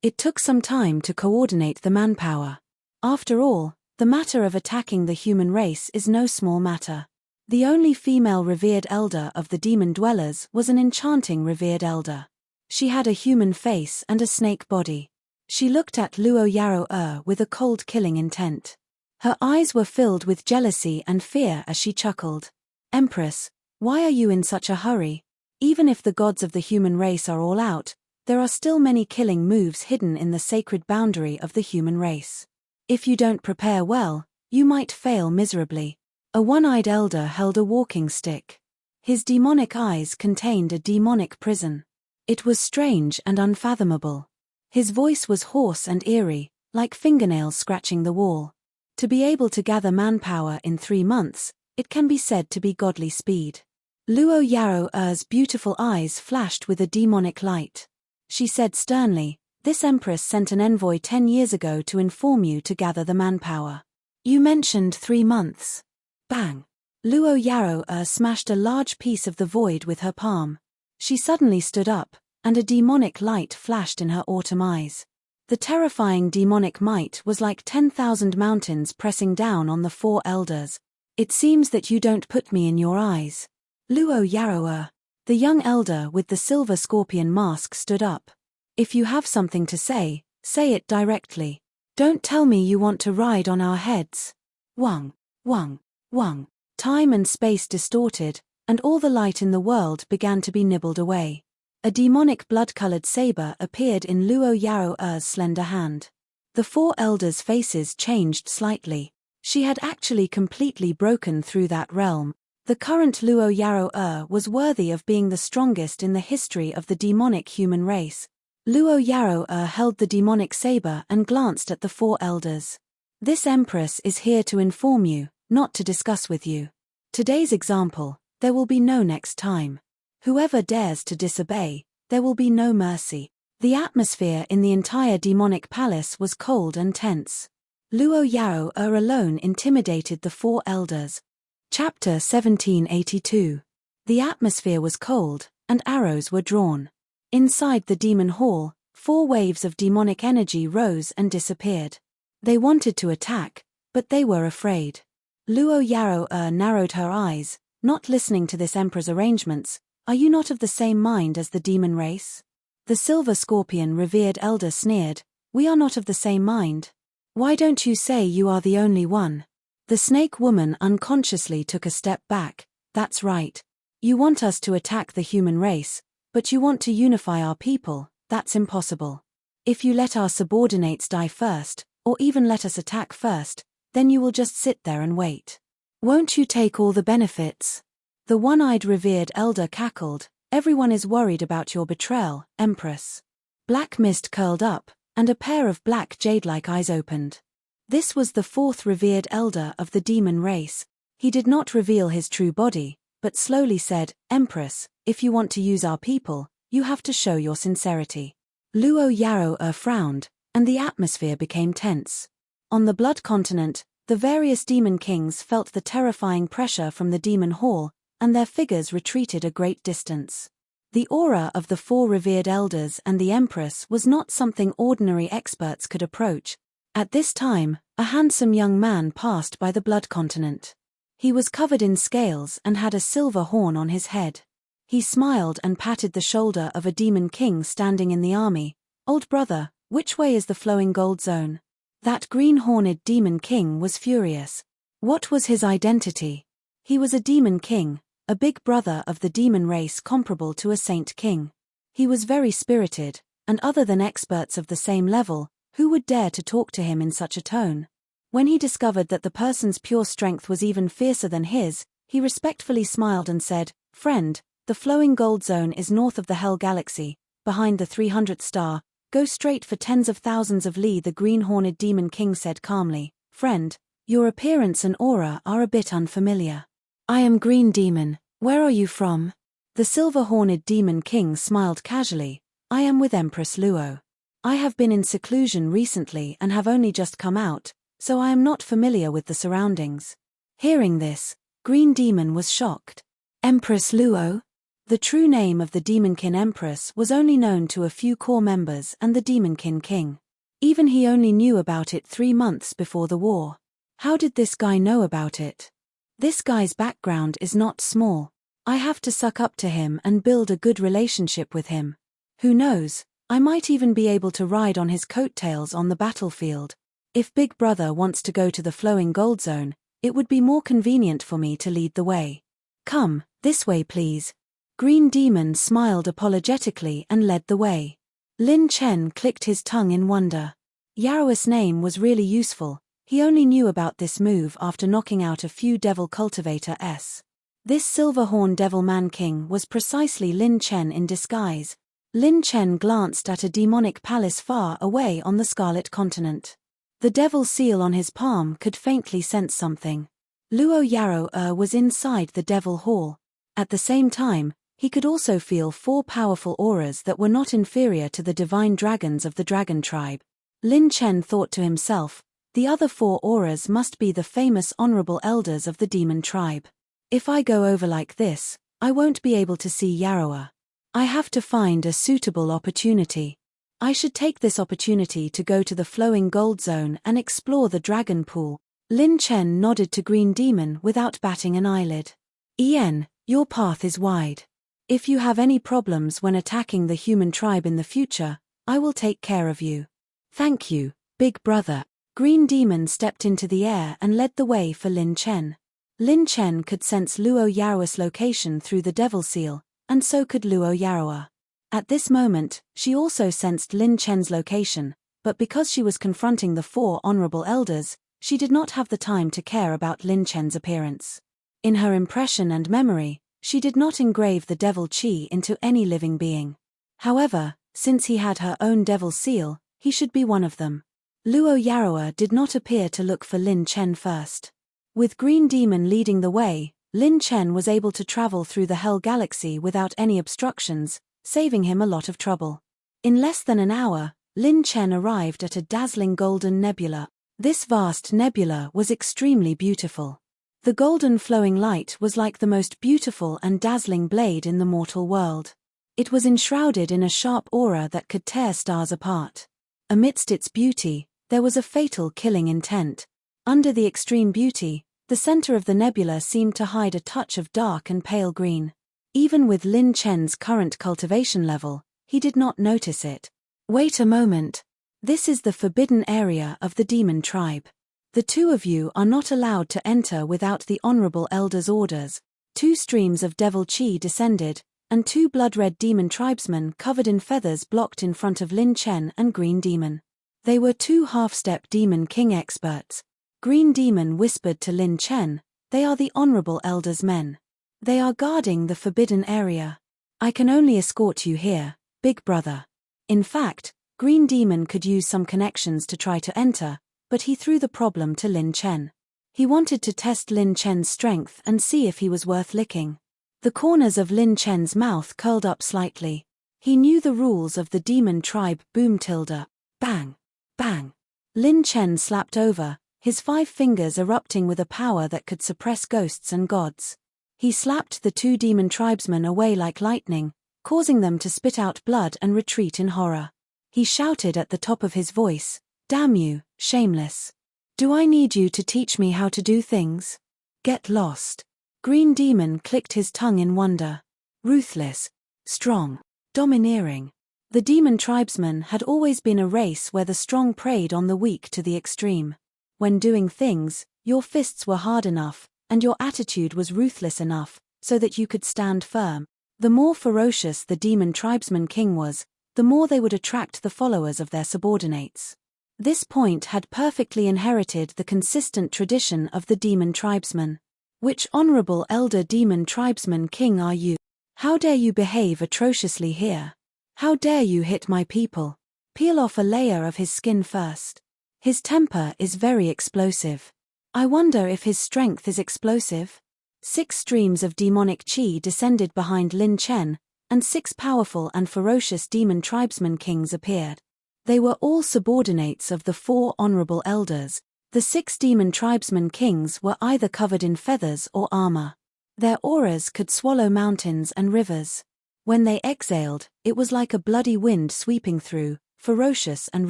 A: It took some time to coordinate the manpower. After all, the matter of attacking the human race is no small matter. The only female revered elder of the demon dwellers was an enchanting revered elder. She had a human face and a snake body. She looked at Luo Yaro with a cold killing intent. Her eyes were filled with jealousy and fear as she chuckled. "Empress, why are you in such a hurry? Even if the gods of the human race are all out, there are still many killing moves hidden in the sacred boundary of the human race. If you don't prepare well, you might fail miserably." A one-eyed elder held a walking stick. His demonic eyes contained a demonic prison. It was strange and unfathomable. His voice was hoarse and eerie, like fingernails scratching the wall. To be able to gather manpower in 3 months, it can be said to be godly speed. Luo Yaro's beautiful eyes flashed with a demonic light. She said sternly, "This Empress sent an envoy 10 years ago to inform you to gather the manpower. You mentioned 3 months. Bang! Luo Yaro smashed a large piece of the void with her palm. She suddenly stood up, and a demonic light flashed in her autumn eyes. The terrifying demonic might was like 10,000 mountains pressing down on the 4 elders. "It seems that you don't put me in your eyes. Luo Yaro." The young elder with the silver scorpion mask stood up. "If you have something to say, say it directly. Don't tell me you want to ride on our heads." Wang, wang, wang. Time and space distorted, and all the light in the world began to be nibbled away. A demonic blood-colored saber appeared in Luo Yaro's slender hand. The 4 elders' faces changed slightly. She had actually completely broken through that realm. The current Luo Yaro was worthy of being the strongest in the history of the demonic human race. Luo Yaro held the demonic saber and glanced at the 4 elders. "This Empress is here to inform you, not to discuss with you. Today's example, there will be no next time. Whoever dares to disobey, there will be no mercy." The atmosphere in the entire demonic palace was cold and tense. Luo Yaro alone intimidated the 4 elders. Chapter 1782. The atmosphere was cold, and arrows were drawn. Inside the demon hall, 4 waves of demonic energy rose and disappeared. They wanted to attack, but they were afraid. Luo Yaro narrowed her eyes, not listening to this emperor's arrangements. "Are you not of the same mind as the demon race?" The silver scorpion revered elder sneered, "We are not of the same mind. Why don't you say you are the only one?" The snake woman unconsciously took a step back. "That's right. You want us to attack the human race, but you want to unify our people. That's impossible. If you let our subordinates die first, or even let us attack first, then you will just sit there and wait. Won't you take all the benefits?" The one-eyed revered elder cackled, "Everyone is worried about your betrayal, Empress." Black mist curled up, and a pair of black jade-like eyes opened. This was the 4th revered elder of the demon race. He did not reveal his true body, but slowly said, "Empress, if you want to use our people, you have to show your sincerity." Luo Yaro frowned, and the atmosphere became tense. On the Blood Continent, the various demon kings felt the terrifying pressure from the demon hall, and their figures retreated a great distance. The aura of the 4 revered elders and the Empress was not something ordinary experts could approach. At this time, a handsome young man passed by the Blood Continent. He was covered in scales and had a silver horn on his head. He smiled and patted the shoulder of a demon king standing in the army. "Old brother, which way is the flowing gold zone?" That green-horned demon king was furious. What was his identity? He was a demon king, a big brother of the demon race comparable to a saint king. He was very spirited, and other than experts of the same level, who would dare to talk to him in such a tone? When he discovered that the person's pure strength was even fiercer than his, he respectfully smiled and said, "Friend, the flowing gold zone is north of the Hell Galaxy, behind the 300th star. Go straight for tens of thousands of li." The green-horned demon king said calmly, "Friend, your appearance and aura are a bit unfamiliar." "I am Green Demon. Where are you from?" The silver-horned demon king smiled casually. "I am with Empress Luo. I have been in seclusion recently and have only just come out, so I am not familiar with the surroundings." Hearing this, Green Demon was shocked. Empress Luo? The true name of the Demonkin Empress was only known to a few core members and the Demonkin King. Even he only knew about it 3 months before the war. How did this guy know about it? This guy's background is not small. I have to suck up to him and build a good relationship with him. Who knows, I might even be able to ride on his coattails on the battlefield. If Big Brother wants to go to the flowing gold zone, it would be more convenient for me to lead the way. "Come, this way please." Green Demon smiled apologetically and led the way. Lin Chen clicked his tongue in wonder. Yaro's name was really useful. He only knew about this move after knocking out a few Devil Cultivator-s. This Silverhorn Devil Man King was precisely Lin Chen in disguise. Lin Chen glanced at a demonic palace far away on the Scarlet Continent. The devil seal on his palm could faintly sense something. Luo Yaro was inside the devil hall. At the same time, he could also feel 4 powerful auras that were not inferior to the divine dragons of the dragon tribe. Lin Chen thought to himself, the other 4 auras must be the famous honorable elders of the demon tribe. If I go over like this, I won't be able to see Yaroa. I have to find a suitable opportunity. I should take this opportunity to go to the flowing gold zone and explore the dragon pool. Lin Chen nodded to Green Demon without batting an eyelid. "Ian, your path is wide. If you have any problems when attacking the human tribe in the future, I will take care of you." "Thank you, Big Brother." Green Demon stepped into the air and led the way for Lin Chen. Lin Chen could sense Luo Yaroa's location through the devil seal, and so could Luo Yaroa. At this moment, she also sensed Lin Chen's location, but because she was confronting the 4 honorable elders, she did not have the time to care about Lin Chen's appearance. In her impression and memory, she did not engrave the devil chi into any living being. However, since he had her own devil seal, he should be one of them. Luo Yaroa did not appear to look for Lin Chen first. With Green Demon leading the way, Lin Chen was able to travel through the Hell Galaxy without any obstructions, saving him a lot of trouble. In less than an hour, Lin Chen arrived at a dazzling golden nebula. This vast nebula was extremely beautiful. The golden flowing light was like the most beautiful and dazzling blade in the mortal world. It was enshrouded in a sharp aura that could tear stars apart. Amidst its beauty, there was a fatal killing intent. Under the extreme beauty, the center of the nebula seemed to hide a touch of dark and pale green. Even with Lin Chen's current cultivation level, he did not notice it. "Wait a moment. This is the forbidden area of the demon tribe. The 2 of you are not allowed to enter without the honorable elder's orders." 2 streams of devil chi descended, and 2 blood-red demon tribesmen covered in feathers blocked in front of Lin Chen and Green Demon. They were 2 half-step demon king experts. Green Demon whispered to Lin Chen, "They are the honorable elder's men. They are guarding the forbidden area. I can only escort you here, Big Brother." In fact, Green Demon could use some connections to try to enter, but he threw the problem to Lin Chen. He wanted to test Lin Chen's strength and see if he was worth licking. The corners of Lin Chen's mouth curled up slightly. He knew the rules of the demon tribe. Boom tilde. Bang. Bang. Lin Chen slapped over, his 5 fingers erupting with a power that could suppress ghosts and gods. He slapped the 2 demon tribesmen away like lightning, causing them to spit out blood and retreat in horror. He shouted at the top of his voice, "Damn you, shameless. Do I need you to teach me how to do things?" Get lost. Green Demon clicked his tongue in wonder. Ruthless. Strong. Domineering. The demon tribesmen had always been a race where the strong preyed on the weak to the extreme. When doing things, your fists were hard enough, and your attitude was ruthless enough, so that you could stand firm. The more ferocious the demon tribesman king was, the more they would attract the followers of their subordinates. This point had perfectly inherited the consistent tradition of the demon tribesman. Which honorable elder demon tribesman king are you? How dare you behave atrociously here? How dare you hit my people? Peel off a layer of his skin first. His temper is very explosive. I wonder if his strength is explosive? 6 streams of demonic chi descended behind Lin Chen, and 6 powerful and ferocious demon tribesman kings appeared. They were all subordinates of the 4 honorable elders. The 6 demon tribesman kings were either covered in feathers or armor. Their auras could swallow mountains and rivers. When they exhaled, it was like a bloody wind sweeping through, ferocious and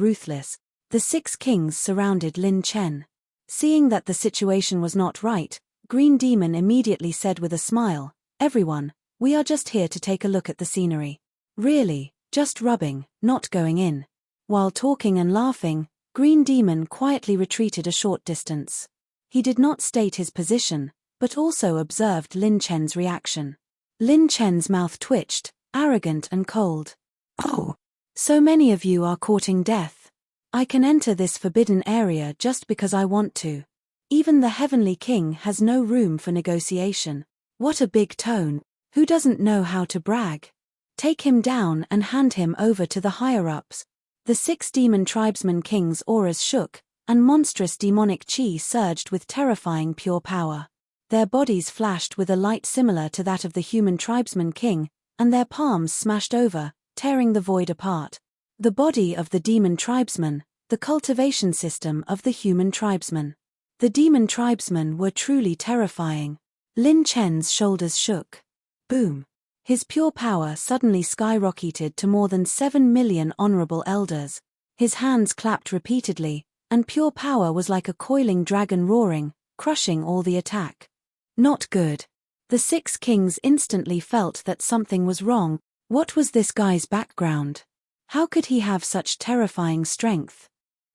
A: ruthless. The 6 kings surrounded Lin Chen. Seeing that the situation was not right, Green Demon immediately said with a smile, "Everyone, we are just here to take a look at the scenery. Really, just rubbing, not going in." While talking and laughing, Green Demon quietly retreated a short distance. He did not state his position, but also observed Lin Chen's reaction. Lin Chen's mouth twitched, arrogant and cold. "Oh, so many of you are courting death. I can enter this forbidden area just because I want to. Even the Heavenly King has no room for negotiation. What a big tone. Who doesn't know how to brag? Take him down and hand him over to the higher-ups." The 6 demon tribesman kings' auras shook, and monstrous demonic chi surged with terrifying pure power. Their bodies flashed with a light similar to that of the human tribesman king, and their palms smashed over, tearing the void apart. The body of the demon tribesman, the cultivation system of the human tribesman. The demon tribesmen were truly terrifying. Lin Chen's shoulders shook. Boom. His pure power suddenly skyrocketed to more than 7 million honorable elders. His hands clapped repeatedly, and pure power was like a coiling dragon roaring, crushing all the attack. Not good. The 6 kings instantly felt that something was wrong. What was this guy's background? How could he have such terrifying strength?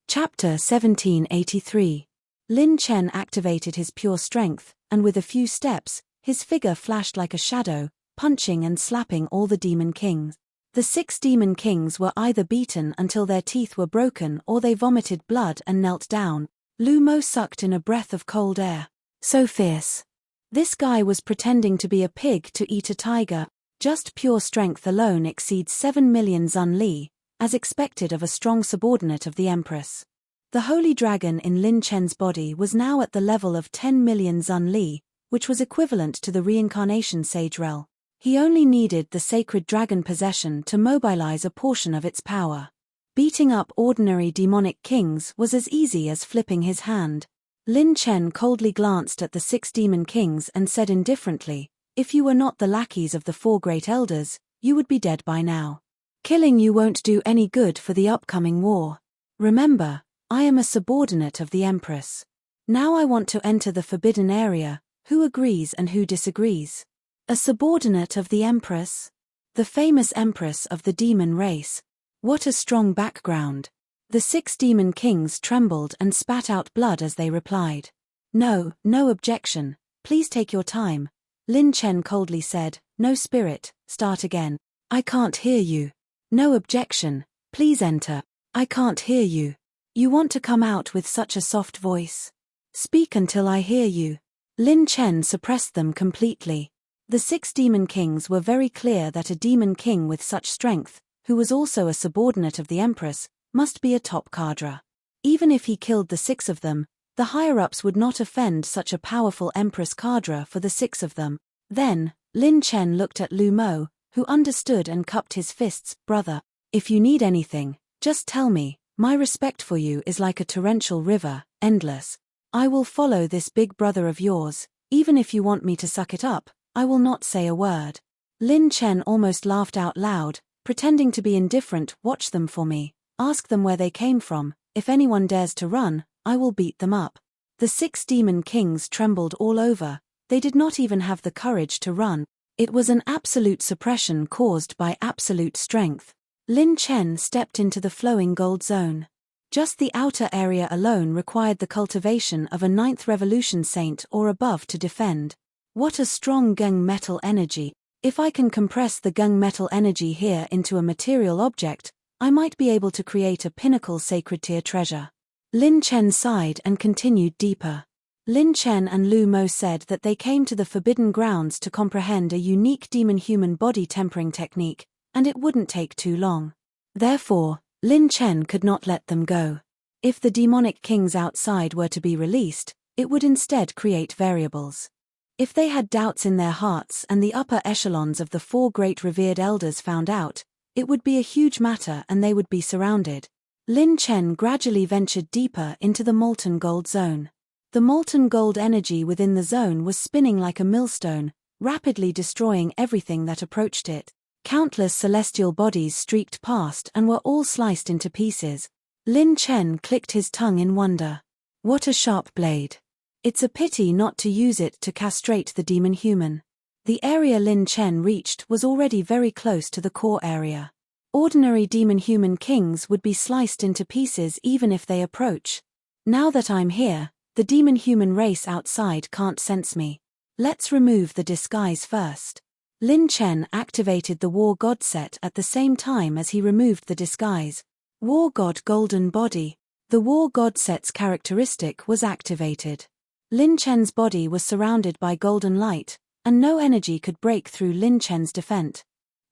A: Chapter 1783. Lin Chen activated his pure strength, and with a few steps, his figure flashed like a shadow, punching and slapping all the demon kings. The 6 demon kings were either beaten until their teeth were broken or they vomited blood and knelt down. Lu Mo sucked in a breath of cold air. So fierce. This guy was pretending to be a pig to eat a tiger. Just pure strength alone exceeds 7 million Zun Li, as expected of a strong subordinate of the Empress. The holy dragon in Lin Chen's body was now at the level of 10 million Zun Li, which was equivalent to the reincarnation sage Rel. He only needed the sacred dragon possession to mobilize a portion of its power. Beating up ordinary demonic kings was as easy as flipping his hand. Lin Chen coldly glanced at the 6 demon kings and said indifferently, "If you were not the lackeys of the 4 great elders, you would be dead by now. Killing you won't do any good for the upcoming war. Remember, I am a subordinate of the Empress. Now I want to enter the forbidden area. Who agrees and who disagrees?" A subordinate of the Empress? The famous Empress of the demon race. What a strong background. The 6 demon kings trembled and spat out blood as they replied. "No, no objection. Please take your time." Lin Chen coldly said, "No spirit, start again. I can't hear you." "No objection. Please enter." "I can't hear you. You want to come out with such a soft voice? Speak until I hear you." Lin Chen suppressed them completely. The 6 demon kings were very clear that a demon king with such strength, who was also a subordinate of the Empress, must be a top cadre. Even if he killed the 6 of them, the higher-ups would not offend such a powerful Empress cadre for the 6 of them. Then, Lin Chen looked at Lu Mo, who understood and cupped his fists. "Brother, if you need anything, just tell me. My respect for you is like a torrential river, endless. I will follow this big brother of yours. Even if you want me to suck it up, I will not say a word." Lin Chen almost laughed out loud, pretending to be indifferent. "Watch them for me. Ask them where they came from. If anyone dares to run, I will beat them up." The 6 demon kings trembled all over. They did not even have the courage to run. It was an absolute suppression caused by absolute strength. Lin Chen stepped into the flowing gold zone. Just the outer area alone required the cultivation of a 9th revolution saint or above to defend. What a strong gung metal energy. If I can compress the gung metal energy here into a material object, I might be able to create a pinnacle sacred tier treasure. Lin Chen sighed and continued deeper. Lin Chen and Lu Mo said that they came to the Forbidden Grounds to comprehend a unique demon-human body tempering technique, and it wouldn't take too long. Therefore, Lin Chen could not let them go. If the demonic kings outside were to be released, it would instead create variables. If they had doubts in their hearts and the upper echelons of the 4 great revered elders found out, it would be a huge matter and they would be surrounded. Lin Chen gradually ventured deeper into the molten gold zone. The molten gold energy within the zone was spinning like a millstone, rapidly destroying everything that approached it. Countless celestial bodies streaked past and were all sliced into pieces. Lin Chen clicked his tongue in wonder. What a sharp blade. It's a pity not to use it to castrate the demon human. The area Lin Chen reached was already very close to the core area. Ordinary demon-human kings would be sliced into pieces even if they approach. Now that I'm here, the demon-human race outside can't sense me. Let's remove the disguise first. Lin Chen activated the War God set at the same time as he removed the disguise. War God Golden Body. The War God set's characteristic was activated. Lin Chen's body was surrounded by golden light, and no energy could break through Lin Chen's defense.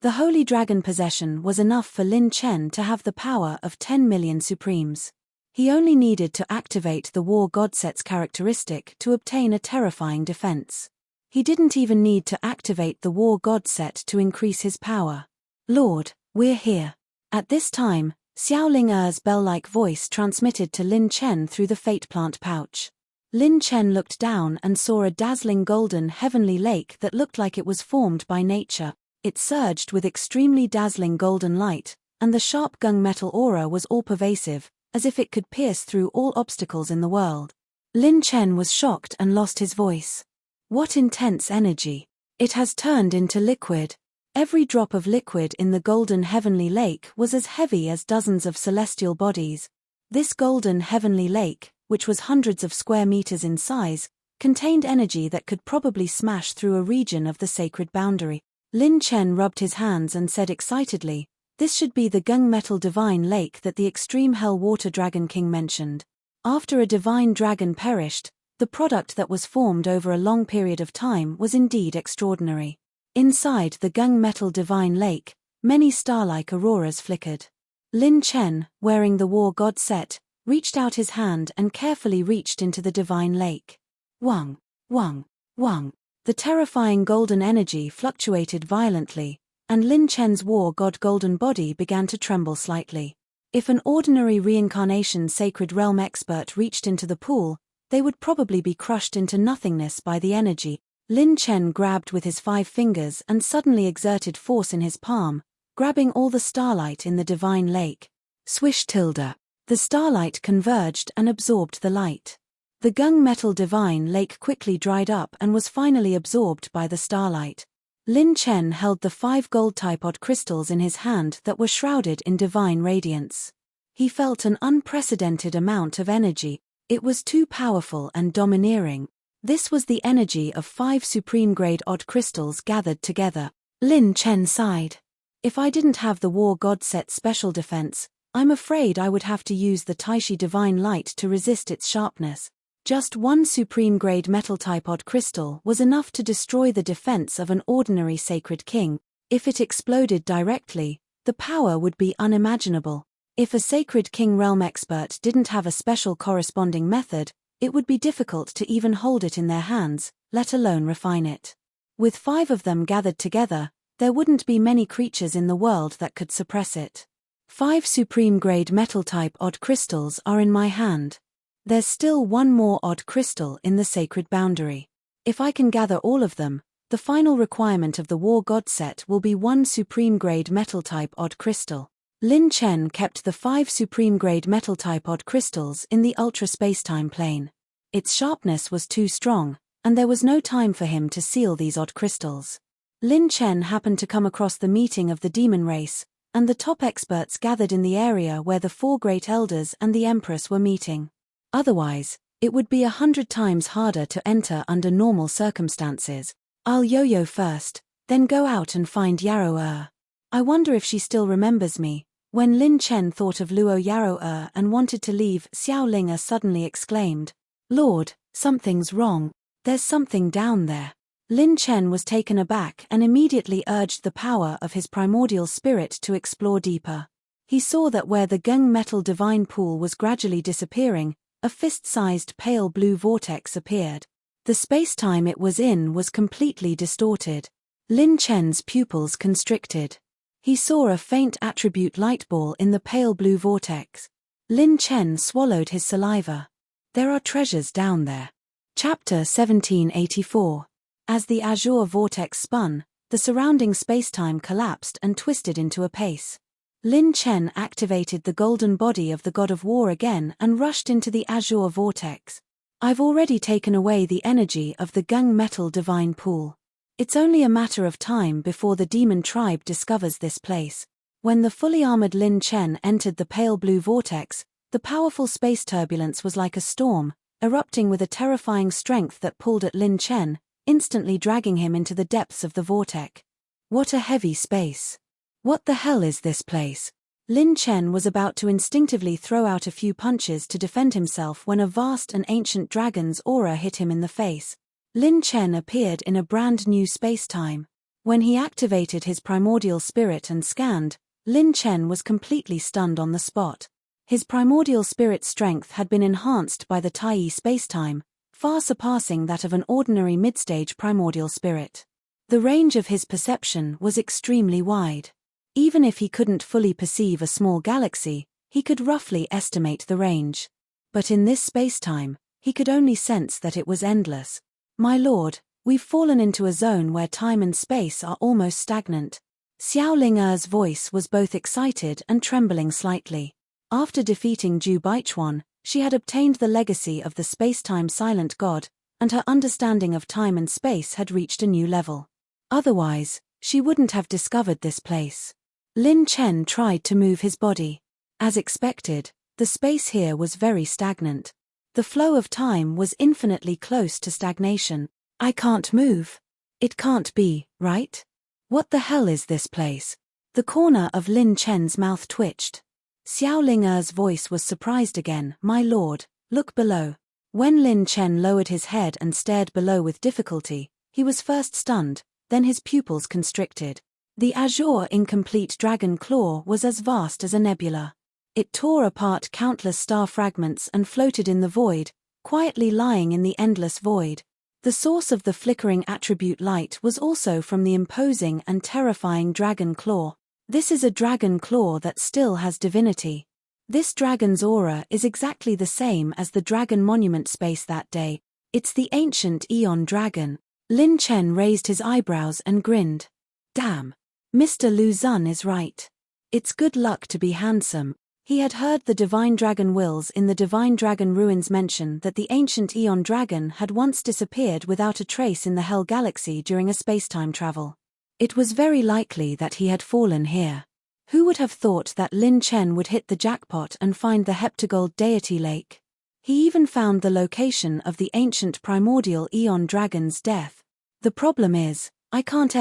A: The Holy Dragon possession was enough for Lin Chen to have the power of 10 million Supremes. He only needed to activate the War God set's characteristic to obtain a terrifying defense. He didn't even need to activate the War God set to increase his power. Lord, we're here. At this time, Xiao Ling Er's bell-like voice transmitted to Lin Chen through the fate plant pouch. Lin Chen looked down and saw a dazzling golden heavenly lake that looked like it was formed by nature. It surged with extremely dazzling golden light, and the sharp gung metal aura was all-pervasive, as if it could pierce through all obstacles in the world. Lin Chen was shocked and lost his voice. What intense energy! It has turned into liquid. Every drop of liquid in the golden heavenly lake was as heavy as dozens of celestial bodies. This golden heavenly lake, which was hundreds of square meters in size, contained energy that could probably smash through a region of the sacred boundary. Lin Chen rubbed his hands and said excitedly, "This should be the gung metal divine lake that the extreme hell water dragon king mentioned. After a divine dragon perished, the product that was formed over a long period of time was indeed extraordinary." Inside the gung metal divine lake, many star-like auroras flickered. Lin Chen, wearing the War God set, reached out his hand and carefully reached into the divine lake. Wang, wang, wang. The terrifying golden energy fluctuated violently, and Lin Chen's War God golden body began to tremble slightly. If an ordinary reincarnation sacred realm expert reached into the pool, they would probably be crushed into nothingness by the energy. Lin Chen grabbed with his 5 fingers and suddenly exerted force in his palm, grabbing all the starlight in the divine lake. Swish tilde. The starlight converged and absorbed the light. The gung metal divine lake quickly dried up and was finally absorbed by the starlight. Lin Chen held the 5 gold-type odd crystals in his hand that were shrouded in divine radiance. He felt an unprecedented amount of energy. It was too powerful and domineering. This was the energy of 5 supreme-grade odd crystals gathered together. Lin Chen sighed. If I didn't have the War God set special defense, I'm afraid I would have to use the Taishi divine light to resist its sharpness. Just 1 supreme-grade metal-type odd crystal was enough to destroy the defense of an ordinary sacred king. If it exploded directly, the power would be unimaginable. If a sacred king realm expert didn't have a special corresponding method, it would be difficult to even hold it in their hands, let alone refine it. With 5 of them gathered together, there wouldn't be many creatures in the world that could suppress it. 5 supreme-grade metal-type odd crystals are in my hand. There's still 1 more odd crystal in the sacred boundary. If I can gather all of them, the final requirement of the War God set will be 1 supreme-grade metal-type odd crystal. Lin Chen kept the 5 supreme-grade metal-type odd crystals in the ultra-spacetime plane. Its sharpness was too strong, and there was no time for him to seal these odd crystals. Lin Chen happened to come across the meeting of the demon race, and the top experts gathered in the area where the 4 great elders and the empress were meeting. Otherwise, it would be 100 times harder to enter under normal circumstances. I'll yo-yo first, then go out and find Yarrow. I wonder if she still remembers me. When Lin Chen thought of Luo Yarrow and wanted to leave, Xiao Ling suddenly exclaimed, "Lord, something's wrong. There's something down there." Lin Chen was taken aback and immediately urged the power of his primordial spirit to explore deeper. He saw that where the gung metal divine pool was gradually disappearing, a fist-sized pale blue vortex appeared. The space-time it was in was completely distorted. Lin Chen's pupils constricted. He saw a faint attribute light ball in the pale blue vortex. Lin Chen swallowed his saliva. There are treasures down there. Chapter 1784. As the azure vortex spun, the surrounding spacetime collapsed and twisted into a pace. Lin Chen activated the golden body of the god of war again and rushed into the azure vortex. I've already taken away the energy of the gung metal divine pool. It's only a matter of time before the demon tribe discovers this place. When the fully armored Lin Chen entered the pale blue vortex, the powerful space turbulence was like a storm, erupting with a terrifying strength that pulled at Lin Chen, instantly dragging him into the depths of the vortex. What a heavy space. What the hell is this place? Lin Chen was about to instinctively throw out a few punches to defend himself when a vast and ancient dragon's aura hit him in the face. Lin Chen appeared in a brand new space-time. When he activated his primordial spirit and scanned, Lin Chen was completely stunned on the spot. His primordial spirit strength had been enhanced by the Tai space-time, far surpassing that of an ordinary mid-stage primordial spirit. The range of his perception was extremely wide. Even if he couldn't fully perceive a small galaxy, he could roughly estimate the range. But in this space-time, he could only sense that it was endless. My lord, we've fallen into a zone where time and space are almost stagnant. Xiao Ling's voice was both excited and trembling slightly. After defeating Zhu Baichuan, she had obtained the legacy of the space-time silent god, and her understanding of time and space had reached a new level. Otherwise, she wouldn't have discovered this place. Lin Chen tried to move his body. As expected, the space here was very stagnant. The flow of time was infinitely close to stagnation. I can't move. It can't be, right? What the hell is this place? The corner of Lin Chen's mouth twitched. Xiao Ling's voice was surprised again. My lord, look below. When Lin Chen lowered his head and stared below with difficulty, he was first stunned, then his pupils constricted. The azure incomplete dragon claw was as vast as a nebula. It tore apart countless star fragments and floated in the void, quietly lying in the endless void. The source of the flickering attribute light was also from the imposing and terrifying dragon claw. This is a dragon claw that still has divinity. This dragon's aura is exactly the same as the dragon monument space that day. It's the ancient Eon dragon. Lin Chen raised his eyebrows and grinned. Damn. Mr. Lu Zun is right. It's good luck to be handsome. He had heard the Divine Dragon Wills in the Divine Dragon Ruins mention that the ancient Eon Dragon had once disappeared without a trace in the Hell Galaxy during a spacetime travel. It was very likely that he had fallen here. Who would have thought that Lin Chen would hit the jackpot and find the Heptagold Deity Lake? He even found the location of the ancient primordial Eon Dragon's death. The problem is, I can't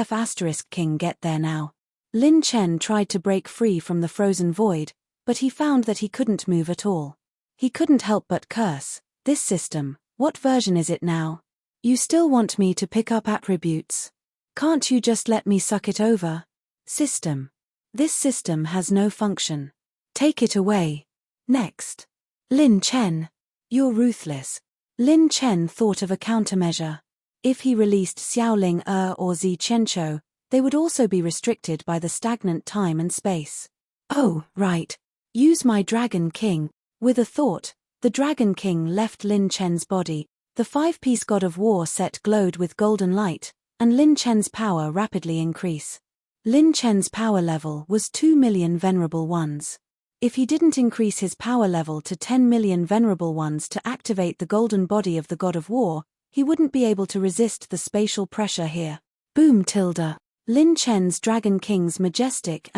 A: King get there now. Lin Chen tried to break free from the frozen void, but he found that he couldn't move at all. He couldn't help but curse. This system, what version is it now? You still want me to pick up attributes? Can't you just let me suck it over? System. This system has no function. Take it away. Next. Lin Chen. You're ruthless. Lin Chen thought of a countermeasure. If he released Xiaoling or Zi Qianqiu, they would also be restricted by the stagnant time and space. Oh, right. Use my Dragon King. With a thought, the Dragon King left Lin Chen's body. The 5-piece god of war set glowed with golden light, and Lin Chen's power rapidly increased. Lin Chen's power level was 2 million venerable ones. If he didn't increase his power level to 10 million venerable ones to activate the golden body of the god of war, he wouldn't be able to resist the spatial pressure here. Boom tilde. Lin Chen's Dragon King's majestic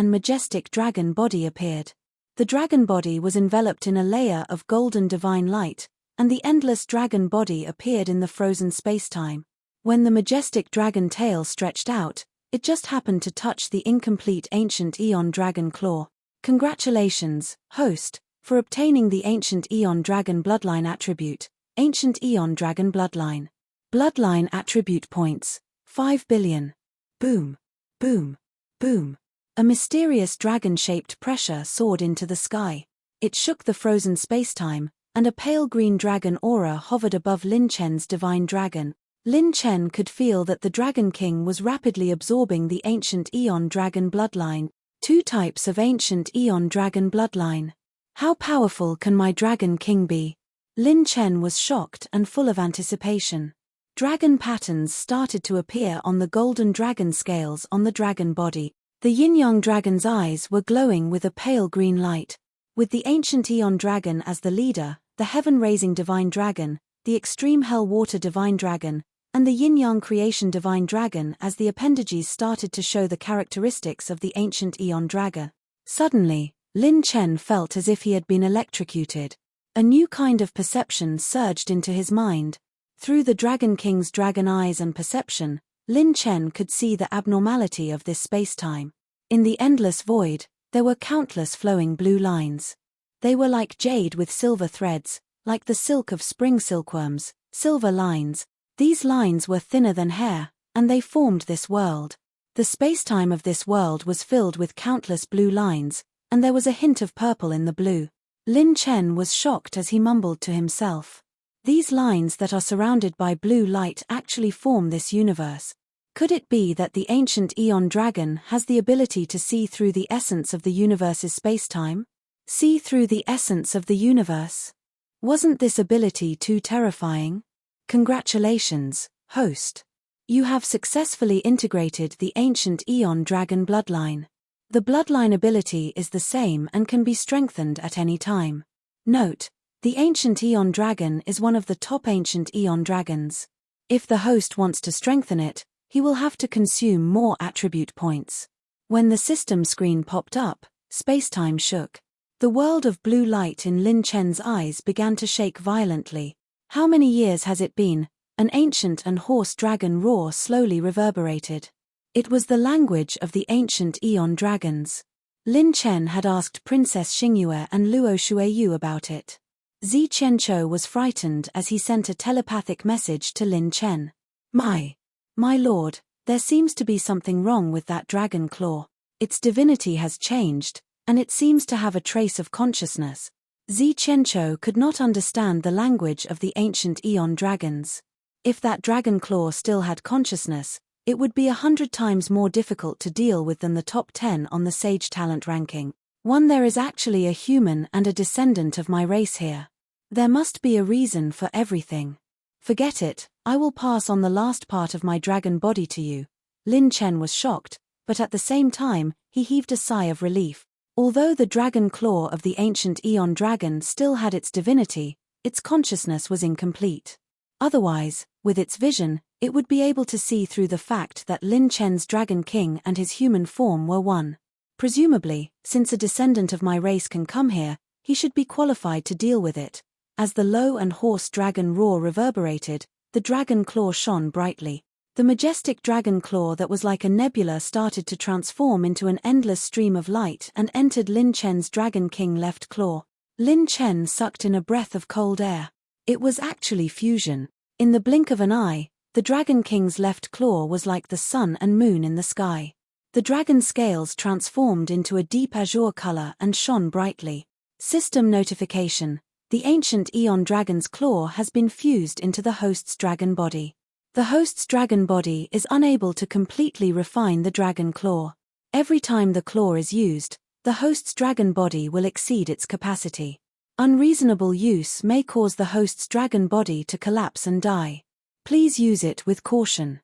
A: dragon body appeared. The dragon body was enveloped in a layer of golden divine light, and the endless dragon body appeared in the frozen spacetime. When the majestic dragon tail stretched out, it just happened to touch the incomplete ancient Eon dragon claw. Congratulations, host, for obtaining the ancient Eon dragon bloodline attribute, ancient Eon dragon bloodline. Bloodline attribute points, 5 billion. Boom, boom, boom. A mysterious dragon-shaped pressure soared into the sky. It shook the frozen spacetime, and a pale green dragon aura hovered above Lin Chen's divine dragon. Lin Chen could feel that the Dragon King was rapidly absorbing the ancient Eon dragon bloodline. 2 types of ancient Eon dragon bloodline. How powerful can my Dragon King be? Lin Chen was shocked and full of anticipation. Dragon patterns started to appear on the golden dragon scales on the dragon body. The yin-yang dragon's eyes were glowing with a pale green light. With the ancient Eon dragon as the leader, the heaven-raising divine dragon, the extreme hell water divine dragon, and the yin-yang creation divine dragon as the appendages started to show the characteristics of the ancient Eon dragon. Suddenly, Lin Chen felt as if he had been electrocuted. A new kind of perception surged into his mind. Through the Dragon King's dragon eyes and perception, Lin Chen could see the abnormality of this spacetime. In the endless void, there were countless flowing blue lines. They were like jade with silver threads, like the silk of spring silkworms, silver lines. These lines were thinner than hair, and they formed this world. The spacetime of this world was filled with countless blue lines, and there was a hint of purple in the blue. Lin Chen was shocked as he mumbled to himself. These lines that are surrounded by blue light actually form this universe. Could it be that the ancient Eon dragon has the ability to see through the essence of the universe's spacetime? See through the essence of the universe? Wasn't this ability too terrifying? Congratulations, host. You have successfully integrated the ancient Eon dragon bloodline. The bloodline ability is the same and can be strengthened at any time. Note: the ancient Eon dragon is one of the top ancient Eon dragons. If the host wants to strengthen it, he will have to consume more attribute points. When the system screen popped up, spacetime shook. The world of blue light in Lin Chen's eyes began to shake violently. How many years has it been? An ancient and hoarse dragon roar slowly reverberated. It was the language of the ancient Eon dragons. Lin Chen had asked Princess Xingyue and Luo Shuiyu about it. Zi Qianqiu was frightened as he sent a telepathic message to Lin Chen. My lord, there seems to be something wrong with that dragon claw. Its divinity has changed, and it seems to have a trace of consciousness. Zi Qianqiu could not understand the language of the ancient Eon dragons. If that dragon claw still had consciousness, it would be 100 times more difficult to deal with than the top 10 on the Sage Talent ranking. There is actually a human and a descendant of my race here. There must be a reason for everything. Forget it, I will pass on the last part of my dragon body to you. Lin Chen was shocked, but at the same time, he heaved a sigh of relief. Although the dragon claw of the ancient Eon dragon still had its divinity, its consciousness was incomplete. Otherwise, with its vision, it would be able to see through the fact that Lin Chen's Dragon King and his human form were one. Presumably, since a descendant of my race can come here, he should be qualified to deal with it. As the low and hoarse dragon roar reverberated, the dragon claw shone brightly. The majestic dragon claw that was like a nebula started to transform into an endless stream of light and entered Lin Chen's Dragon King left claw. Lin Chen sucked in a breath of cold air. It was actually fusion. In the blink of an eye, the Dragon King's left claw was like the sun and moon in the sky. The dragon scales transformed into a deep azure color and shone brightly. System notification: the ancient Eon dragon's claw has been fused into the host's dragon body. The host's dragon body is unable to completely refine the dragon claw. Every time the claw is used, the host's dragon body will exceed its capacity. Unreasonable use may cause the host's dragon body to collapse and die. Please use it with caution.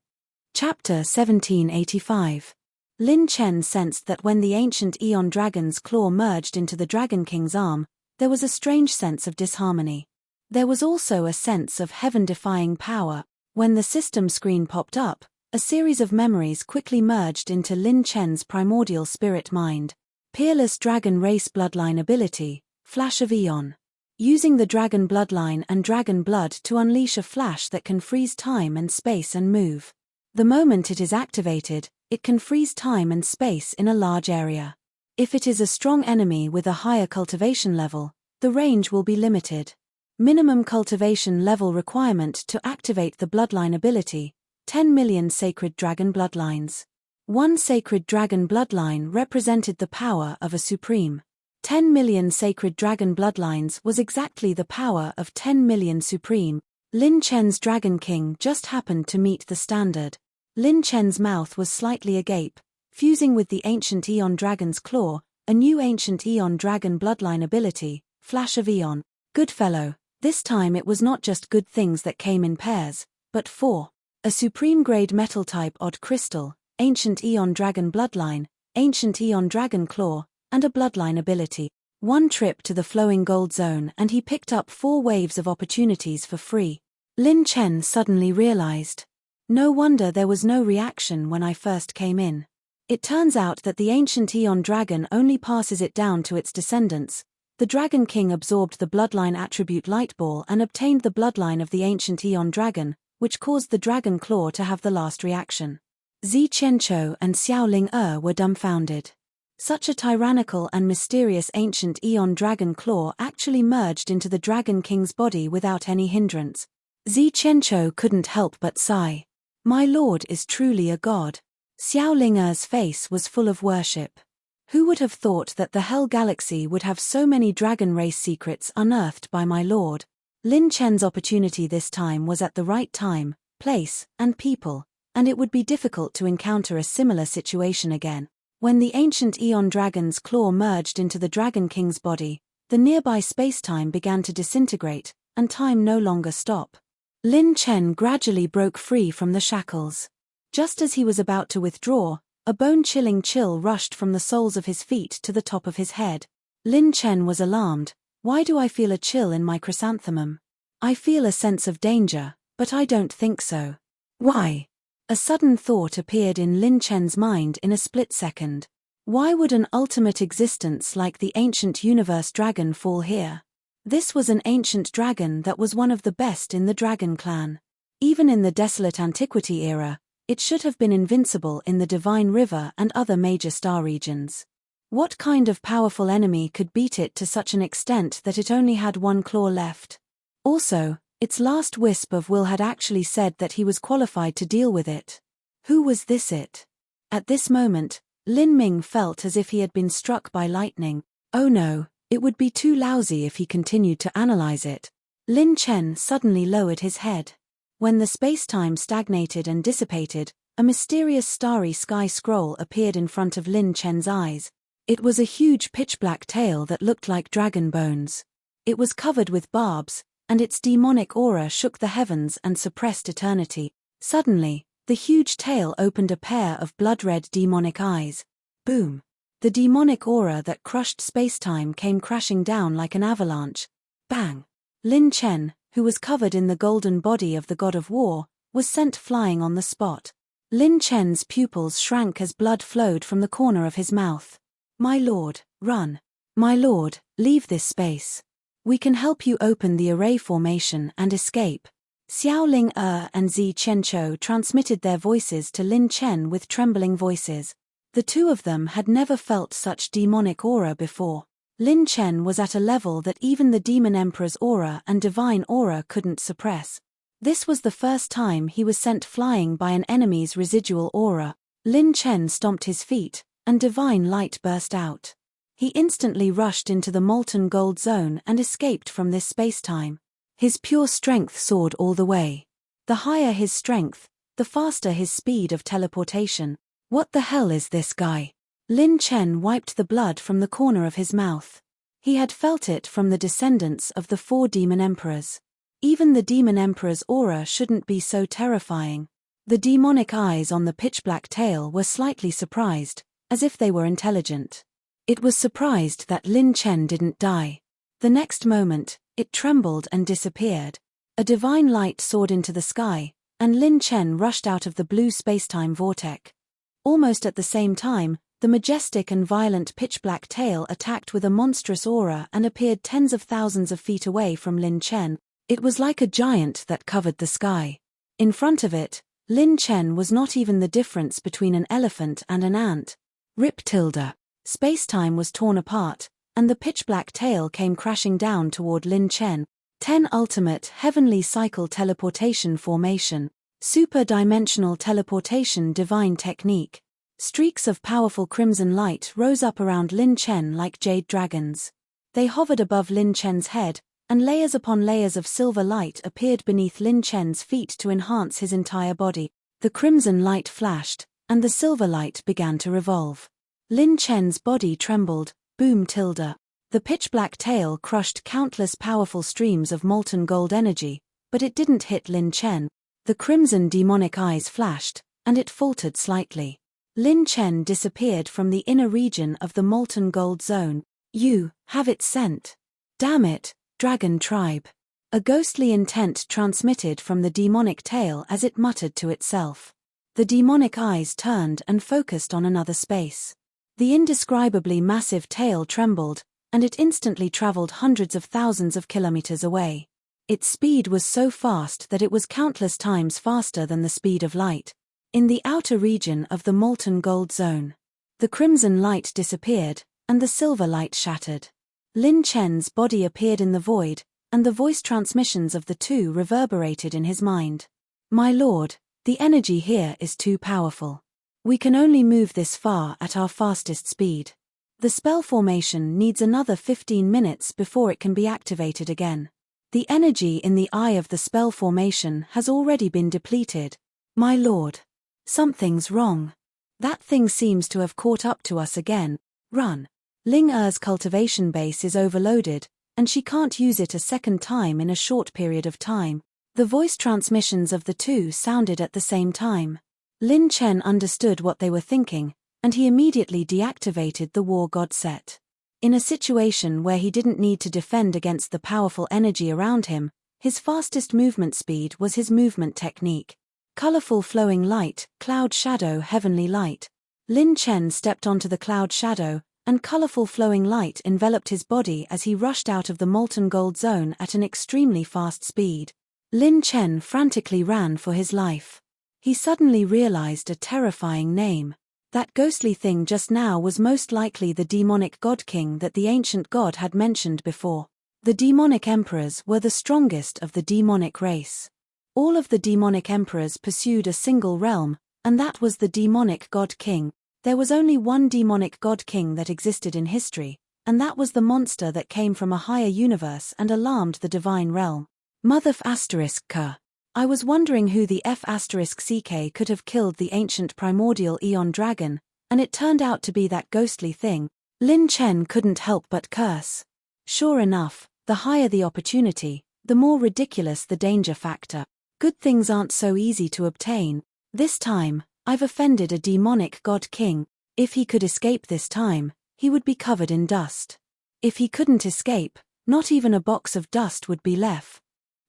A: Chapter 1785. Lin Chen sensed that when the ancient Aeon Dragon's claw merged into the Dragon King's arm, there was a strange sense of disharmony. There was also a sense of heaven-defying power. When the system screen popped up, a series of memories quickly merged into Lin Chen's primordial spirit mind. Peerless Dragon Race Bloodline Ability, Flash of Aeon. Using the Dragon Bloodline and Dragon Blood to unleash a flash that can freeze time and space and move. The moment it is activated, it can freeze time and space in a large area. If it is a strong enemy with a higher cultivation level, the range will be limited. Minimum cultivation level requirement to activate the Bloodline ability, 10 million Sacred Dragon Bloodlines. One Sacred Dragon Bloodline represented the power of a supreme. 10 million Sacred Dragon Bloodlines was exactly the power of 10 million Supreme. Lin Chen's Dragon King just happened to meet the standard. Lin Chen's mouth was slightly agape, fusing with the ancient Aeon Dragon's claw, a new ancient Aeon Dragon Bloodline ability, Flash of Aeon. Good fellow, this time it was not just good things that came in pairs, but four. A supreme-grade metal-type odd crystal, ancient Aeon Dragon Bloodline, ancient Aeon Dragon Claw, and a bloodline ability. One trip to the flowing gold zone and he picked up 4 waves of opportunities for free. Lin Chen suddenly realized. No wonder there was no reaction when I first came in. It turns out that the ancient Aeon Dragon only passes it down to its descendants. The Dragon King absorbed the bloodline attribute Lightball and obtained the bloodline of the ancient Aeon Dragon, which caused the Dragon Claw to have the last reaction. Zi Qianqiu and Xiao Ling were dumbfounded. Such a tyrannical and mysterious ancient Aeon Dragon Claw actually merged into the Dragon King's body without any hindrance. Zi Qianqiu couldn't help but sigh. My lord is truly a god. Xiao Ling's face was full of worship. Who would have thought that the Hell Galaxy would have so many dragon race secrets unearthed by my lord? Lin Chen's opportunity this time was at the right time, place, and people, and it would be difficult to encounter a similar situation again. When the ancient Aeon Dragon's claw merged into the Dragon King's body, the nearby spacetime began to disintegrate, and time no longer stopped. Lin Chen gradually broke free from the shackles. Just as he was about to withdraw, a bone-chilling chill rushed from the soles of his feet to the top of his head. Lin Chen was alarmed. Why do I feel a chill in my chrysanthemum? I feel a sense of danger, but I don't think so. Why? A sudden thought appeared in Lin Chen's mind in a split second. Why would an ultimate existence like the ancient universe dragon fall here? This was an ancient dragon that was one of the best in the dragon clan. Even in the desolate antiquity era, it should have been invincible in the Divine River and other major star regions. What kind of powerful enemy could beat it to such an extent that it only had one claw left? Also, its last wisp of will had actually said that he was qualified to deal with it. Who was this it? At this moment, Lin Ming felt as if he had been struck by lightning. Oh no, it would be too lousy if he continued to analyze it. Lin Chen suddenly lowered his head. When the space-time stagnated and dissipated, a mysterious starry sky scroll appeared in front of Lin Chen's eyes. It was a huge pitch-black tail that looked like dragon bones. It was covered with barbs, and its demonic aura shook the heavens and suppressed eternity. Suddenly, the huge tail opened a pair of blood-red demonic eyes. Boom! The demonic aura that crushed space-time came crashing down like an avalanche. Bang! Lin Chen, who was covered in the golden body of the god of war, was sent flying on the spot. Lin Chen's pupils shrank as blood flowed from the corner of his mouth. My lord, run. My lord, leave this space. We can help you open the array formation and escape. Xiao Ling and Zi Qianqiu transmitted their voices to Lin Chen with trembling voices. The two of them had never felt such demonic aura before. Lin Chen was at a level that even the Demon Emperor's aura and divine aura couldn't suppress. This was the first time he was sent flying by an enemy's residual aura. Lin Chen stomped his feet, and divine light burst out. He instantly rushed into the molten gold zone and escaped from this space-time. His pure strength soared all the way. The higher his strength, the faster his speed of teleportation. What the hell is this guy? Lin Chen wiped the blood from the corner of his mouth. He had felt it from the descendants of the 4 demon emperors. Even the demon emperor's aura shouldn't be so terrifying. The demonic eyes on the pitch-black tail were slightly surprised, as if they were intelligent. It was surprised that Lin Chen didn't die. The next moment, it trembled and disappeared. A divine light soared into the sky, and Lin Chen rushed out of the blue spacetime vortex. Almost at the same time, the majestic and violent pitch-black tail attacked with a monstrous aura and appeared tens of thousands of feet away from Lin Chen. It was like a giant that covered the sky. In front of it, Lin Chen was not even the difference between an elephant and an ant. Rip tilde. Spacetime was torn apart, and the pitch-black tail came crashing down toward Lin Chen. 10 Ultimate Heavenly Cycle Teleportation Formation. Super-dimensional teleportation divine technique. Streaks of powerful crimson light rose up around Lin Chen like jade dragons. They hovered above Lin Chen's head, and layers upon layers of silver light appeared beneath Lin Chen's feet to enhance his entire body. The crimson light flashed, and the silver light began to revolve. Lin Chen's body trembled, boom tilde. The pitch-black tail crushed countless powerful streams of molten gold energy, but it didn't hit Lin Chen. The crimson demonic eyes flashed, and it faltered slightly. Lin Chen disappeared from the inner region of the molten gold zone. You have it sent. Damn it, Dragon Tribe. A ghostly intent transmitted from the demonic tail as it muttered to itself. The demonic eyes turned and focused on another space. The indescribably massive tail trembled, and it instantly traveled hundreds of thousands of kilometers away. Its speed was so fast that it was countless times faster than the speed of light. In the outer region of the molten gold zone, the crimson light disappeared, and the silver light shattered. Lin Chen's body appeared in the void, and the voice transmissions of the two reverberated in his mind. My lord, the energy here is too powerful. We can only move this far at our fastest speed. The spell formation needs another 15 minutes before it can be activated again. The energy in the eye of the spell formation has already been depleted. My lord. Something's wrong. That thing seems to have caught up to us again. Run. Ling Er's cultivation base is overloaded, and she can't use it a second time in a short period of time. The voice transmissions of the two sounded at the same time. Lin Chen understood what they were thinking, and he immediately deactivated the War God set. In a situation where he didn't need to defend against the powerful energy around him, his fastest movement speed was his movement technique. Colorful flowing light, cloud shadow, heavenly light. Lin Chen stepped onto the cloud shadow, and colorful flowing light enveloped his body as he rushed out of the molten gold zone at an extremely fast speed. Lin Chen frantically ran for his life. He suddenly realized a terrifying name. That ghostly thing just now was most likely the demonic god king that the ancient god had mentioned before. The demonic emperors were the strongest of the demonic race. All of the demonic emperors pursued a single realm, and that was the demonic god king. There was only one demonic god king that existed in history, and that was the monster that came from a higher universe and alarmed the divine realm. Mother F***K. I was wondering who the F***CK could have killed the ancient primordial Eon dragon, and it turned out to be that ghostly thing. Lin Chen couldn't help but curse. Sure enough, the higher the opportunity, the more ridiculous the danger factor. Good things aren't so easy to obtain. This time, I've offended a demonic god king. If he could escape this time, he would be covered in dust. If he couldn't escape, not even a box of dust would be left.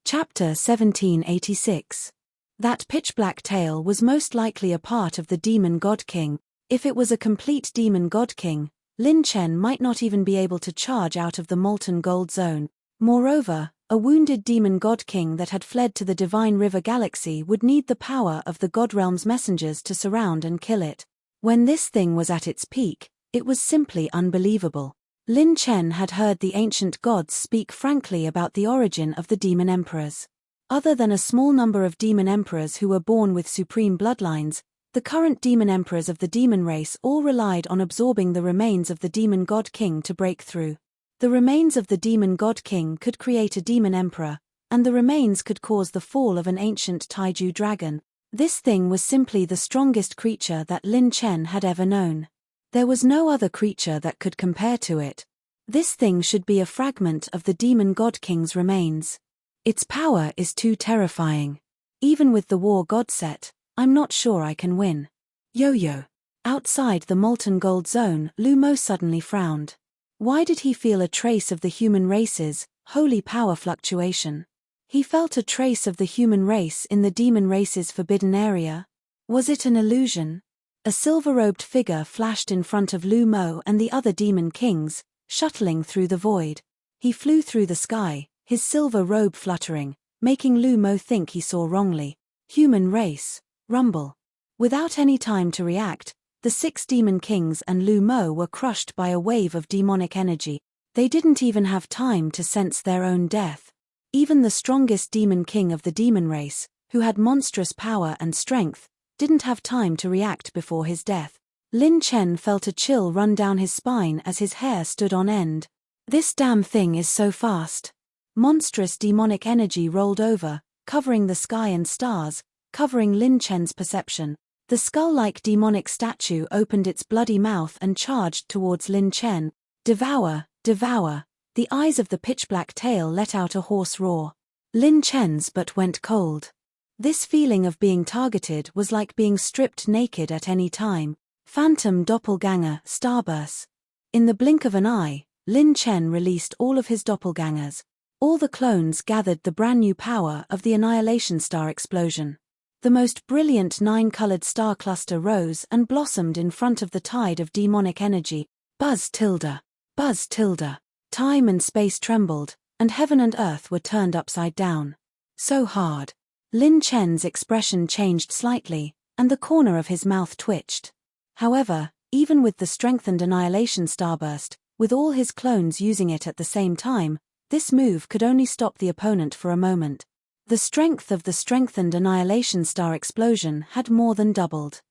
A: Chapter 1786. That pitch-black tail was most likely a part of the demon god king. If it was a complete demon god king, Lin Chen might not even be able to charge out of the molten gold zone. Moreover, a wounded demon god king that had fled to the Divine River Galaxy would need the power of the God Realm's messengers to surround and kill it. When this thing was at its peak, it was simply unbelievable. Lin Chen had heard the ancient gods speak frankly about the origin of the demon emperors. Other than a small number of demon emperors who were born with supreme bloodlines, the current demon emperors of the demon race all relied on absorbing the remains of the demon god king to break through. The remains of the demon god king could create a demon emperor, and the remains could cause the fall of an ancient taiju dragon. This thing was simply the strongest creature that Lin Chen had ever known. There was no other creature that could compare to it. This thing should be a fragment of the demon god king's remains. Its power is too terrifying. Even with the war god set, I'm not sure I can win. Yo-yo. Outside the molten gold zone, Lu Mo suddenly frowned. Why did he feel a trace of the human race's holy power fluctuation? He felt a trace of the human race in the demon race's forbidden area. Was it an illusion? A silver-robed figure flashed in front of Lu Mo and the other demon kings, shuttling through the void. He flew through the sky, his silver robe fluttering, making Lu Mo think he saw wrongly. Human race. Rumble. Without any time to react, the 6 demon kings and Lu Mo were crushed by a wave of demonic energy. They didn't even have time to sense their own death. Even the strongest demon king of the demon race, who had monstrous power and strength, didn't have time to react before his death. Lin Chen felt a chill run down his spine as his hair stood on end. This damn thing is so fast. Monstrous demonic energy rolled over, covering the sky and stars, covering Lin Chen's perception. The skull-like demonic statue opened its bloody mouth and charged towards Lin Chen. Devour, devour. The eyes of the pitch-black tail let out a hoarse roar. Lin Chen's butt went cold. This feeling of being targeted was like being stripped naked at any time. Phantom doppelganger, starburst. In the blink of an eye, Lin Chen released all of his doppelgangers. All the clones gathered the brand new power of the Annihilation Star explosion. The most brilliant 9-colored star cluster rose and blossomed in front of the tide of demonic energy. Buzz tilde. Buzz tilde. Time and space trembled, and heaven and earth were turned upside down. So hard. Lin Chen's expression changed slightly, and the corner of his mouth twitched. However, even with the strengthened Annihilation Starburst, with all his clones using it at the same time, this move could only stop the opponent for a moment. The strength of the strengthened Annihilation Star explosion had more than doubled.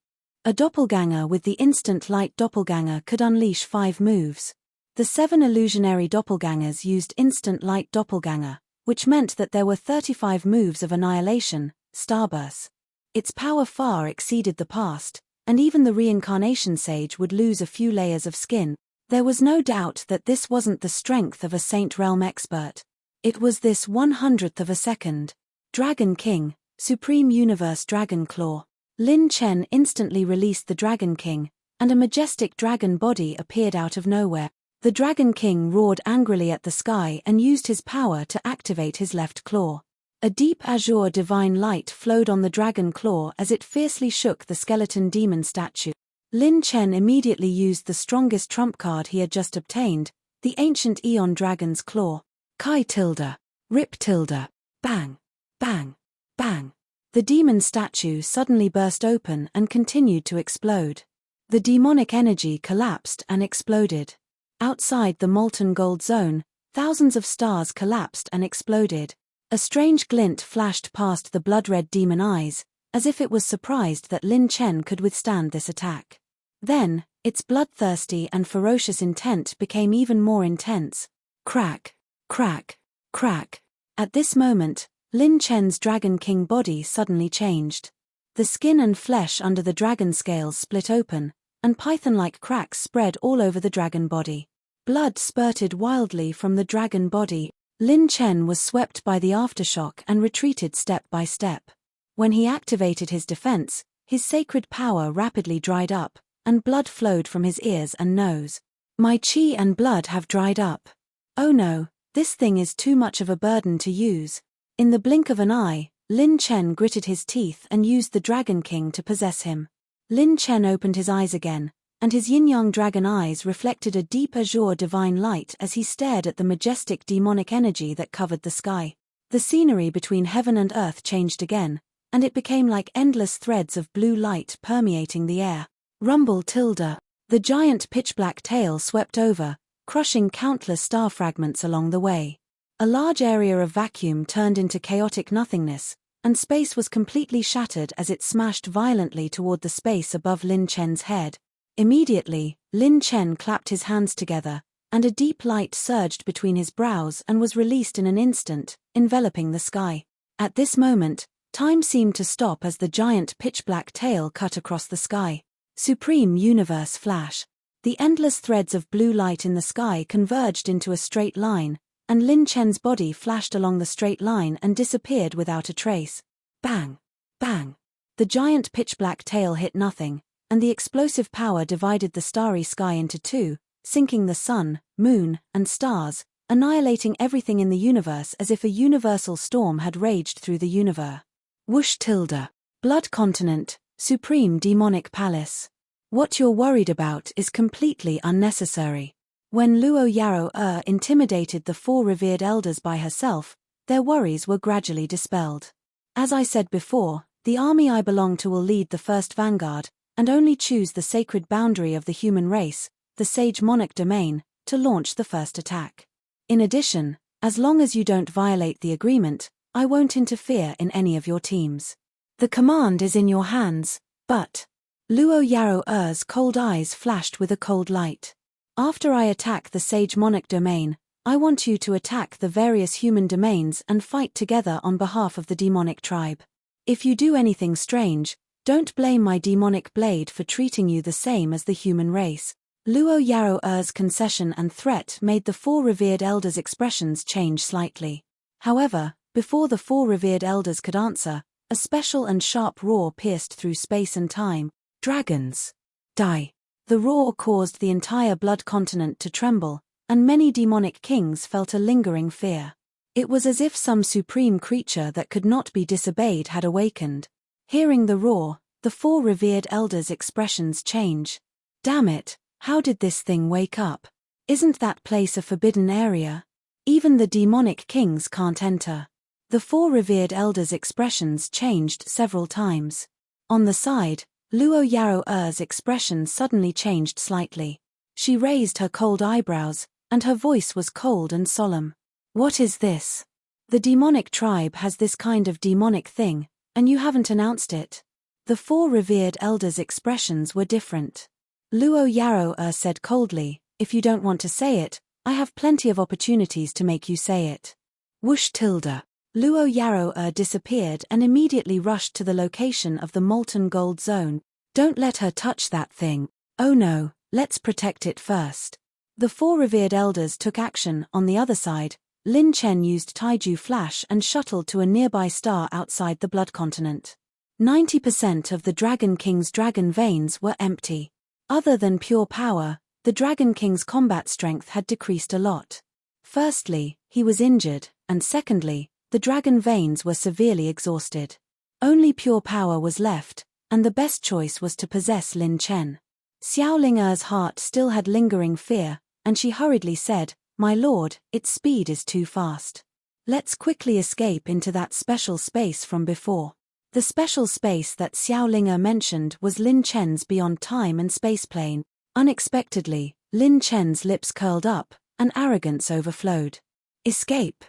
A: A doppelganger with the instant light doppelganger could unleash 5 moves. The 7 illusionary doppelgangers used instant light doppelganger, which meant that there were 35 moves of Annihilation, Starburst. Its power far exceeded the past, and even the reincarnation sage would lose a few layers of skin. There was no doubt that this wasn't the strength of a Saint Realm expert. It was this 100th of a second. Dragon King, Supreme Universe Dragon Claw. Lin Chen instantly released the Dragon King, and a majestic dragon body appeared out of nowhere. The Dragon King roared angrily at the sky and used his power to activate his left claw. A deep azure divine light flowed on the dragon claw as it fiercely shook the skeleton demon statue. Lin Chen immediately used the strongest trump card he had just obtained, the ancient Eon Dragon's Claw. Kai tilde. Rip tilde. Bang. Bang. Bang. The demon statue suddenly burst open and continued to explode. The demonic energy collapsed and exploded. Outside the molten gold zone, thousands of stars collapsed and exploded. A strange glint flashed past the blood-red demon eyes, as if it was surprised that Lin Chen could withstand this attack. Then, its bloodthirsty and ferocious intent became even more intense. Crack, crack, crack. At this moment, Lin Chen's Dragon King body suddenly changed. The skin and flesh under the dragon scales split open, and python-like cracks spread all over the dragon body. Blood spurted wildly from the dragon body. Lin Chen was swept by the aftershock and retreated step by step. When he activated his defense, his sacred power rapidly dried up, and blood flowed from his ears and nose. My chi and blood have dried up. Oh no, this thing is too much of a burden to use. In the blink of an eye, Lin Chen gritted his teeth and used the Dragon King to possess him. Lin Chen opened his eyes again, and his yin-yang dragon eyes reflected a deep azure divine light as he stared at the majestic demonic energy that covered the sky. The scenery between heaven and earth changed again, and it became like endless threads of blue light permeating the air. Rumble tilde. The giant pitch-black tail swept over, crushing countless star fragments along the way. A large area of vacuum turned into chaotic nothingness, and space was completely shattered as it smashed violently toward the space above Lin Chen's head. Immediately, Lin Chen clapped his hands together, and a deep light surged between his brows and was released in an instant, enveloping the sky. At this moment, time seemed to stop as the giant pitch-black tail cut across the sky. Supreme Universe Flash. The endless threads of blue light in the sky converged into a straight line, and Lin Chen's body flashed along the straight line and disappeared without a trace. Bang! Bang! The giant pitch-black tail hit nothing, and the explosive power divided the starry sky into two, sinking the sun, moon, and stars, annihilating everything in the universe as if a universal storm had raged through the universe. Whoosh tilde. Blood continent, supreme demonic palace. What you're worried about is completely unnecessary. When Luo Yaro intimidated the four revered elders by herself, their worries were gradually dispelled. As I said before, the army I belong to will lead the first vanguard, and only choose the sacred boundary of the human race, the sage monarch domain, to launch the first attack. In addition, as long as you don't violate the agreement, I won't interfere in any of your teams. The command is in your hands, but... Luo Yaro's cold eyes flashed with a cold light. After I attack the sage monarch domain, I want you to attack the various human domains and fight together on behalf of the demonic tribe. If you do anything strange, don't blame my demonic blade for treating you the same as the human race. Luo Yaro's concession and threat made the four revered elders' expressions change slightly. However, before the four revered elders could answer, a special and sharp roar pierced through space and time. Dragons! Die! The roar caused the entire blood continent to tremble, and many demonic kings felt a lingering fear. It was as if some supreme creature that could not be disobeyed had awakened. Hearing the roar, the four revered elders' expressions change. Damn it, how did this thing wake up? Isn't that place a forbidden area? Even the demonic kings can't enter. The four revered elders' expressions changed several times. On the side, Luo Yaro's expression suddenly changed slightly. She raised her cold eyebrows, and her voice was cold and solemn. What is this? The demonic tribe has this kind of demonic thing, and you haven't announced it. The four revered elders' expressions were different. Luo Yaro said coldly, if you don't want to say it, I have plenty of opportunities to make you say it. Whoosh tilde. Luo Yaro disappeared and immediately rushed to the location of the molten gold zone. Don't let her touch that thing. Oh no, let's protect it first. The four revered elders took action. On the other side, Lin Chen used Taiju Flash and shuttled to a nearby star outside the blood continent. 90% of the Dragon King's dragon veins were empty. Other than pure power, the Dragon King's combat strength had decreased a lot. Firstly, he was injured, and secondly, the dragon veins were severely exhausted. Only pure power was left, and the best choice was to possess Lin Chen. Xiao Ling'er's heart still had lingering fear, and she hurriedly said, My lord, its speed is too fast. Let's quickly escape into that special space from before. The special space that Xiao Ling'er mentioned was Lin Chen's beyond time and space plane. Unexpectedly, Lin Chen's lips curled up, and arrogance overflowed. Escape?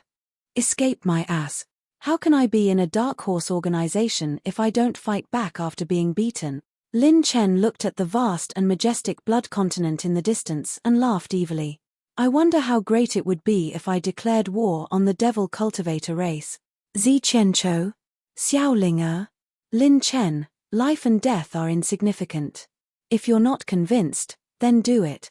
A: Escape my ass. How can I be in a Dark Horse organization if I don't fight back after being beaten? Lin Chen looked at the vast and majestic blood continent in the distance and laughed evilly. I wonder how great it would be if I declared war on the devil cultivator race. Zi Qianchou? Xiao Ling'er? Lin Chen, life and death are insignificant. If you're not convinced, then do it.